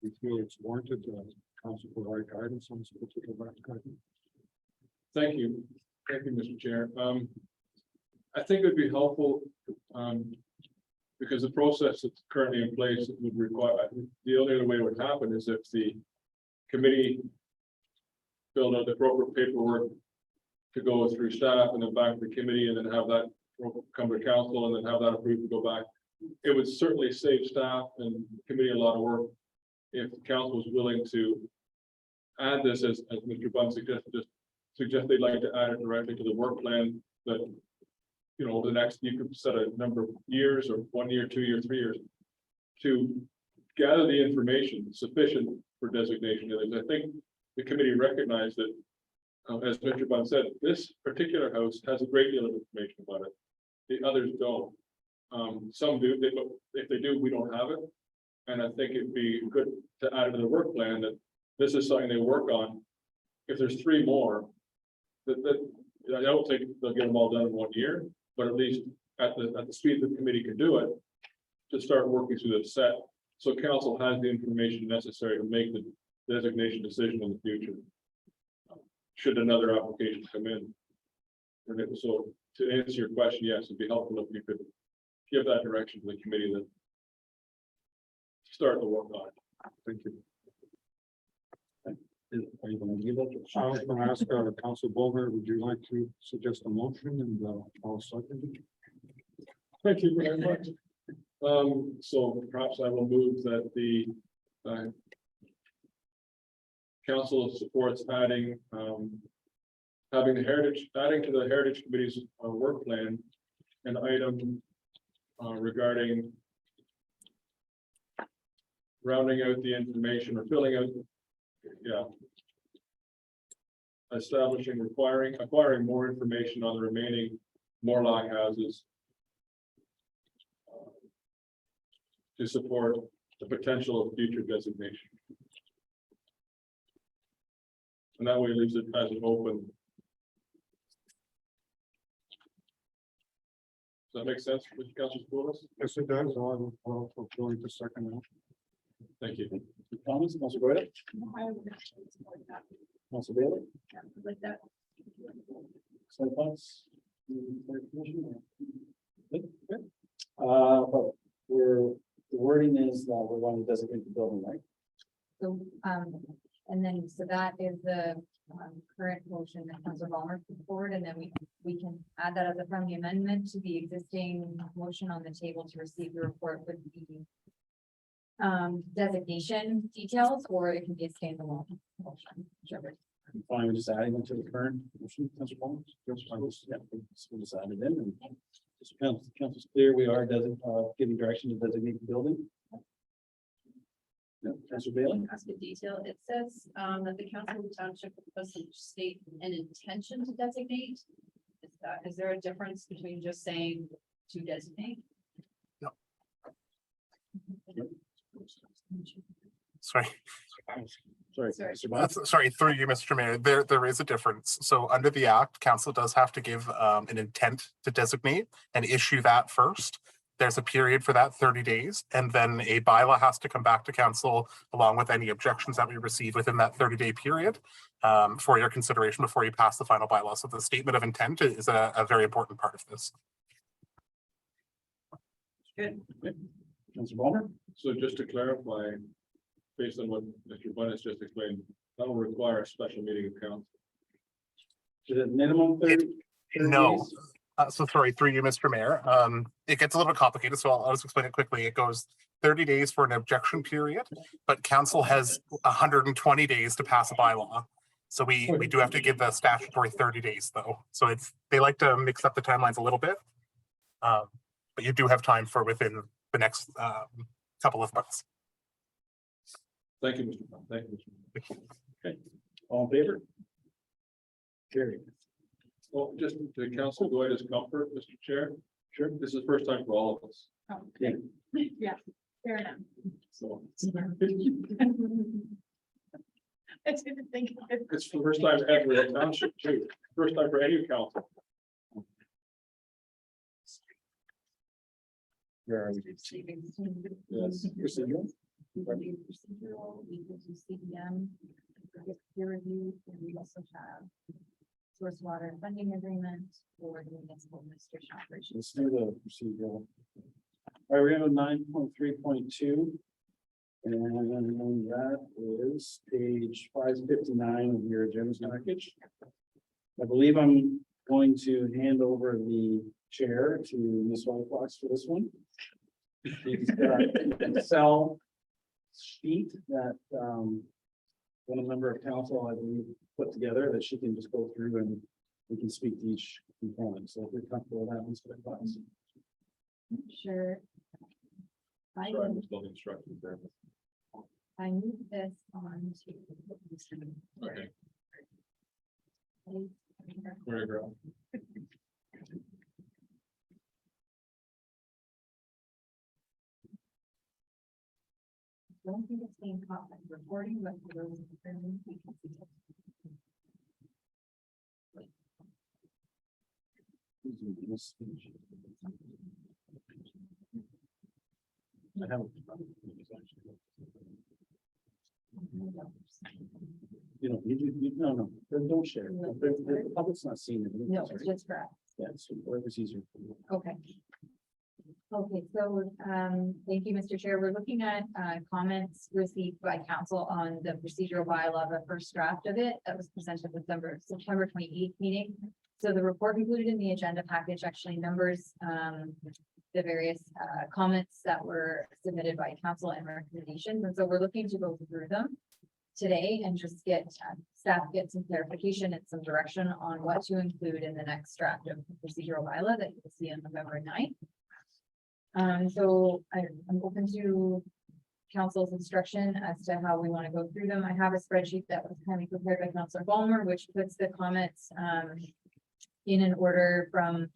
We feel it's warranted to council provide guidance on this particular matter. Thank you. Thank you, Mr. Chair. I think it'd be helpful, because the process that's currently in place would require, the only other way it would happen is if the committee filled out the appropriate paperwork to go through staff and then back to the committee and then have that come to council and then have that approved to go back. It would certainly save staff and committee a lot of work if the council was willing to add this as Mr. Bunn suggested, just suggest they'd like to add it directly to the work plan that, you know, the next, you could set a number of years or 1 year, 2 years, 3 years to gather the information sufficient for designation. And I think the committee recognized that, as Mr. Bunn said, this particular house has a great deal of information about it. The others don't. Some do, if they do, we don't have it. And I think it'd be good to add to the work plan that this is something they work on. If there's 3 more, that I don't think they'll get them all done in 1 year, but at least at the speed the committee can do it, to start working through the set. So council has the information necessary to make the designation decision in the future. Should another application come in. And so to answer your question, yes, it'd be helpful if you could give that direction to the committee that start the work on it. Thank you. Are you going to give it? I was going to ask Council Bowman, would you like to suggest a motion and I'll second it? Thank you very much. So perhaps I will move that the council supports adding adding to the Heritage Committee's work plan an item regarding rounding out the information or filling out, acquiring more information on the remaining Morlock houses to support the potential of future designation. And that way leaves it as an open. Does that make sense with Councilor Poulos? Yes, it does. I'll going to second that. Thank you. Comments, Councilor Goyette? Councilor Bailey? Like that. Some thoughts? But the wording is that we're going to designate the building, right? So, and then, so that is the current motion that Councilor Ballmer put forward, and then we can add that as a friendly amendment to the existing motion on the table to receive the report with the designation details, or it can be a standalone motion, whichever. Fine, we're just adding them to the current motion, Councilor Bowman? Yeah, we'll just add it in and just council's clear, we are giving direction to designate the building. No, Councilor Bailey? Ask a detail. It says that the council of the township must state an intention to designate. Is there a difference between just saying to designate? No. Sorry. Sorry, through you, Mr. Mayor, there is a difference. So under the act, council does have to give an intent to designate and issue that first. There's a period for that 30 days, and then a bylaw has to come back to council along with any objections that we receive within that 30-day period for your consideration before you pass the final bylaw. So the statement of intent is a very important part of this. Good. Councilor Ballmer? So just to clarify, based on what Mr. Bunn has just explained, that will require a special meeting of council. Is it minimum 30? No. days? So sorry, through you, Mr. Mayor. It gets a little bit complicated, so I'll just explain it quickly. It goes 30 days for an objection period, but council has 120 days to pass a bylaw. So we do have to give the statutory 30 days though. So they like to mix up the timelines a little bit. But you do have time for within the next couple of months. Thank you, Mr. Bunn. Thank you, Mr. Bunn. Okay, all in favor? Carried. Well, just to council Goyette's comfort, Mr. Chair. Sure. This is the first time for all of us. Okay. Yeah, fair enough. So I didn't think of it. it's the first time ever in the township too. First time for any council. Where are we? Yes. Procedural? Procedural, we go to CDM, peer review, and we also have source water funding agreement for the municipal administration operations. Let's do the procedural. All right, we're gonna go 9.3.2. And that is page 559 of your agenda package. I believe I'm going to hand over the chair to Ms. Whitefox for this one. She's got an Excel sheet that one member of council, I believe, put together that she can just go through and we can speak to each component. So if you're comfortable with that, Ms. Whitefox. Sure. I Sorry, I'm still instructing there. I move this on to. Okay. Choreograph. Don't think it's being caught by recording, but for those in the room, we can see it. I have. No, don't share. The public's not seeing it. No, it's just for us. Yeah, it's whatever's easier for you. Okay. Okay, so, thank you, Mr. Chair. We're looking at, comments received by council on the procedural bylaw, the first draft of it that was presented at the September 28th meeting. So the report included in the agenda package actually numbers, the various, comments that were submitted by council and recommendations. And so we're looking to go through them today and just get, staff get some clarification and some direction on what to include in the next draft of the procedural bylaw that you'll see on November 9th. So I'm open to council's instruction as to how we want to go through them. I have a spreadsheet that was kindly prepared by Councilor Ballmer, which puts the comments in an order from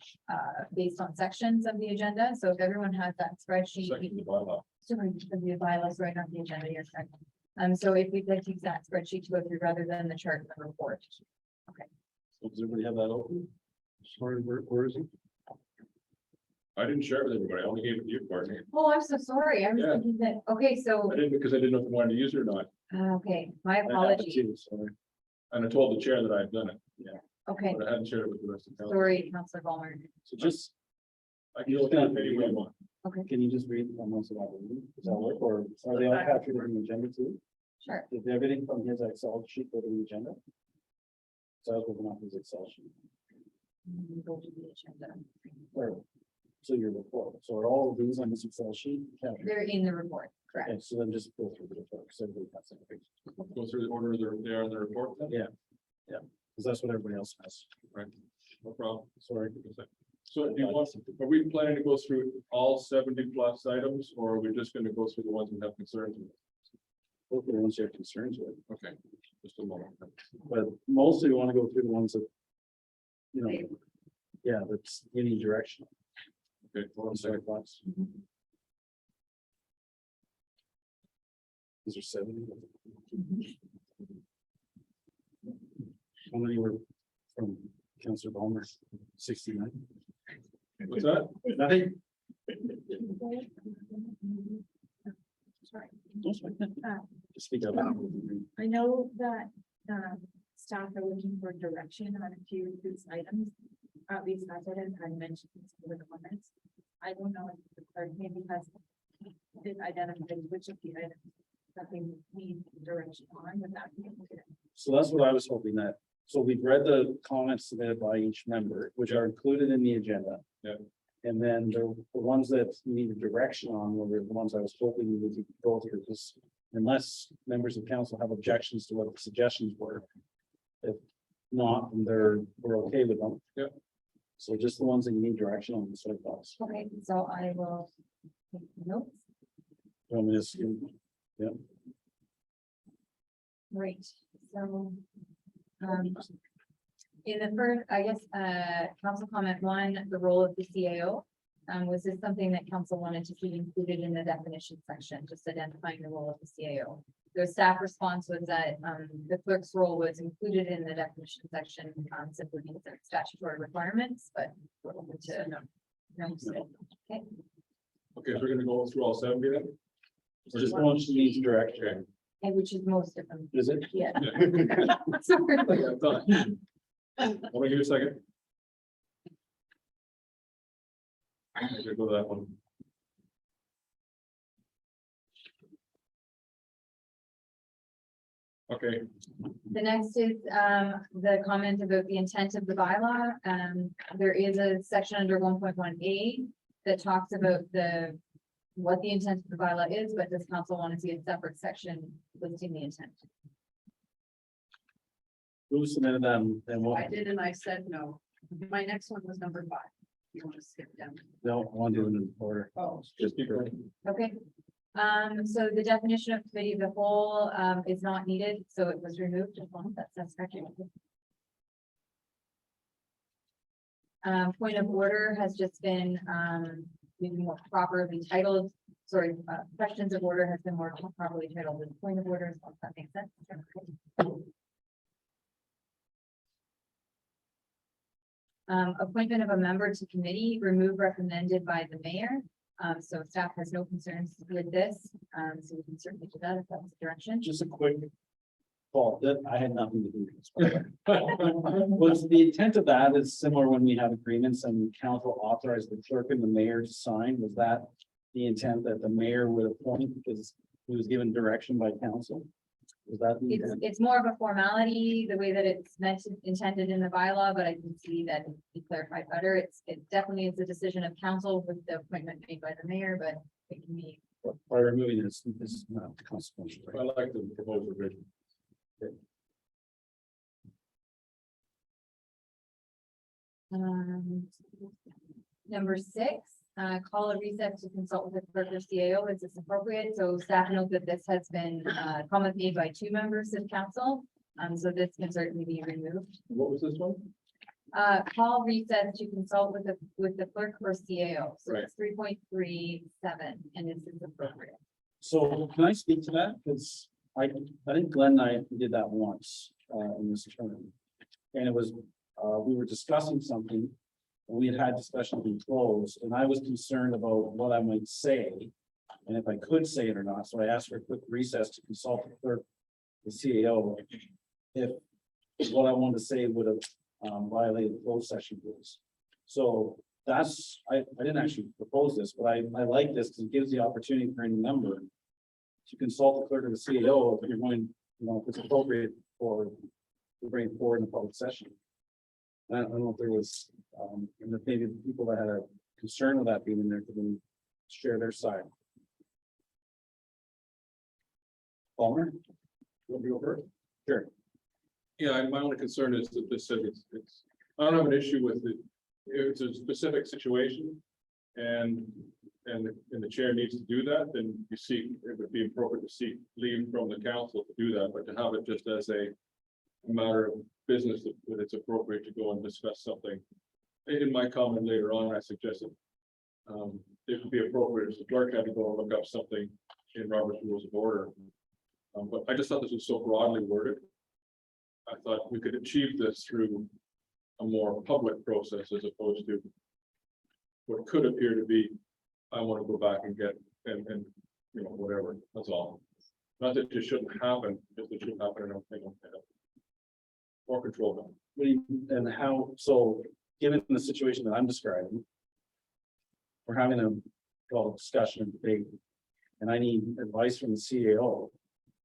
based on sections of the agenda. So if everyone has that spreadsheet. Section of the bylaw. Sorry, the bylaws right on the agenda, you're correct. So if we'd like to use that spreadsheet to go through rather than the chart in the report. Okay. So does everybody have that open? Sorry, where is it? I didn't share it with everybody. I only gave it to you, Courtney. Oh, I'm so sorry. I was Yeah. thinking that, okay, so, I didn't because I didn't know if you wanted to use it or not. okay, my I have it apologies. too, sorry. And I told the chair that I had done it. Yeah. Okay, But I hadn't shared it with the rest of the council. sorry, Councilor Ballmer. So just, I can look at it any way you want. can you just read almost about it? Does that work? Or are they all captured in the agenda too? Sure. Did everything from his Excel sheet go to the agenda? So I was looking off his Excel sheet. Go to the agenda. Or, so your report. So are all of these on this Excel sheet? captured? They're in the report, correct? Okay, so then just go through the report. So everybody has it. Go through the order they are in the report. then? Yeah. Because that's what everybody else has. Right. No problem. Sorry. So do you want, are we planning to go through all 70+ items, or are we just gonna go through the ones we have concerns with? Both the ones you have concerns with, Okay, just a moment. but mostly we want to go through the ones that, you know, yeah, that's any direction. Okay, hold on a second. Thoughts? These are 70. How many were from Councilor Ballmer? 69. What's that? Nothing. Sorry. Don't speak. Just speak up. I know that, staff are looking for direction on a few of these items. At least that's what I mentioned in some of the comments. I don't know if the clerk maybe has did identify which of the items that they need direction on, but that. So that's what I was hoping that, so we've read the comments submitted by each member, which are included in the agenda. Yeah. And then the ones that needed direction on were the ones I was hoping we could go through, because unless members of council have objections to what the suggestions were. If not, then we're okay with them. Yeah. So just the ones that you need direction on, the sort of thoughts. Okay, so I will take notes. Yeah. Great, so. In the first, I guess, council comment one, the role of the CAO. Was this something that council wanted to see included in the definition section, just identifying the role of the CAO? The staff response was that, the clerk's role was included in the definition section, simply because of statutory requirements, but we're open to. Okay. Okay, we're gonna go through all 70 then? We're just going to needs direction. And which is most of them. Is it? Yeah. Yeah. Sorry. Yeah, I'm done. Want to give you a second? I'm gonna go to that one. Okay, The next is the comment about the intent of the bylaw. There is a section under 1.1A that talks about what the intent of the bylaw is, but does council want to see a separate section listing the intent? Who submitted them and what? I did and I said no. My next one was number 5. You want to skip down? Don't want to do it in order. Oh, Just keep going. Okay. So the definition of committee of the whole is not needed, so it was removed. As long as that's correct. Point of order has just been maybe more properly titled. Sorry, questions of order has been more properly titled than point of order. If that makes sense. Appointment of a member to committee, remove recommended by the mayor. So staff has no concerns with this, so we can certainly do that if that's the direction. Just a quick. Paul, that I had nothing to do with this. Was the intent of that is similar when we have agreements and council authorized the clerk and the mayor to sign, was that the intent that the mayor would appoint because he was given direction by council? Was that the intent? It's more of a formality, the way that it's meant to intended in the bylaw, but I can see that it can be clarified better. It definitely is a decision of council with the appointment made by the mayor, but it can be. By removing this is not consequential. I like the proposed revision. Number 6, call a recess to consult with the clerk or CAO. Is this appropriate? So staff note that this has been comment made by 2 members of council. So this can certainly be removed. What was this one? Call recess to consult with the clerk or CAO. So Right. it's 3.37 and this is appropriate. So can I speak to that? Because I think Glenn and I did that once in this term. And it was, we were discussing something. And we had discussion been closed and I was concerned about what I might say. And if I could say it or not, so I asked for a quick recess to consult the clerk, the CAO. If what I wanted to say would have violated closed session rules. So that's, I didn't actually propose this, but I like this because it gives the opportunity for any member to consult the clerk or the CEO if you're going, if it's appropriate for to bring it forward in a public session. I don't know if there was, and if maybe the people that had a concern with that being in there could then share their side. Palmer? You want to go first? Sure. Yeah, my only concern is that this said it's, I don't have an issue with it. If it's a specific situation. And the chair needs to do that, then you see, it would be appropriate to seek leave from the council to do that, but to have it just as a matter of business that it's appropriate to go and discuss something. In my comment later on, I suggested it would be appropriate if the clerk had to go and look up something in Robert's Rules of Order. But I just thought this was so broadly worded. I thought we could achieve this through a more public process as opposed to what could appear to be, I want to go back and get, and whatever, that's all. Not that it shouldn't happen, just it should happen in a more controlled. And how, so given the situation that I'm describing, we're having a discussion and debate, and I need advice from the CAO.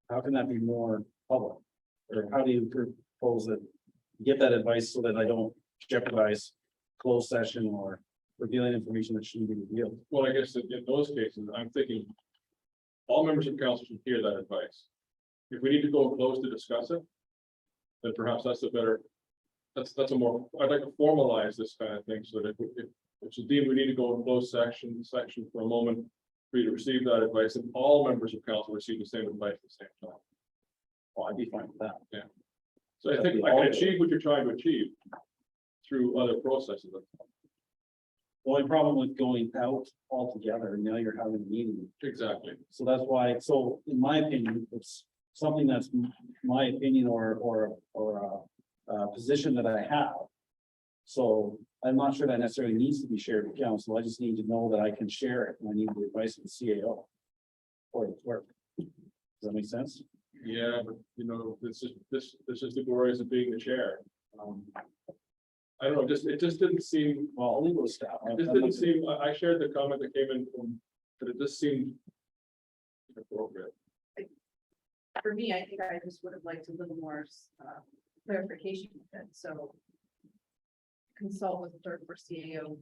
How can that be more public? Or how do you propose that, get that advice so that I don't jeopardize closed session or revealing information that shouldn't be revealed? Well, I guess in those cases, I'm thinking all members of council should hear that advice. If we need to go close to discuss it, then perhaps that's a better, that's a more, I'd like to formalize this kind of thing so that if it's deemed we need to go in closed section for a moment for you to receive that advice, and all members of council receive the same advice at the same time. Well, I'd be fine with that. Yeah. So I think I can achieve what you're trying to achieve through other processes. The only problem with going out altogether, and now you're having a meeting. Exactly. So that's why, so in my opinion, it's something that's my opinion or a position that I have. So I'm not sure that necessarily needs to be shared with council. I just need to know that I can share it and I need the advice of the CAO. Or the clerk. Does that make sense? Yeah, but you know, this is the glories of being the chair. I don't know, it just didn't seem, Well, legal staff. it just didn't seem, I shared the comment that came in from, but it just seemed inappropriate. For me, I think I just would have liked a little more clarification with it, so. Consult with clerk or CAO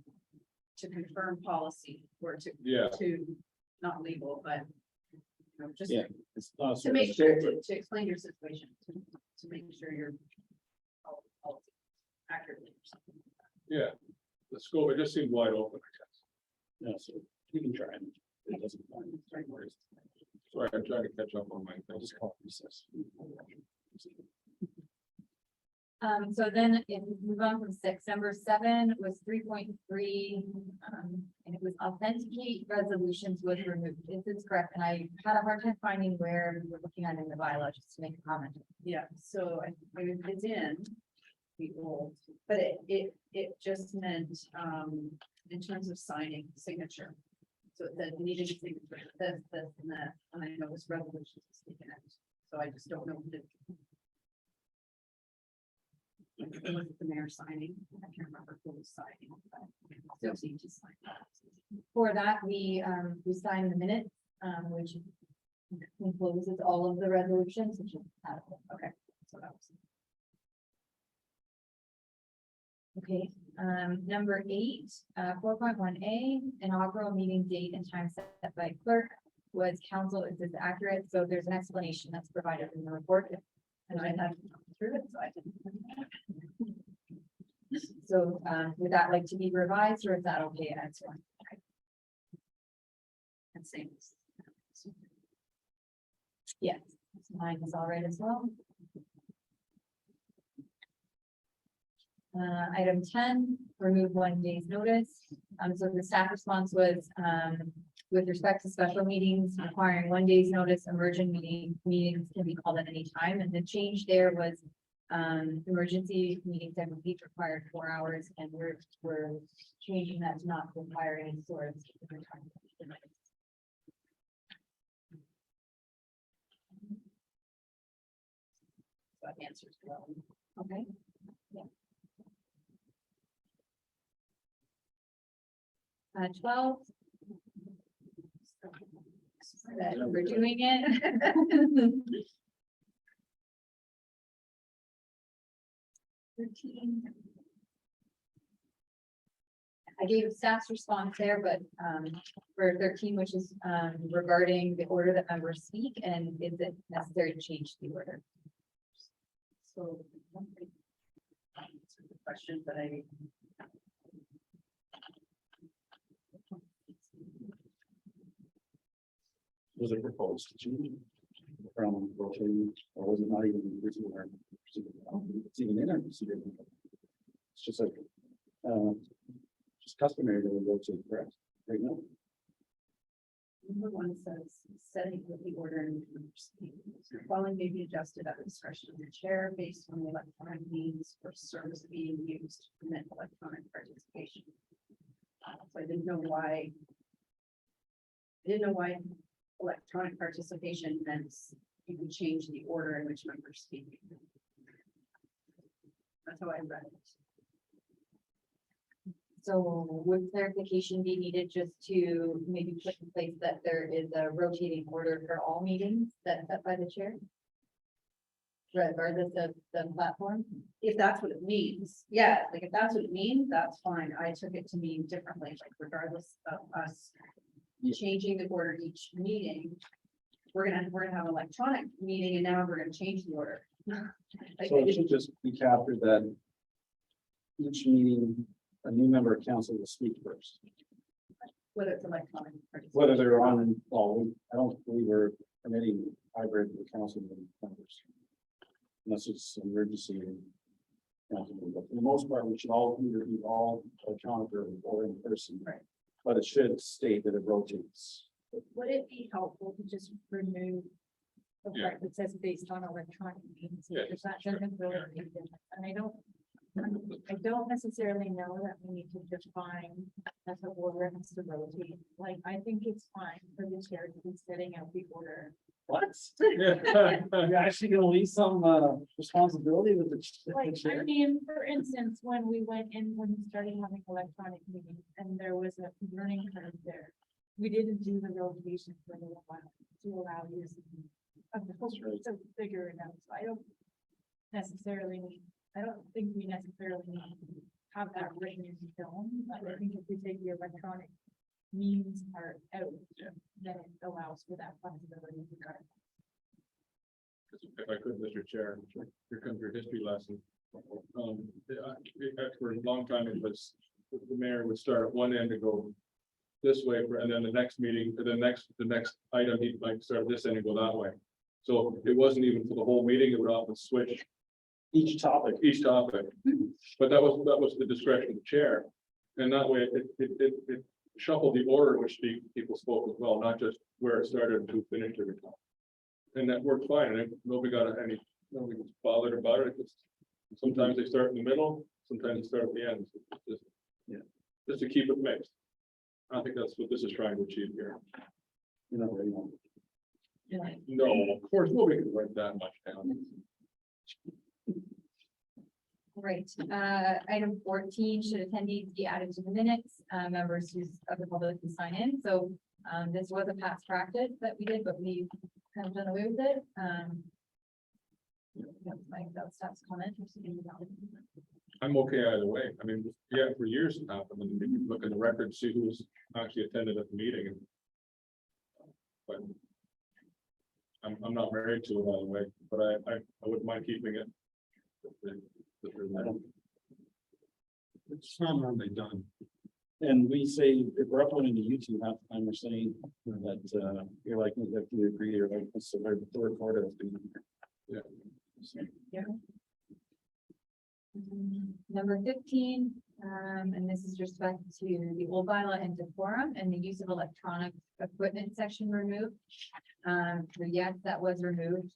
to confirm policy or Yeah. to not legal, but. You know, just Yeah. It's not to make sure to explain your situation, to make sure you're. all accurately or something. Yeah, the scope, it just seemed wide open, I guess. Yeah, so you can try and it doesn't. Sorry, I'm trying to catch up on my things. So then if we move on from six, number 7 was 3.3. And it was authenticate resolutions was removed. This is correct. And I had a hard time finding where we were looking at in the bylaw just to make a comment. Yeah, so I mean, it's in the old, but it just meant, in terms of signing signature. So it said needed a signature, this, and that, and I know this resolution is taken out, so I just don't know. If was it the mayor signing? I can't remember who was signing. But so he just signed that. For that, we signed the minutes, which encloses all of the resolutions, which is adequate. Okay, so that was. Okay, number 8, 4.1A, inaugural meeting date and time set by clerk was council. Is this accurate? So there's an explanation that's provided in the report. And I had through it, so I didn't. So would that like to be revised or is that okay as well? And same. Yes, mine is all right as well. Item 10, remove 1 day's notice. So the staff response was, with respect to special meetings requiring 1 day's notice, emergent meetings can be called at any time. And the change there was, emergency meetings every week required 4 hours, and we're changing that to not require any sort of time. That answers well. Okay. Yeah. 12. That we're doing it. 13. I gave staff's response there, but for 13, which is regarding the order that members speak, and is it necessary to change the order? So. Answer the question, but I. Was it proposed to change? From rotating, or was it not even? It's even in our procedure. It's just like, just customary that we rotate, correct, right now. Number 1 says setting with the order and following may be adjusted at the discretion of the chair based on the electronic means or service being used to permit electronic participation. So I didn't know why. Electronic participation meant you can change the order in which members speak. That's how I read it. So would clarification be needed just to maybe put in place that there is a rotating order for all meetings that's set by the chair? Regardless of the platform? If that's what it means, yeah, like if that's what it means, that's fine. I took it to mean differently, like regardless of us changing the order each meeting. We're gonna have an electronic meeting and now we're gonna change the order. Like, So it should just be captured that each meeting, a new member of council will speak first. whether it's electronic. Whether they're on, well, I don't believe we're permitting hybrid with council members. Unless it's an emergency. But for the most part, we should all either be all electronic or in person. Right. But it should state that it rotates. Would it be helpful to just remove the Yeah. part that says based on electronic means? Yeah. Because that doesn't really make a difference. And I don't I don't necessarily know that we need to define that the order has to rotate. Like, I think it's fine for the chair to be setting out the order. What? You're actually gonna leave some responsibility with the Like, I chair? mean, for instance, when we started having electronic meetings and there was a learning curve there. We didn't do the rotation for a little while to allow use of the culture to figure it out. So I don't think we necessarily need to have that written in stone, but I think if we take the electronic means part out, then it allows for that flexibility. If I could, Mr. Chair, here comes your history lesson. For a long time, it was, the mayor would start at one end and go this way, and then the next meeting, the next item, he'd like start this end and go that way. So it wasn't even for the whole meeting, it would often switch Each topic. but that was the discretion of the chair. And that way, it shuffled the order in which people spoke as well, not just where it started and who finished every time. And that worked fine, and nobody was bothered about it. Sometimes they start in the middle, sometimes they start at the end. Just to keep it mixed. I think that's what this is trying to achieve here. You know, No, of course, nobody can write that much down. Right, item 14, should attendees be added to the minutes, members of the public can sign in, so, this was a past practice that we did, but we kind of done away with it, that's staff's comment. I'm okay either way. I mean, yeah, for years it happened, and you can look in the record, see who was actually attended at the meeting. But I'm not married to it all the way, but I wouldn't mind keeping it. It's not normally done. and we say, if we're uploading to YouTube, half the time we're saying that, you're like, if you agree, or like, so the recorder has been. Yeah. Yeah. Number 15, and this is respect to the old bylaw and decorum and the use of electronic equipment section removed. So yes, that was removed.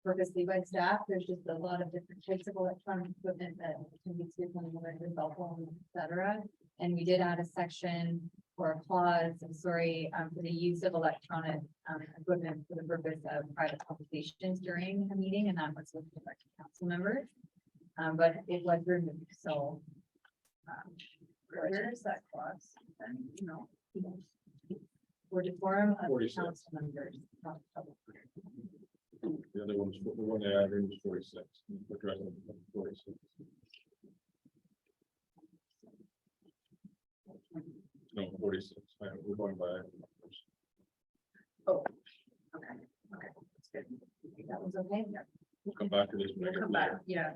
Purposely by staff, there's just a lot of different types of electronic equipment that can be used on the cell phone, et cetera. And we did add a section or a clause, I'm sorry, for the use of electronic equipment for the purpose of private conversations during a meeting, and that was with the council members. But it was removed, so. Where is that clause? And, you know, for decorum of 46. council members. Not public. The other one's, the one they added in was 46. We're trying to 46. No, 46. We're going by. Oh, okay, that's good. That was okay. Yeah. We'll come back to this. We'll come back, yeah.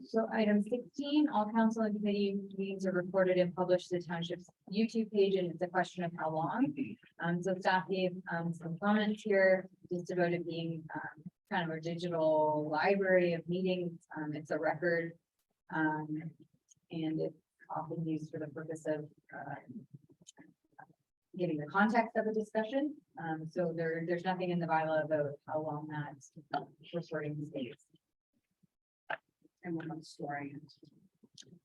So item 16, all council and committee meetings are recorded and published to the township's YouTube page, and it's a question of how long. So staff gave some comments here just about it being kind of a digital library of meetings. It's a record, and it's often used for the purpose of getting the context of a discussion. So there's nothing in the bylaw about how long that recording stays. And we're not storing it.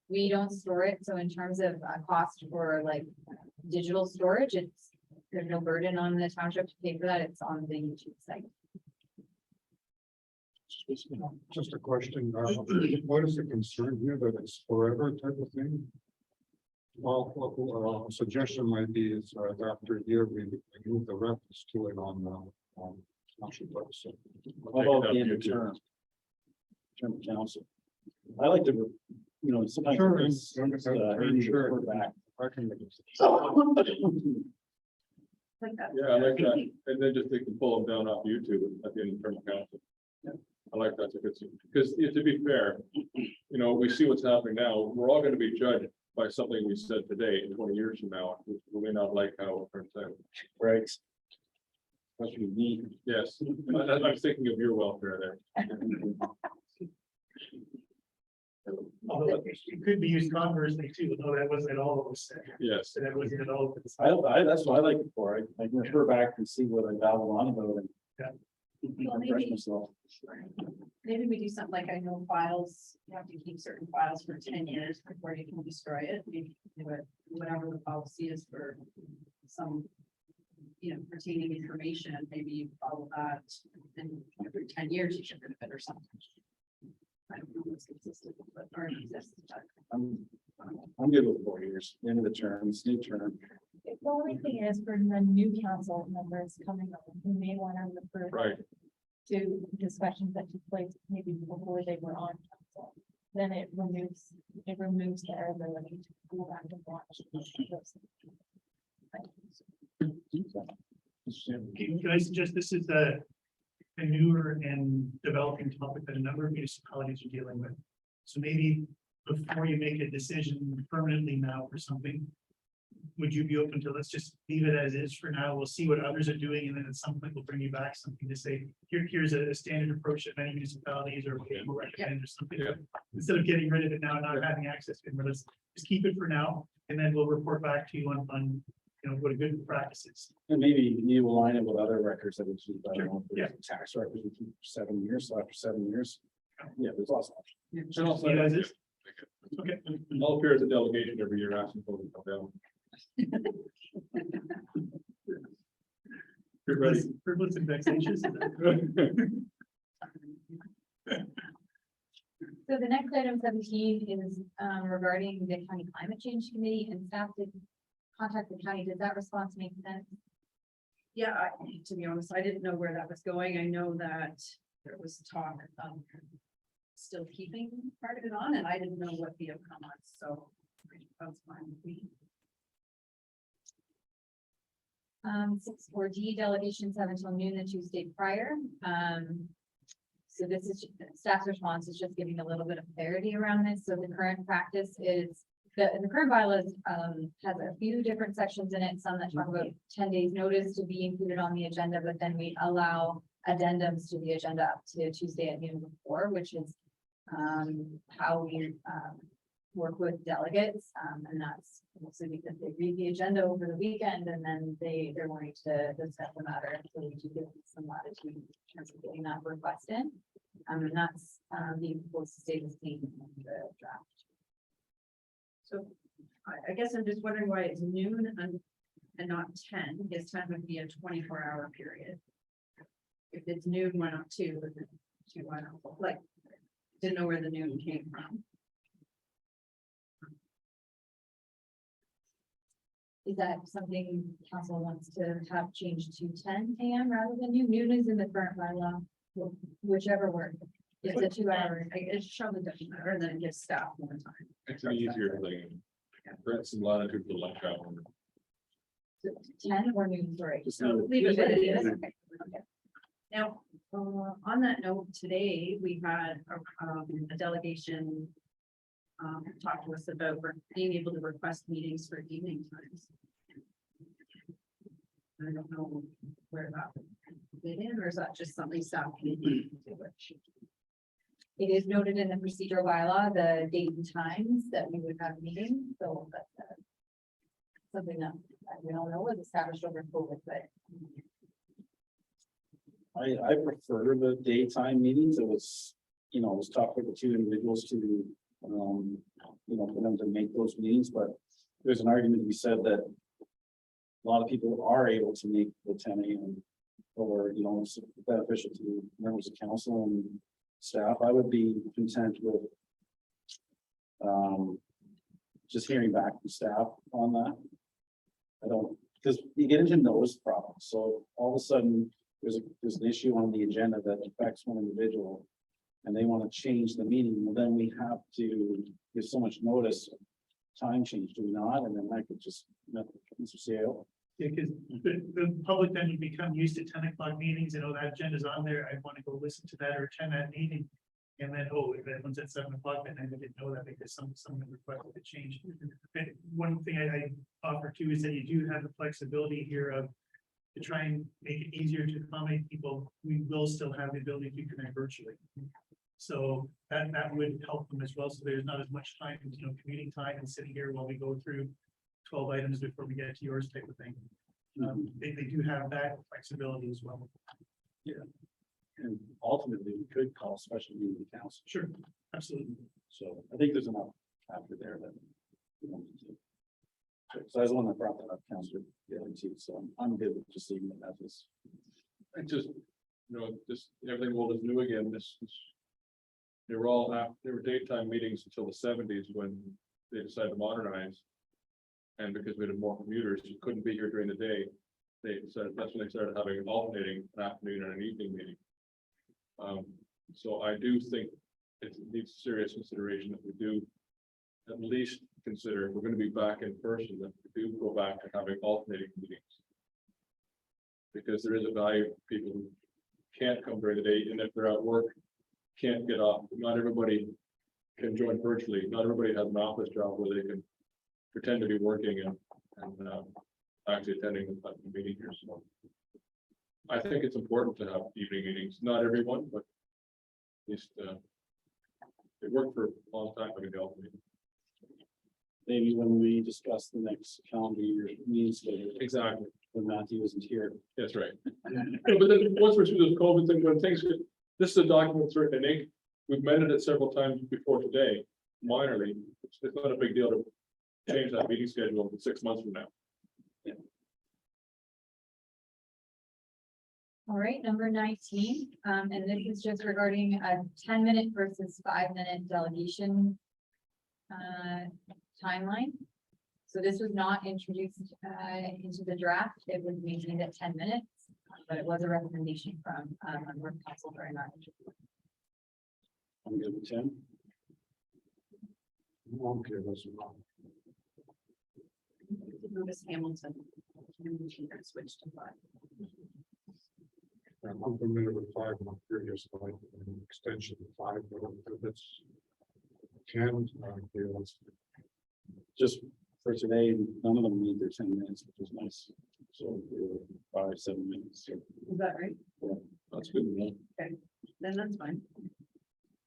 We don't store it, so in terms of cost for like digital storage, there's no burden on the township to pay for that, it's on the YouTube site. Just a question, what is the concern here, that it's forever type of thing? Well, a suggestion might be is after a year, we move the reference to it on township website. How about the end of term? Term of council. I like to, you know, sometimes. Sure, it's, sure. we're back. Yeah, I like that. And then just they can pull them down off YouTube at the end of term of council. I like that's a good thing, because to be fair, you know, we see what's happening now. We're all going to be judged by something we said today, 20 years from now. We may not like how it turns out. Right. That's what you need. Yes, I'm thinking of your welfare there. Although it could be used conversely too, though that wasn't at all what was said. Yes. That wasn't at all. That's what I like it for. I can refer back and see what I babbled on about, and Well, maybe- Maybe we do something like, I know files, you have to keep certain files for 10 years before you can destroy it. Maybe do it, whatever the policy is for some, pertaining information, maybe you follow that, and every 10 years you should rid of it or something. I don't know what's consistent, but or exists. I'm good with 4 years, end of the term, it's new term. The only thing is for the new council members coming on, who may want to refer Right. to discussions that took place maybe before they were on council. Then it removes their ability to go back and watch. Can I suggest this is a newer and developing topic that a number of municipalities are dealing with? So maybe before you make a decision permanently now for something, would you be open to, let's just leave it as is for now, we'll see what others are doing, and then at some point we'll bring you back something to say, here's a standard approach that many municipalities or will recommend or something. Instead of getting rid of it now, not having access to it, but let's just keep it for now, and then we'll report back to you on what a good practice is. And maybe you align it with other records that we keep, I don't know, if Yeah. there's tax records we keep for 7 years, so after 7 years. Yeah, there's lots of options. And also, Yeah, as is. Okay. all appears a delegation every year asking for it to come down. You're ready. Frivolous and vexatious. So the next item 17 is regarding the county climate change committee, and staff did contact the county. Does that response make sense? Yeah, to be honest, I didn't know where that was going. I know that there was talk of still keeping part of it on, and I didn't know what the outcome was, so that's fine with me. 6-4D delegations have until noon the Tuesday prior. So this is staff's response is just giving a little bit of clarity around this. So the current practice is the current bylaws has a few different sections in it, some that talk about 10 days notice to be included on the agenda, but then we allow addendums to the agenda up to Tuesday at noon before, which is how we work with delegates, and that's mostly because they read the agenda over the weekend and then they're wanting to discuss the matter, so we do give some latitude in terms of getting that request in. And that's being proposed to stay the same in the draft. So I guess I'm just wondering why it's noon and not 10, because 10 would be a 24-hour period. If it's noon, why not 2? But then 2, why not? Like, didn't know where the noon came from. Is that something council wants to have changed to 10 AM rather than noon? Noon is in the current bylaw, whichever works. It's a 2-hour. It surely doesn't matter, and then it gives staff more time. It's an easier thing. Grant some latitude for lunch hour. 10 or noon, sorry. So leave it what it is. Okay. Now, on that note, today we had a delegation talk to us about being able to request meetings for evening times. I don't know where that would fit in, or is that just something staff can do? It is noted in the procedural bylaw, the date and times that we would have meetings, so that's something that we all know was established over COVID, but. I prefer the daytime meetings. It was, it was tough for the two individuals to, for them to make those meetings, but there's an argument to be said that a lot of people are able to make the 10 AM or, it's beneficial to members of council and staff. I would be content with just hearing back from staff on that. Because you get into notice problems. So all of a sudden, there's an issue on the agenda that affects one individual and they want to change the meeting, well, then we have to give so much notice, time change, do we not? And then I could just, Mr. CEO. Yeah, because the public then would become used to 10 o'clock meetings, that agenda's on there, I want to go listen to that or attend that meeting. And then, if that one's at 7 o'clock, then I didn't know that because someone requested a change. And one thing I offer too is that you do have the flexibility here of to try and make it easier to accommodate people, we will still have the ability to connect virtually. So that would help them as well. So there's not as much time, commuting time and sitting here while we go through 12 items before we get to yours type of thing. They do have that flexibility as well. Yeah. And ultimately, we could call a special meeting of council. Sure, absolutely. So I think there's enough after there that. we don't need to. So I was the one that brought that up, Councilor, so I'm good with just leaving it as is. I just, just everything old is new again. They were daytime meetings until the seventies when they decided to modernize. And because we had more commuters, you couldn't be here during the day. They decided, that's when they started having an alternating an afternoon and an evening meeting. So I do think it needs serious consideration that we do at least consider, we're going to be back in person, that we do go back to having alternating meetings. Because there is a value for people who can't come during the day, and if they're at work, can't get off. Not everybody can join virtually. Not everybody has an office job where they can pretend to be working and actually attending the meeting here. So I think it's important to have evening meetings. Not everyone, but at least it worked for a long time having the alternate. Maybe when we discuss the next calendar year meeting schedule. Exactly. When Matthew isn't here. That's right. But then once we're through this COVID thing, when things, this is a document that's written in ink. We've amended it several times before today, minorly. It's not a big deal to change that meeting schedule 6 months from now. All right, number 19, and this is just regarding a 10-minute versus 5-minute delegation timeline. So this was not introduced into the draft. It was maintained at 10 minutes, but it was a recommendation from member council during our interview. I'm good with 10. Okay, that's wrong. Louis Hamilton. Switch to 5. I'm familiar with 5, I'm curious, like an extension of 5, but if it's 10, okay, let's. Just for today, none of them need their 10 minutes, which is nice. So 5-7 minutes. So, Is that right? yeah, that's good. Okay, then that's fine.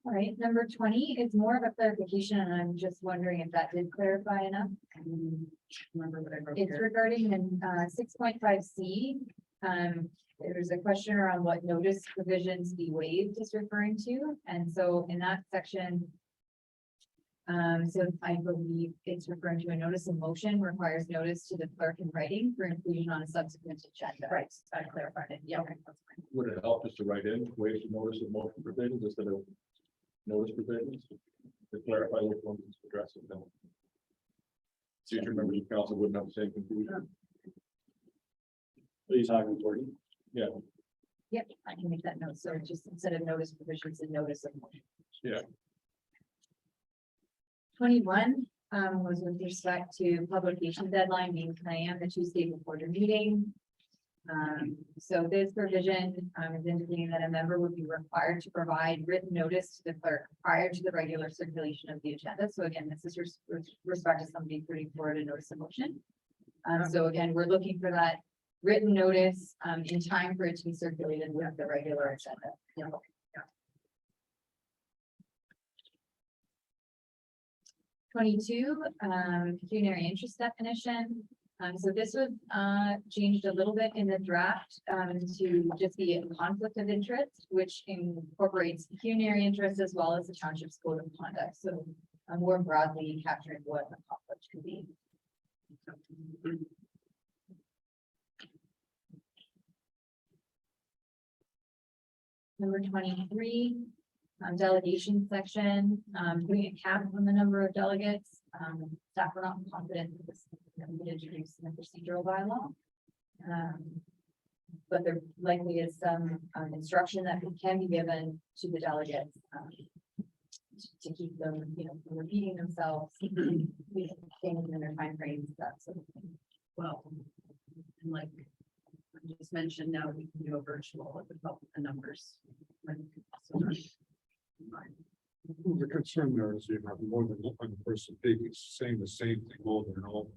All right, number 20 is more of a clarification, and I'm just wondering if that did clarify enough. Remember what I wrote It's here. regarding the 6.5C. There's a question around what notice provisions be waived is referring to, and so in that section. So I believe it's referring to a notice of motion requires notice to the clerk in writing for inclusion on a subsequent agenda. Right, I clarified it. Yeah, okay, that's fine. Would it help just to write in ways to notice of motion provisions instead of notice provisions? To clarify which ones it's addressing them. Future members of council wouldn't have the same confusion. What are you talking, Courtney? Yeah, Yep, I can make that note. So just instead of notice provisions and notice of motion. yeah. 21 was with respect to publication deadline being 10 a.m. the Tuesday before the meeting. So this provision is indicating that a member would be required to provide written notice to the clerk prior to the regular circulation of the agenda. So again, this is with respect to somebody putting forward a notice of motion. So again, we're looking for that written notice in time for it to be circulated with the regular agenda. Yeah. 22, pecuniary interest definition. So this was changed a little bit in the draft to just be a conflict of interest, which incorporates pecuniary interest as well as the township's code of conduct. So more broadly capturing what a conflict could be. Number 23. Delegation section, putting a cap on the number of delegates. Staff are not confident that this would introduce in the procedural bylaw. But there likely is some instruction that can be given to the delegates to keep them, from repeating themselves, staying in their timeframes, that sort of thing. Well, and like I just mentioned, now we can do a virtual with the numbers. The concern there is you have more than one person speaking, saying the same thing over and over.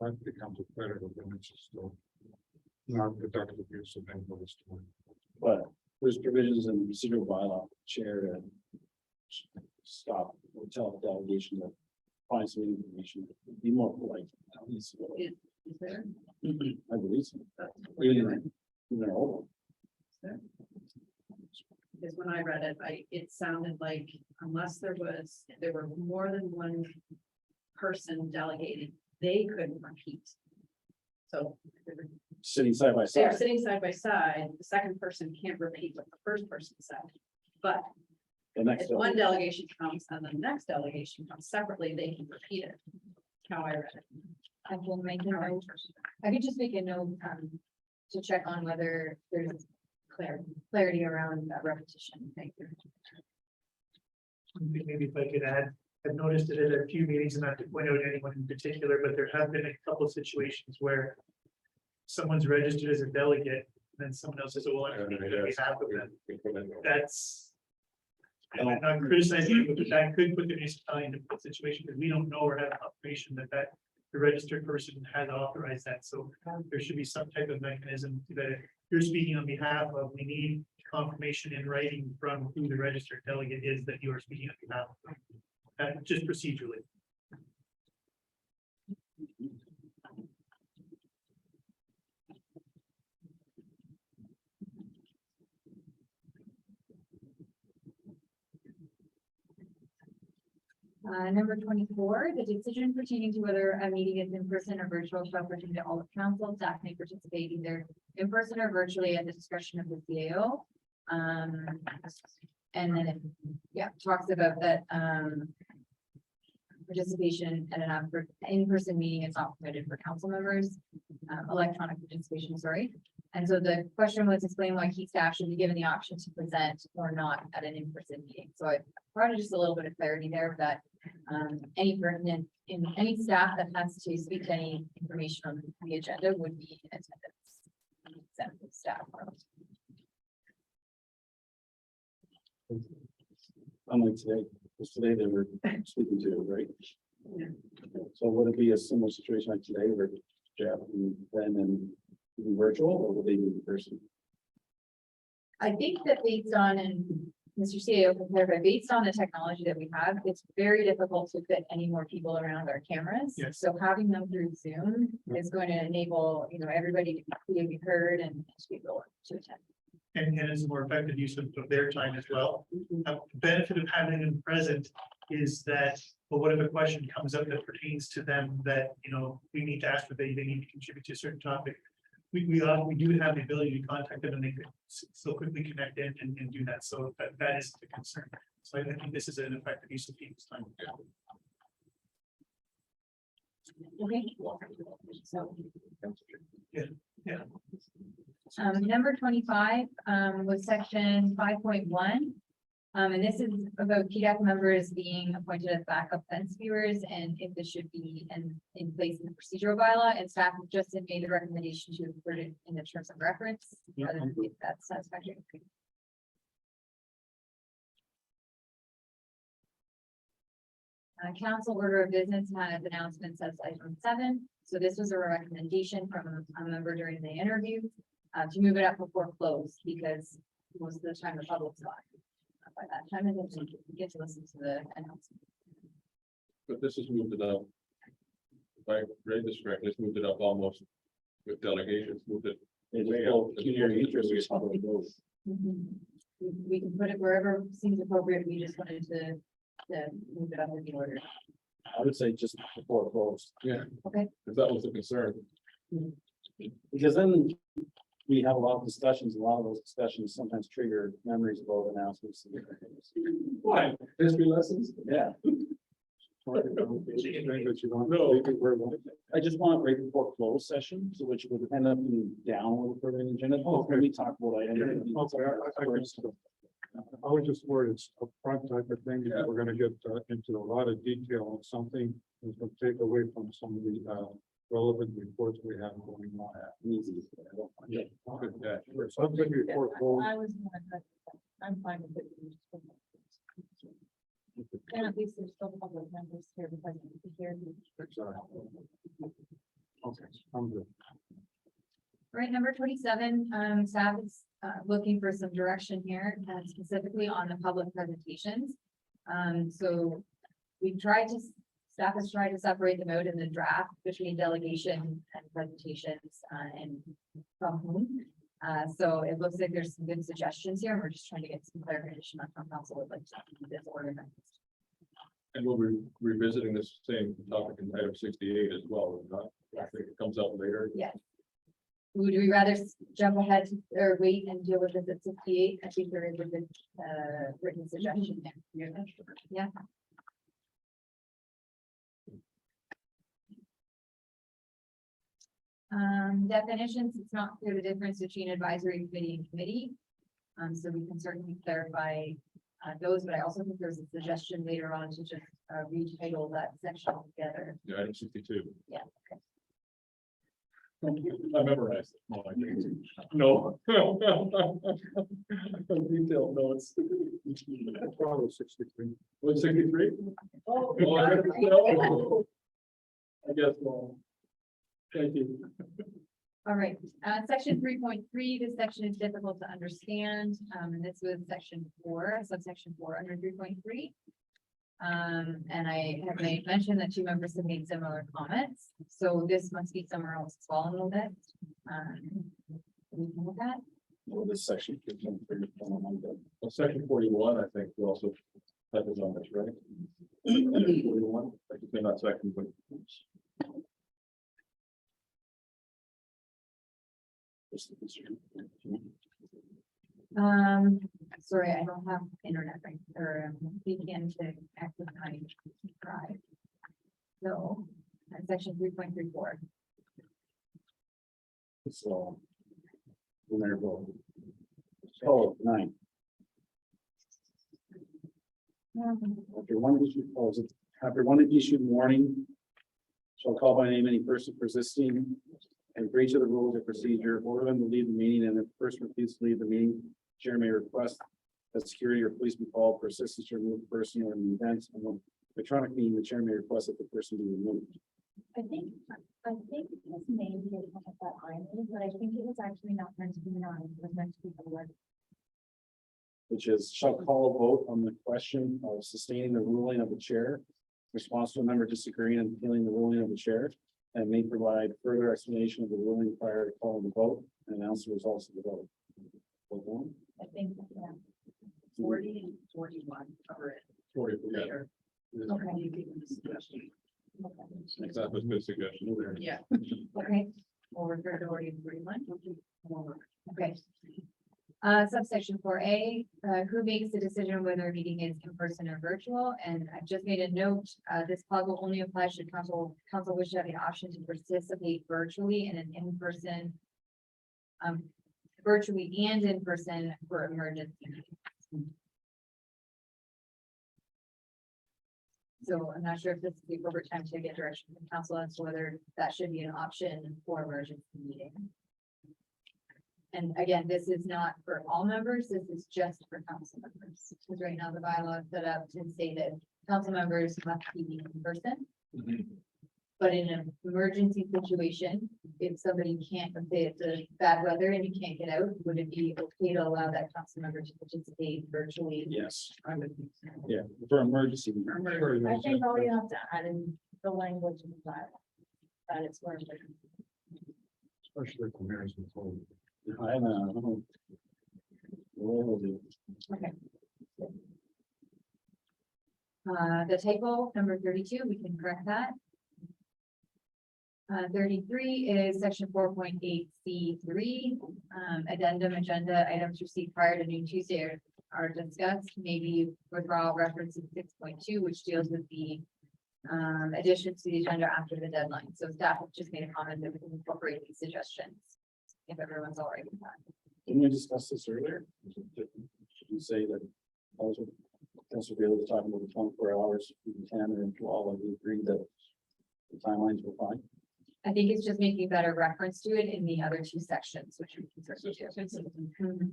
That becomes repetitive and it's just not productive use of anybody's time. But there's provisions in the procedural bylaw, chair to stop or tell the delegation to find some information, be more polite. At least, Is there? I believe so. That's- Even in our old one. there? because when I read it, it sounded like unless there were more than one person delegating, they couldn't repeat. So Sitting side by they're side. sitting side by side, the second person can't repeat what the first person said. But The next if one one. delegation comes and the next delegation comes separately, they can repeat it. How I read it. I will make a note. I could just make a note, to check on whether there's clarity around that repetition. Thank you. Maybe if I could add, I've noticed it at a few meetings, and not to point out anyone in particular, but there have been a couple of situations where someone's registered as a delegate, and then someone else says, well, I'm speaking on behalf of them. That's. And I'm not criticizing you, but that could put the municipality in a difficult situation, because we don't know or have confirmation that the registered person has authorized that. So there should be some type of mechanism that if you're speaking on behalf of, we need confirmation in writing from who the registered delegate is that you are speaking on behalf of. Just procedurally. Number 24, the decision pertaining to whether a meeting is in person or virtual shall pertain to all of council. Staff may participate either in person or virtually at the discretion of the CAO. And then it, talks about that, participation at an in-person meeting is not permitted for council members, electronic participation, sorry. And so the question was explain why key staff should be given the option to present or not at an in-person meeting. So I brought just a little bit of clarity there that any pertinent in any staff that has to speak to any information on the agenda would be in attendance. Except for staff. Unlike today, because today they were speaking to, right? So would it be a similar situation like today where Jeff and then be virtual, or would they be in person? I think that based on, and Mr. CEO can clarify, based on the technology that we have, it's very difficult to fit any more people around our cameras. Yes. So having them through Zoom is going to enable, everybody to be clearly heard and to be able to attend. And it's a more effective use of their time as well. The benefit of having them present is that, well, what if a question comes up that pertains to them that, we need to ask if they need to contribute to a certain topic. We do have the ability to contact them and they could so quickly connect in and do that. So that is the concern. So I think this is an effective use of people's time. Okay. So. Yeah. Number 25 was section 5.1. And this is about PDAC members being appointed as backup fence viewers and if this should be in place in the procedural bylaw, and staff have just made the recommendation to include it in the terms of reference. Yeah, Other than if that's satisfactory. Council order of business has announcements as item 7. So this was a recommendation from a member during the interview to move it up before close because most of the time the public's gone. By that time, and then we get to listen to the announcement. But this has moved it up. If I read this correctly, it's moved it up almost with delegations, moved it. We can put it wherever seems appropriate. We just wanted to move it up in the order. I would say just before close. Yeah. Okay. Because that was the concern. Because then we have a lot of discussions, a lot of those discussions sometimes trigger memories of old announcements. Why? History lessons? Yeah. No. I just want it right before closed session, so which would end up being down a little further in the agenda. When we talk about items. I was just worried it's a front type of thing, that we're gonna get into a lot of detail on something that's gonna take away from some of the relevant reports we have going on. Yeah. Something before close. I'm fine with it. And at least there's still public members here because here. Okay, I'm good. Right, number 27, staff is looking for some direction here, and specifically on the public presentations. So we've tried to, staff has tried to separate them out in the draft between delegation and presentations and from whom. So it looks like there's some good suggestions here. We're just trying to get some clarification on how council would like to see this organized. And we'll be revisiting this same topic in item 68 as well. I think it comes out later. Yeah. Would we rather jump ahead or wait and deal with this at 68? I think there is a good written suggestion there. Yeah. Definitions, it's not clear the difference between advisory committee and committee. So we can certainly clarify those, but I also think there's a suggestion later on to just retitle that section together. Yeah, item 62. Yeah, okay. I memorized it. No. Detailed notes. Probably 63. What, 63? Oh, I guess, well. Thank you. all right, section 3.3, this section is difficult to understand, and this was section 4, subsection 4 under 3.3. And I have made mention that 2 members have made similar comments, so this must be somewhere else as well a little bit. We can look at. Well, this section. Well, section 41, I think, we also have this on this, right? 41, I think not section, but. Sorry, I don't have internet right, or VPN to access my drive. So, section 3.34. So. Oh, 9. After one issue, after one issued warning. Shall call by name any person persisting and breach of the rules of procedure, order them to leave the meeting, and if the person refuses to leave the meeting, chair may request that security or police be called for assistance to remove the person, or in the event of an electronic meeting, the chair may request that the person be removed. I think this may be that line, but I think it was actually not meant to be 9, it was meant to be 11. Which is, shall call a vote on the question of sustaining the ruling of the chair, response to a member disagreeing and appealing the ruling of the chair, and may provide further explanation of the ruling prior to calling the vote and announce the results of the vote. I think, yeah. 40 and 41 cover it. 40, yeah. Later. Okay. You give them the suggestion. That was a good suggestion. Yeah. Okay, we'll refer to 40 and 41. Okay. Subsection 4A, who makes the decision whether a meeting is in person or virtual? And I've just made a note, this clause will only apply should council wish to have the option to participate virtually in an in-person, virtually and in person for emergency meetings. So I'm not sure if this is the appropriate time to get direction from council as to whether that should be an option for emergency meeting. And again, this is not for all members, this is just for council members. Because right now the bylaw is set up to say that council members must be in person. But in an emergency situation, if somebody can't, let's say it's a bad weather and you can't get out, would it be okay to allow that council member to participate virtually? Yes. Yeah, for emergency. I think all you have to add in the language in that it's where. Especially for mayors and so. I know. We'll do. Okay. The typo, number 32, we can correct that. 33 is section 4.8C3. Addendum agenda items received prior to noon Tuesday are discussed. Maybe withdraw reference to 6.2, which deals with the additions to the agenda after the deadline. So staff have just made a comment that we can incorporate these suggestions. If everyone's all right with that. Didn't we discuss this earlier? Should you say that also be able to talk about the 24 hours, 10 or 12, and we agreed that the timelines were fine? I think it's just making better reference to it in the other 2 sections, which we can certainly do.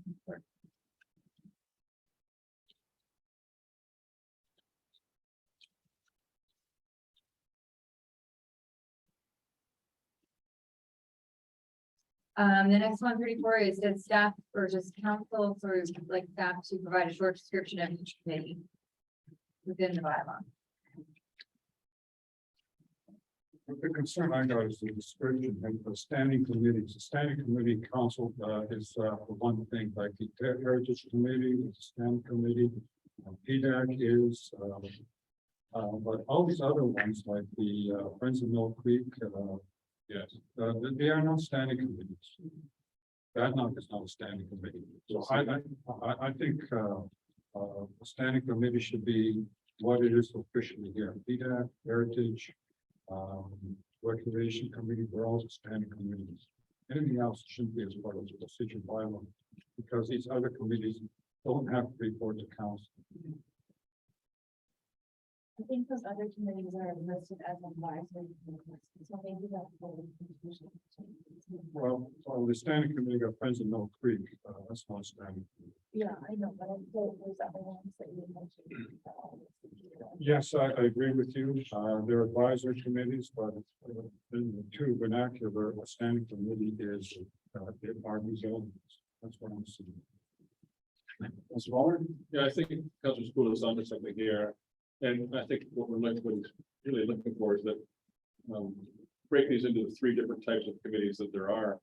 The next one, 34, is that staff or just council sort of like staff to provide a short description of each committee within the bylaw. The concern I got is the description and the standing committees. The standing committee council is for one thing, like the Heritage Committee, the standing committee. PDAC is, but all these other ones like the Friends of Mill Creek, yes, they are not standing committees. That is not a standing committee. So I think the standing committee should be what it is officially here. PDAC, Heritage, Recreation Committee, they're all standing committees. Anything else shouldn't be as part of the decision bylaw, because these other committees don't have to report to council. I think those other committees are listed as advisory. So maybe that's. Well, the standing committee got Friends of Mill Creek, that's not standing. Yeah, I know, but I thought those other ones that you mentioned. Yes, I agree with you. They're advisory committees, but in the two vernacular, a standing committee is the Army zones. That's what I'm seeing. Mr. Ballmer? Yeah, I think Councilor School is onto something here. And I think what he's really looking for is that break these into the three different types of committees that there are.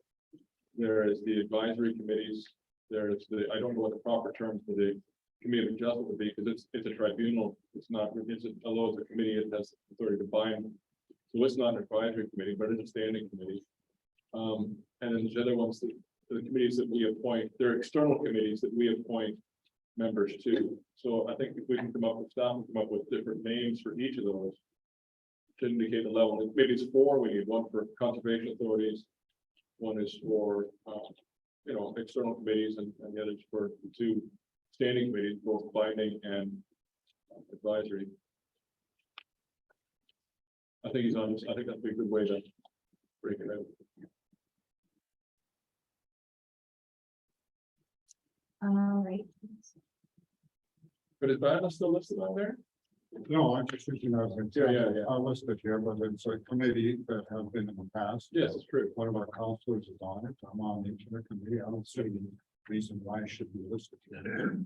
There is the advisory committees. There's the, I don't know what the proper term for the committee of adjustment would be, because it's a tribunal. It's not, although it's a committee, it has authority to bind. So it's not an advisory committee, but it's a standing committee. And then there's other ones, the committees that we appoint, they're external committees that we appoint members to. So I think if we can come up with staff and come up with different names for each of those to indicate the level, maybe it's four, we need one for conservation authorities, one is for external committees, and the others for the two standing committees, both binding and advisory. I think he's on this. I think that'd be a good way to break it out. All right. But is Badna still listed on there? No, I'm just thinking of it. Yeah. I listed here, but it's a committee that have been in the past. Yes, it's true. One of our counselors is on it. I'm on the internet committee. I don't see any reason why I should be listed here.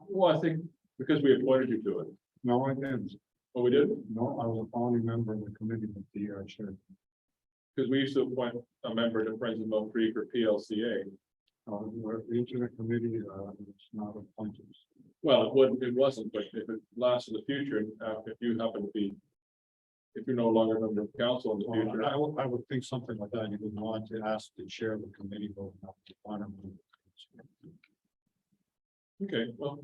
Well, I think because we appointed you to it. No, I didn't. Oh, we did? No, I was only member of the committee with the chair. Because we used to appoint a member to Friends of Mill Creek or PLCA. The internet committee, it's not appointed. Well, it wasn't, but if it lasts in the future, if you happen to be, if you're no longer a member of council in the future. I would think something like that. You would want to ask the chair of the committee. Okay, well.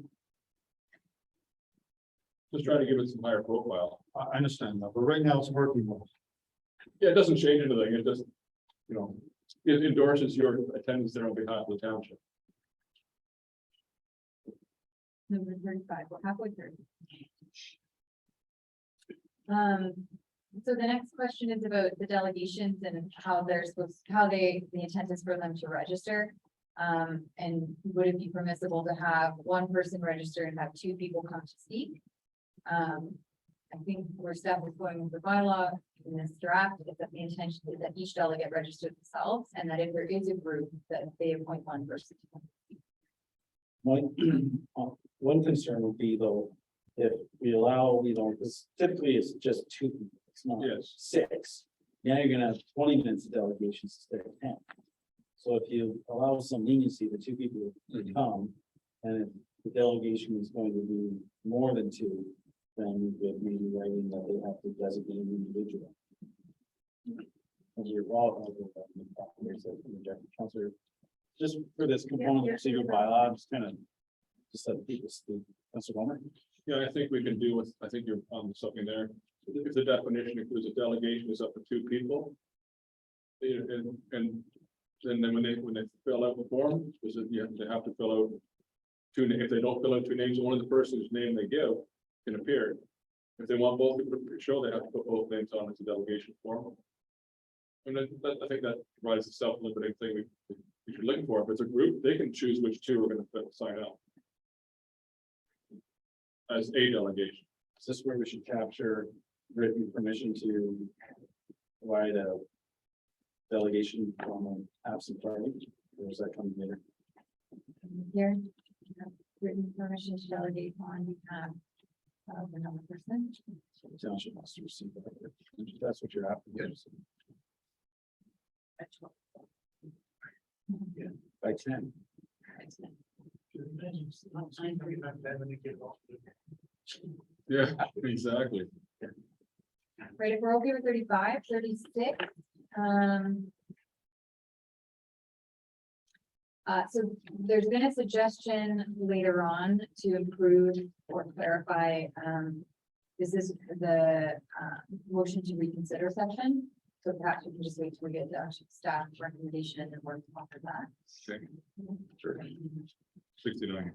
Just try to give it some higher profile. I understand that, but right now it's working well. Yeah, it doesn't change anything. It doesn't, it endorses your attendance there on behalf of the township. Number 35, we're halfway through. So the next question is about the delegations and how they're supposed, the intent is for them to register. And would it be permissible to have one person register and have two people come to speak? I think where staff is going with the bylaw in this draft is that the intention is that each delegate register themselves, and that if there is a group, that they appoint one person. One concern would be though, if we allow, because typically it's just two, people, it's not six. Now you're gonna have 20 minutes of delegations instead of 10. So if you allow some leniency, the two people to come, and if the delegation is going to be more than two, then you could maybe writing that they have to designate an individual. As you're Councilor, just for this component of procedure bylaw, just let people speak. Councilor Ballmer? Yeah, I think we can do with, I think you're on something there. If the definition includes a delegation is up to two people. And then when they fill out the form, is that they have to fill out two, if they don't fill out two names, one of the person's name they give can appear. If they want both people to show, they have to put both names on as a delegation form. And then I think that provides the self-limiting thing we should look for. If it's a group, they can choose which two are going to sign up as a delegation. Is this where we should capture written permission to provide a delegation from an absent party, or is that coming later? Here, written permission to delegate on behalf Another person. Township must receive that. That's what you're after. Yes. Yeah, by 10. Yeah, exactly. Right, if we're okay with 35, 36, so there's been a suggestion later on to improve or clarify, this is the, motion to reconsider section. So perhaps we can just wait till we get the actual staff recommendation and then work off of that. Okay. Sure. 69.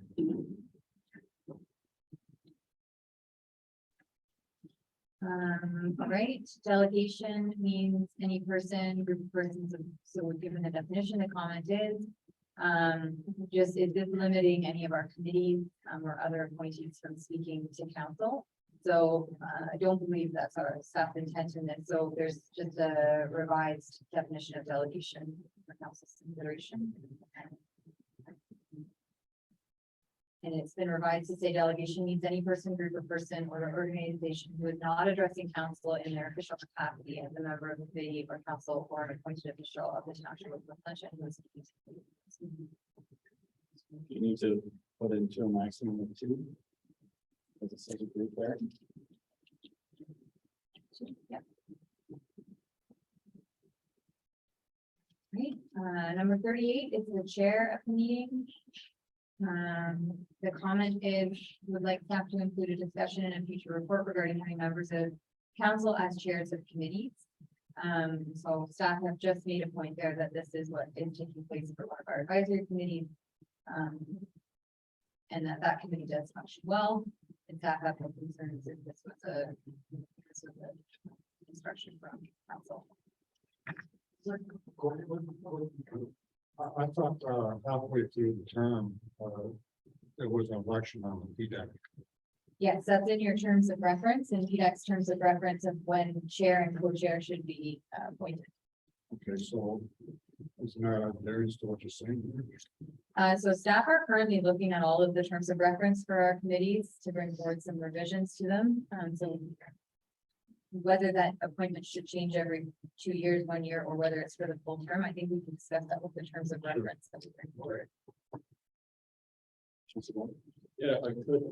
All right, delegation means any person, group of persons, so we're given a definition, the comment is. Just is this limiting any of our committees, or other appointees from speaking to council? So, I don't believe that's our staff intent in this, so there's just a revised definition of delegation for council's consideration. And it's been revised to say delegation means any person, group of person, or organization who is not addressing council in their official capacity as a member of the committee or council or an appointed official of the township of Glenflynch and who is. You need to put into a maximum of 2. As a second group there. Yeah. Right, number 38 is the chair of the meeting. The comment is, would like staff to include a discussion in a future report regarding having members of council as chairs of committees. So staff have just made a point there that this is what is taking place for one of our advisory committees. And that committee does function well. And staff have no concerns if this was a instruction from council. I thought halfway through the term, there was an election on the PDAC. Yes, that's in your terms of reference and PDAC's terms of reference of when chair and co-chair should be appointed. Okay, so isn't that there is to what you're saying? So staff are currently looking at all of the terms of reference for our committees to bring forward some revisions to them. So whether that appointment should change every 2 years, 1 year, or whether it's for the full term, I think we can discuss that with the terms of reference that we bring forward. Yeah, I could.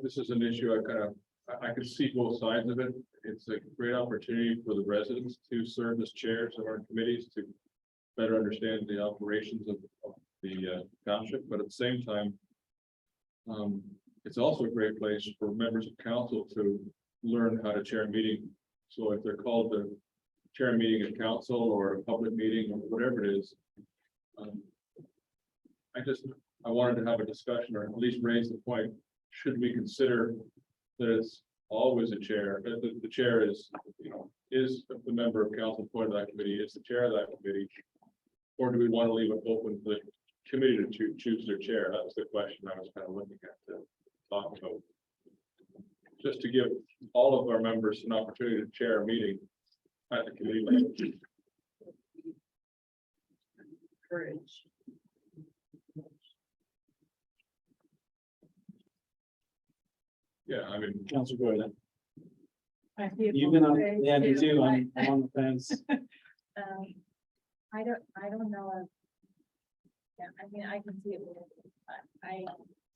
This is an issue I could see both sides of it. It's a great opportunity for the residents to serve as chairs of our committees to better understand the operations of the township, but at the same time, it's also a great place for members of council to learn how to chair a meeting. So if they're called to chair a meeting at council or a public meeting or whatever it is, I wanted to have a discussion or at least raise the point, should we consider that it's always a chair, that the chair is, is the member of council appointed to that committee, is the chair of that committee? Or do we want to leave it open for the committee to choose their chair? That was the question I was kind of looking at to talk about. Just to give all of our members an opportunity to chair a meeting at the committee level. Courage. Yeah, I mean. Councilor Gordon. I see it You've been on, both ways, yeah, me too. too, I'm on the fence. I don't know if. Yeah, I mean, I can see it.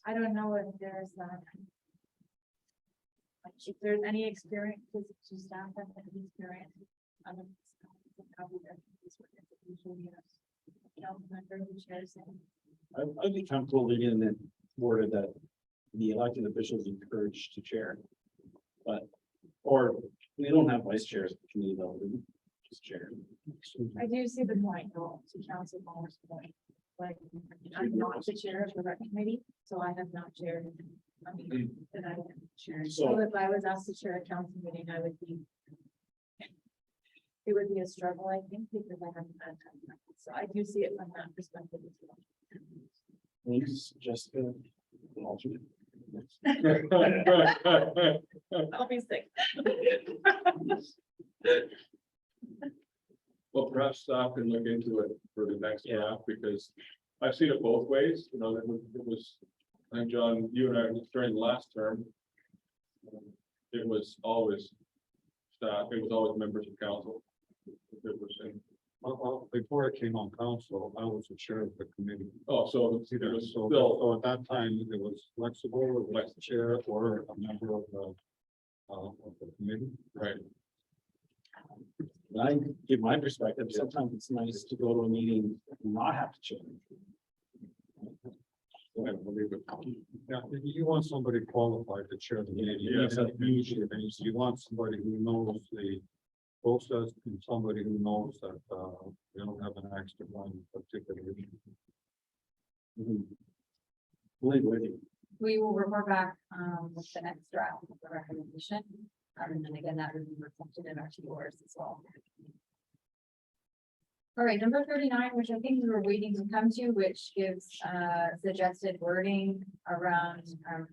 I don't know if there's like, if there's any experience, to staff that have experience. I'd be comfortable leaving it worded that the elected officials encouraged to chair. But, or we don't have vice chairs at the committee level, do we? Just chair. I do see the point, though, to Council Ball's point. Like, I'm not the chair of the rec committee, so I have not chaired. I mean, that I can chair. So if I was asked to chair a council meeting, I would be. It would be a struggle, I think, because I haven't had time. So I do see it from that perspective as well. Please, just an alternate. I'll be sick. Well, perhaps staff can look into it for the next draft, because I've seen it both ways, that it was, I think, John, you and I, during the last term, It was always staff, it was always members of council. It was in- Before I came on council, I was the chair of the committee. Oh, so it was So still, at that time, it was flexible, it was the chair or a member of the committee. right, I give my perspective, sometimes it's nice to go to a meeting and not have to change. I believe it. Yeah, you want somebody qualified to chair the meeting. Yes. You want somebody who knows the process and somebody who knows that, you don't have an extra one particular. Believe with you. We will report back with the next draft of the recommendation. And then again, that would be reflected in our TORs as well. All right, number 39, which I think we were waiting to come to, which gives suggested wording around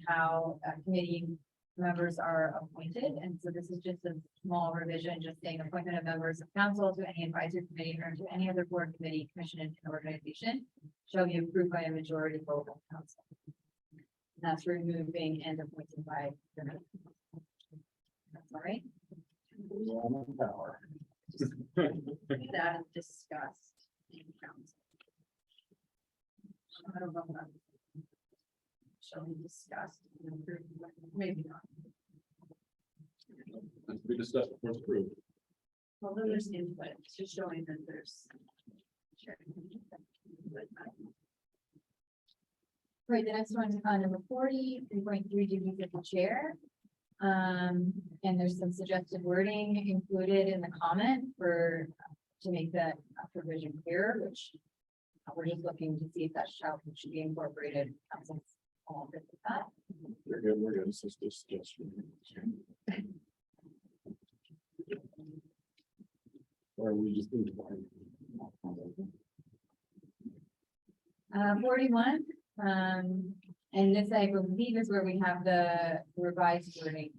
how committee members are appointed. And so this is just a small revision, just saying appointment of members of council to any advisory committee or to any other board, committee, commission, and organization shall be approved by a majority vote of council. And that's removing and appointing by the mayor. That's all right. Power. That is discussed in council. I don't know about. Shall be discussed and approved, maybe not. has to be discussed before it's approved. Well, then there's input, it's just showing that there's. Right, the next one, number 40, 3.3 duties of the chair. And there's some suggested wording included in the comment for, to make that provision clearer, which we're just looking to see if that should be incorporated. Council's all good with that. We're good, it's just a suggestion. Or we just need to. 41, and this I believe is where we have the revised wording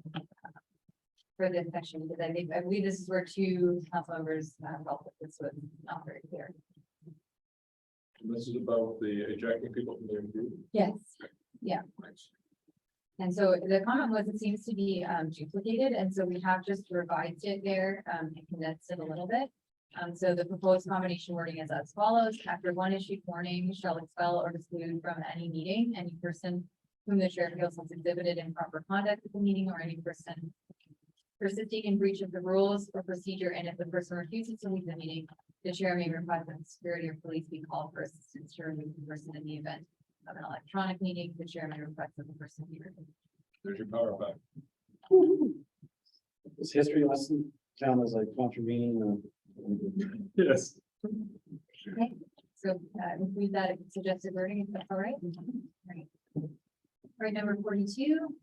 for this section, because I believe this is where two council members felt that this was not very clear. This is about the ejecting people from their group. Yes, yeah. And so the comment was, it seems to be duplicated, and so we have just revised it there and condensed it a little bit. So the proposed combination wording is as follows: after one issued warning shall expel or exclude from any meeting any person whom the chair feels has exhibited improper conduct at the meeting, or any person persisting in breach of the rules or procedure, and if the person refuses to leave the meeting, the chair may request that security or police be called for assistance to remove the person. In the event of an electronic meeting, the chair may request that the person be removed. There's your power back. This history lesson count as like contravening. Yes. Okay, so include that suggested wording, if that's all right. Right. Right, number 42.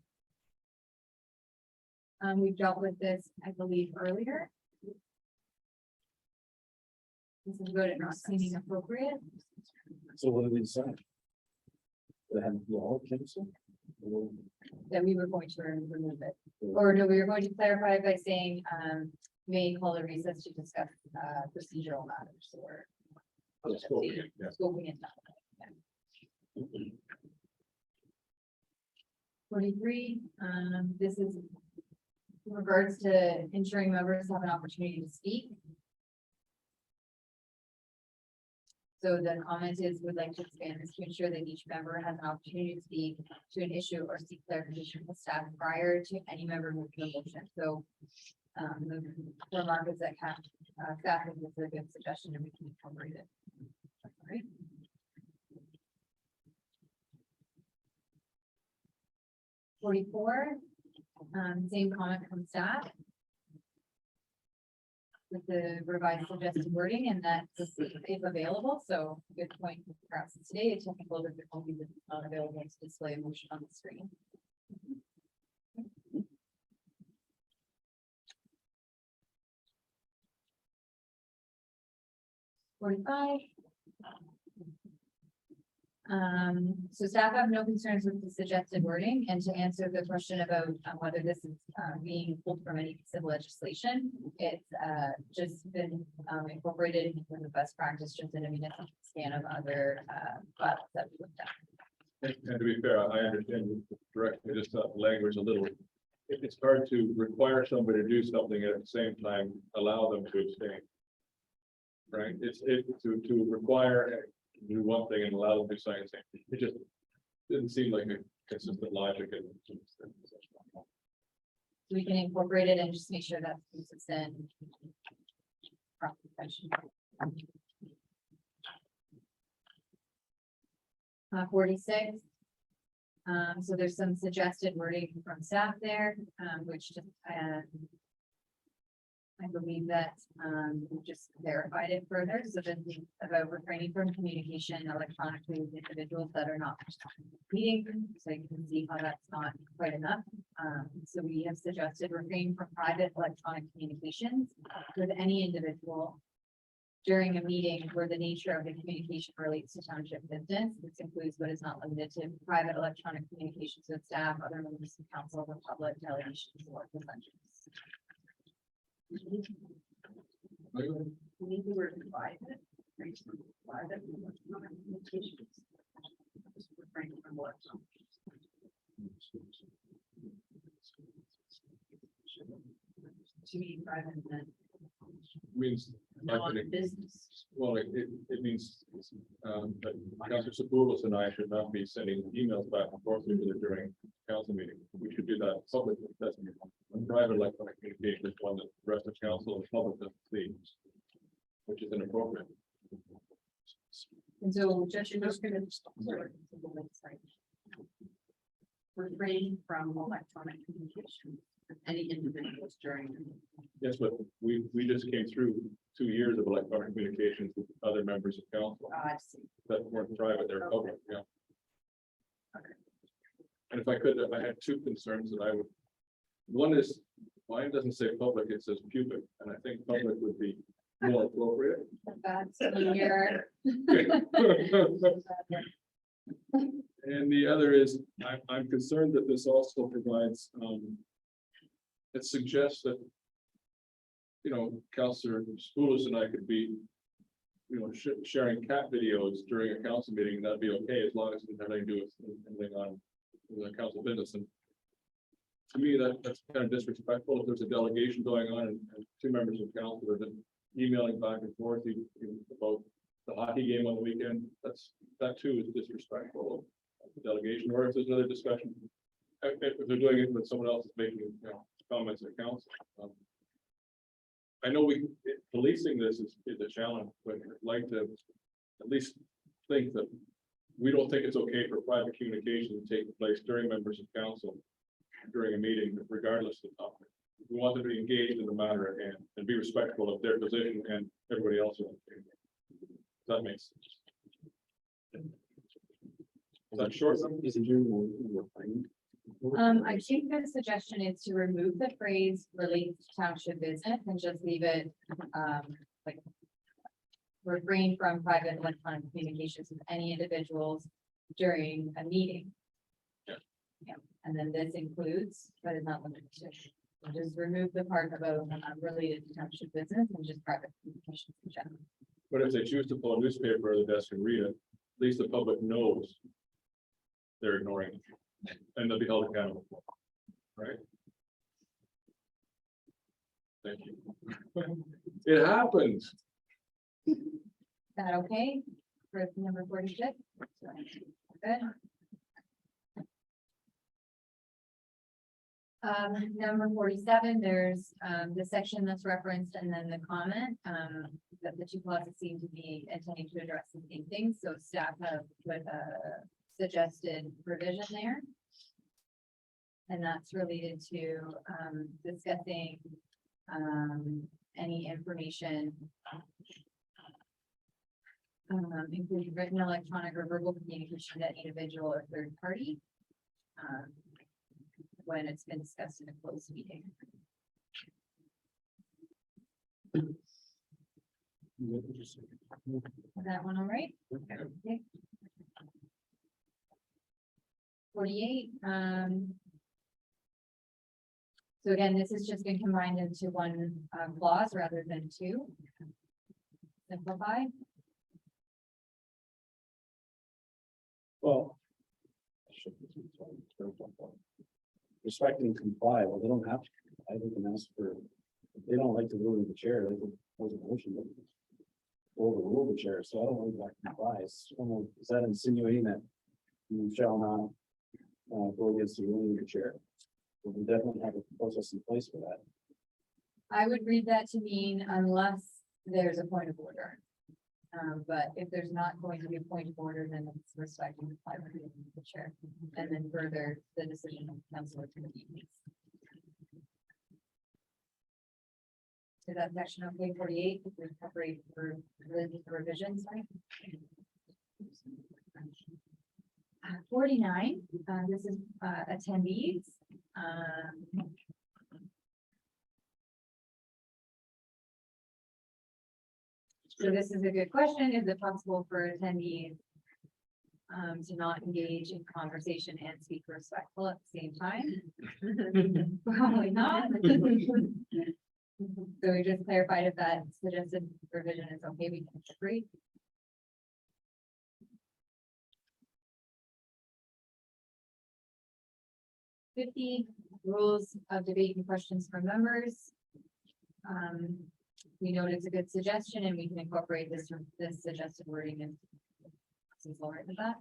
We've dealt with this, I believe, earlier. This is good at not seeming appropriate. So what did we decide? They have law council? That we were going to remove it, or no, we were going to clarify by saying, may call a recess to discuss procedural matters or. Scoping it down. 43, this is in regards to ensuring members have an opportunity to speak. So the comment is, would like to expand this to ensure that each member has an opportunity to speak to an issue or seek clarification from staff prior to any member moving a motion. So the remark is that staff thinks it's a good suggestion and we can incorporate it. All right. Same comment from staff. With the revised suggested wording, and that this is if available, so good point, perhaps today, a technical difficulty that is not available to display a motion on the screen. .45. So staff have no concerns with the suggested wording, and to answer the question about whether this is being pulled from any piece of legislation, it's just been incorporated into the best practice, just in a municipal scan of other files that we looked at. And to be fair, I understand the direction, just language a little it's hard to require somebody to do something and at the same time allow them to abstain. Right? It's to require to do one thing and allow them to do something. It just didn't seem like a consistent logic. We can incorporate it and just make sure that's consistent. 46. So there's some suggested wording from staff there, which just, I believe that, we just clarified it further, so that about refraining from communication electronically with individuals that are not meeting, so you can see how that's not quite enough. So we have suggested refrain from private electronic communications with any individual during a meeting where the nature of the communication relates to township business. This includes but is not limited to private electronic communications with staff, other members of council, the public, delegations, or conventions. We need the word private. Private electronic communications. Just refrain from electronic. To be private then. Means. Business. Well, it means, that Councilor Sapulis and I should not be sending emails back and forth during council meeting. We should do that publicly. That's a private electronic communication is one that the rest of council and public doesn't see, which is inappropriate. And so just refrain from electronic communication with any individuals during. Yes, but we just came through 2 years of electronic communications with other members of council. I see. That weren't private, they're public, yeah. Okay. And if I could, I had two concerns that I would, one is, mine doesn't say public, it says pubic, and I think public would be more appropriate. That's your. And the other is, I'm concerned that this also provides, it suggests that, you know, Councilor Sapulis and I could be, you know, sharing cat videos during a council meeting, that'd be okay, as long as it doesn't have anything to do with anything on the council business. And to me, that's kind of disrespectful. If there's a delegation going on and 2 members of council are just emailing back and forth about the hockey game on the weekend, that too is disrespectful of the delegation. Or if there's another discussion, if they're doing it when someone else is making, you know, comments at council. I know policing this is a challenge, but I'd like to at least think that we don't think it's okay for private communication to take place during members of council during a meeting, regardless of the topic. We want them to be engaged in the matter at hand and be respectful of their position and everybody else. That makes sense. Is that short? I think the suggestion is to remove the phrase relates to township business and just leave it, like refrain from private electronic communications with any individuals during a meeting. Yeah, and then this includes, but is not limited to. Just remove the part about related to township business and just private communications in general. But if they choose to pull a newspaper out of the desk and read it, at least the public knows they're ignoring it. And they'll be held accountable for it, right? Thank you. It happens. Is that okay for number 46? Good. Number 47, there's the section that's referenced and then the comment that the 2 clauses seem to be intending to address the same thing. So staff have put a suggested provision there. And that's related to discussing any information, including written, electronic, or verbal communication to any individual or third party when it's been discussed in a closed meeting. Is that one all right? Okay. 48. So again, this has just been combined into one clause rather than 2. Simplify. Well. respect and comply, well, they don't have to, comply. They can ask for, if they don't like to rule the chair, they can pose a motion. But overrule the chair, so I don't know if that complies. I don't know, is that insinuating that you shall not go against the ruling of your chair? We definitely have a process in place for that. I would read that to mean unless there's a point of order. But if there's not going to be a point of order, then it's respecting the five of the chair, and then further the decision of council or committee. Is that section okay, 48, if we separate for the revisions, right? 49, this is attendees. So this is a good question. Is it possible for attendees to not engage in conversation and speak respectful at the same time? Probably not. So we just clarified if that suggested provision is okay, we can agree. Rules of debate and questions from members. We know it's a good suggestion and we can incorporate this suggested wording in. Since Laura did that.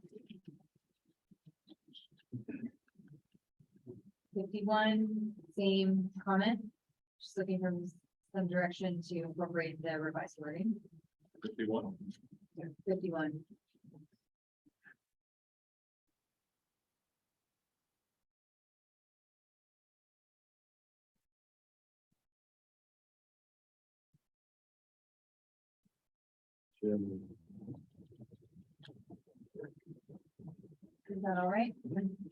51, same comment. Just looking for some direction to incorporate the revised wording. 51. 51. Is that all right,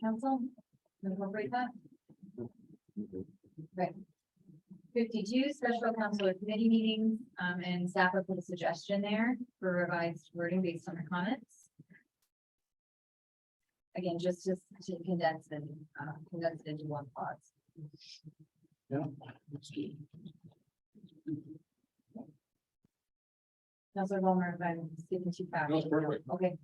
council? Incorporate that? Right. 52, special council or committee meetings, and staff will put a suggestion there for revised wording based on the comments. Again, just to condense it into one clause. Yeah. Councilor Vollmer, if I'm speaking too fast. No, it's perfect. Okay.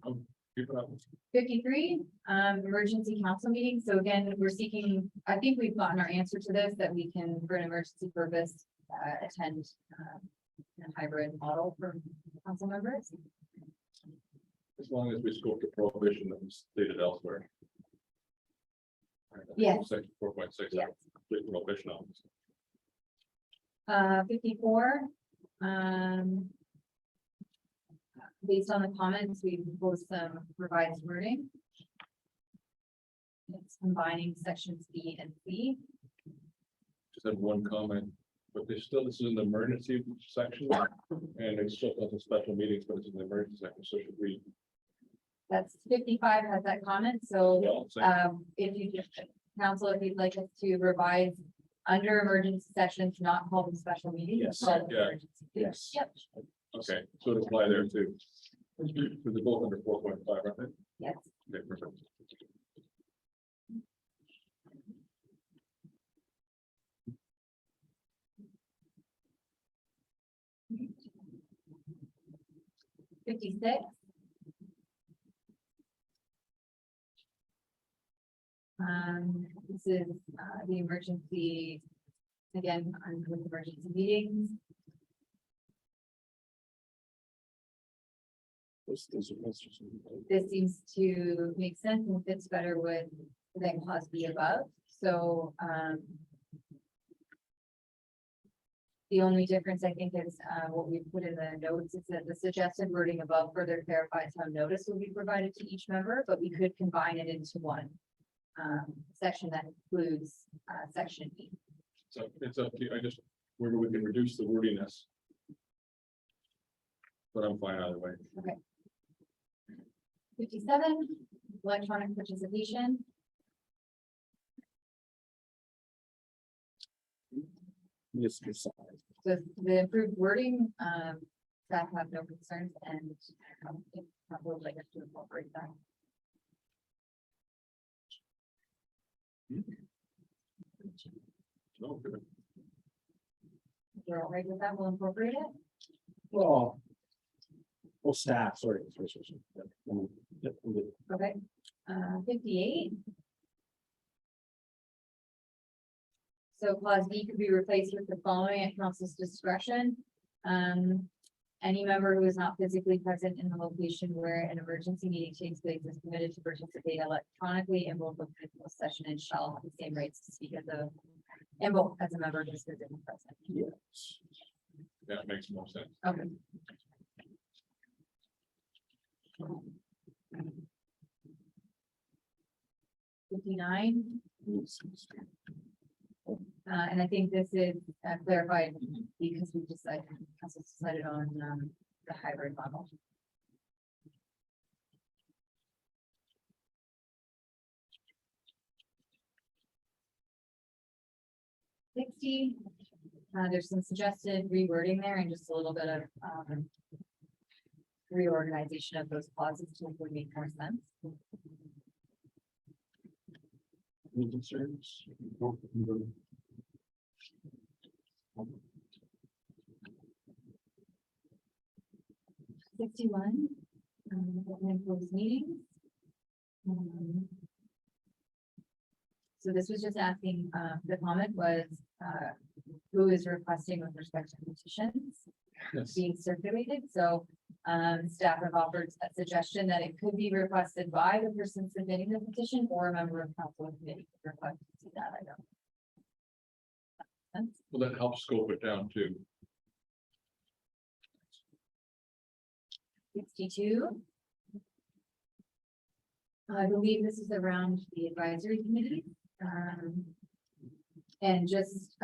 Keep it up. 53, emergency council meeting. So again, we're seeking, I think we've gotten our answer to this, that we can, for an emergency purpose, attend a hybrid model for council members. As long as we scope the prohibition that was stated elsewhere. Yes. Section 4.6. Yes. Prohibition on this. 54, based on the comments, we proposed some revised wording. It's combining sections B and C. Just had one comment, but this is an emergency section and it's still has a special meetings, but it's an emergency section, so should we? That's 55 has that comment, so Yeah, if you just, council, if you'd like us to revise under emergency sections, not call them special meetings. Yes. call them Yeah. emergency. Yes. Yep, Okay, so to apply there too. So they're both under 4.5, aren't they? yes. Okay, perfect. Fifty-six. This is the emergency, again, with emergency meetings. This Seems to make sense and fits better with than clause B above, so, the only difference, I think, is, what we put in the notes is that the suggested wording above further clarifies how notice will be provided to each member, but we could combine it into one. Section that includes, section E. So it's up to you. I just, where we can reduce the wordiness. But I'm fine either way. Okay. 57, electronic participation. Mr. Size. So the improved wording, staff have no concerns and I would like us to incorporate that. No, good. If you're all right with that, we'll incorporate it. Well, staff, sorry. Okay. 58. So clause B could be replaced with the following at council's discretion. Any member who is not physically present in the location where an emergency meeting takes place is permitted to participate electronically in both the closed session and shall have the same rights to speak as and both as a member just physically present. Yes. That makes more sense. Okay. $59. And I think this is clarified because we decided, council decided on the hybrid model. 60. There's some suggested rewording there and just a little bit of reorganization of those clauses to hopefully make more sense. Any concerns? 61. Closed meetings. So this was just asking, the comment was, who is requesting with respect to petitions Yes. being circulated, so, staff have offered a suggestion that it could be requested by the person submitting the petition or a member of council or committee could request to see that item. Well, that helps scope it down too. 62. I believe this is around the advisory committee. And just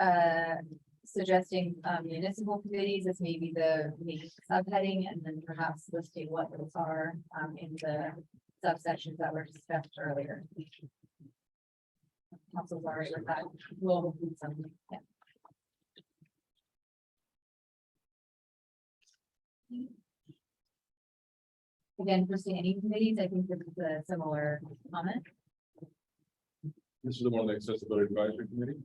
suggesting municipal committees as maybe the subheading and then perhaps listing what those are in the subsections that were discussed earlier. Council's all right with that. We'll include something. Yeah. Again, for any committees, I think this is a similar comment. This is the one, the accessibility advisory committee.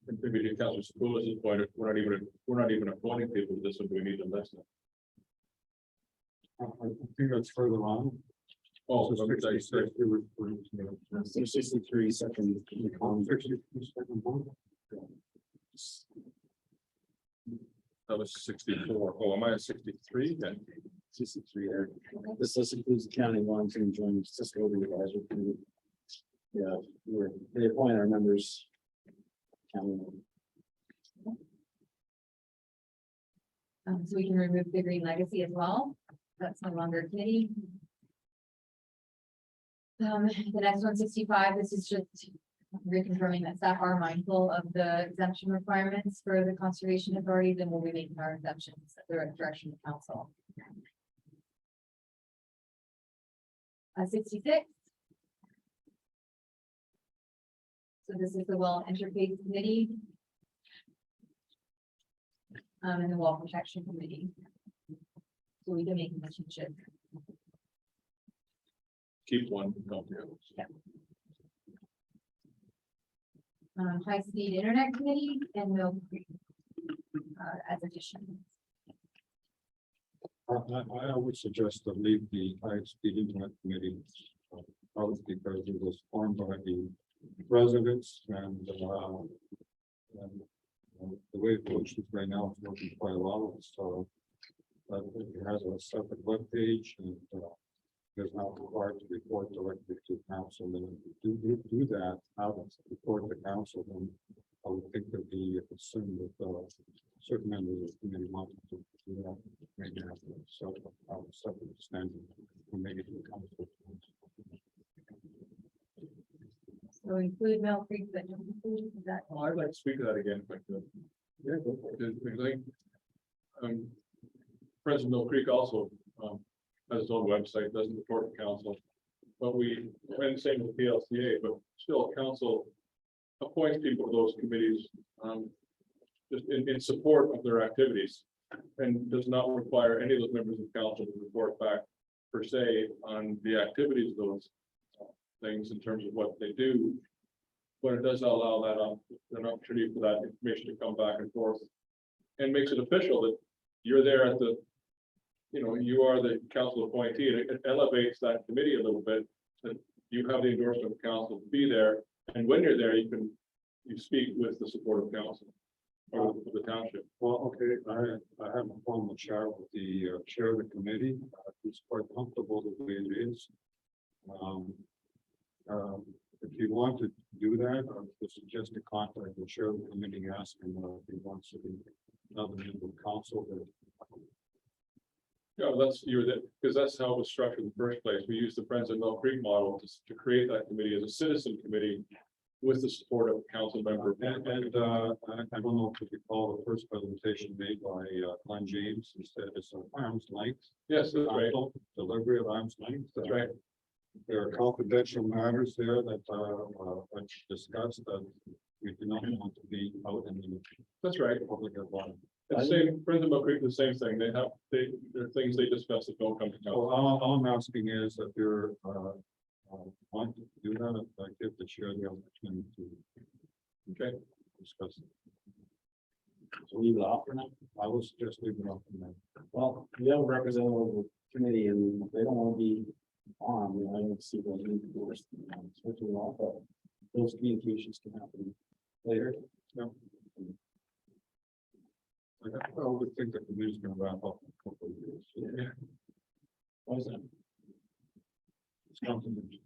And maybe the council school is appointed, we're not even appointing people to this, so we need to list them. I think that's further on. Oh, So I'm sorry, 66, we were referring to. 63 second. that was 64. Oh, am I at 63 then? 63 there. This list includes the county volunteering joining Cisco advisory committee. Yeah, they appoint our members. County. So we can remove the green legacy as well. That's no longer a committee. The next one, 65, this is just reconfirming that staff are mindful of the exemption requirements for the conservation authority, then we'll be making our exemptions at the direction of council. 66. So this is the well interface committee. And the wall protection committee. So we can make a relationship. Keep one, don't the others. High speed internet committee and Mill Creek. As additions. I would suggest to leave the high speed internet committee. Because it was formed by the residents and the way it works right now is working quite well, so. It has a separate webpage and is not required to report directly to council. And if you do that, how to report to council, then I would think there'd be a concern with certain members of the committee wanting to do that. Maybe have a separate standard or maybe to the council. So include Mill Creek, but don't include that. Oh, I'd like to speak to that again, if I could. Yeah, go for it. Because I think, President Mill Creek also, has its own website, doesn't report to council. But and same with PLCA, but still council appoints people to those committees, just in support of their activities. And does not require any of those members of council to report back per se on the activities of those things in terms of what they do. But it does allow that an opportunity for that information to come back and forth. And makes it official that you're there at the, you are the council appointee, and it elevates that committee a little bit. That you have the endorsement of council to be there, and when you're there, you can you speak with the support of council or with the township. Well, okay, I have a formal chat with the chair of the committee, who's quite comfortable the way it is. If you want to do that, I would suggest to contact the chair of the committee, ask him if he wants to be another member of council. Yeah, that's, because that's how it was structured in the first place. We used the Friends of Mill Creek model to create that committee as a citizen committee with the support of council member. And I don't know if you recall the first presentation made by Glenn James, he said it's an arm's length. Yes, that's right. Delivery of arm's length. That's right. There are confidential matters there that are discussed that we do not want to be out in the. That's right. Public at large. The same, Friends of Mill Creek, the same thing. There are things they discuss that don't come to council. Well, all I'm asking is that you're want to do that, I give the chair the opportunity to. Okay. Discuss it. So leave it off for now? I will suggest leave it off for now. Well, we have a representative of the committee and they don't want to be on, I don't see the need for switching off, but those communications can happen later. No. I would think that the news is gonna wrap up in a couple of years. Yeah. Why is that? It's confidential.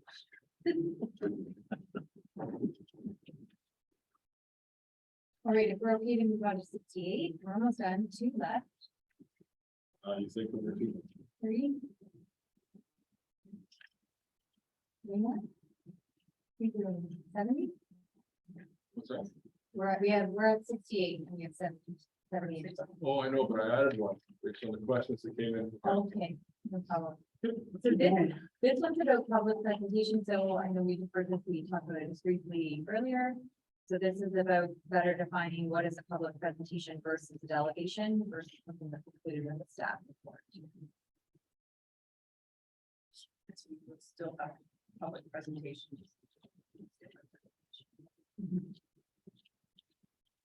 All right, if we're okay to move on to 68, we're almost done, 2 left, You think we're two? 3. 3 more? 70? What's that? We're at 68 and we have 70. Oh, I know, but I added one based on the questions that came in. Okay, no problem. So this one's about public presentation, so I know we deferred this, we talked about it briefly earlier. So this is about better defining what is a public presentation versus a delegation versus something that's included in the staff report. Still have public presentations.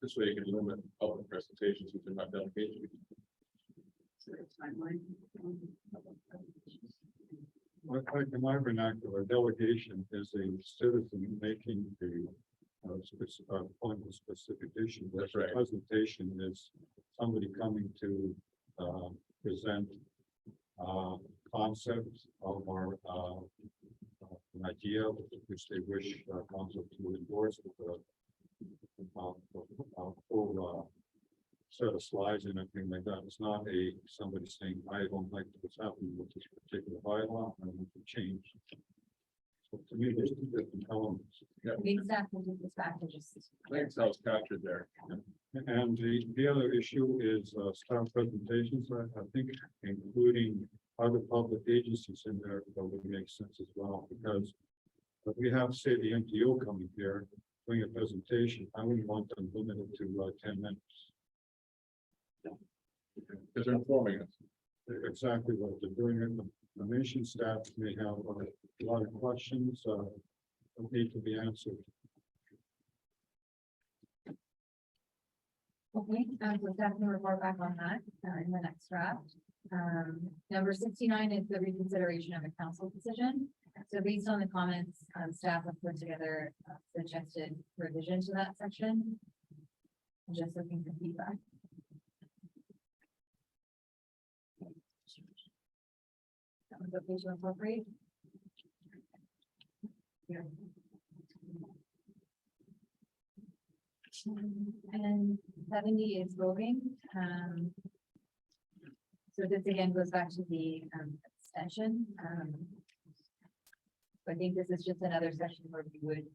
This way you can limit public presentations which are not delegation. Timeline. In my vernacular, delegation is a citizen making the point of specific issue. That's right. Presentation is somebody coming to present concepts of our an idea which they wish council to endorse with a full set of slides and everything like that. It's not somebody saying, I don't like what's happening with this particular bylaw, I want to change. So to me, there's 2 different elements. The exact packages. I think it's how it's captured there. And the other issue is staff presentations. I think including other public agencies in there that would make sense as well, because if we have, say, the MTO coming here, doing a presentation, I wouldn't want them limited to 10 minutes. Because they're informing us. Exactly what they're doing. The mission staff may have a lot of questions that need to be answered. Okay, so staff can report back on that in the next draft. Number 69 is the reconsideration of a council decision. So based on the comments, staff have put together suggested revision to that section. I'm just looking for feedback. That was okay to incorporate. Yeah. And 70 is voting. So this again goes back to the extension. So I think this is just another session where we would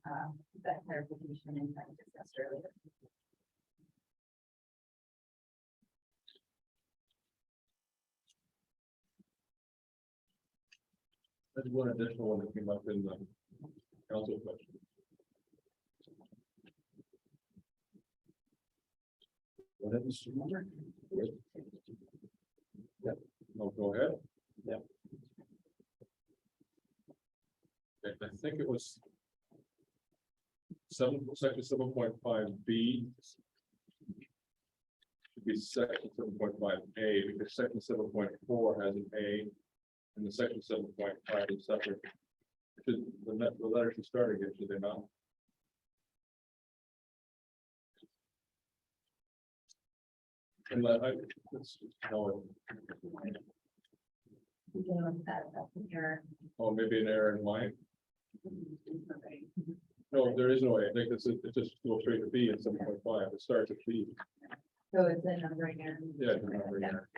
that clarification and that we discussed earlier. There's one additional one that came up in the council question. What is the number? Yeah, no, go ahead. Yeah. I think it was section 7.5B. Should be section 7.5A because section 7.4 has an A and the section 7.5 is separate. The letter should start again, should they not? And let's, no, We can look that up here. oh, maybe an error in mine. No, there is no A. I think it's just go straight to B in 7.5. It starts at B. So it's a number here. Yeah. it's a number there.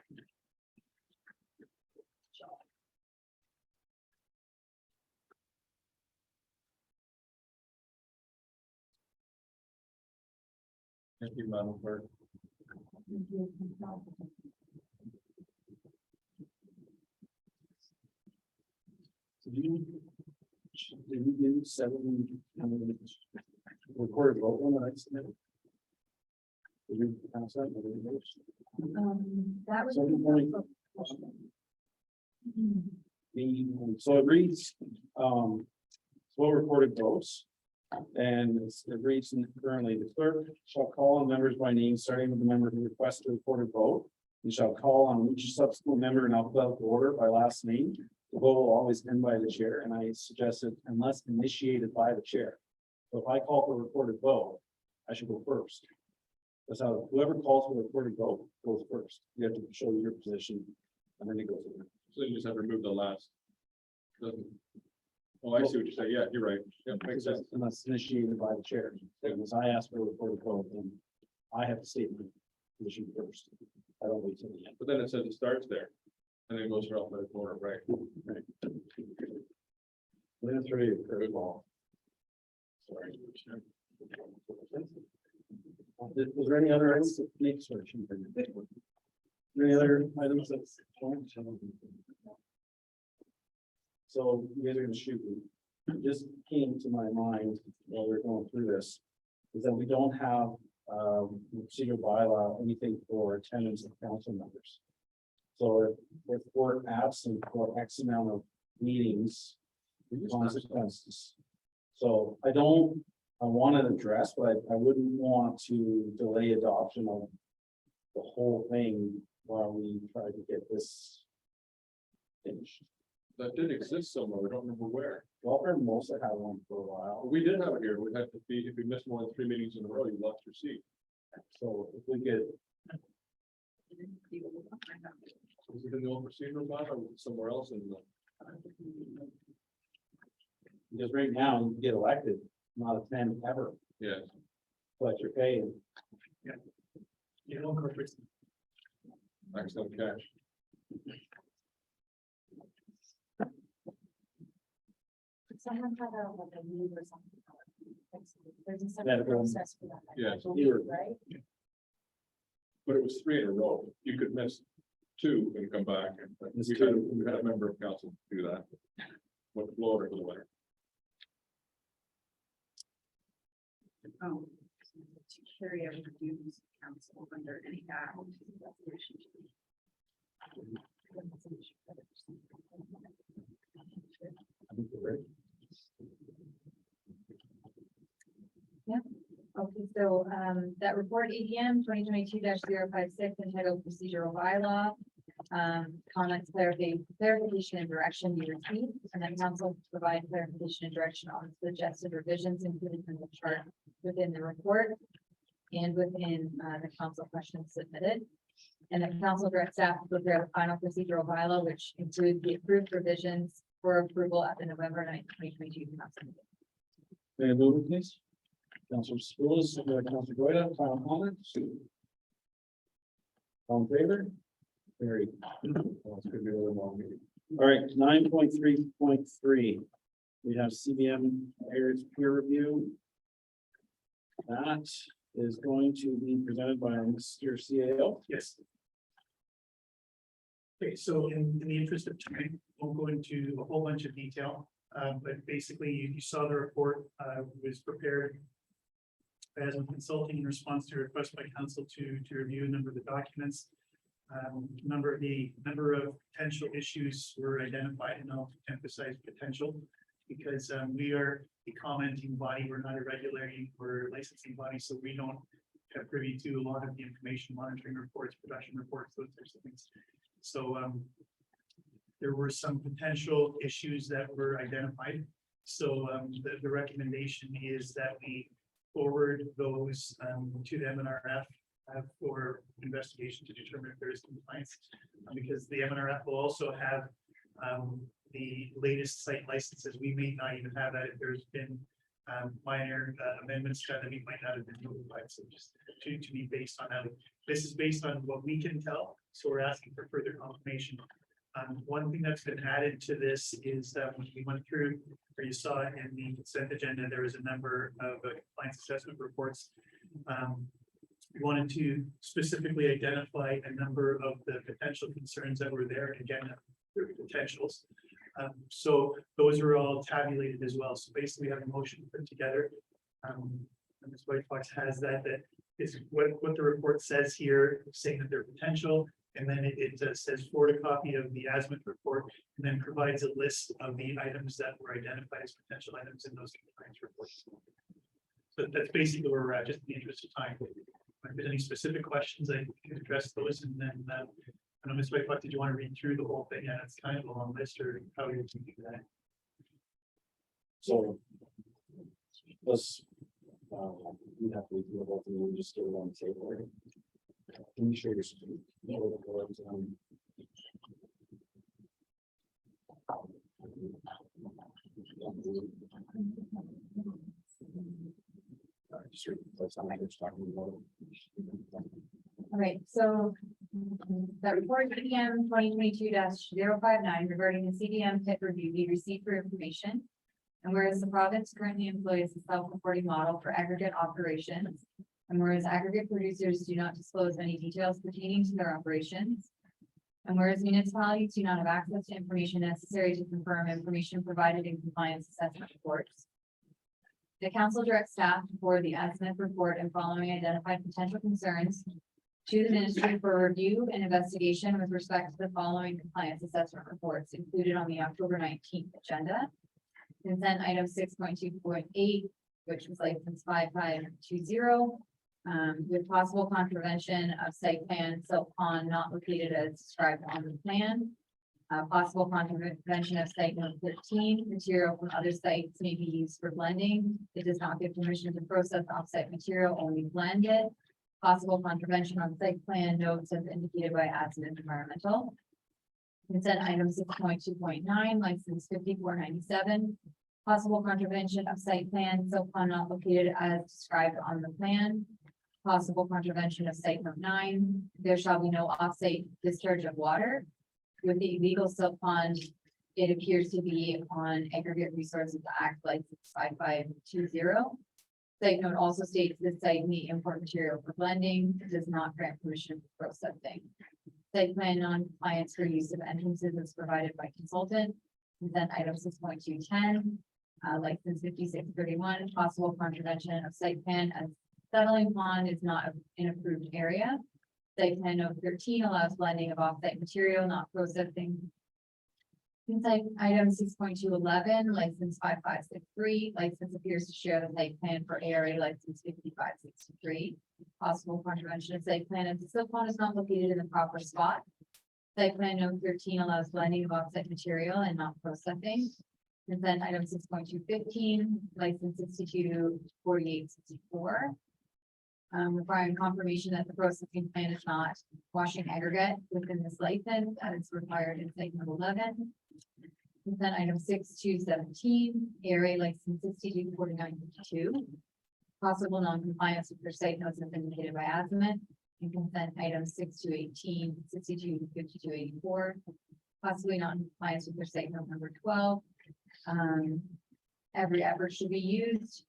Thank you, Madam Clerk. Did we do 7? Recorded vote one that I submitted? Did we pass that? Or did we vote? That was. 7.0. So it reads, slow recorded votes. And it reads currently, the clerk shall call on members by name, starting with the member who requests a recorded vote. And shall call on each subsequent member in alphabetical order by last name. The vote will always end by the chair, and I suggested unless initiated by the chair. So if I call for a recorded vote, I should go first. That's how whoever calls for a recorded vote goes first. You have to show your position, and then it goes. So you just have to remove the last. Doesn't- Oh, I see what you're saying. Yeah, you're right. Yeah, makes sense. Unless initiated by the chair. As I ask for a recorded vote, then I have to state my position first. I don't wait till the end. But then it says it starts there. And then it goes for alphabetical order, right? Right. That's really a curveball. Sorry. Was there any other items that make sure? Any other items that's? So you guys are gonna shoot me. It just came to my mind while we we're going through this, is that we don't have procedural bylaw, anything for attendance of council members. So if we're absent for X amount of meetings, consequences. So I want it addressed, but I wouldn't want to delay adoption of the whole thing while we try to get this finished. That did exist somewhere. We don't remember where. Walker most have had one for a while. We did have it here. We had to be, if you missed more than 3 meetings in a row, you lost your seat. So if we could, Was it in the old procedural bylaw or somewhere else in the? because right now you get elected, not attend ever, Yeah. but you're paying. You know, corporate. Max out cash. Someone had like a move or something. There's a That separate one. process for that. Yeah. I believe, right? But it was 3 in a row. You could miss 2 and come back. And Miss we had, two. we had a member of council do that. With Florida for the winner. Oh. To carry out the duties of council under any act. Okay, so that report ADM 2022-056 entitled procedural bylaw. Comments, clarification and direction be received, and then council provide clarification and direction on suggested revisions included in the chart within the report and within the council questions submitted. And the council direct staff to prepare the final procedural bylaw, which includes the approved revisions for approval at the November 9th, 2022 council meeting. May I move it, please? Councilor Spruill, Councilor Goida, final comments? All in favor? Very. Well, it's gonna be a little long meeting. All right, 9.3.3. We have CBM areas peer review. That is going to be presented by Mr. CAO. Yes. Okay, so in the interest of time, we'll go into a whole bunch of detail, but basically you saw the report was prepared as a consulting in response to a request by council to review a number of the documents. Number of potential issues were identified, and I'll emphasize potential because we are a commenting body. We're not a regulating or licensing body, so we don't have privy to a lot of the information, monitoring reports, production reports, those types of things. So there were some potential issues that were identified. So the recommendation is that we forward those to the MNRF for investigation to determine if there is compliance. Because the MNRF will also have the latest site licenses. We may not even have that if there's been minor amendments that we might not have been notified. So just to be based on that. This is based on what we can tell. So we're asking for further confirmation. One thing that's been added to this is that when we went through, or you saw in the consent agenda, there was a number of compliance assessment reports. We wanted to specifically identify a number of the potential concerns that were there. And again, their potentials. So those are all tabulated as well. So basically we have a motion put together. And Ms. White Fox has that is what the report says here, saying that they're potential. And then it says forward a copy of the ASMIT report and then provides a list of the items that were identified as potential items in those compliance reports. So that's basically where we're at, just in the interest of time. If there's any specific questions, I can address those. And then I don't know, Ms. White, did you want to read through the whole thing? Yeah, it's kind of a long list, or how you're thinking that? So let's, we have to review the whole thing, we just get it on the table. Right? Can you share your screen? All right, so that report CDM 2022-059 regarding the CDM pit review be received for information. And whereas the province currently employs a self-reporting model for aggregate operations, and whereas aggregate producers do not disclose any details pertaining to their operations, and whereas municipalities do not have access to information necessary to confirm information provided in compliance assessment reports, the council directs staff to forward the ASMIT report and following identified potential concerns to the ministry for review and investigation with respect to the following compliance assessment reports included on the October 19th agenda. Consent item 6.2.8, which was license 5520, with possible contravention of site plan silk pond not located as described on the plan. Possible contravention of site note 13, material from other sites may be used for blending. It does not give permission to process offsite material, only blend it. Possible contravention on site plan notes as indicated by ASMIT Environmental. Consent item 6.2.9, license 5497. Possible contravention of site plan, silk pond not located as described on the plan. Possible contravention of site note 9. There shall be no offsite discharge of water. With the illegal silk pond, it appears to be on Aggregate Resources Act license 5520. Site note also states this site may import material for blending, does not grant permission for processing. Site plan non-compliance for use of entrances is provided by consultant. Consent item 6.210, license 5631, possible contravention of site plan as settling pond is not an approved area. Site plan note 13 allows blending of offsite material, not processing. Consent item 6.211, license 5563, license appears to share the site plan for ARA license 5563. Possible contravention of site plan if the silk pond is not located in the proper spot. Site plan note 13 allows blending of offsite material and not processing. Consent item 6.215, license 624864. Requiring confirmation that the processing plant is not washing aggregate within this license as required in site number 11. Consent item 6217, ARA license 624952. Possible non-compliance with their site notes as indicated by ASMIT. And consent item 6218, 625284. Possibly non-compliance with their site note number 12. Every effort should be used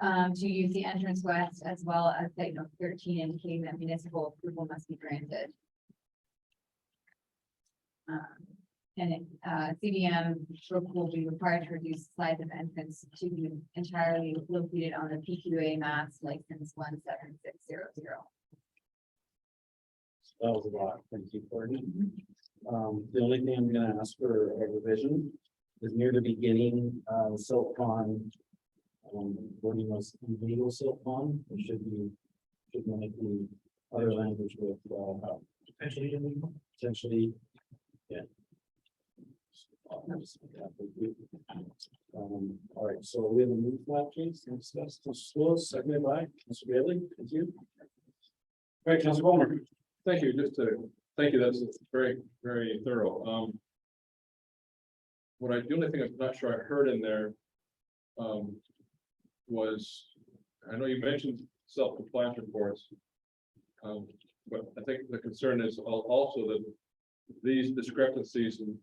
to use the entrance west as well as site note 13 indicating that municipal approval must be granted. CDM will be required to reduce the size of entrance to be entirely located on the PQA maps license 17600. That was a lot. Thank you, Courtney. The only thing I'm gonna ask for a revision is near the beginning, silk pond. Wording was illegal silk pond, it should make the other language with, Potentially illegal. potentially, yeah. All right, so we have a move that case and discuss, seconded by Mr. Bailey, thank you. Right, Councilor Bowman. Thank you, thank you, that's very, very thorough. The only thing I'm not sure I heard in there, was, I know you mentioned self-compliance reports. But I think the concern is also that these discrepancies and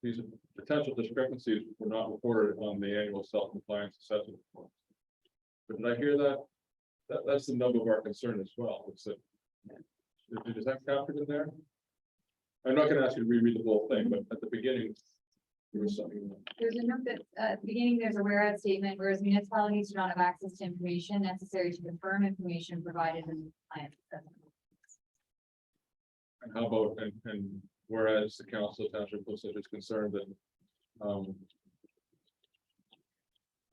these potential discrepancies were not reported on the annual self-compliance assessment report. But did I hear that? That's the number of our concern as well. It's that, is that captured in there? I'm not gonna ask you to reread the whole thing, but at the beginning, there was something. There's a note that, at the beginning, there's a whereas statement, whereas municipalities do not have access to information necessary to confirm information provided in the compliance assessment. And how about, and whereas the council of township Osage is concerned that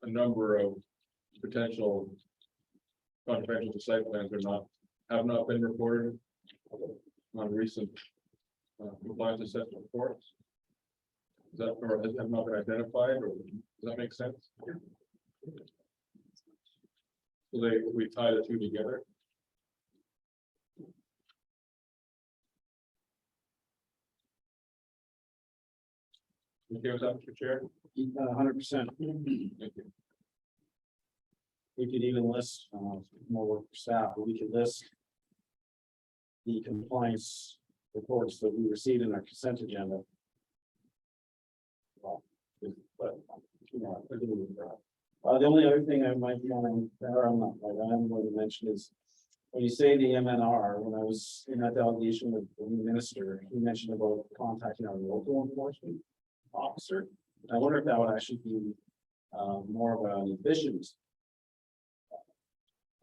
a number of potential controversial site plans have not been reported on recent compliance assessment reports. Is that, or have not been identified, or does that make sense? So we tie the two together. Okay with that, Mr. Chair? 100%. We could even list, more work for staff, but we could list the compliance reports that we received in our consent agenda. But, you know, the only other thing I might want to, or I'm going to mention is, when you say the MNR, when I was in that delegation with the new minister, he mentioned about contacting our local enforcement officer. I wonder if that would actually be more of an efficient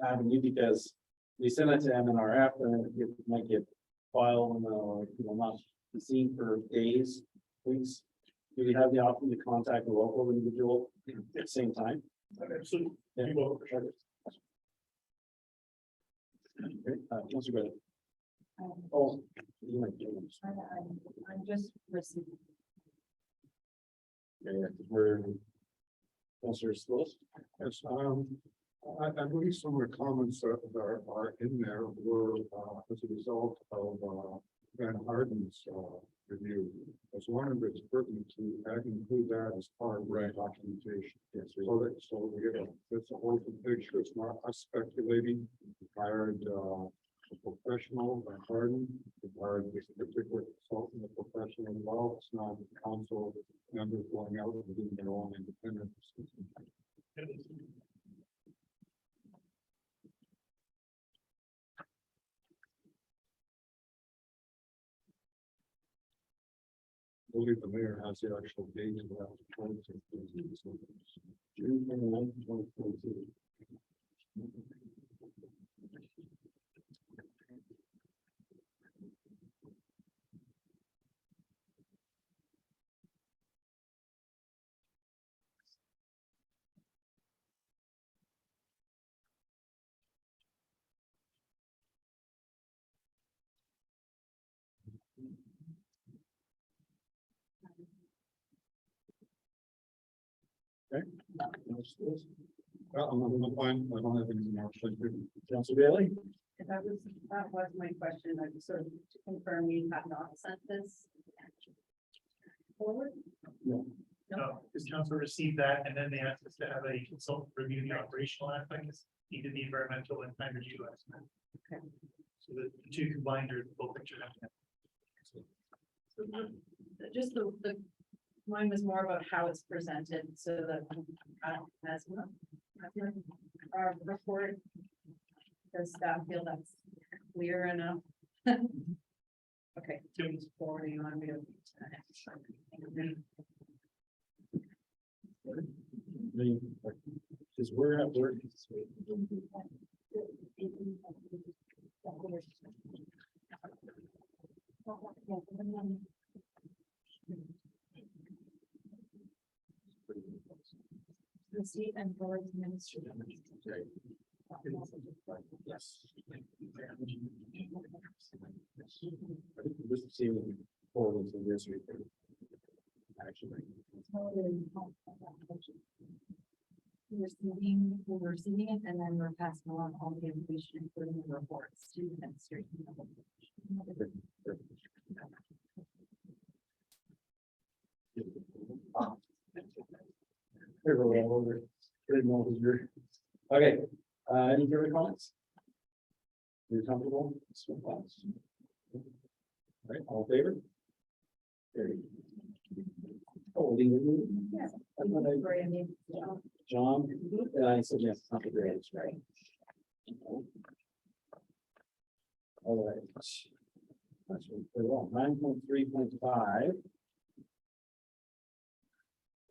avenue, because we send it to MNRF and it might get filed, not seen for days, weeks. Do we have the option to contact the local individual at the same time? Absolutely. Yeah. Councilor Bennett. Oh, you might do it. I'm just receiving. Yeah, we're. Councilor Lewis. Yes, I believe some of the comments that are in there were as a result of Van Harden's review. I was wondering if it's pertinent to include that as part of the documentation. Yes, so we get it's a whole picture. It's not us speculating. We hired a professional, Van Harden. We hired this particular consultant, a professional as well. It's not council members going out and doing their own independent. I believe the mayor has the actual date of that. June 29th, 2022. Okay. I'm fine. I don't have anything else. Councilor Bailey. That was my question. I just sort of to confirm you have not sent this forward? No. No, because council received that, and then they asked us to have a consultant review the operational aspects, needed the environmental and time review estimate. Okay. So the two combined are the full picture. Just the mine was more about how it's presented, so that as our report, does staff feel that's clear enough? Okay, forwarding on me. Because we're at work. Receive and forward to ministry. Yes. This is seeing forward to this report. Actually. we're receiving it, and then we're passing along all the information, including the reports to the administration. Okay, any further comments? You're comfortable? All right, all in favor? Carried. Oh, Lee, Yes. John, and I said yes, not the greatest, right? All right. That's very well, 9.3.5.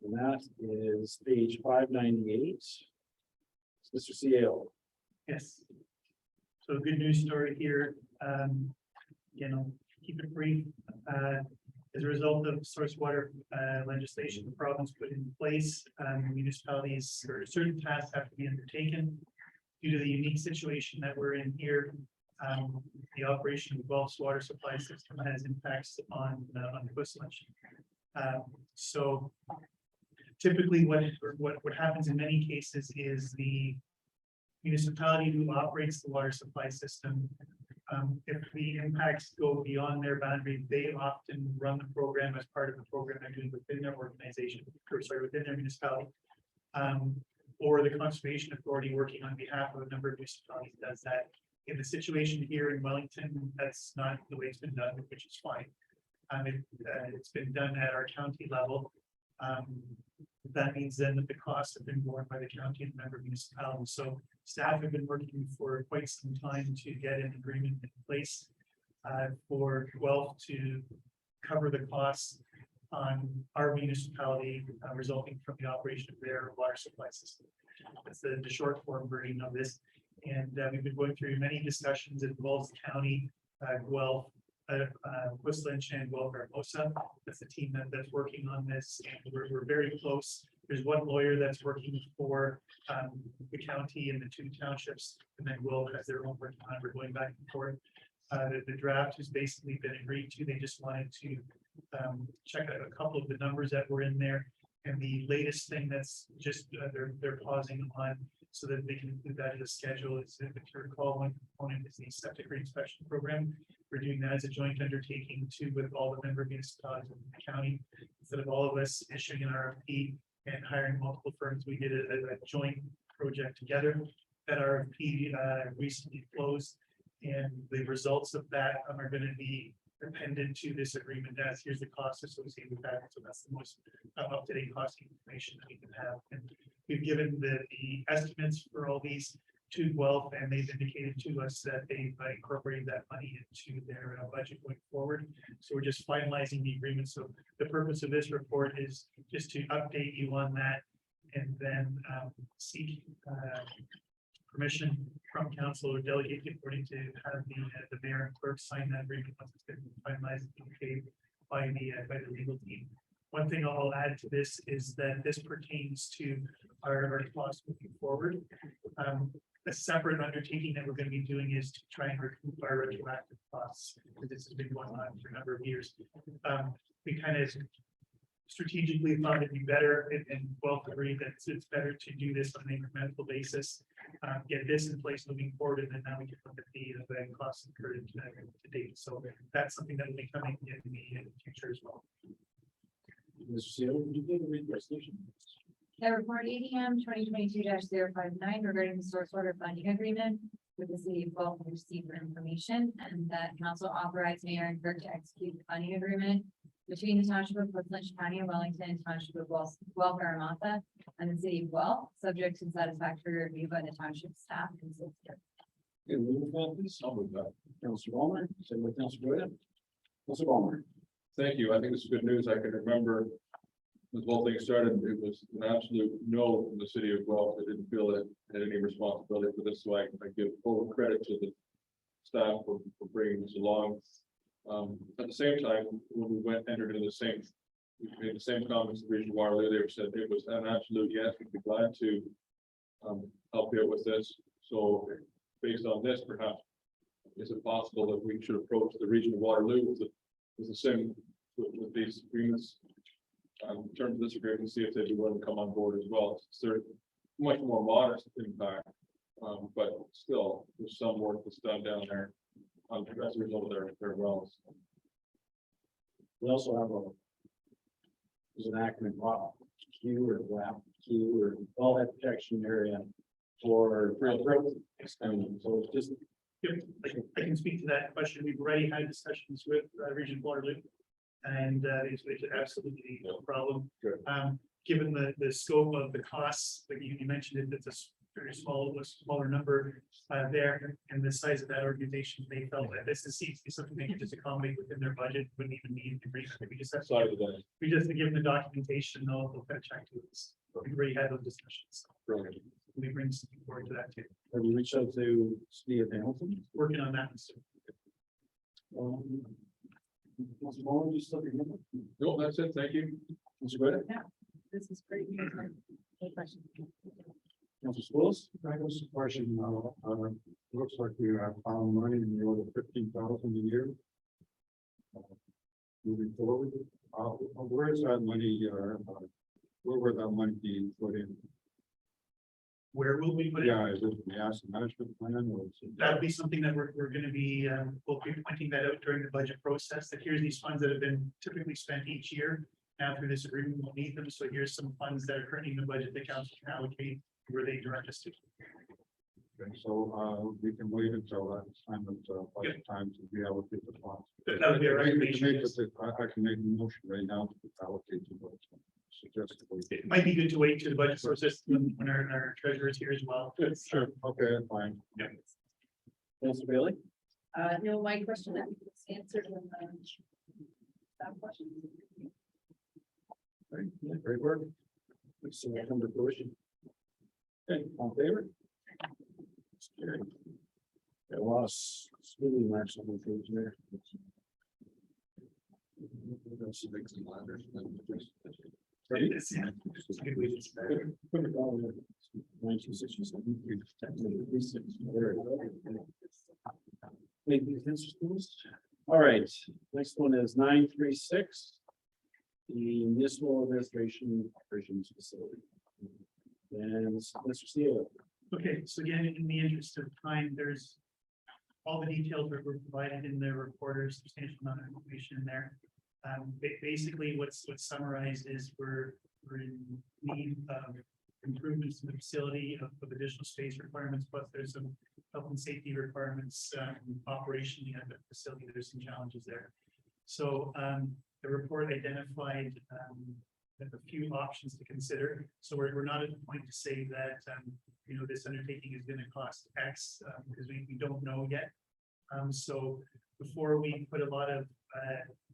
And that is page 598. Mr. CO. Yes. So good news story here, keep it brief. As a result of source water legislation, the province put in place, municipalities or certain tasks have to be undertaken. Due to the unique situation that we're in here, the operation of Guelph's water supply system has impacts on Whistler. So typically what happens in many cases is the municipality who operates the water supply system, if the impacts go beyond their boundary, they often run the program as part of the program they're doing within their organization, or sorry, within their municipality. Or the conservation authority working on behalf of a number of municipalities does that. In the situation here in Wellington, that's not the way it's been done, which is fine. It's been done at our county level. That means then that the costs have been borne by the county and member municipalities. So staff have been working for quite some time to get an agreement in place for Guelph to cover the costs on our municipality resulting from the operation of their water supply system. That's the short form version of this. And we've been going through many discussions. It involves the county, Guelph, Whistler and Guelph Hermosa. That's the team that's working on this. And we're very close. There's one lawyer that's working for the county and the two townships, and then Guelph has their own working on. We're going back and forth. The draft has basically been agreed to. They just wanted to check out a couple of the numbers that were in there. And the latest thing that's just they're pausing on so that they can include that in the schedule is, if you recall, one component is the septic reinspection program. We're doing that as a joint undertaking too with all the member municipalities in the county. Instead of all of us issuing an RFP and hiring multiple firms, we did a joint project together. That RFP recently closed, and the results of that are going to be dependent to this agreement as here's the cost associated with that. So that's the most up-to-date cost information that we can have. And we've given the estimates for all these to Guelph, and they've indicated to us that they've incorporated that money into their budget going forward. So we're just finalizing the agreement. So the purpose of this report is just to update you on that, and then seek permission from council or delegate the authority to have the mayor and clerk sign that agreement once it's been finalized and paid by the legal team. One thing I'll add to this is that this pertains to our costs moving forward. A separate undertaking that we're going to be doing is to try and recoup our retroactive costs, because this has been going on for a number of years. We kind of strategically thought it'd be better and well agreed that it's better to do this on an incremental basis, get this in place moving forward, and then now we can look at the costs incurred to date. So that's something that will be coming in the future as well. Mr. Seal, would you please read the resolution? The report ADM 2022-059 regarding the source water funding agreement with the city of Guelph and receive for information, and that council authorized mayor and clerk to execute the funding agreement between the township of Portland, County of Wellington, and township of Guelph Aramonte, and the city of Guelph, subject to satisfactory review by the township staff and solicitor. Okay, move on, please. I'll move that. Councilor Ballmer, second by Councilor Goya. Councilor Ballmer. Thank you. I think it's good news. I can remember when the whole thing started, it was an absolute no from the city of Guelph. They didn't feel it had any responsibility for this. So I give full credit to the staff for bringing this along. At the same time, when we entered into we made the same comments to Region Waterloo. They said it was an absolute yes. We'd be glad to help you with this. So based on this, perhaps, is it possible that we should approach the Region of Waterloo with the same with these agreements? In terms of this agreement, see if they'd be willing to come on board as well. It's their much more modest impact. But still, there's some work that's done down there as a result of their wells. We also have there's an acronym, Q or WAP, Q or wellhead protection area for growth. So it's just. Yep, I can speak to that question. We've already had discussions with Region Waterloo. And it's absolutely no problem. Given the scope of the costs, like you mentioned, it's a very smaller number there, and the size of that organization, they felt that this is something they could just accommodate within their budget, wouldn't even need to bring. We just have to give them the documentation, they'll kind of check to us. We've already had those discussions. Brilliant. We bring some forward to that too. Have you reached out to Steve Hamilton? Working on that. No, that's it. Thank you. Mr. Greta? Yeah, this is great news. Any questions? Council Schools? I was a question, looks like we have found money in the order of 15,000 a year. Moving forward, where is that money, where will that money be put in? Where will we put it? Yeah, is it the asset management plan or? That'll be something that we're gonna be, we'll be pointing that out during the budget process, that here's these funds that have been typically spent each year. Now through this agreement, we'll need them, so here's some funds that are currently in the budget the council can allocate where they direct us to. Okay, so, we can wait until that time of, budget time to be allocate the funds. That would be a recommendation. I can make a motion right now to allocate the budget. Suggestively. It might be good to wait to the budget process when our treasurer is here as well. Sure, okay, fine. Yep. Council Bailey? No, my question I think was answered when that question. Great work. Let's see what come to fruition. Okay, on favor? Carried. Got a lot of smoothing marks on the page there. It's a good way to start. 1967. Thank you, Council Schools. All right, next one is 936. The municipal administration operations facility. And Mr. Steele. Okay, so again, in the interest of time, there's all the details that were provided in the report, there's substantial amount of information in there. Basically, what's summarized is we're in need of improvements to the facility of additional space requirements, plus there's some health and safety requirements operationally at the facility. There's some challenges there. So the report identified a few options to consider. So we're not at the point to say that this undertaking is going to cost X because we don't know yet. So before we put a lot of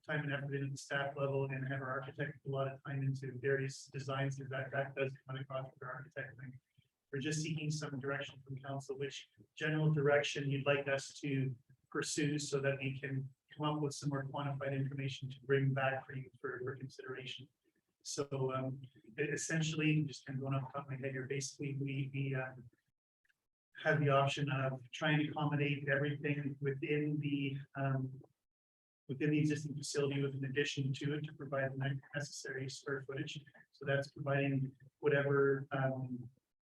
time and effort into the staff level and have our architect put a lot of time into various designs, because that does come at a cost for architect. We're just seeking some direction from council, which general direction you'd like us to pursue so that we can come up with some more quantified information to bring back for you for consideration. So essentially, just kind of going off the top of my head here, basically we have the option of trying to accommodate everything within the existing facility with an addition to it to provide the necessary square footage. So that's providing whatever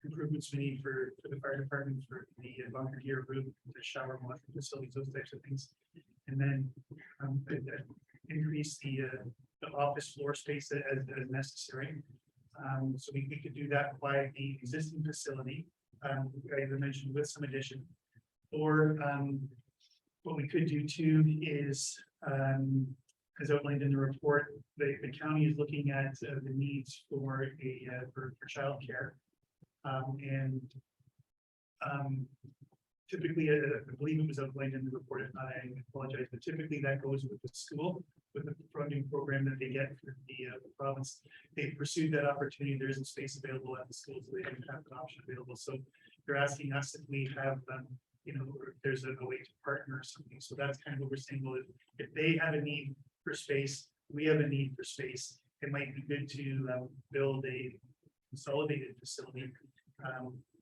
improvements we need for the fire department, for the bunker gear room, the shower washroom facilities, those types of things. And then increase the office floor space as necessary. So we could do that by the existing facility, I either mentioned with some addition, or what we could do too is, as outlined in the report, the county is looking at the needs for for childcare. Typically, I believe it was outlined in the report, if not, I apologize, but typically that goes with the school, with the funding program that they get for the province. They pursued that opportunity. There isn't space available at the school, so they didn't have an option available. So they're asking us if we have, if there's a way to partner or something. So that's kind of what we're saying. Well, if they have a need for space, we have a need for space. It might be good to build a consolidated facility.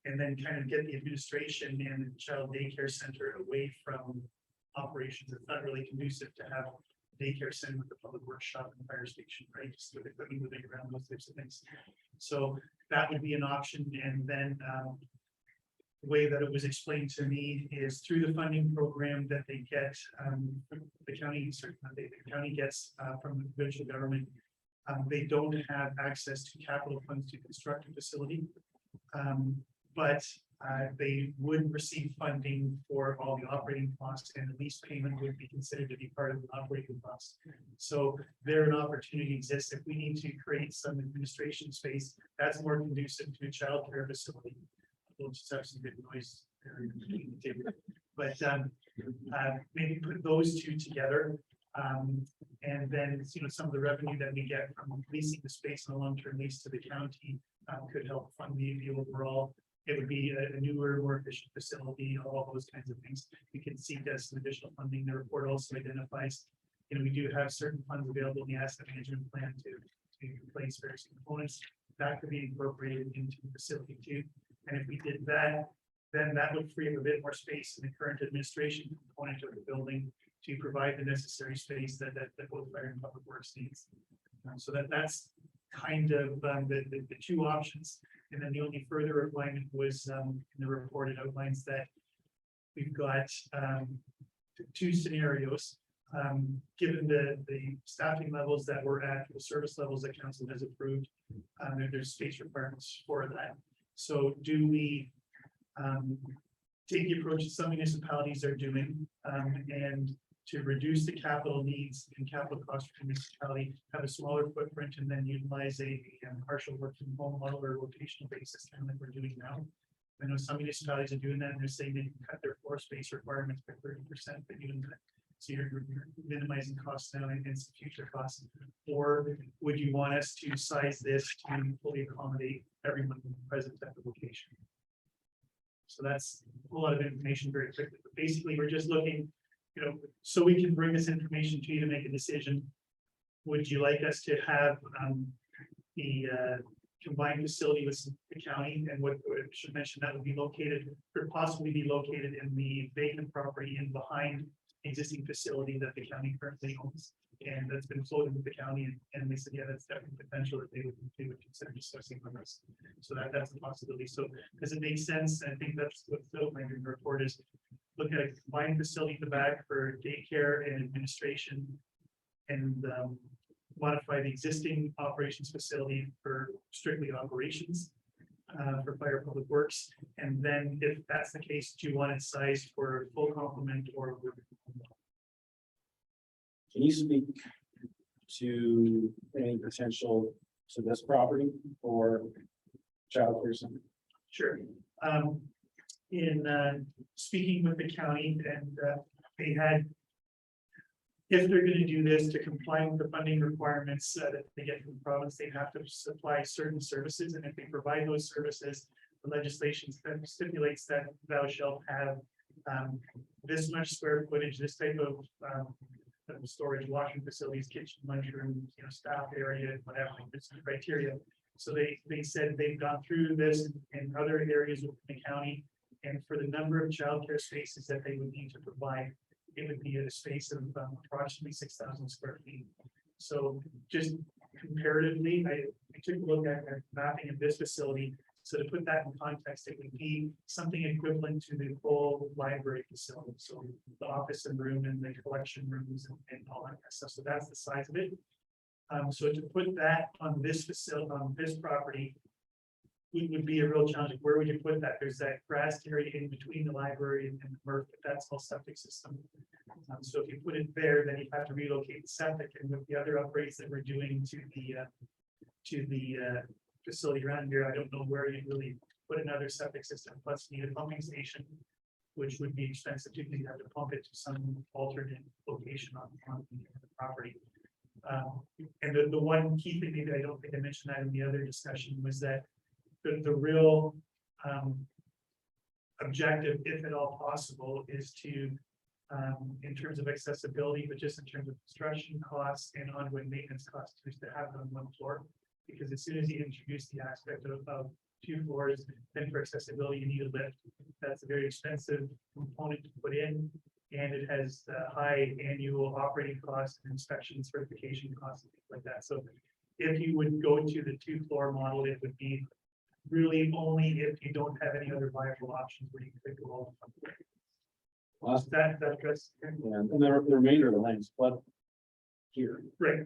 And then kind of get the administration and the child daycare center away from operations. It's not really conducive to have a daycare center with the public workshop and fire station, right? Just with equipment moving around, those types of things. So that would be an option. And then the way that it was explained to me is through the funding program that they get, the county gets from the provincial government. They don't have access to capital funds to construct a facility. But they would receive funding for all the operating costs, and the lease payment would be considered to be part of the operating costs. So there an opportunity exists if we need to create some administration space that's more conducive to a childcare facility. We'll just have some good noise there between the two. But maybe put those two together. And then, some of the revenue that we get from leasing the space on a long-term lease to the county could help fund the overall. It would be a newer, more efficient facility, all those kinds of things. We can seek some additional funding. The report also identifies, we do have certain funds available in the asset management plan to replace various components. That could be incorporated into the facility too. And if we did that, then that would free up a bit more space in the current administration component of the building to provide the necessary space that both fire and public works needs. So that's kind of the two options. And then the only further requirement was in the report, it outlines that we've got two scenarios. Given the staffing levels that we're at, the service levels that council has approved, there's space requirements for that. So do we take the approach that some municipalities are doing and to reduce the capital needs and capital costs for the municipality, have a smaller footprint, and then utilize a partial work from home model or rotational basis, kind of like we're doing now. I know some municipalities are doing that, and they're saying they can cut their floor space requirements by 30%, but even that, so you're minimizing costs now and some future costs. Or would you want us to size this to fully accommodate everyone present at the location? So that's a lot of information very quickly, but basically we're just looking, so we can bring this information to you to make a decision. Would you like us to have the combined facility with the county, and what I should mention that would be located, or possibly be located in the vacant property in behind existing facility that the county currently owns, and that's been floated with the county, and they said, yeah, that's definitely potential that they would consider discussing with us. So that's a possibility. So does it make sense? I think that's what the outline in the report is. Look at a combined facility in the back for daycare and administration, and modify the existing operations facility for strictly operations for fire public works. And then if that's the case, do you want it sized for full complement or? Can you speak to any potential to this property or childcare center? Sure. In speaking with the county, and they had, if they're going to do this to comply with the funding requirements that they get from the province, they have to supply certain services, and if they provide those services, the legislation stipulates that thou shalt have this much square footage, this type of storage, washing facilities, kitchen, lunchroom, staff area, whatever. It's the criteria. So they said they've gone through this in other areas of the county, and for the number of childcare spaces that they would need to provide, it would be a space of approximately 6,000 square feet. So just comparatively, I took a look at mapping of this facility. So to put that in context, it would be something equivalent to the full library facility. So the office and room and the collection rooms and all that kind of stuff. So that's the size of it. So to put that on this facility, on this property, it would be a real challenge. Where would you put that? There's that grass area in between the library and the MRF, but that's all septic system. So if you put it there, then you have to relocate the septic, and with the other upgrades that we're doing to the facility around here, I don't know where you really put another septic system. Plus, you need a pumping station, which would be expensive too, because you have to pump it to some alternate location on the property. And the one key thing, maybe I don't think I mentioned that in the other discussion, was that the real objective, if at all possible, is to, in terms of accessibility, but just in terms of construction costs and ongoing maintenance costs, is to have it on one floor. Because as soon as you introduce the aspect of two floors, then for accessibility, you need a lift. That's a very expensive component to put in, and it has high annual operating costs, inspection, certification costs, and things like that. So if you would go to the 2-floor model, it would be really only if you don't have any other viable options where you can go all. That address. And the remainder of the land's flood here. Right,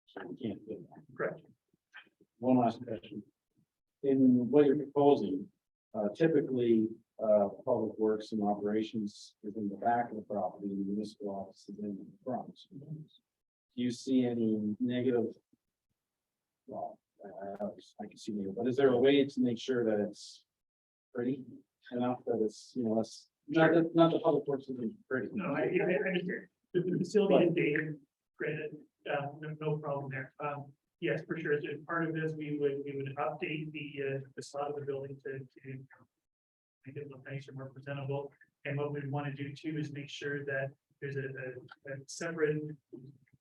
So we can't do that. correct. One last question. In what you're proposing, typically, public works and operations is in the back of the property, and municipal office is in the front. Do you see any negative? Well, I can see negative, but is there a way to make sure that it's pretty enough that it's, you know, less, not the public works isn't pretty. No, I understand. The facility is dated, granted, no problem there. Yes, for sure. As part of this, we would update the facade of the building to make it look nicer, more presentable. And what we want to do too is make sure that there's a separate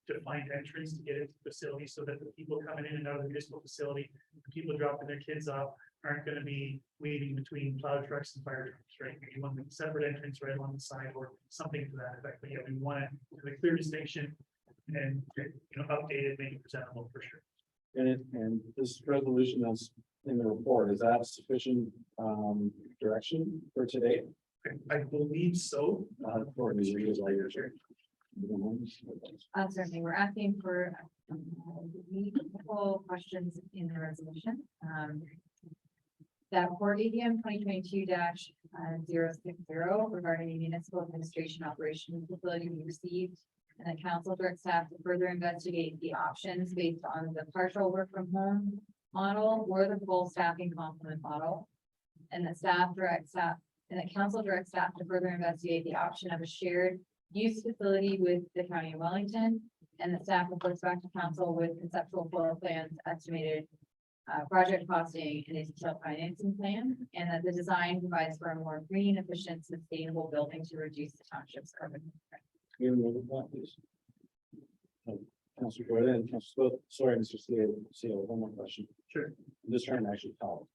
defined entrance to get into the facility so that the people coming in and out of the municipal facility, the people dropping their kids off aren't going to be weaving between plow trucks and fire trucks, right? You want a separate entrance right along the side or something to that effect. But yeah, we want to have a clear distinction and, you know, update it, make it presentable for sure. And this resolution that's in the report, is that sufficient direction for today? I believe so. For the readers later. Certainly, we're asking for meaningful questions in the resolution. That for ADM 2022-060 regarding the municipal administration operations facility we received. And the council directs staff to further investigate the options based on the partial work from home model or the full staffing complement model. And the council directs staff to further investigate the option of a shared use facility with the county of Wellington. And the staff reports back to council with conceptual floor plans, estimated project costing and a detailed financing plan. And that the design provides for a more green, efficient, sustainable building to reduce the township's carbon footprint. Councilor Gordon, Councilor, sorry, Mr. Seal, one more question. Sure. I'm just trying to actually follow.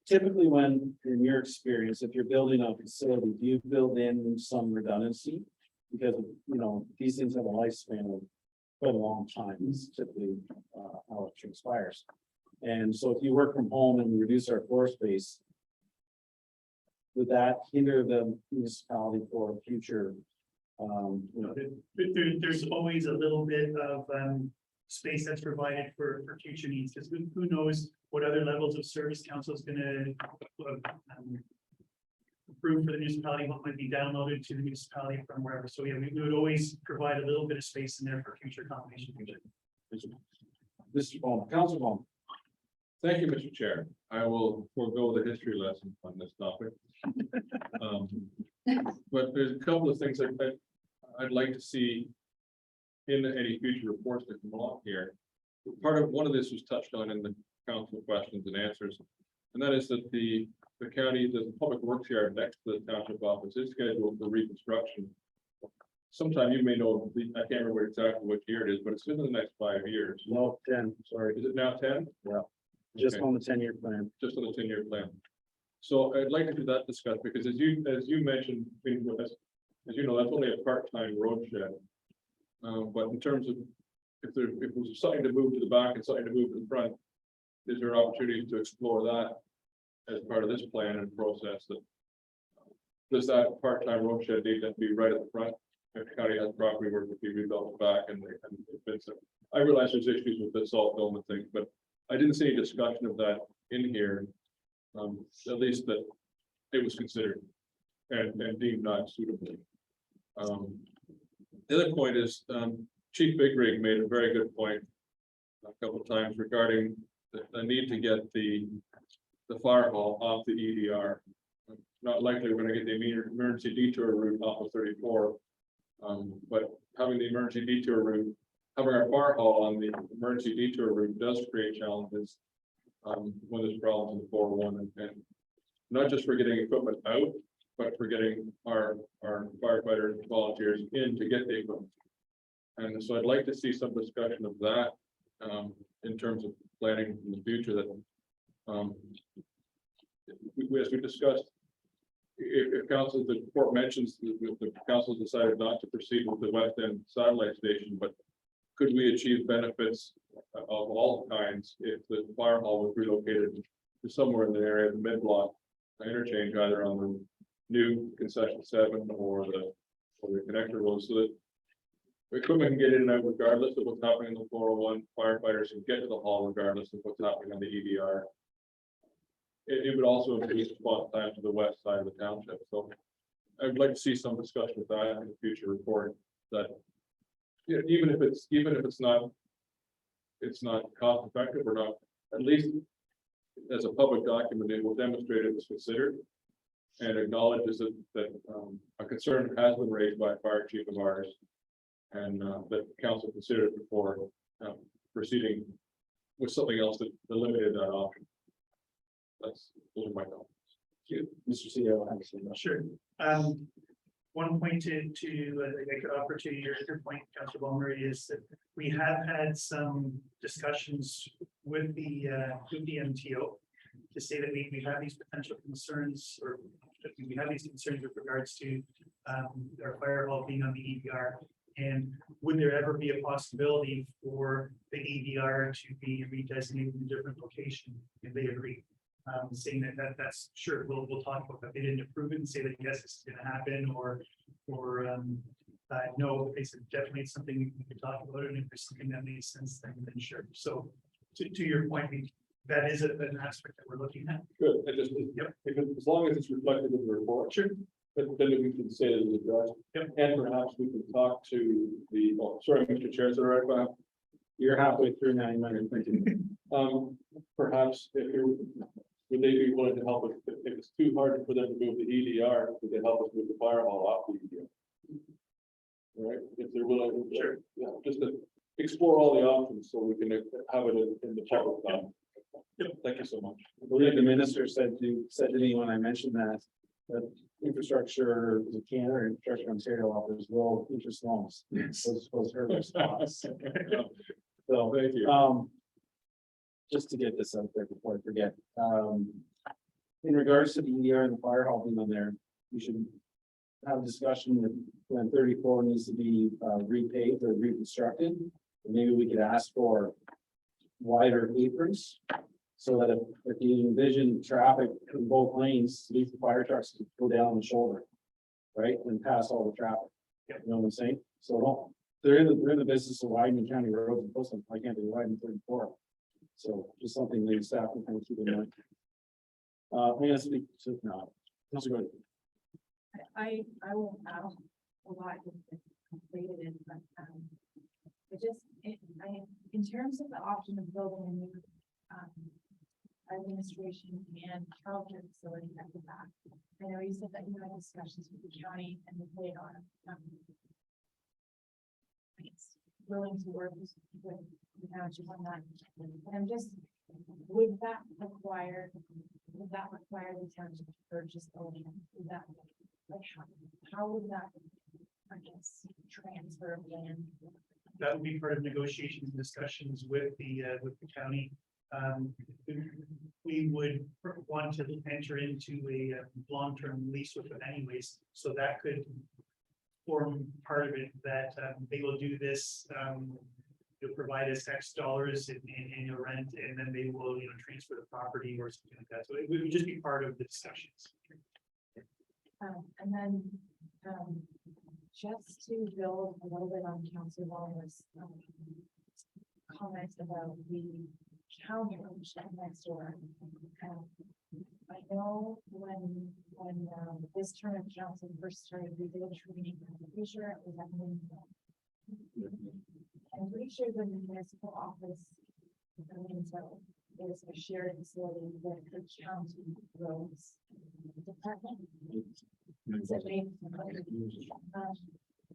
Typically, when, in your experience, if you're building a facility, do you build in some redundancy? Because, you know, these things have a lifespan of quite a long time. It's typically how it transpires. And so if you work from home and reduce our floor space, would that hinder the municipality for future, you know? There's always a little bit of space that's provided for future needs, because who knows what other levels of service council is gonna approve for the municipality, what might be downloaded to the municipality from wherever. So yeah, we would always provide a little bit of space in there for future combination. Mr. Bowman, Councilor Bowman. Thank you, Mr. Chair. I will forego the history lesson on this topic. But there's a couple of things I'd like to see in any future reports that come along here. One of this was touched on in the council questions and answers, and that is that the county, the public works yard next to the township office is scheduled for reconstruction. Sometime you may know, I can't remember exactly what year it is, but it's in the next 5 years. No, 10, sorry. Is it now 10? Yeah. Just Okay. on the 10-year plan. Just on the 10-year plan. So I'd like to do that discuss, because as you mentioned, as you know, that's only a part-time road shed. But in terms of, if there was something to move to the back and something to move to the front, is there opportunity to explore that as part of this plan and process? That does that part-time road shed need to be right at the front? If the county has property where it could be rebuilt back and it's I realize there's issues with the salt dome and things, but I didn't see any discussion of that in here. At least that it was considered and deemed not suitable. The other point is, Chief Big Rig made a very good point a couple of times regarding the need to get the fire hall off the EDR. Not likely we're going to get the emergency detour route off of 34, but having the emergency detour route, having our fire hall on the emergency detour route does create challenges when there's problems in the 401, and not just for getting equipment out, but for getting our firefighters and volunteers in to get the equipment. And so I'd like to see some discussion of that in terms of planning in the future, that as we discussed, if council, the report mentions the council decided not to proceed with the West End satellite station, but could we achieve benefits all kinds, if the fire hall was relocated to somewhere in the area of the mid block interchange, either on the new concession 7 or the connector road, so that equipment can get in and out regardless of what's happening in the 401. Firefighters can get to the hall regardless of what's happening on the EDR. It would also increase response time to the west side of the township. So I'd like to see some discussion with that in the future report, that even if it's not cost effective or not, at least as a public document, it will demonstrate it was considered and acknowledges that a concern has been raised by a fire chief of ours, and that council considered it before proceeding with something else that eliminated that option. Those are my comments. Mr. CEO. Sure. One point to I could offer to your point, Councilor Ballmer, is that we have had some discussions with the MTO to say that we have these potential concerns, or that we have these concerns with regards to our fire hall being on the EDR. And would there ever be a possibility for the EDR to be redesignated in a different location? And they agree. Saying that's sure, we'll talk about that. They didn't approve it and say that yes, this is going to happen, or no, they said definitely it's something we could talk about, and if there's something that makes sense, then sure. So to your point, that is an aspect that we're looking at. Good. I just, as long as it's reflected in the report. Sure. But then we can say that it does. Yep. And perhaps we can talk to the, oh, sorry, Mr. Chair, is that all right, Bob? You're halfway through now, you might have thinking. Perhaps if you're, would they be willing to help us, if it's too hard for them to move the EDR, would they help us move the fire hall off the EDR? All right, if they're willing, sure, yeah, just to explore all the options so we can have it in the public. Thank you so much. I believe the minister said to me when I mentioned that infrastructure Canada or Infrastructure Ontario offers low interest loans. Was her response. So, thank you. Just to get this out there before I forget, in regards to the EDR and the fire hall being on there, we should have a discussion that when 34 needs to be repaved or reconstructed. Maybe we could ask for wider aprons so that if you envision traffic in both lanes, these fire trucks can go down the shoulder, right, and pass all the traffic. You know what I'm saying? So they're in the business of widening county roads and posting. Why can't they widen 34? So just something that staff can kind of keep in mind. I'm gonna speak to now. That's good. I won't have a lot completed in, but in terms of the option of building a new administration and childcare facility at the back. I know you said that you had discussions with the county and the played on willing to work with the township on that. And I'm just, would that require the township to purchase the land? Would that, like, how would that, I guess, transfer of land? That would be part of negotiations and discussions with the county. We would want to enter into a long-term lease with them anyways, so that could form part of it, that they will do this, they'll provide us X dollars in annual rent, and then they will, transfer the property or something like that. So it would just be part of the discussions. And then just to build a little bit on Councilor Waller's comments about the county next door. I know when this term of council first started, we did training. I'm pretty sure it was at Moonville. I'm pretty sure the municipal office is a shared facility with the county roads department.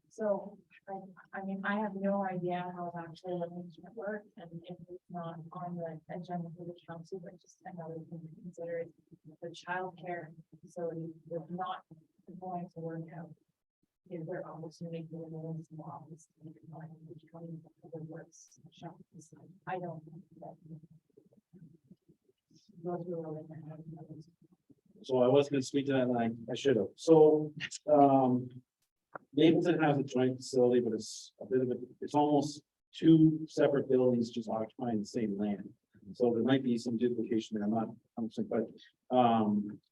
So I mean, I have no idea how that actually work, and if it's not on the agenda for the council, but just another thing to consider is the childcare facility is not going to work out. Is there opportunity for the municipal office to combine which county public works shop? I don't know that. So I was gonna speak to that, and I should have. So, Mapleton has a joint facility, but it's a bit of it's almost two separate buildings just occupying the same land. So there might be some duplication there, I'm not, but,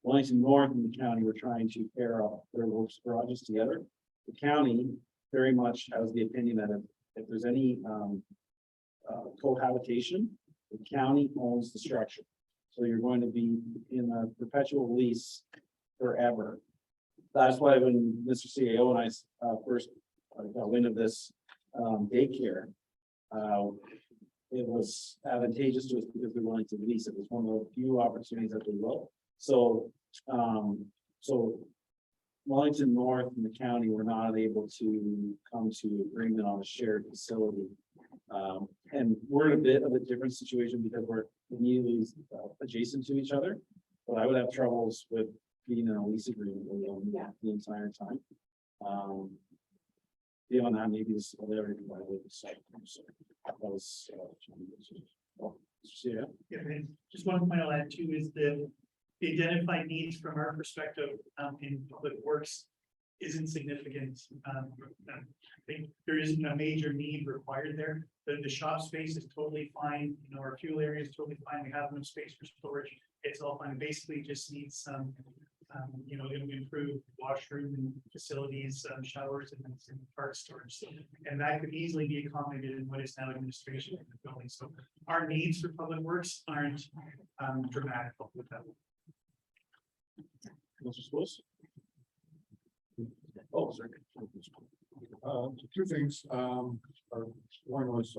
Wellington North and the county were trying to pair up their works garages together. The county very much has the opinion that if there's any, cohabitation, the county owns the structure. So you're going to be in a perpetual lease forever. That's why when Mr. CAO and I first got wind of this daycare, it was advantageous to us because we're willing to lease. It was one of the few opportunities that we will. So, so Wellington North and the county were not able to come to agreement on a shared facility. And we're in a bit of a different situation because we're immediately adjacent to each other. But I would have troubles with being in a lease agreement with them the entire time. Beyond that, maybe this will ever be violated. So that was. Yeah. Yeah, and just one point I'll add too is the identified needs from our perspective in public works isn't significant. I think there isn't a major need required there. The shop space is totally fine. You know, our fuel area is totally fine. We have enough space for storage. It's all fine. Basically just needs some, you know, improved washroom and facilities, showers and park storage. And that could easily be accommodated in what is now administration in the building. So our needs for public works aren't dramatic with that. Mr. Spruce? Oh, sorry. Two things, one was,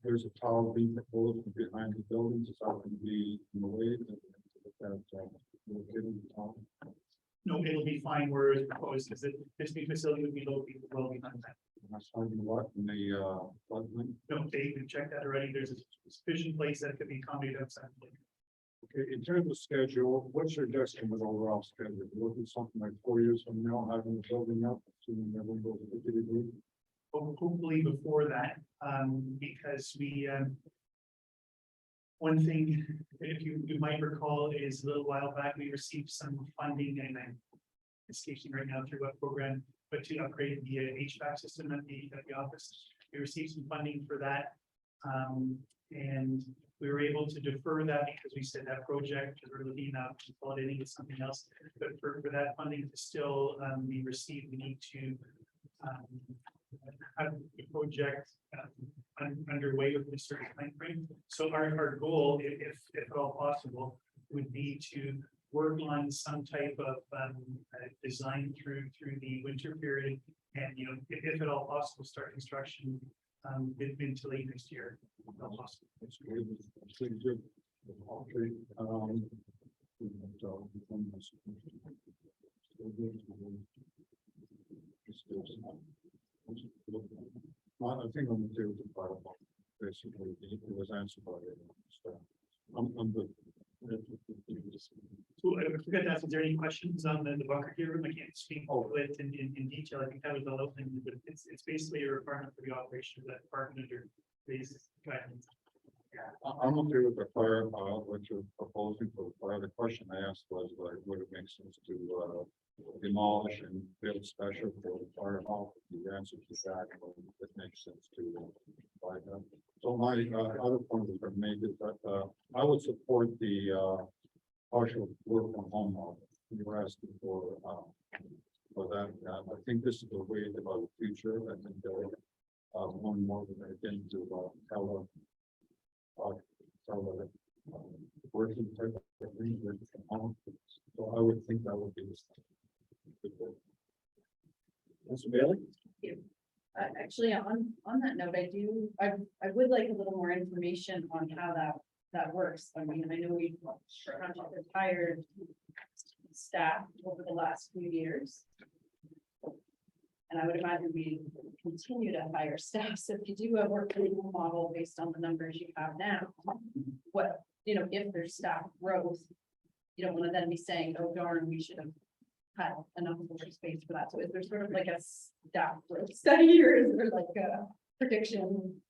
there's a tower being proposed behind the buildings, is that going to be in the way No, it'll be fine where it's proposed, because this new facility would be located well behind that. That's something what in the, floodplain? No, they can check that already. There's a sufficient place that could be accommodated outside. Okay, in terms of schedule, what's your estimate overall schedule? Will it be something like 4 years from now, having the building up, assuming everyone goes to the degree? Hopefully before that, because we, one thing, if you might recall, is a little while back, we received some funding and I'm escaping right now through what program, but to upgrade the HVAC system at the office. We received some funding for that. And we were able to defer that because we said that project, because we're looking at consolidating with something else. But for that funding to still be received, we need to have the project underway with a certain timeframe. So our goal, if at all possible, would be to work on some type of design through the winter period, and you know, if at all possible, start construction mid to late next year. If at all possible. That's good. That's pretty good. Okay, I think I'm okay with the fire. Basically, it was answered by it. So I'm good. So I forgot to ask, is there any questions on the bunker gear room? I can't speak over it in detail. I think that was all open, but it's basically a requirement for the operation of that department under these guidelines. I'm okay with the fire, what you're proposing for the fire. The question I asked was, like, would it make sense to demolish and build special for the fire hall? The answer to that, it makes sense to buy that. So my other point that I made is that I would support the partial work from home model. You were asking for that. I think this is the way about the future. I think more and more we're getting to working type of thing with home. So I would think that would be the Mr. Bailey? Actually, on that note, I would like a little more information on how that works. I mean, I know we've hired staff over the last few years. And I would imagine we continue to hire staff. So if you do a work model based on the numbers you have now, what, you know, if there's staff growth, you don't want to then be saying, oh darn, we should have had enough space for that. So is there sort of like a staff growth study, or is there like a prediction?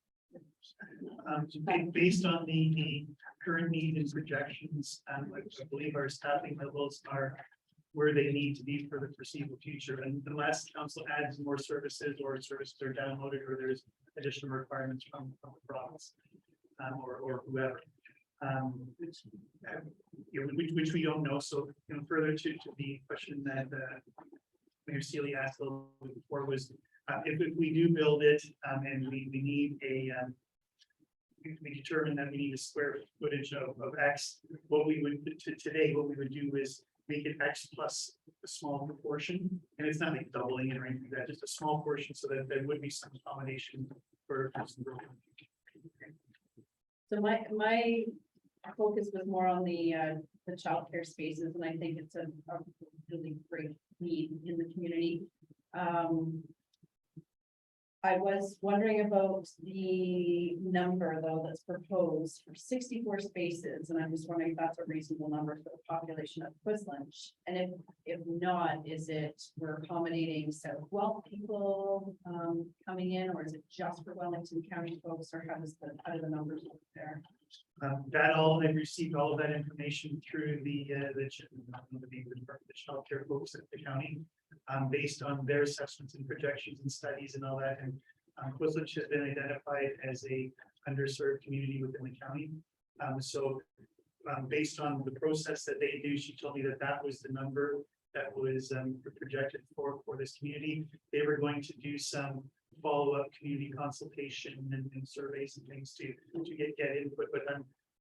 Based on the current need and projections, I believe our staffing levels are where they need to be for the foreseeable future. And unless council adds more services or services are downloaded or there's additional requirements from the province. Or whoever. It's, you know, which we don't know, so, you know, further to the question that Mayor Sealy asked a little bit before was, if we do build it, and we need a, we determine that we need a square footage of X, what we would, today, what we would do is make it X plus a small proportion, and it's not like doubling it or anything like that, just a small portion, so that there would be some accommodation for some growth. So my focus was more on the childcare spaces, and I think it's a really great need in the community. I was wondering about the number though that's proposed for 64 spaces, and I'm just wondering if that's a reasonable number for the population of Quisling. And if not, is it we're accommodating South Guelph people coming in, or is it just for Wellington County folks, or how do the numbers look there? That all, I've received all of that information through the childcare folks at the county, based on their assessments and projections and studies and all that. And Quisling has been identified as a underserved community within the county. So based on the process that they do, she told me that that was the number that was projected for this community. They were going to do some follow-up community consultation and surveys and things to get input, but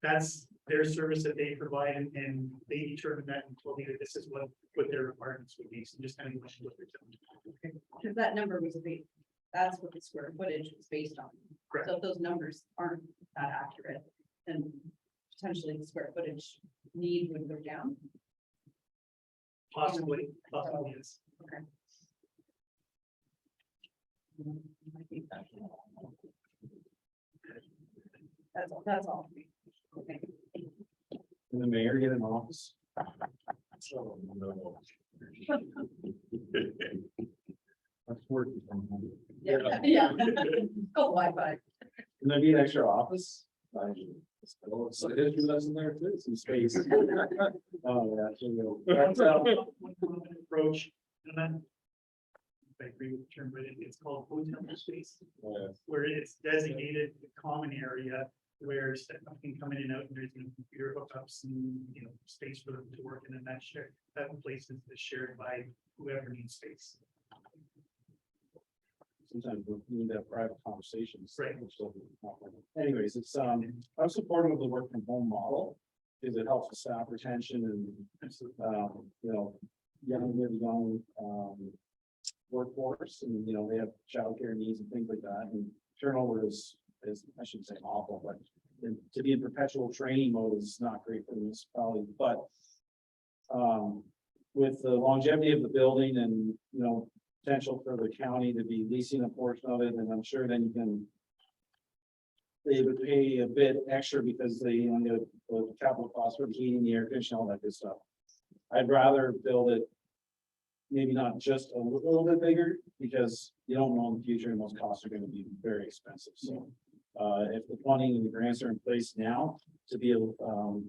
that's their service that they provide, and they determined that and told me that this is what their requirements would be. So just kind of what they're telling me. Because that number was that's what the square footage was based on. Correct. So if those numbers aren't that accurate, then potentially the square footage need would go down. Possibly, yes. Okay. I think that's all. Okay. Can the mayor get an office? That's working from home. Yeah. Go Wi-Fi. Can there be an extra office? So a history lesson there too, some space. Oh, yeah. That's one approach, and then I agree with the term, but it's called hotel space, where it's designated common area where staff can come in and out, and there's computer hookups and, you know, space for them to work in, and that place is shared by whoever needs space. Sometimes we need to have private conversations. Right. Anyways, it's, I'm supportive of the work from home model, because it helps with staff retention and, you know, young, workforce, and, you know, they have childcare needs and things like that, and turnover is, I shouldn't say awful, but to be in perpetual training mode is not great for the municipality, but with the longevity of the building and, you know, potential for the county to be leasing a portion of it, and I'm sure then they would pay a bit extra because they, you know, the capital costs for the heating, the air conditioning, all that good stuff. I'd rather build it maybe not just a little bit bigger, because you don't know in the future, and those costs are going to be very expensive. So if the funding and the grants are in place now to be a little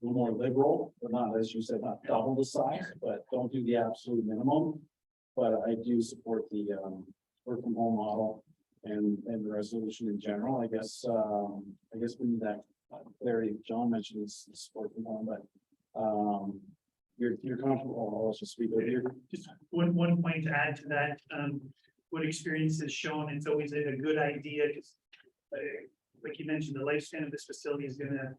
more liberal, but not, as you said, not double the size, but don't do the absolute minimum. But I do support the work from home model and the resolution in general. I guess we need that clarity. John mentioned this support from home, but you're comfortable. I'll also speak over here. Just one point to add to that, what experience has shown, it's always a good idea, because like you mentioned, the lifespan of this facility is gonna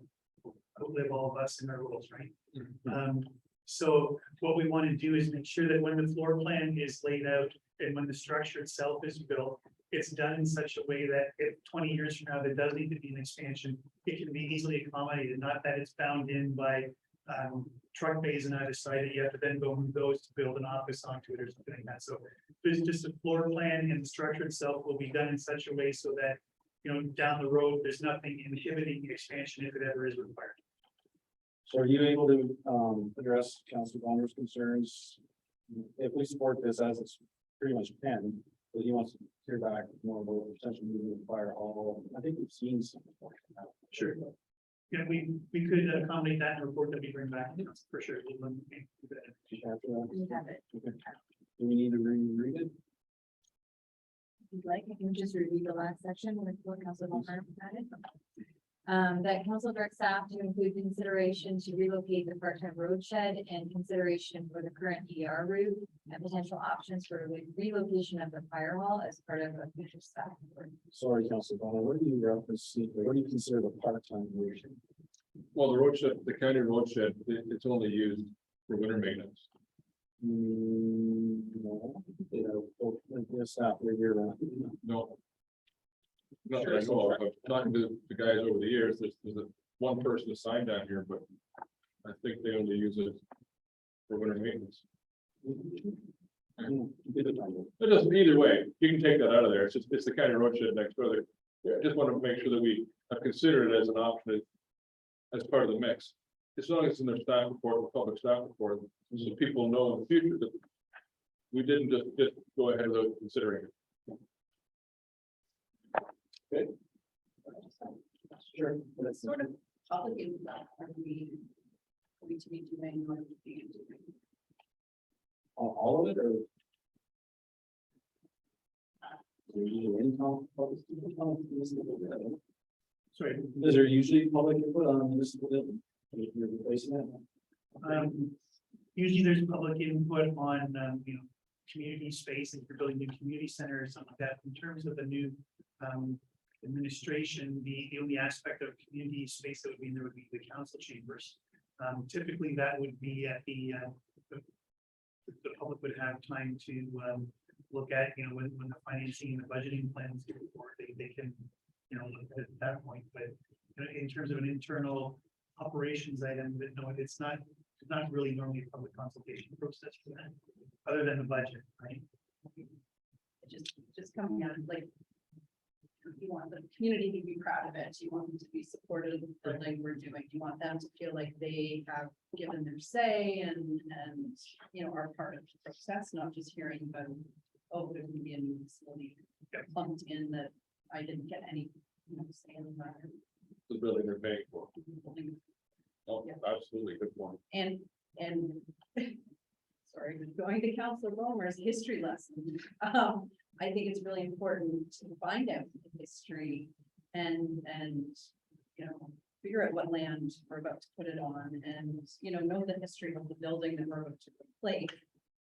outlive all of us in our roles, right? So what we want to do is make sure that when the floor plan is laid out and when the structure itself is built, it's done in such a way that if 20 years from now, there does need to be an expansion, it can be easily accommodated, not that it's bound in by truck bays on either side, that you have to then go move those to build an office onto it or something like that. So there's just a floor plan, and the structure itself will be done in such a way so that, you know, down the road, there's nothing inhibiting expansion if it ever is required. So are you able to address Councilor Bonner's concerns? If we support this as it's pretty much penned, but he wants to hear back more about the potential moving of fire hall. I think we've seen some. Sure. Yeah, we could accommodate that in the report that we bring back, for sure. We have it. Okay. Do we need to read it? you'd like, I can just review the last section with what Council Homer added. That council directs staff to include consideration to relocate the part-time road shed and consideration for the current ER route and potential options for relocation of the fire hall as part of a future staff report. Sorry, Council Bonner, what do you reference, what do you consider the part-time version? Well, the road shed, the county road shed, it's only used for winter maintenance. No, you know, like this after year round. No. Not that I know of, but talking to the guys over the years, there's one person assigned down here, but I think they only use it for winter maintenance. It doesn't, either way, you can take that out of there. It's the county road shed next door. Yeah, I just want to make sure that we have considered it as an option as part of the mix. As long as it's in their staff report, the public staff report, so people know in the future that we didn't just go ahead without considering it. Okay. Sure. What sort of obligated that are we going to be doing or being doing? All of it, or? Sorry, Is there usually public input on municipal building? You're replacing that? usually there's public input on, you know, community space, if you're building a new community center or something like that. In terms of the new, administration, the only aspect of community space that would be in there would be the council chambers. Typically, that would be at the public would have time to, look at, you know, when the financing and the budgeting plans get forward, they can, you know, look at that point, but you know, in terms of an internal operations item, that no, it's not really normally a public consultation process for that, other than the budget, right? Just coming out of like, you want the community to be proud of it, you want them to be supportive of the building we're doing, you want them to feel like they have given their say and, you know, are part of the process, not just hearing about, oh, there's gonna be a new facility plunked in that I didn't get any, you know, say in the matter. The building they're paying for. Oh, Yeah. absolutely, good point. And sorry, going to Councilor Bomer's history lesson. I think it's really important to find out the history and, you know, figure out what land we're about to put it on and, you know the history of the building that we're about to replace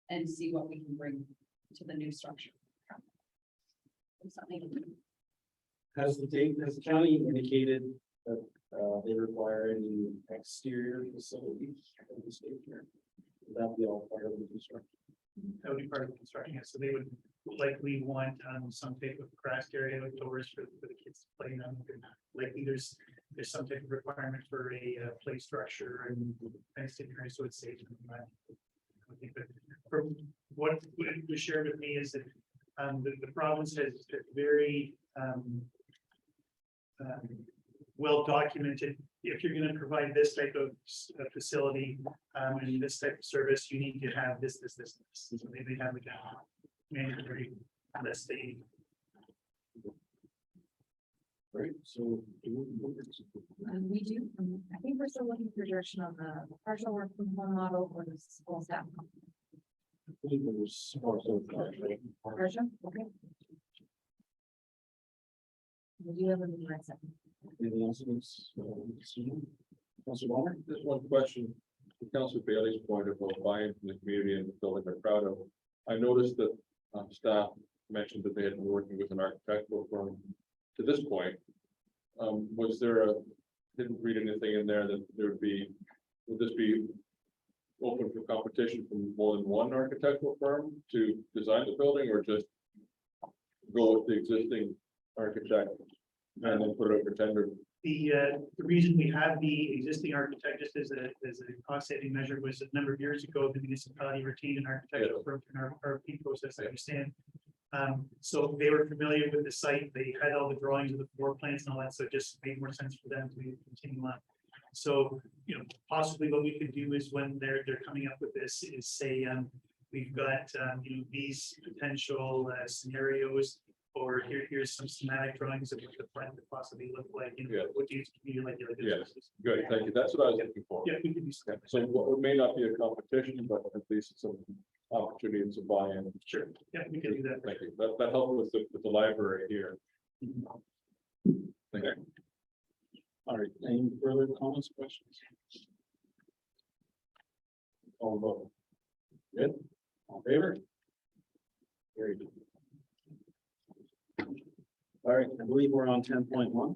and see what we can bring to the new structure. Something. Has the county indicated that they require any exterior facilities for the state here? Would that be all part of the construction? That would be part of the construction, yeah, so they would likely want, some type of grassed area outdoors for the kids to play on. Likely there's some type of requirement for a play structure and fenced in area, so it's safe. I think that from what was shared with me is that, the province has very, well documented, if you're going to provide this type of facility, and this type of service, you need to have this. So they have like a mandatory list that you. Right, so. We do, I think we're still looking for direction on the partial work from home model or the school staff. I believe there was also, right? Partial, okay. We do have a new mindset. Anything else? Councilor Bonner? Just one question, to Councilor Bailey's point about buying from the community and the building they're proud of. I noticed that staff mentioned that they had been working with an architectural firm to this point. Was there didn't read anything in there that there would this be open for competition from more than one architectural firm to design the building, or just go with the existing architect and then put it out for tender? The reason we have the existing architect, just as a cost saving measure, was a number of years ago, the municipality retained an architectural firm in our RFP process, I understand. So they were familiar with the site, they had all the drawings of the floor plans and all that, so it just made more sense for them to continue on. So, you know, possibly what we could do is when they're coming up with this is say, we've got, you know, these potential scenarios, or here's some schematic drawings of what the plan could possibly look like. You know, what do you like? Yes, good, thank you. That's what I was looking for. Yeah, we could do some. So what may not be a competition, but at least some opportunity to buy in. Sure. Yeah, we can do that. Thank you. That helped with the library here. Thank you. All right, any further comments, questions? All vote. Good, all in favor? Very good. All right, I believe we're on 10.1.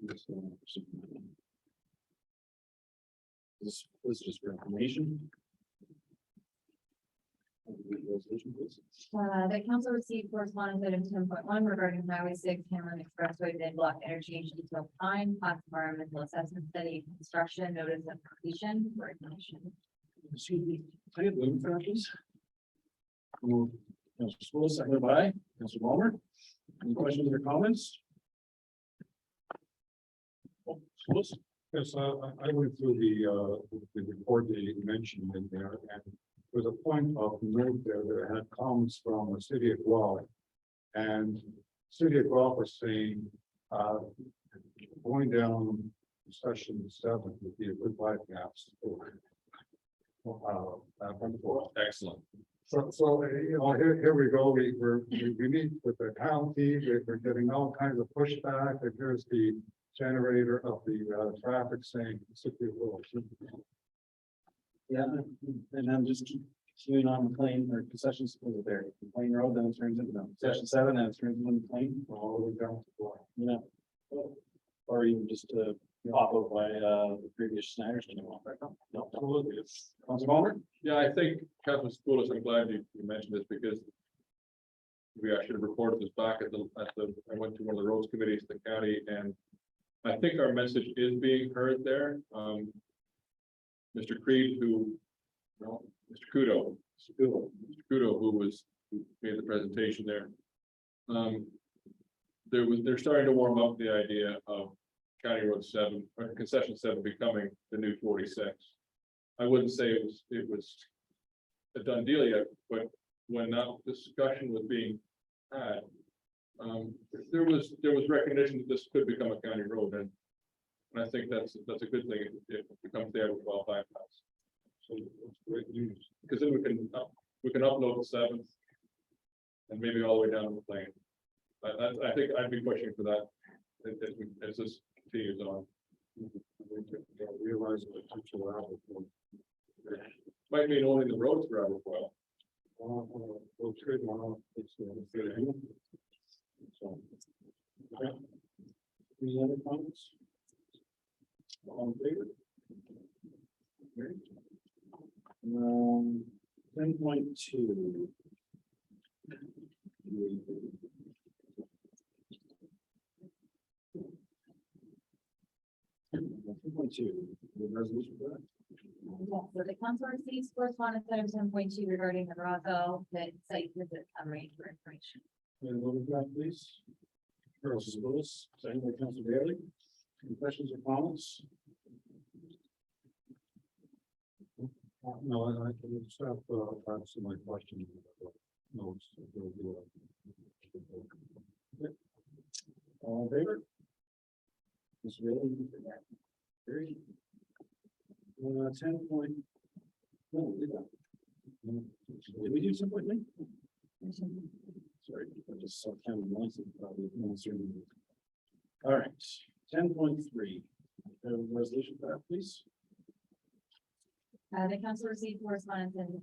This is just for information. Resolution, please. The council received correspondence item 10.1 regarding Highway 6 Cameron Expressway bid block interchange detailed time, class environmental assessment study, construction, notice of completion for ignition. Excuse me, can I get moving for that, please? Councilor School, seconded by Councilor Palmer. Any questions or comments? Schools? Yes, I went through the report that you mentioned in there, and there's a point of note there that had comments from the city of Guelph. And city of Guelph was saying, going down session 7 would be a good bypass. Excellent. So, you know, here we go, we meet with the county, we're getting all kinds of pushback, and here's the generator of the traffic saying. Yeah, and I'm just continuing on McLean or concessions over there, McLean Road, then it turns into section 7, and it turns into McLean. All the way down to Guelph. Yeah. Or even just to pop up by the previous Snyder's. No, absolutely. Councilor Palmer? Yeah, I think Councilor Schoolis, I'm glad you mentioned this because we actually reported this back I went to one of the roads committees in the county, and I think our message is being heard there. Mr. Creed, Mr. Kudo, who made the presentation there. They're starting to warm up the idea of County Road 7 or concession 7 becoming the new 46. I wouldn't say it was a done deal yet, but when that discussion was being had, there was recognition that this could become a county road, and I think that's a good thing if it becomes the Edward Well bypass. So it's great news because then we can upload the 7th and maybe all the way down to the plane. I think I'd be pushing for that as this continues on. Realize the potential out. Might mean only the roads for Edward Well. We'll trade one off. So, okay. Any other comments? All in favor? Great. 10.2. 10.2, the resolution for that. So the council receives correspondence item 10.2 regarding the Roswell pit site visit summary for information. And what we've got, please. Councilor Lewis, second by Councilor Bailey. Any questions or comments? No, I can just have answer my question. Notes. All in favor? Mr. Bailey? Very. 10 point. No, we did that. Did we do something? Sorry, I just saw Kevin Munson probably. All right, 10.3. Resolution for that, please. The council received correspondence in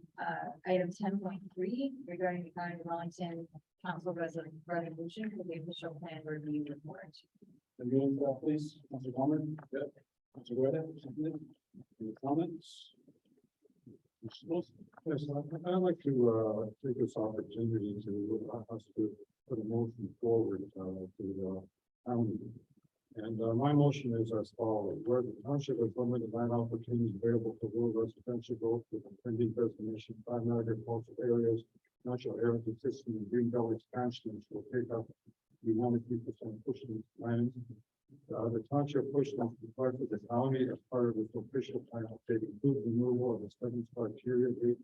item 10.3 regarding the County of Wellington Council resolution for the official plan review report. And moving for that, please, Councilor Palmer. Yep. Councilor Gueda, any comments? Yes, I'd like to take this opportunity to us to put a motion forward to the county. And my motion is as follows: where the township has limited land opportunities available to rural residential growth with pending designation, primary agricultural areas, natural heritage system, and green belt expansions will take up the 93% pushing land. The township pushed on the part of the county as part of its official plan to include removal of the studies criteria date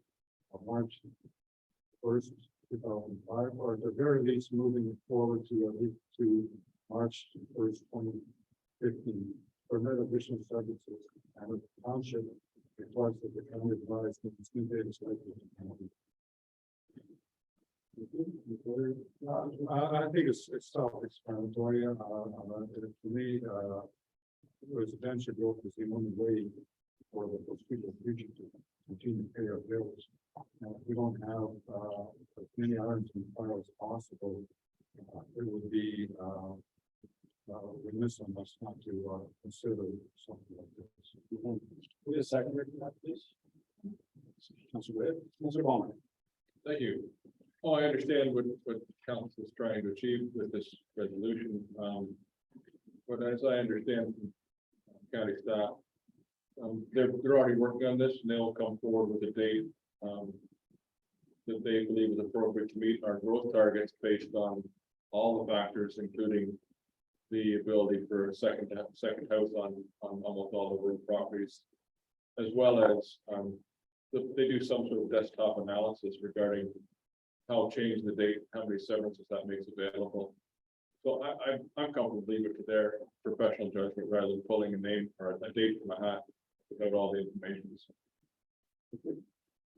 of March 1st, 2005, or at the very least moving forward to March 1st, 2015, for net additional services. And the township requires that the county advise I think it's self-explanatory, to me, residential growth is the only way for the foreseeable future to continue to pay our bills. If we don't have, as many irons in the fire as possible, it would be, remiss on us not to, consider something like this. Wait a second, please. Councilor Webb, Councilor Bowman. Thank you. Oh, I understand what council is trying to achieve with this resolution. But as I understand from county staff, they're already working on this and they'll come forward with a date that they believe is appropriate to meet our growth targets based on all the factors, including the ability for a second house on almost all the road properties, as well as they do some sort of desktop analysis regarding how change the date, how many severances that makes available. So I'm comfortable leaving it to their professional judgment rather than pulling a name or a date from a hat without all the information.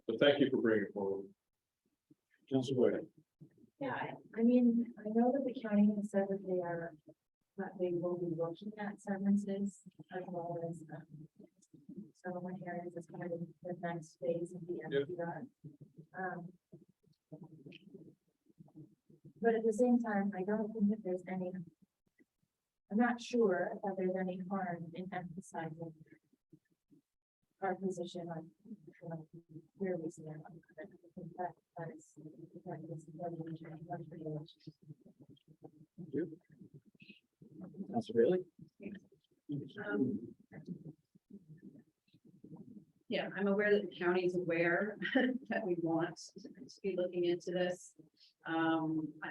But thank you for bringing it forward. Councilor Webb. Yeah, I mean, I know that the county has said that they will be looking at severances as well as settlement areas as kind of the next phase of the MPR. But at the same time, I don't think that there's any, I'm not sure that there's any harm in emphasizing our position on where we stand on it. I think that is Councilor Bailey. Yeah, I'm aware that the county is aware that we want to be looking into this. I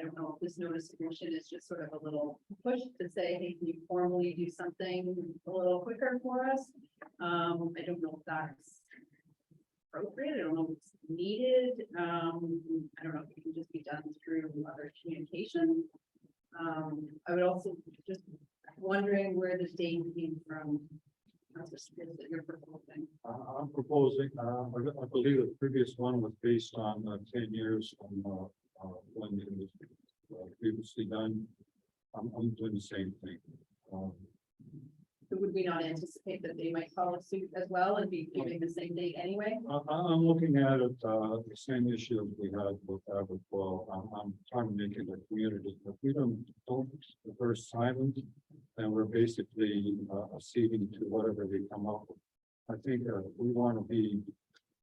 don't know if this notice of motion is just sort of a little push to say, hey, can you formally do something a little quicker for us? I don't know if that's appropriate. I don't know if it's needed. I don't know if it can just be done through other communication. I would also just wondering where the date came from. That you're proposing. I'm proposing, I believe the previous one was based on 10 years from when it was previously done. I'm doing the same thing. Would we not anticipate that they might follow suit as well and be giving the same date anyway? I'm looking at it, the same issue as we had with Everquell. I'm trying to make it a community. If we don't if we're silent, then we're basically acceding to whatever they come up with. I think we want to be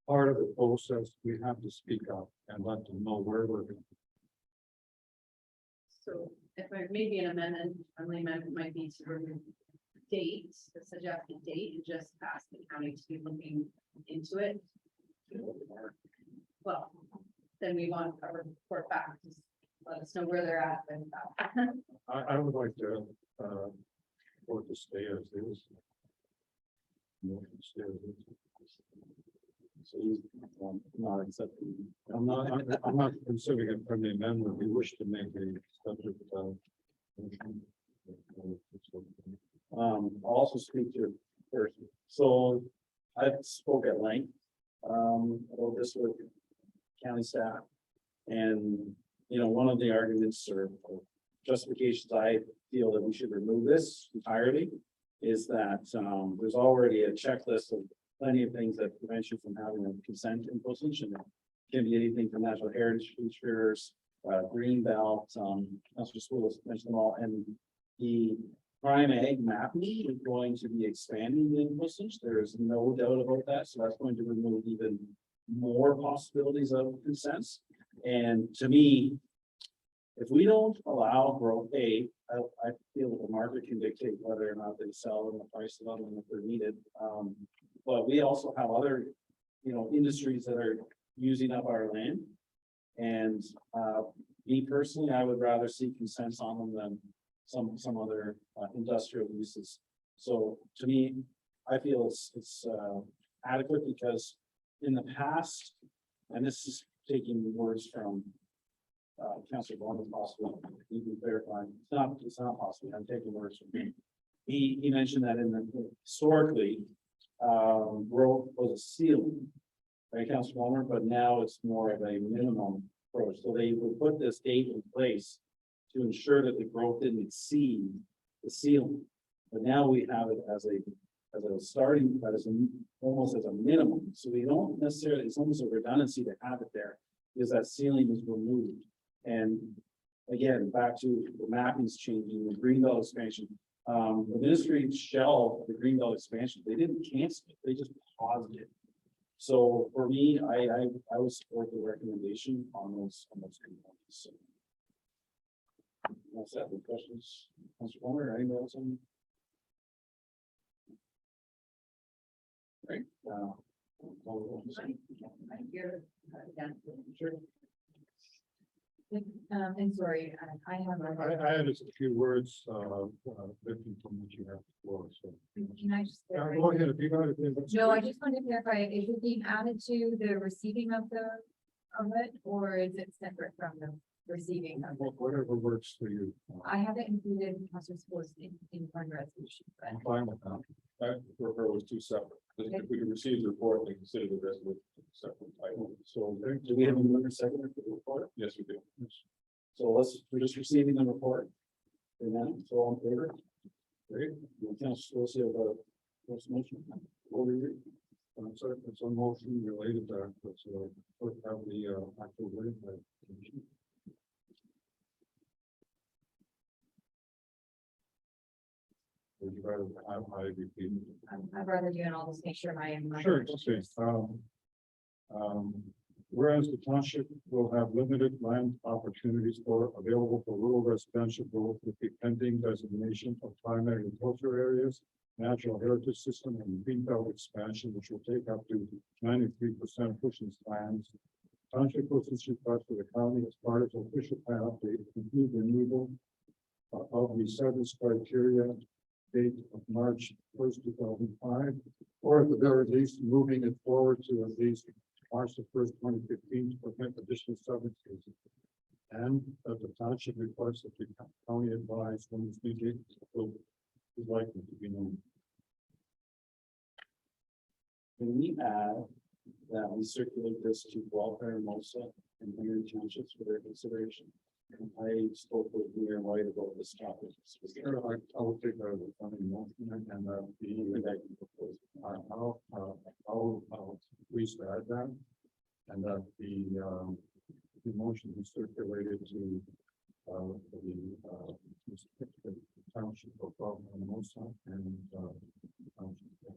part of the process. We have to speak up and let them know where we're going. So if I maybe an amendment, friendly amendment might be to remove date, the suggested date, and just ask the county to be looking into it. Well, then we want a report back, just let us know where they're at and that. I would like to go to stay as is. So he's not accepting. I'm not considering it from the amendment. We wish to make a subject. I'll also speak to it first. So I spoke at length about this with county staff. And, you know, one of the arguments or justifications I feel that we should remove this entirely is that there's already a checklist of plenty of things that prevent you from having a consent in Postage, and it can be anything from natural heritage features, green belt, Councilor Schools mentioned them all, and the prime ag mapping is going to be expanding in Postage. There's no doubt about that. So that's going to remove even more possibilities of consents. And to me, if we don't allow growth, I feel that the market can dictate whether or not they sell and the price of them if they're needed. But we also have other, you know, industries that are using up our land. And me personally, I would rather see consents on them than some other industrial uses. So to me, I feel it's adequate because in the past, and this is taking words from Councilor Bowman, possible, you can verify, it's not possible, I'm taking words from him. He mentioned that historically, growth was a ceiling Right, Councilor Palmer, but now it's more of a minimum approach. So they would put this date in place to ensure that the growth didn't exceed the ceiling. But now we have it as a starting, almost as a minimum. So we don't necessarily, it's almost a redundancy to have it there because that ceiling is removed. And again, back to the mapping's changing, the Greenbelt expansion. The ministry shelved the Greenbelt expansion. They didn't cancel it. They just paused it. So for me, I would support the recommendation on those components. So. That's that. Any questions? Councilor Palmer, anyone else on? Right. Sure. And sorry, I have. I had a few words, lifting from what you have before, so. Can I just? Go ahead, if you got it. No, I just wanted to clarify, is it being added to the receiving of it, or is it separate from the receiving of it? Whatever works for you. I have it included in Councilor School's in one resolution, but I'm fine with that. I prefer it was two separate. If we can receive the report, we consider the resolution separate title. So do we have a mover seconder for the report? Yes, we do. So we're just receiving the report. And then, so all in favor? Great. Councilor School, about first motion. What we read? So it's a motion related to, first have the, actual wording. Would you rather have I repeat? I'd rather do it all, just make sure my. Sure, okay. Whereas the township will have limited land opportunities available for rural residential growth with the pending designation of primary agriculture areas, natural heritage system, and greenbelt expansion, which will take up to 93% of Cushing's lands. Township Cushing's request for the county as part of the official plan update include removal of the service criteria date of March 1st, 2005, or at the very least, moving it forward to at least March 1st, 2015 to prevent additional subdivisions. And that the township requests that the county advise when this new date is likely to be known. Can we add that we circulate this to Walker and Mosa and Henry Townships for their consideration? I spoke with Mayor White about this topic. Sure, I will take that as a funny motion and I'll please add that. And that the motion be circulated to the township of Walker and Mosa and township.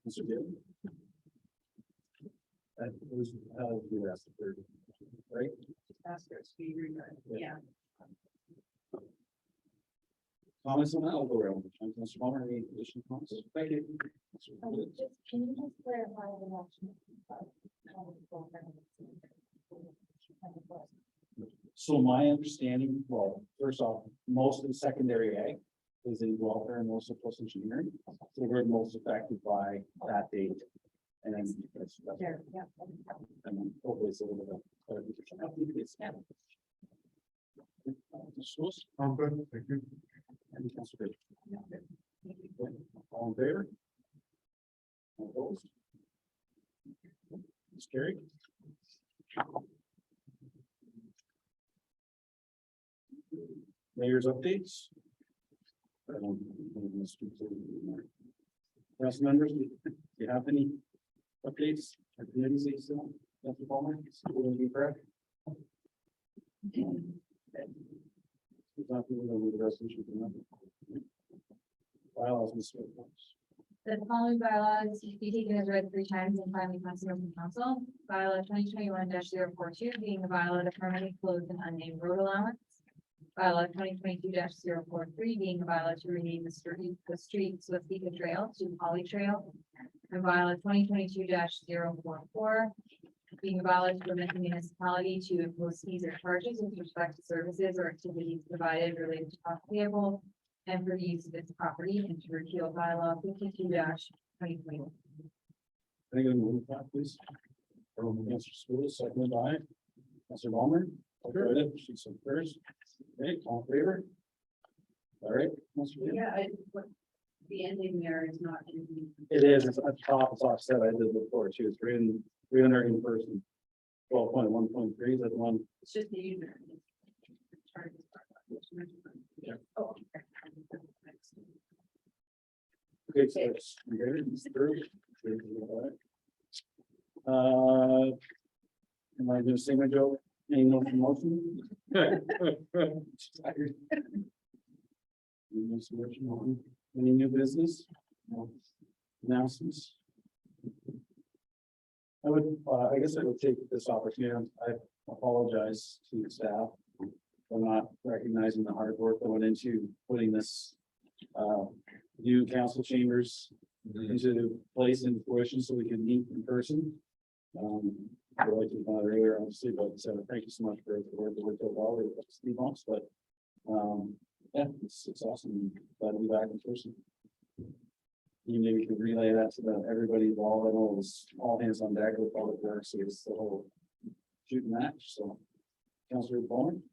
Mr. Gill? That was, you asked the third, right? Yeah. Comments on that? I'll go around. Mr. Palmer, any additional comments? Thank you. Can you just clarify the motion? So my understanding, well, first off, most of the secondary ag is in welfare and most of plus engineering. So we're most affected by that date. And then and then hopefully it's a little bit. I'm good, thank you. Any Councilor Bishop? All in favor? All opposed? It's carried. Mayor's updates. Council members, do you have any updates? Councilor Palmer, will you be correct? Bylaws, Ms. Smith. The following bylaws be taken as read 3 times and finally passed over from council. Bylaw 2021-042 being a bylaw to permanently close an unnamed road allowance. Bylaw 2022-043 being a bylaw to rename the street Swastika Trail to Holly Trail. And bylaw 2022-044 being a bylaw to permit the municipality to impose fees or charges with respect to services or activities provided related to cost payable and for the use of its property, and to repeal bylaw 52-2021. Can I get a move that, please? From Councilor School, seconded by Councilor Palmer. Okay, she's some first. Okay, all in favor? All right. Yeah, the ending there is not. It is, it's at top, it's offset, I did before, she was 300 in person. 12.1.3, is that the one? It's just the user. Yeah. Oh. Okay, so it's good, it's through. Am I gonna sing a joke? Any more motion? Any new business? No. Announcements? I guess I would take this opportunity, I apologize to the staff for not recognizing the hard work that went into putting this new council chambers into place and fruition so we can meet in person. I'd like to find earlier, obviously, but thank you so much for the work that worked out well with Steve Bumps, but yeah, it's awesome. Glad to be back in person. You maybe could relay that to everybody involved. I know it was all hands on deck with public works, so it's the whole shooting match. So, Councilor Bowman.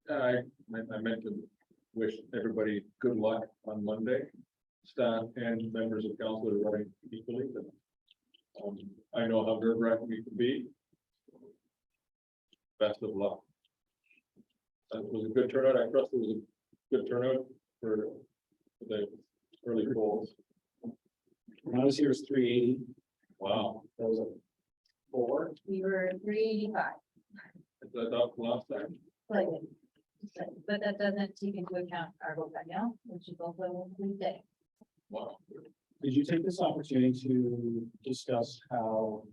I meant to wish everybody good luck on Monday. Staff and members of council are running equally, but I know how nerve-wracking it can be. Best of luck. That was a good turnout. I trust it was a good turnout for the early polls. When I was here, it was 380. Wow. That was a 4. We were 385. Is that up last time? Slightly. But that doesn't take into account our vote by mail, which is also Wednesday. Wow. Did you take this opportunity to discuss how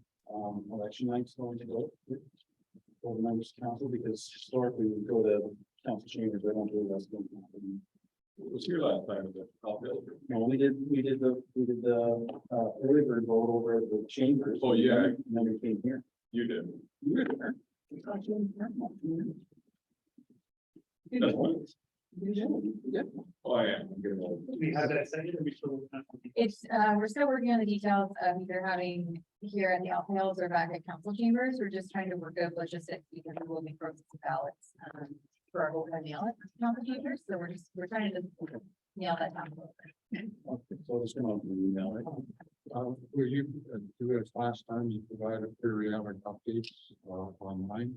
election night's going to go for the members of council? Because historically, we go to council chambers, I don't believe that's going to happen. It was here last time, but I'll build it. No, we did the early bird vote over at the chambers. Oh, yeah. And then we came here. You did. You were there. That's what it is. Yeah. Oh, I am. I'm getting old. We have that second, or we still? It's, we're still working on the details of either having here at the Alphails or back at council chambers. We're just trying to work out logistics because we will be processing ballots for our vote by mail at council chambers. So we're trying to nail that down. So it's going to be email, right? Were you, do this last time you provided periodic updates online?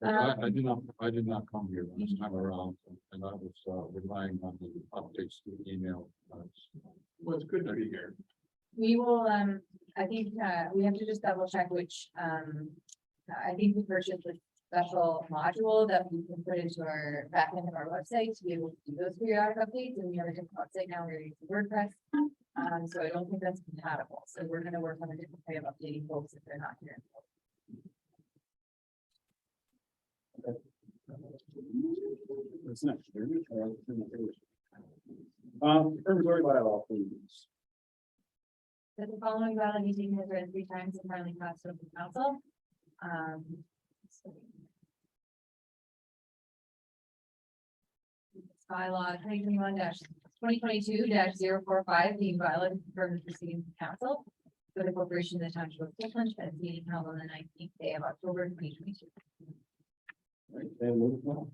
I did not come here this time around, and I was relying on the updates through email. Well, it's good to be here. We will, I think, we have to just double check which, I think we purchased a special module that we can put into our back end of our website to be able to do those periodic updates, and we have a different website now, we're using WordPress. So I don't think that's compatible, so we're gonna work on a different way of updating folks if they're not here. What's next? Urban bylaw, please. That the following ballot meeting has read 3 times and finally passed over the council. Bylaw 2022-045 being violated from the proceedings of council for the corporation of the township of Clifton, as meeting held on the 19th day of October 2022. Right, and move on.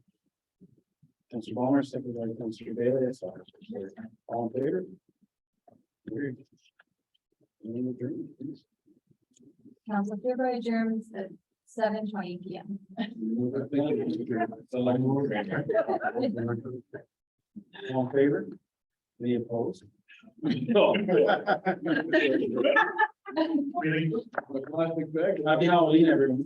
Councilor Ballmer, second by Councilor Bailey, all in favor? Carried. Any adjournment, please? Council hereby adjourns at 7:20 PM. All in favor? Any opposed? Happy Halloween, everyone.